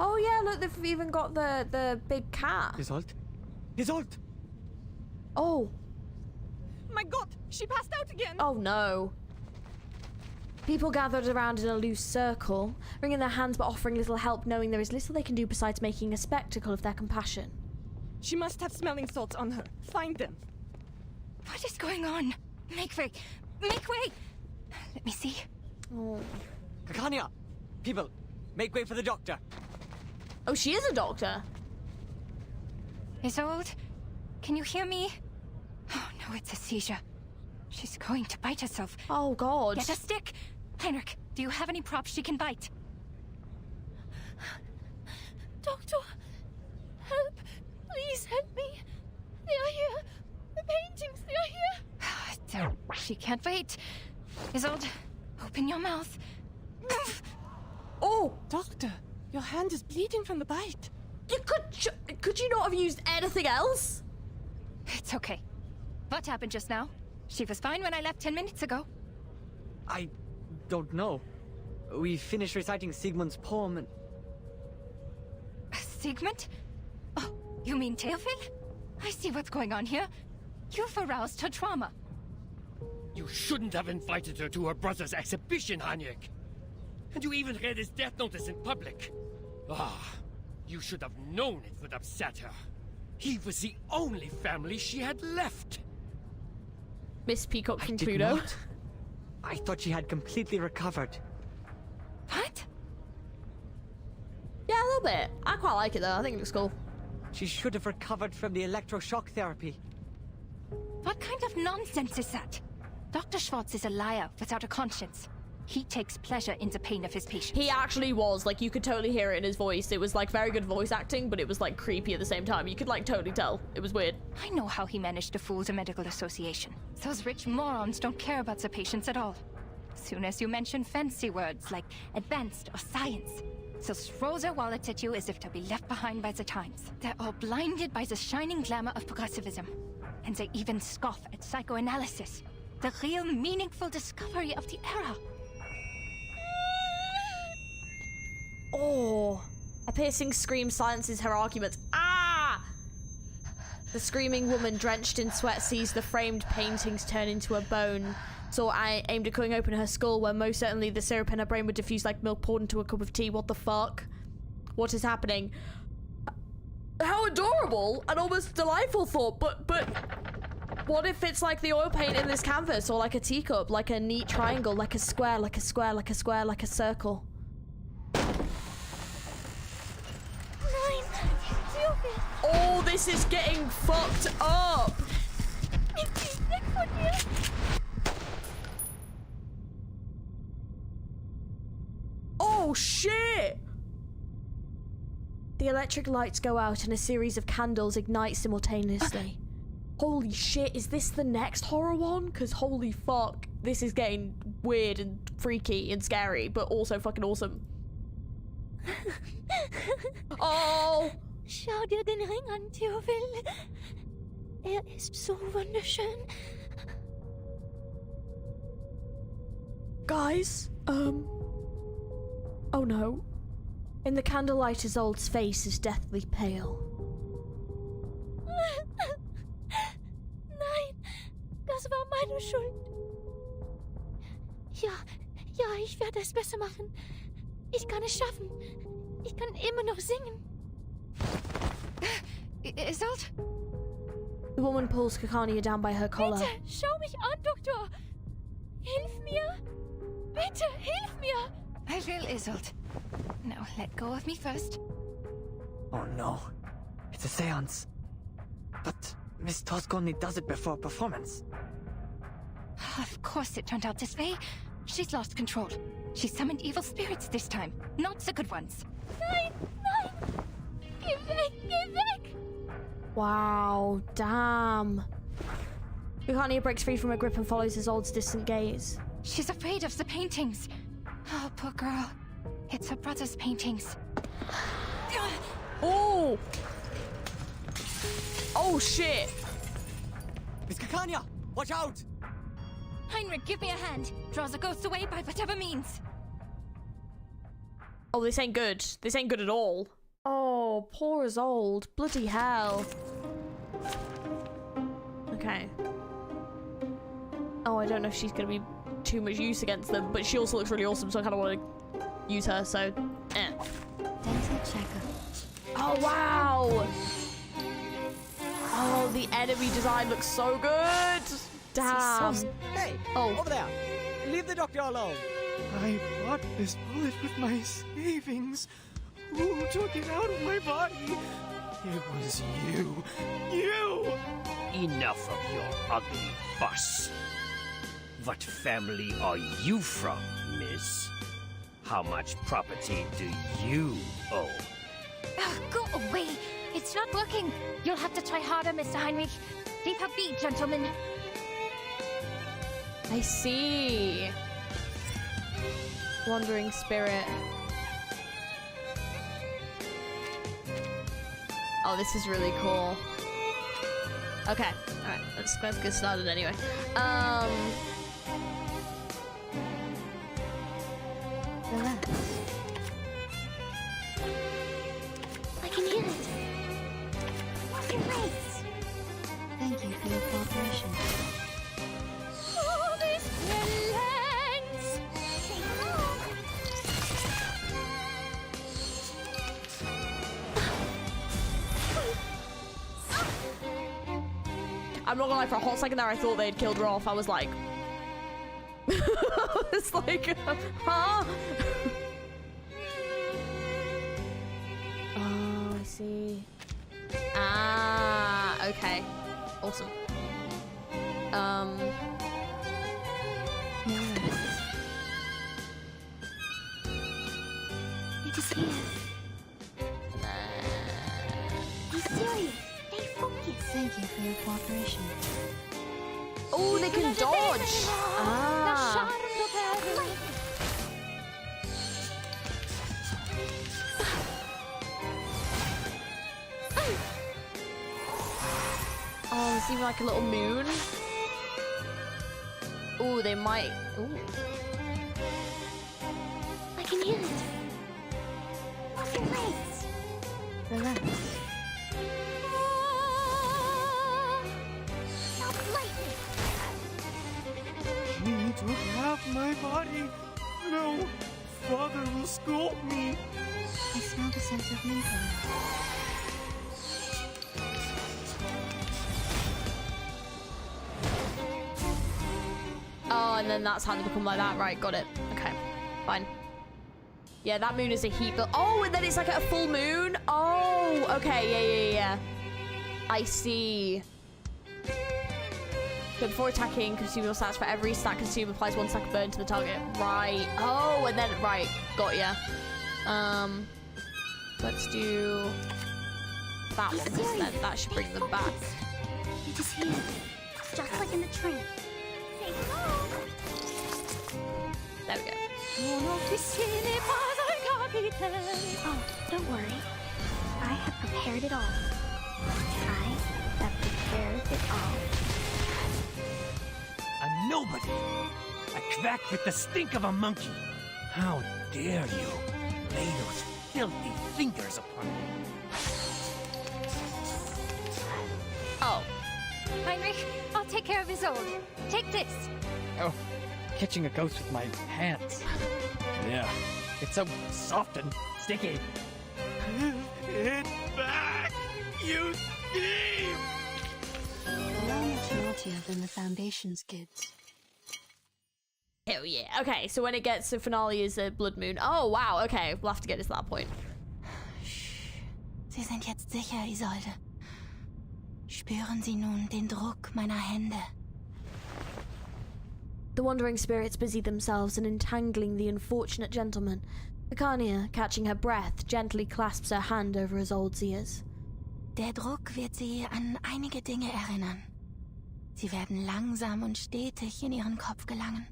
S2: Oh yeah, look, they've even got the big cat.
S6: Isolde? Isolde!
S2: Oh.
S10: My god, she passed out again.
S2: Oh no. People gathered around in a loose circle, wringing their hands but offering little help, knowing there is little they can do besides making a spectacle of their compassion.
S14: She must have smelling salts on her. Find them.
S9: What is going on? Make way! Make way! Let me see.
S2: Oh.
S6: Kakanya! People, make way for the doctor.
S2: Oh, she is a doctor.
S9: Isolde, can you hear me? Oh no, it's a seizure. She's going to bite herself.
S2: Oh God.
S9: Get a stick! Heinrich, do you have any props she can bite?
S19: Doctor, help! Please help me! They are here! The paintings, they are here!
S9: She can't wait. Isolde, open your mouth.
S2: Oh!
S14: Doctor, your hand is bleeding from the bite.
S2: You could you not have used anything else?
S9: It's okay. What happened just now? She was fine when I left 10 minutes ago.
S6: I don't know. We finished reciting Sigmund's poem and...
S9: Sigmund? Oh, you mean Theophil? I see what's going on here. You've aroused her trauma.
S15: You shouldn't have invited her to her brother's exhibition, Heinrich. And you even read his death notice in public. Ah, you should have known it would upset her. He was the only family she had left.
S2: Miss Peacock from
S6: I did
S2: Pluto.
S6: not. I thought she had completely recovered.
S9: What?
S2: Yeah, a little bit. I quite like it though. I think it looks cool.
S6: She should have recovered from the electroshock therapy.
S9: What kind of nonsense is that? Dr. Schwartz is a liar without a conscience. He takes pleasure in the pain of his patients.
S2: He actually was. Like, you could totally hear it in his voice. It was, like, very good voice acting, but it was, like, creepy at the same time. You could, like, totally tell. It was weird.
S9: I know how he managed to fool the medical association. Those rich morons don't care about the patients at all. As soon as you mention fancy words like advanced or science, they'll throw their wallets at you as if they'll be left behind by the times. They're all blinded by the shining glamour of progressivism. And they even scoff at psychoanalysis, the real meaningful discovery of the era.
S2: Oh, a piercing scream silences her arguments. Ah! The screaming woman, drenched in sweat, sees the framed paintings turn into a bone. So I aimed at cutting open her skull, where most certainly the syrup in her brain would diffuse like milk poured into a cup of tea. What the fuck? What is happening? How adorable and almost delightful thought, but what if it's like the oil paint in this canvas, or like a teacup, like a neat triangle, like a square, like a square, like a square, like a circle? Oh, this is getting fucked up. Oh shit! The electric lights go out and a series of candles ignite simultaneously. Holy shit, is this the next horror one? Because holy fuck, this is getting weird and freaky and scary, but also fucking awesome. Oh!
S19: Schau dir den Ring an, Theophil. Ist so wunderschön.
S2: Guys, oh no. In the candlelight, Isolde's face is deathly pale.
S19: Nein, das war meine Schuld. Ja, ich werde es besser machen. Ich kann es schaffen. Ich kann immer noch singen.
S9: Isolde?
S2: The woman pulls Kakania down by her collar.
S19: Bitte, schau mich an, Doktor. Hilf mir. Bitte, hilf mir.
S9: I will, Isolde. Now, let go of me first.
S6: Oh no. It's a seance. But Miss Tusk only does it before performance.
S9: Of course it turned out this way. She's lost control. She summoned evil spirits this time, not the good ones.
S19: Nein, nein. Geh weg, geh weg.
S2: Wow, damn. Kakania breaks free from her grip and follows Isolde's distant gaze.
S9: She's afraid of the paintings. Oh, poor girl. It's her brother's paintings.
S2: Oh! Oh shit!
S6: Miss Kakania, watch out!
S9: Heinrich, give me a hand. Draw the ghosts away by whatever means.
S2: Oh, this ain't good. This ain't good at all. Oh, poor Isolde. Bloody hell. Okay. Oh, I don't know if she's gonna be too much use against them, but she also looks really awesome, so I kind of want to use her, so
S7: Dental checker.
S2: Oh, wow! the enemy design looks so good. Damn.
S6: Hey, over there. Leave the doctor alone.
S12: I bought this bullet with my savings. Who took it out of my body? It was you. You!
S15: Enough of your ugly fuss. What family are you from, miss? How much property do you own?
S9: Go away! It's not working! You'll have to try harder, Mr. Heinrich. Leave her be, gentlemen.
S2: I see. Wandering spirit. Oh, this is really cool. Okay, alright, let's get started anyway.
S3: Relax. I can hear it. What's your race? Thank you for your cooperation.
S9: Oh, this relents!
S2: I'm not gonna lie, for a hot second there I thought they'd killed Rolf. I was like... it's like, huh? Oh, I see. Ah, okay. Awesome.
S3: It is here. Be serious. Stay focused. Thank you for your cooperation.
S2: Oh, they can dodge. Ah. Oh, it's even like a little moon. Oh, they might. Ooh.
S3: I can hear it. What's your race? Relax. Stop lightning.
S12: She took half my body. No, Father will scold me.
S3: I smell the sense of mental.
S2: Oh, and then that's how they become like that. Right, got it. Okay, fine. Yeah, that moon is a heat, but oh, and then it's like a full moon. Oh, okay, yeah. I see. So before attacking, consume your stats. For every stat consumed, applies 1 stack of burn to the target. Right. Oh, and then right, got ya. Let's do that one instead. That should bring them back.
S3: It is here. Just like in the train.
S2: There we go.
S3: Oh, don't worry. I have prepared it all. I have prepared it all.
S8: A nobody! A quack with the stink of a monkey! How dare you lay those filthy fingers upon me?
S9: Oh. Heinrich, I'll take care of his own. Take this.
S6: Oh, catching a ghost with my hands. Yeah, it's so soft and sticky.
S12: Give it back, you thief!
S3: You're much naughtier than the Foundation's kids.
S2: Hell yeah. Okay, so when it gets to finale is a blood moon. Oh, wow. Okay, we'll have to get to that point.
S3: Sie sind jetzt sicher, Isolde. Spüren Sie nun den Druck meiner Hände.
S2: The wandering spirits busy themselves in entangling the unfortunate gentleman. Akania, catching her breath, gently clasps her hand over Isolde's ears.
S3: Der Druck wird Sie an einige Dinge erinnern. Sie werden langsam und stetig in Ihren Kopf gelangen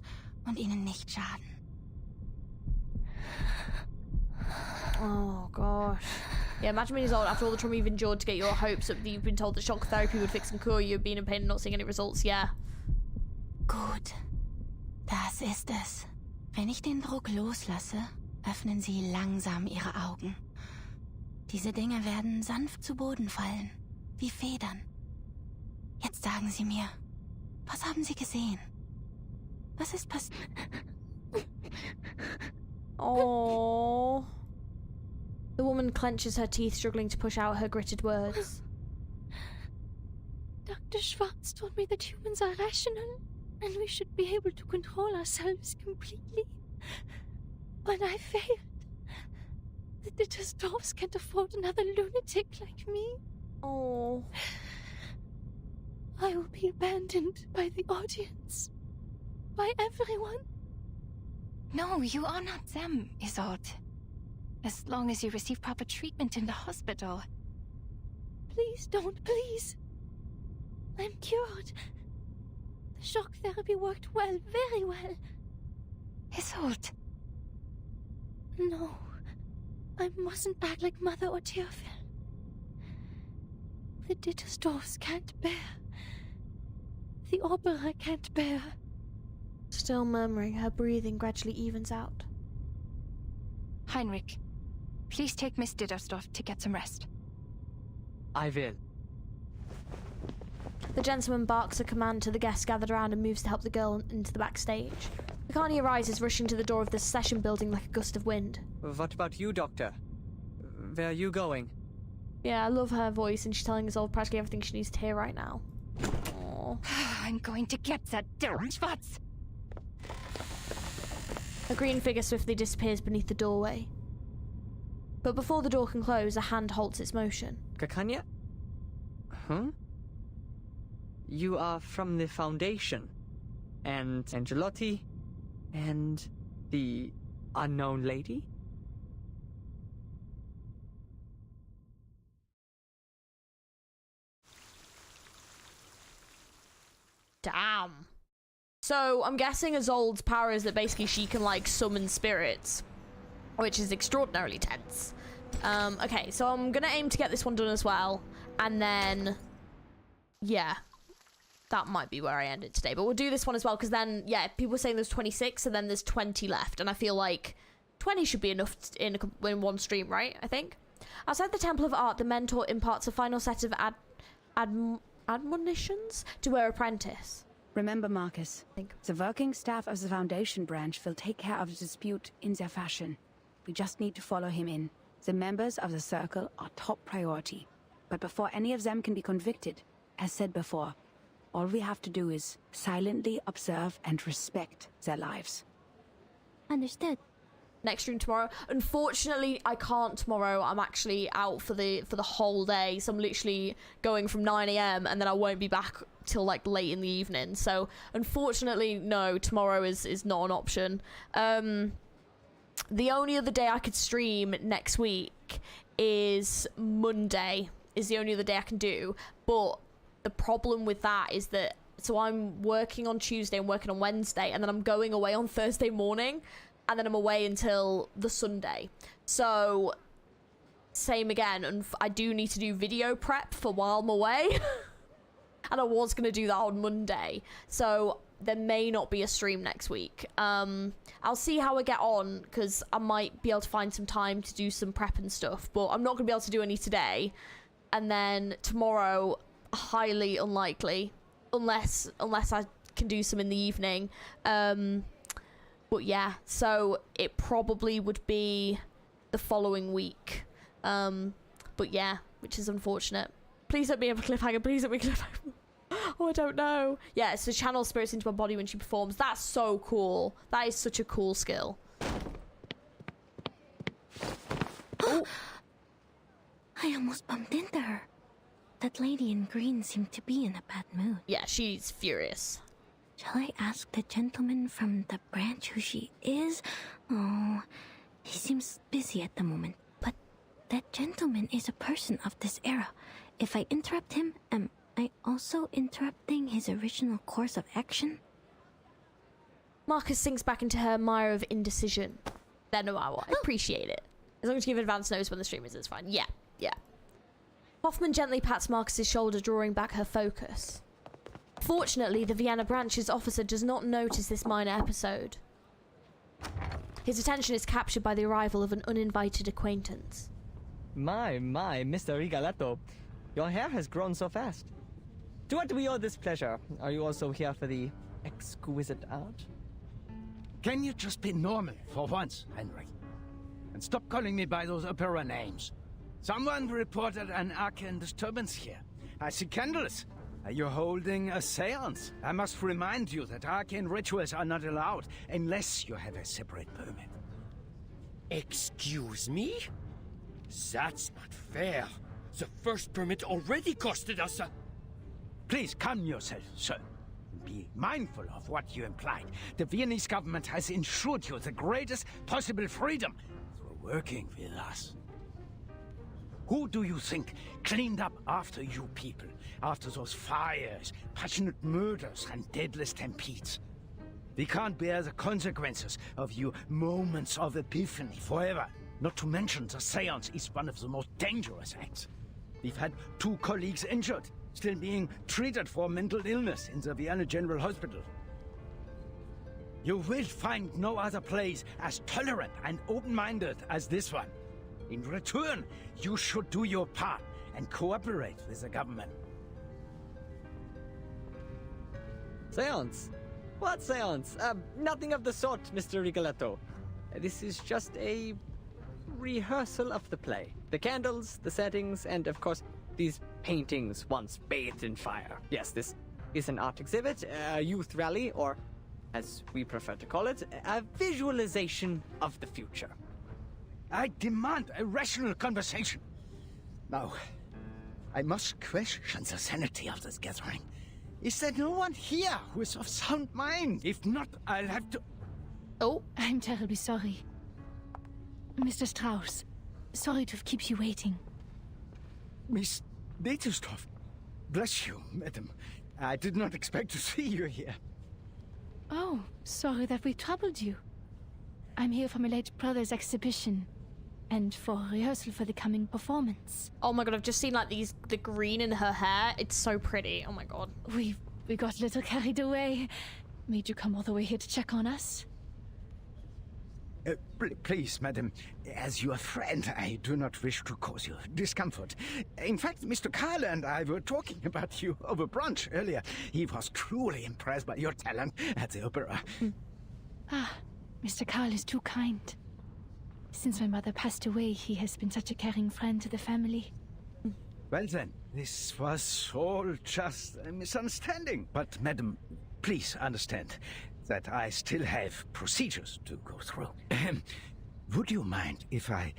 S3: und Ihnen nicht schaden.
S2: Oh, gosh. Yeah, imagine being Isolde after all the trauma you've endured to get your hopes up that you've been told that shock therapy would fix and cure you, being in pain and not seeing any results. Yeah.
S3: Gut. Das ist es. Wenn ich den Druck loslasse, öffnen Sie langsam Ihre Augen. Diese Dinge werden sanft zu Boden fallen, wie Federn. Jetzt sagen Sie mir, was haben Sie gesehen? Was ist passiert?
S2: Oh. The woman clenches her teeth, struggling to push out her gritted words.
S11: Dr. Schwartz told me that humans are rational and we should be able to control ourselves completely. But I failed. The Dittersdorfs can't afford another lunatic like me.
S2: Oh.
S11: I will be abandoned by the audience. By everyone.
S9: No, you are not them, Isolde. As long as you receive proper treatment in the hospital.
S11: Please don't, please. I'm cured. The shock therapy worked well, very well.
S9: Isolde.
S11: No, I mustn't act like Mother or Teofil. The Dittersdorfs can't bear. The opera can't bear.
S2: Still murmuring, her breathing gradually evens out.
S9: Heinrich, please take Miss Dittersdorf to get some rest.
S6: I will.
S2: The gentleman barks a command to the guests gathered around and moves to help the girl into the backstage. Akani arises, rushing to the door of the session building like a gust of wind.
S6: What about you, Doctor? Where are you going?
S2: Yeah, I love her voice, and she's telling us all practically everything she needs to hear right now. Aww.
S9: I'm going to get that Schwartz.
S2: A green figure swiftly disappears beneath the doorway. But before the door can close, a hand halts its motion.
S6: Kakanya? Huh? You are from the Foundation. And Angelotti. And the unknown lady?
S2: Damn. So, I'm guessing Isolde's power is that basically she can, like, summon spirits. Which is extraordinarily tense. Okay, so I'm gonna aim to get this one done as well. And then... yeah. That might be where I end it today. But we'll do this one as well, because then, yeah, people are saying there's 26, and then there's 20 left. And I feel like 20 should be enough in one stream, right? I think. Outside the Temple of Art, the mentor imparts a final set of admonitions to her apprentice.
S5: Remember, Marcus, the working staff of the Foundation branch will take care of the dispute in their fashion. We just need to follow him in. The members of the Circle are top priority. But before any of them can be convicted, as said before, all we have to do is silently observe and respect their lives.
S11: Understood.
S2: Next stream tomorrow. Unfortunately, I can't tomorrow. I'm actually out for the whole day. So I'm literally going from 9 AM and then I won't be back till like late in the evening. So unfortunately, no, tomorrow is not an option. The only other day I could stream next week is Monday. Is the only other day I can do. But the problem with that is that, so I'm working on Tuesday and working on Wednesday, and then I'm going away on Thursday morning, and then I'm away until the Sunday. So same again, and I do need to do video prep for while I'm away. And I was going to do that on Monday. So there may not be a stream next week. I'll see how I get on, because I might be able to find some time to do some prep and stuff, but I'm not going to be able to do any today. And then tomorrow, highly unlikely, unless I can do some in the evening. But yeah, so it probably would be the following week. But yeah, which is unfortunate. Please don't be a cliffhanger. Please don't be a cliffhanger. Oh, I don't know. Yeah, so channel spirits into my body when she performs. That's so cool. That is such a cool skill.
S3: Oh. I almost bumped into her. That lady in green seemed to be in a bad mood.
S2: Yeah, she's furious.
S3: Shall I ask the gentleman from the branch who she is? Oh, he seems busy at the moment. But that gentleman is a person of this era. If I interrupt him, am I also interrupting his original course of action?
S2: Marcus sinks back into her mire of indecision. Then I appreciate it. As long as you give advance notice when the stream is, it's fine. Yeah, yeah. Hoffman gently pats Marcus's shoulder, drawing back her focus. Fortunately, the Vienna branch's officer does not notice this minor episode. His attention is captured by the arrival of an uninvited acquaintance.
S6: My, Mr. Rigoletto. Your hair has grown so fast. To what do we owe this pleasure? Are you also here for the exquisite art?
S21: Can you just be normal for once, Henry? And stop calling me by those opera names. Someone reported an arcane disturbance here. I see candles.
S18: You're holding a seance. I must remind you that arcane rituals are not allowed unless you have a separate permit.
S15: Excuse me? That's not fair. The first permit already costed us a...
S18: Please calm yourself, sir. Be mindful of what you implied. The Viennese government has ensured you the greatest possible freedom through working with us. Who do you think cleaned up after you people? After those fires, passionate murders, and deadly stampedes? We can't bear the consequences of your moments of epiphany forever. Not to mention the seance is one of the most dangerous acts. We've had 2 colleagues injured, still being treated for mental illness in the Vienna General Hospital. You will find no other place as tolerant and open-minded as this one. In return, you should do your part and cooperate with the government.
S6: Seance? What seance? Nothing of the sort, Mr. Rigoletto. This is just a rehearsal of the play. The candles, the settings, and of course, these paintings once bathed in fire. Yes, this is an art exhibit, a youth rally, or, as we prefer to call it, a visualization of the future.
S18: I demand a rational conversation. Now, I must question the sanity of this gathering. Is there no one here who is of sound mind? If not, I'll have to...
S19: Oh, I'm terribly sorry. Mr. Strauss, sorry to have kept you waiting.
S18: Miss Netterstoff, bless you, madam. I did not expect to see you here.
S19: Oh, sorry that we troubled you. I'm here for my late brother's exhibition. And for rehearsal for the coming performance.
S2: Oh my god, I've just seen like the green in her hair. It's so pretty. Oh my god.
S19: We got a little carried away. Made you come all the way here to check on us.
S18: Please, madam, as your friend, I do not wish to cause you discomfort. In fact, Mr. Carl and I were talking about you over brunch earlier. He was truly impressed by your talent at the opera.
S19: Ah, Mr. Carl is too kind. Since my mother passed away, he has been such a caring friend to the family.
S18: Well then, this was all just a misunderstanding. But, madam, please understand that I still have procedures to go through. Would you mind if I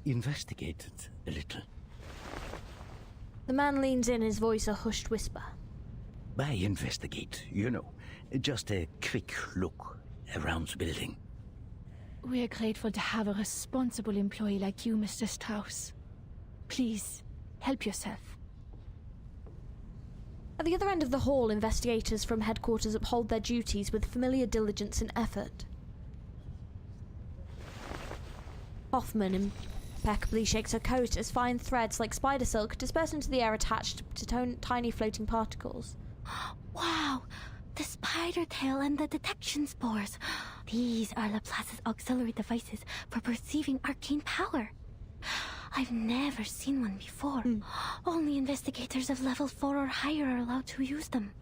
S18: investigated a little?
S2: The man leans in, his voice a hushed whisper.
S18: By investigate, you know, just a quick look around the building.
S19: We are grateful to have a responsible employee like you, Mr. Strauss. Please, help yourself.
S2: At the other end of the hall, investigators from headquarters uphold their duties with familiar diligence and effort. Hoffman impeccably shakes her coat as fine threads like spider silk disperse into the air attached to tiny floating particles.
S3: Wow! The spider tail and the detection spores. These are Laplace's auxiliary devices for perceiving arcane power. I've never seen one before. Only investigators of level 4 or higher are allowed to use them.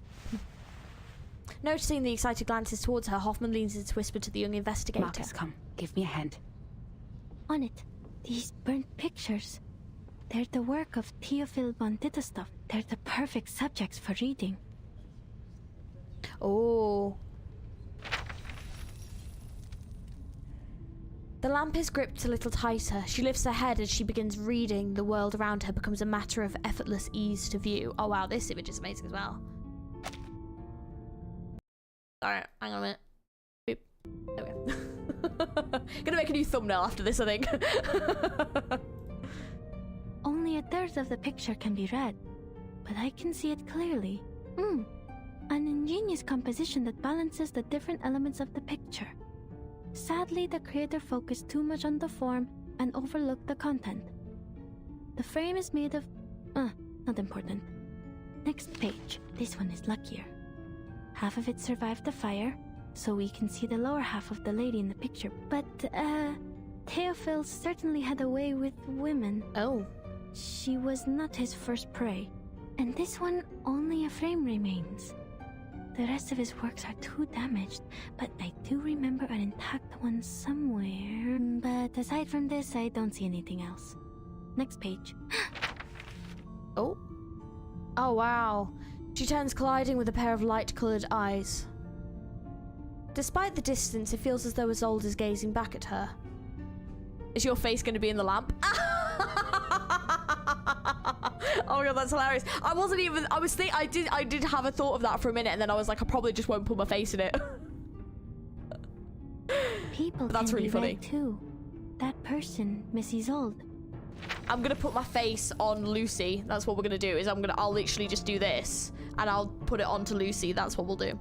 S2: Noticing the excited glances towards her, Hoffman leans in to whisper to the young investigator.
S5: Marcus, come. Give me a hand.
S3: On it, these burnt pictures. They're the work of Theophil von Ditterstoff. They're the perfect subjects for reading.
S2: Oh. The lamp is gripped a little tighter. She lifts her head as she begins reading. The world around her becomes a matter of effortless ease to view. Oh wow, this image is amazing as well. Alright, hang on a minute. Boop. There we go. Gonna make a new thumbnail after this, I think.
S3: Only a third of the picture can be read, but I can see it clearly. An ingenious composition that balances the different elements of the picture. Sadly, the creator focused too much on the form and overlooked the content. The frame is made of... not important. Next page. This one is luckier. Half of it survived the fire, so we can see the lower half of the lady in the picture. But, Theophil certainly had a way with women.
S2: Oh.
S3: She was not his first prey. And this one, only a frame remains. The rest of his works are too damaged, but I do remember an intact one somewhere. But aside from this, I don't see anything else. Next page.
S2: Oh. Oh, wow. She turns, colliding with a pair of light-coloured eyes. Despite the distance, it feels as though Isolde is gazing back at her. Is your face going to be in the lamp? Oh my god, that's hilarious. I wasn't even, I did have a thought of that for a minute, and then I was like, I probably just won't put my face in it.
S11: People
S2: But that's
S11: can
S2: really
S11: be
S2: funny.
S11: red too. That person, Miss Isolde.
S2: I'm gonna put my face on Lucy. That's what we're gonna do, is I'll literally just do this, and I'll put it onto Lucy. That's what we'll do.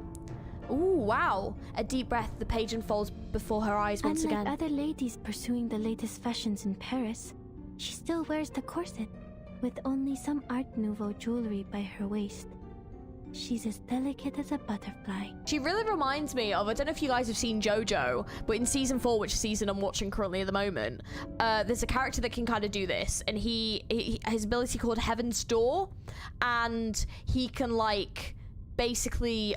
S2: Ooh, wow. A deep breath, the page unfolds before her eyes once
S11: Unlike
S2: again.
S11: other ladies pursuing the latest fashions in Paris, she still wears the corset, with only some Art Nouveau jewelry by her waist. She's as delicate as a butterfly.
S2: She really reminds me of, I don't know if you guys have seen JoJo, but in season 4, which season I'm watching currently at the moment, there's a character that can kind of do this, and his ability called Heaven's Door, and he can like basically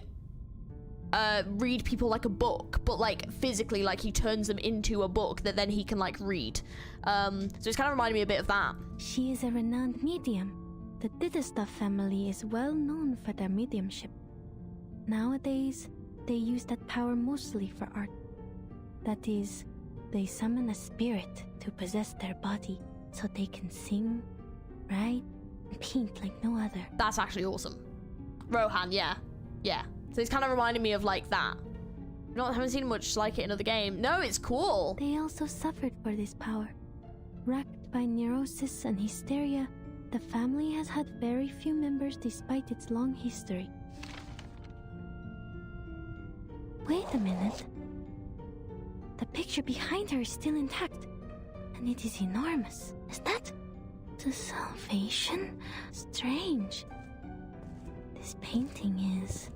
S2: read people like a book, but like physically, like he turns them into a book that then he can like read. So it's kind of reminding me a bit of that.
S11: She is a renowned medium. The Ditterstuff family is well known for their mediumship. Nowadays, they use that power mostly for art. That is, they summon a spirit to possess their body so they can sing, write, and paint like no other.
S2: That's actually awesome. Rohan, yeah. Yeah. So it's kind of reminding me of like that. I haven't seen much like it in another game. No, it's cool.
S11: They also suffered for this power. Racked by neurosis and hysteria, the family has had very few members despite its long history. Wait a minute. The picture behind her is still intact, and it is enormous. Is that the Salvation? Strange. This painting is...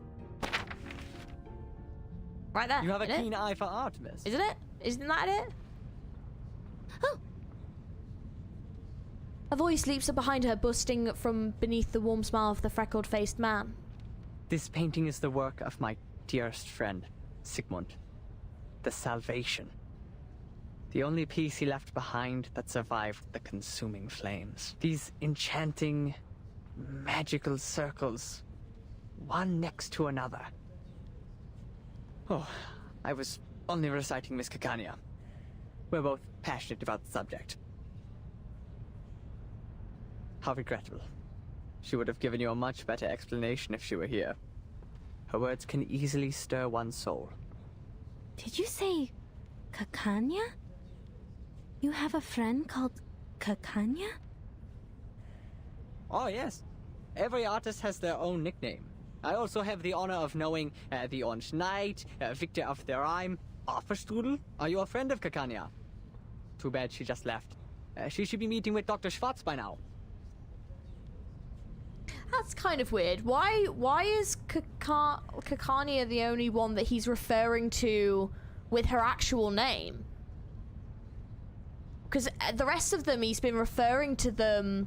S2: Right there.
S6: You have a
S2: isn't
S6: keen
S2: it?
S6: eye for art, miss.
S2: Isn't it? Isn't that it?
S11: Oh!
S2: A voice leaps up behind her, bursting from beneath the warm smile of the freckled-faced man.
S6: This painting is the work of my dearest friend, Sigmund. The Salvation. The only piece he left behind that survived the consuming flames. These enchanting, magical circles, one next to another. Oh, I was only reciting Miss Caccania. We're both passionate about the subject. How regrettable. She would have given you a much better explanation if she were here. Her words can easily stir one's soul.
S11: Did you say Caccania? You have a friend called Caccania?
S6: Oh, yes. Every artist has their own nickname. I also have the honor of knowing the Orange Knight, Victor of the Rhyme, Offerstrudel. Are you a friend of Caccania? Too bad she just left. She should be meeting with Dr. Schwartz by now.
S2: That's kind of weird. Why is Caccania the only one that he's referring to with her actual name? Because the rest of them, he's been referring to them,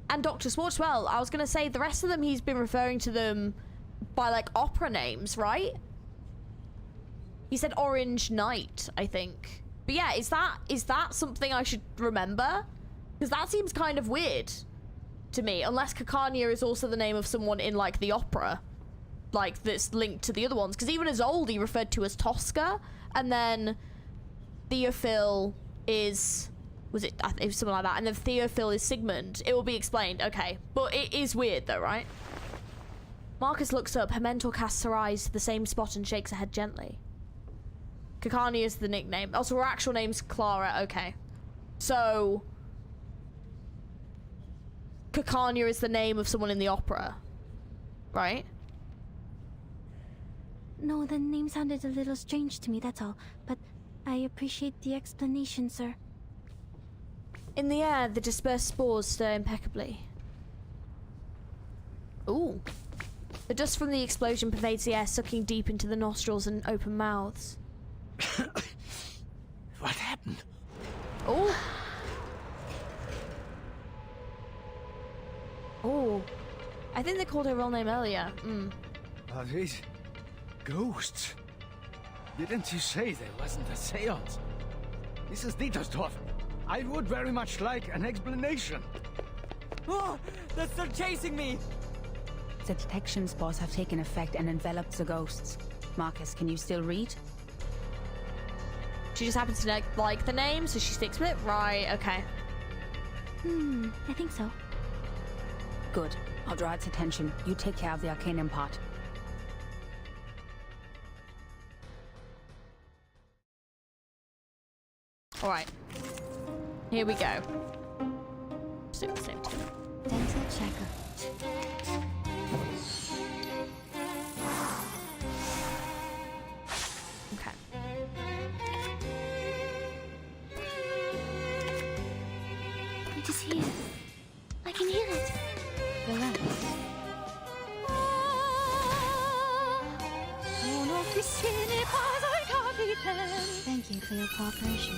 S2: and Dr. Schwartz as well. I was going to say, the rest of them, he's been referring to them by, like, opera names, right? He said Orange Knight, I think. But yeah, is that something I should remember? Because that seems kind of weird to me, unless Caccania is also the name of someone in, like, the opera, like, that's linked to the other ones. Because even Isolde he referred to as Tosca, and then Theophil is... it was something like that, and then Theophil is Sigmund. It will be explained, okay. But it is weird though, right? Marcus looks up, her mentor casts her eyes to the same spot and shakes her head gently. Caccania is the nickname. Oh, so her actual name's Clara, okay. So Caccania is the name of someone in the opera, right?
S11: No, the name sounded a little strange to me, that's all. But I appreciate the explanation, sir.
S2: In the air, the dispersed spores stir impeccably. Ooh. The dust from the explosion pervades the air, sucking deep into the nostrils and open mouths.
S18: What happened?
S2: Oh. Oh. I think they called her real name earlier.
S18: Are these ghosts? Didn't you say there wasn't a seance? This is Dietersdorf. I would very much like an explanation.
S6: Oh, they're still chasing me!
S5: The detection spores have taken effect and enveloped the ghosts. Marcus, can you still read?
S2: She just happens to like the name, so she sticks with it? Right, okay.
S11: I think so.
S5: Good. I'll draw its attention. You take care of the Arcanum part.
S2: Alright. Here we go. Just do the same thing.
S11: Dental checker.
S2: Okay.
S11: It is here. I can hear it.
S5: Relax.
S11: Thank you for your cooperation.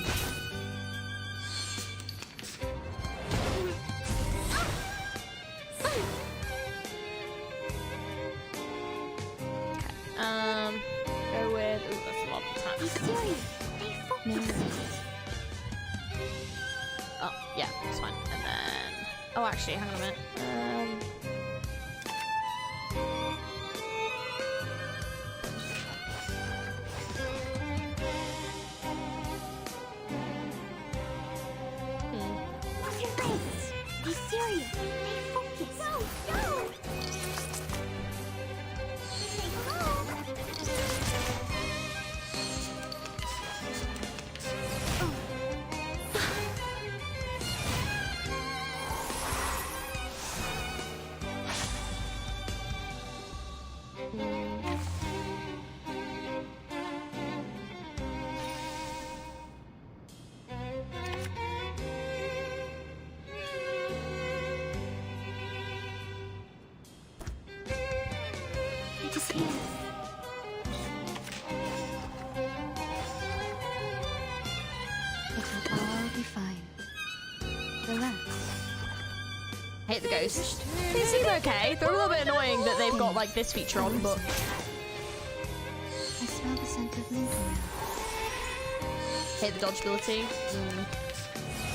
S2: Go with. Ooh, that's a lot of time.
S11: Be serious. Stay focused.
S2: Oh, yeah, that's fine. And then. Oh, actually, hang on a minute.
S11: Off your legs. Be serious. Stay focused. Go, go. It is here. It will all be fine. Relax.
S2: Hate the ghosts. They seem okay. They're a little bit annoying that they've got like this feature on, but
S11: I smell the scent of mint around.
S2: hate the dodgeability.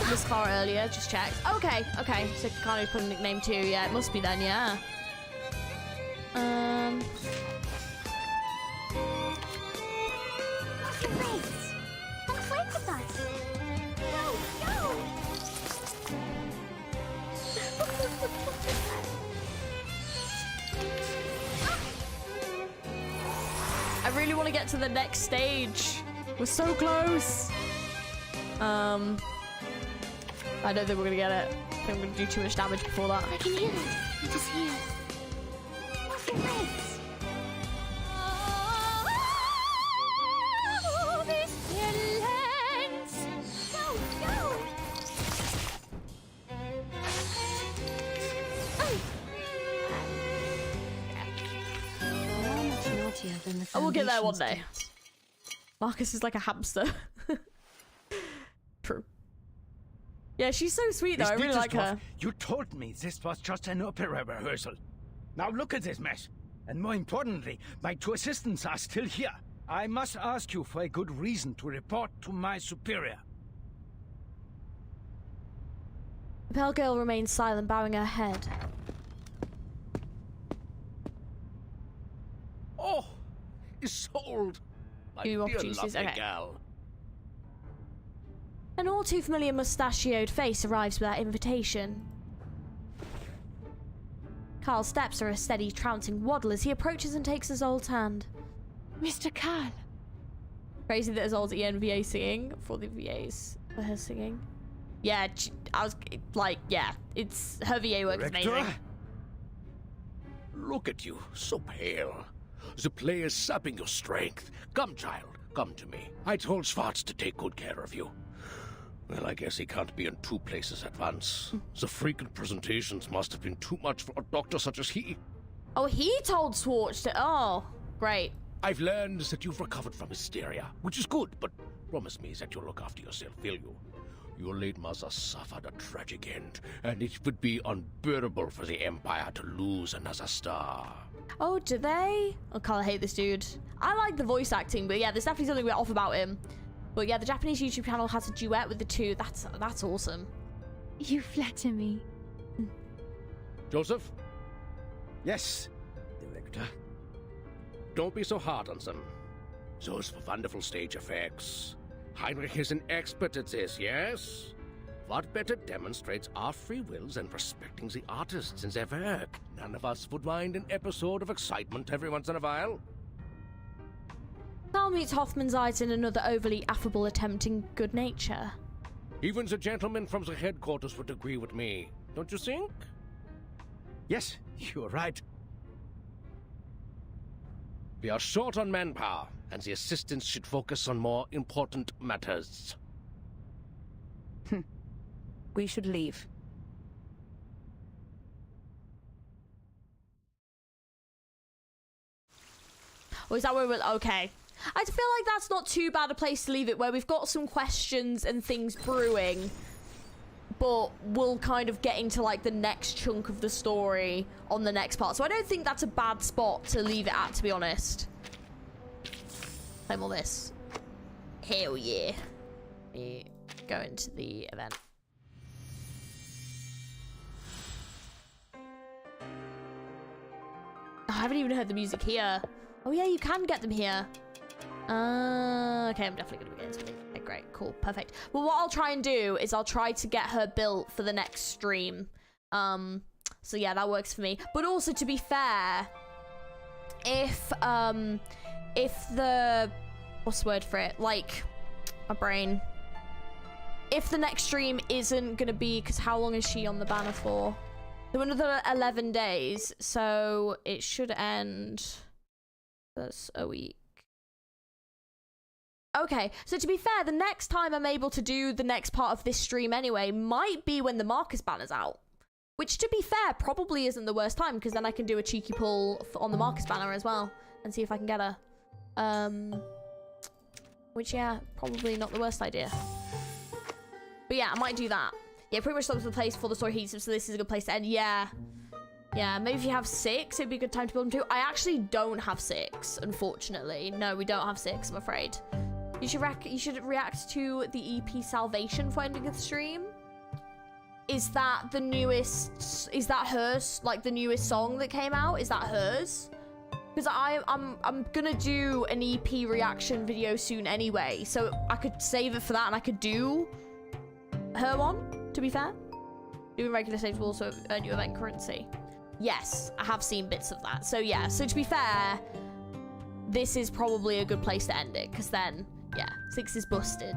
S2: This car earlier, just checked. Okay, okay. So can't even put a nickname too. Yeah, it must be then. Yeah.
S3: Off your legs. Come fight with us. Go, go.
S2: I really want to get to the next stage. We're so close. I don't think we're gonna get it. I think we're gonna do too much damage before that.
S11: I can hear it. It is here.
S3: Off your legs. Go, go.
S11: You're much naughtier than the
S2: I will get there one
S11: Foundation's
S2: day.
S11: kids.
S2: Marcus is like a hamster. True. Yeah, she's so sweet though. I really like her.
S18: You told me this was just an opera rehearsal. Now look at this mess. And more importantly, my two assistants are still here. I must ask you for a good reason to report to my superior.
S2: The pale girl remains silent, bowing her head.
S21: Oh, Isolde, my
S2: New
S21: dear
S2: opportunities,
S21: lovely
S2: okay.
S21: gal.
S2: An all too familiar mustachioed face arrives without invitation. Carl's steps are a steady, trouncing waddle as he approaches and takes Isolde's hand.
S19: Mr. Carl.
S2: Crazy that Isolde's ENVA singing for the VAs for her singing. Yeah, I was like, yeah, it's her VA work is amazing.
S21: Rector? Look at you, so pale. The play is sapping your strength. Come, child, come to me. I told Schwartz to take good care of you. Well, I guess he can't be in two places at once. The frequent presentations must have been too much for a doctor such as he.
S2: Oh, he told Schwartz to. Oh, great.
S21: I've learned that you've recovered from hysteria, which is good, but promise me that you'll look after yourself, will you? Your late mother suffered a tragic end, and it would be unbearable for the Empire to lose another star.
S2: Oh, do they? Oh, God, I hate this dude. I like the voice acting, but yeah, there's definitely something we're off about him. But yeah, the Japanese YouTube channel has a duet with the two. That's awesome.
S19: You flatter me.
S21: Joseph?
S18: Yes,
S21: Doctor. Don't be so hard on them. Those wonderful stage effects. Heinrich is an expert at this, yes? What better demonstrates our free wills than respecting the artists and their work? None of us would mind an episode of excitement every once in a while.
S2: Carl meets Hoffman's eyes in another overly affable attempt in good nature.
S21: Even the gentlemen from the headquarters would agree with me, don't you think?
S18: Yes, you're right.
S21: We are short on manpower, and the assistants should focus on more important matters.
S5: We should leave.
S2: Or is that where we're... Okay. I feel like that's not too bad a place to leave it, where we've got some questions and things brewing, but we'll kind of get into like the next chunk of the story on the next part. So I don't think that's a bad spot to leave it at, to be honest. Claim all this. Hell yeah. Me go into the event. I haven't even heard the music here. Oh yeah, you can get them here. Okay, I'm definitely gonna be getting something. Okay, great, cool, perfect. Well, what I'll try and do is I'll try to get her built for the next stream. So yeah, that works for me. But also, to be fair, if the, what's the word for it? Like, my brain. If the next stream isn't gonna be, because how long is she on the banner for? So another 11 days, so it should end, that's a week. Okay, so to be fair, the next time I'm able to do the next part of this stream anyway might be when the Marcus banner's out. Which, to be fair, probably isn't the worst time, because then I can do a cheeky pull on the Marcus banner as well and see if I can get her. Which, yeah, probably not the worst idea. But yeah, I might do that. Yeah, pretty much stops the place for the story heats up, so this is a good place to end. Yeah. Yeah, maybe if you have 6, it'd be a good time to build them too. I actually don't have 6, unfortunately. No, we don't have 6, I'm afraid. You should react to the EP Salvation for ending of the stream. Is that the newest? Is that hers? Like the newest song that came out? Is that hers? Because I'm gonna do an EP reaction video soon anyway, so I could save it for that and I could do her one. To be fair, doing regular saves will also earn you event currency. Yes, I have seen bits of that. So yeah. So to be fair, this is probably a good place to end it, because then. Yeah, 6 is busted.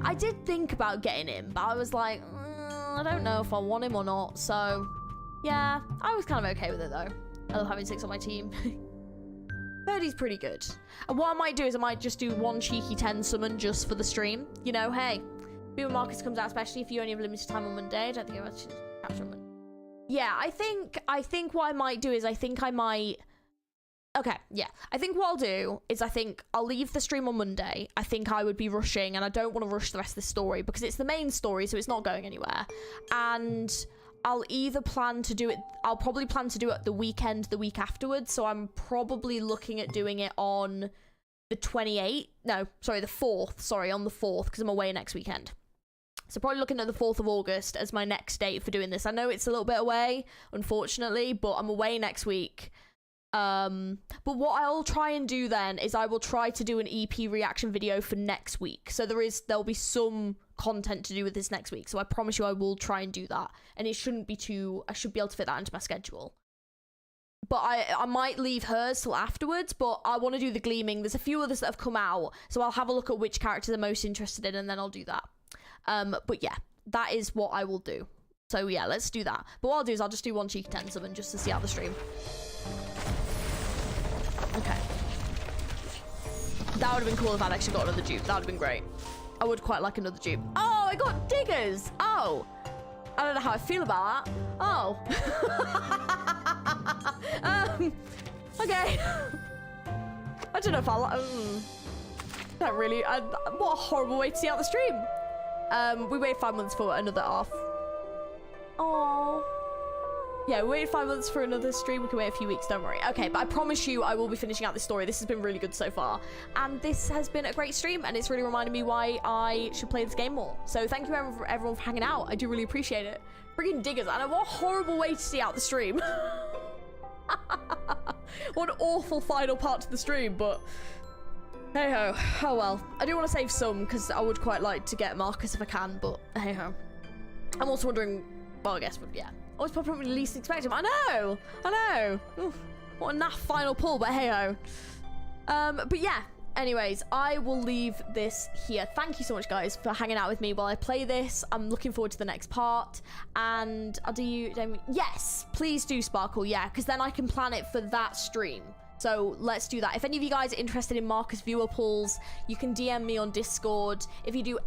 S2: I did think about getting him, but I was like, I don't know if I want him or not. So, yeah, I was kind of okay with it though. I love having 6 on my team. Birdie's pretty good. And what I might do is I might just do one cheeky 10 summon just for the stream. You know, hey, when Marcus comes out, especially if you only have limited time on Monday. I don't think I should capture him. Yeah, I think what I might do is okay, yeah. I think what I'll do is I think I'll leave the stream on Monday. I think I would be rushing, and I don't want to rush the rest of the story because it's the main story, so it's not going anywhere. And I'll either plan to do it, I'll probably plan to do it the weekend, the week afterwards, so I'm probably looking at doing it on the 28th, no, sorry, the 4th, sorry, on the 4th, because I'm away next weekend. So probably looking at the 4th of August as my next date for doing this. I know it's a little bit away, unfortunately, but I'm away next week. But what I'll try and do then is I will try to do an EP reaction video for next week. So there'll be some content to do with this next week. So I promise you I will try and do that. And it shouldn't be I should be able to fit that into my schedule. But I might leave hers till afterwards, but I want to do the Gleaming. There's a few others that have come out, so I'll have a look at which characters I'm most interested in, and then I'll do that. But yeah, that is what I will do. So yeah, let's do that. But what I'll do is I'll just do one cheeky 10 summon just to see out the stream. Okay. That would have been cool if I'd actually got another dupe. That would have been great. I would quite like another dupe. Oh, I got diggers. Oh. I don't know how I feel about that. Oh. Okay. I don't know if I not really. What a horrible way to see out the stream. We waited 5 months for another off. Oh. Yeah, we waited 5 months for another stream. We can wait a few weeks, don't worry. Okay, but I promise you I will be finishing out this story. This has been really good so far. And this has been a great stream, and it's really reminded me why I should play this game more. So thank you everyone for hanging out. I do really appreciate it. Freaking diggers. I know, what a horrible way to see out the stream. What What an awful final part to the stream, but hey ho. Oh well. I do want to save some because I would quite like to get Marcus if I can, but hey ho. I'm also wondering, well, I guess, yeah. I was probably least expected. I know. Oof, what a naff final pull, but hey ho. But yeah. Anyways, I will leave this here. Thank you so much, guys, for hanging out with me while I play this. I'm looking forward to the next part. And I'll do you... Yes, please do Sparkle, yeah, because then I can plan it for that stream. So let's do that. If any of you guys are interested in Marcus viewer pools, you can DM me on Discord. If you do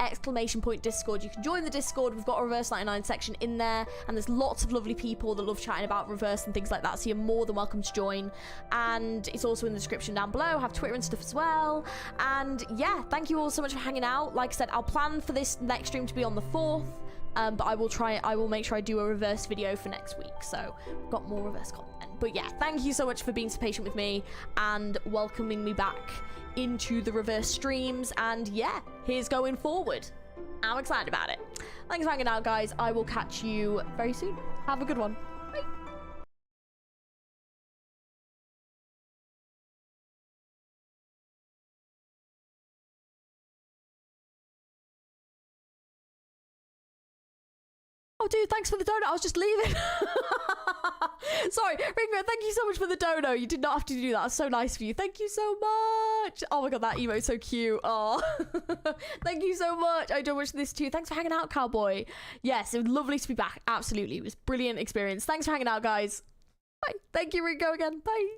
S2: !Discord, you can join the Discord. We've got a Reverse 99 section in there, and there's lots of lovely people that love chatting about Reverse and things like that, so you're more than welcome to join. And it's also in the description down below. I have Twitter and stuff as well. And yeah, thank you all so much for hanging out. Like I said, I'll plan for this next stream to be on the 4th. But I will make sure I do a Reverse video for next week. So we've got more Reverse content. But yeah, thank you so much for being so patient with me and welcoming me back into the Reverse streams. And yeah, here's going forward. I'm excited about it. Thanks for hanging out, guys. I will catch you very soon. Have a good one. Bye. Oh, dude, thanks for the donut. I was just leaving. Sorry, Ringo, thank you so much for the dono. You did not have to do that. That's so nice of you. Thank you so much. Oh my god, that emote's so cute. Oh, thank you so much. I enjoyed watching this too. Thanks for hanging out, Cowboy. Yes, it was lovely to be back. Absolutely. It was a brilliant experience. Thanks for hanging out, guys. Bye. Thank you, Ringo, again. Bye.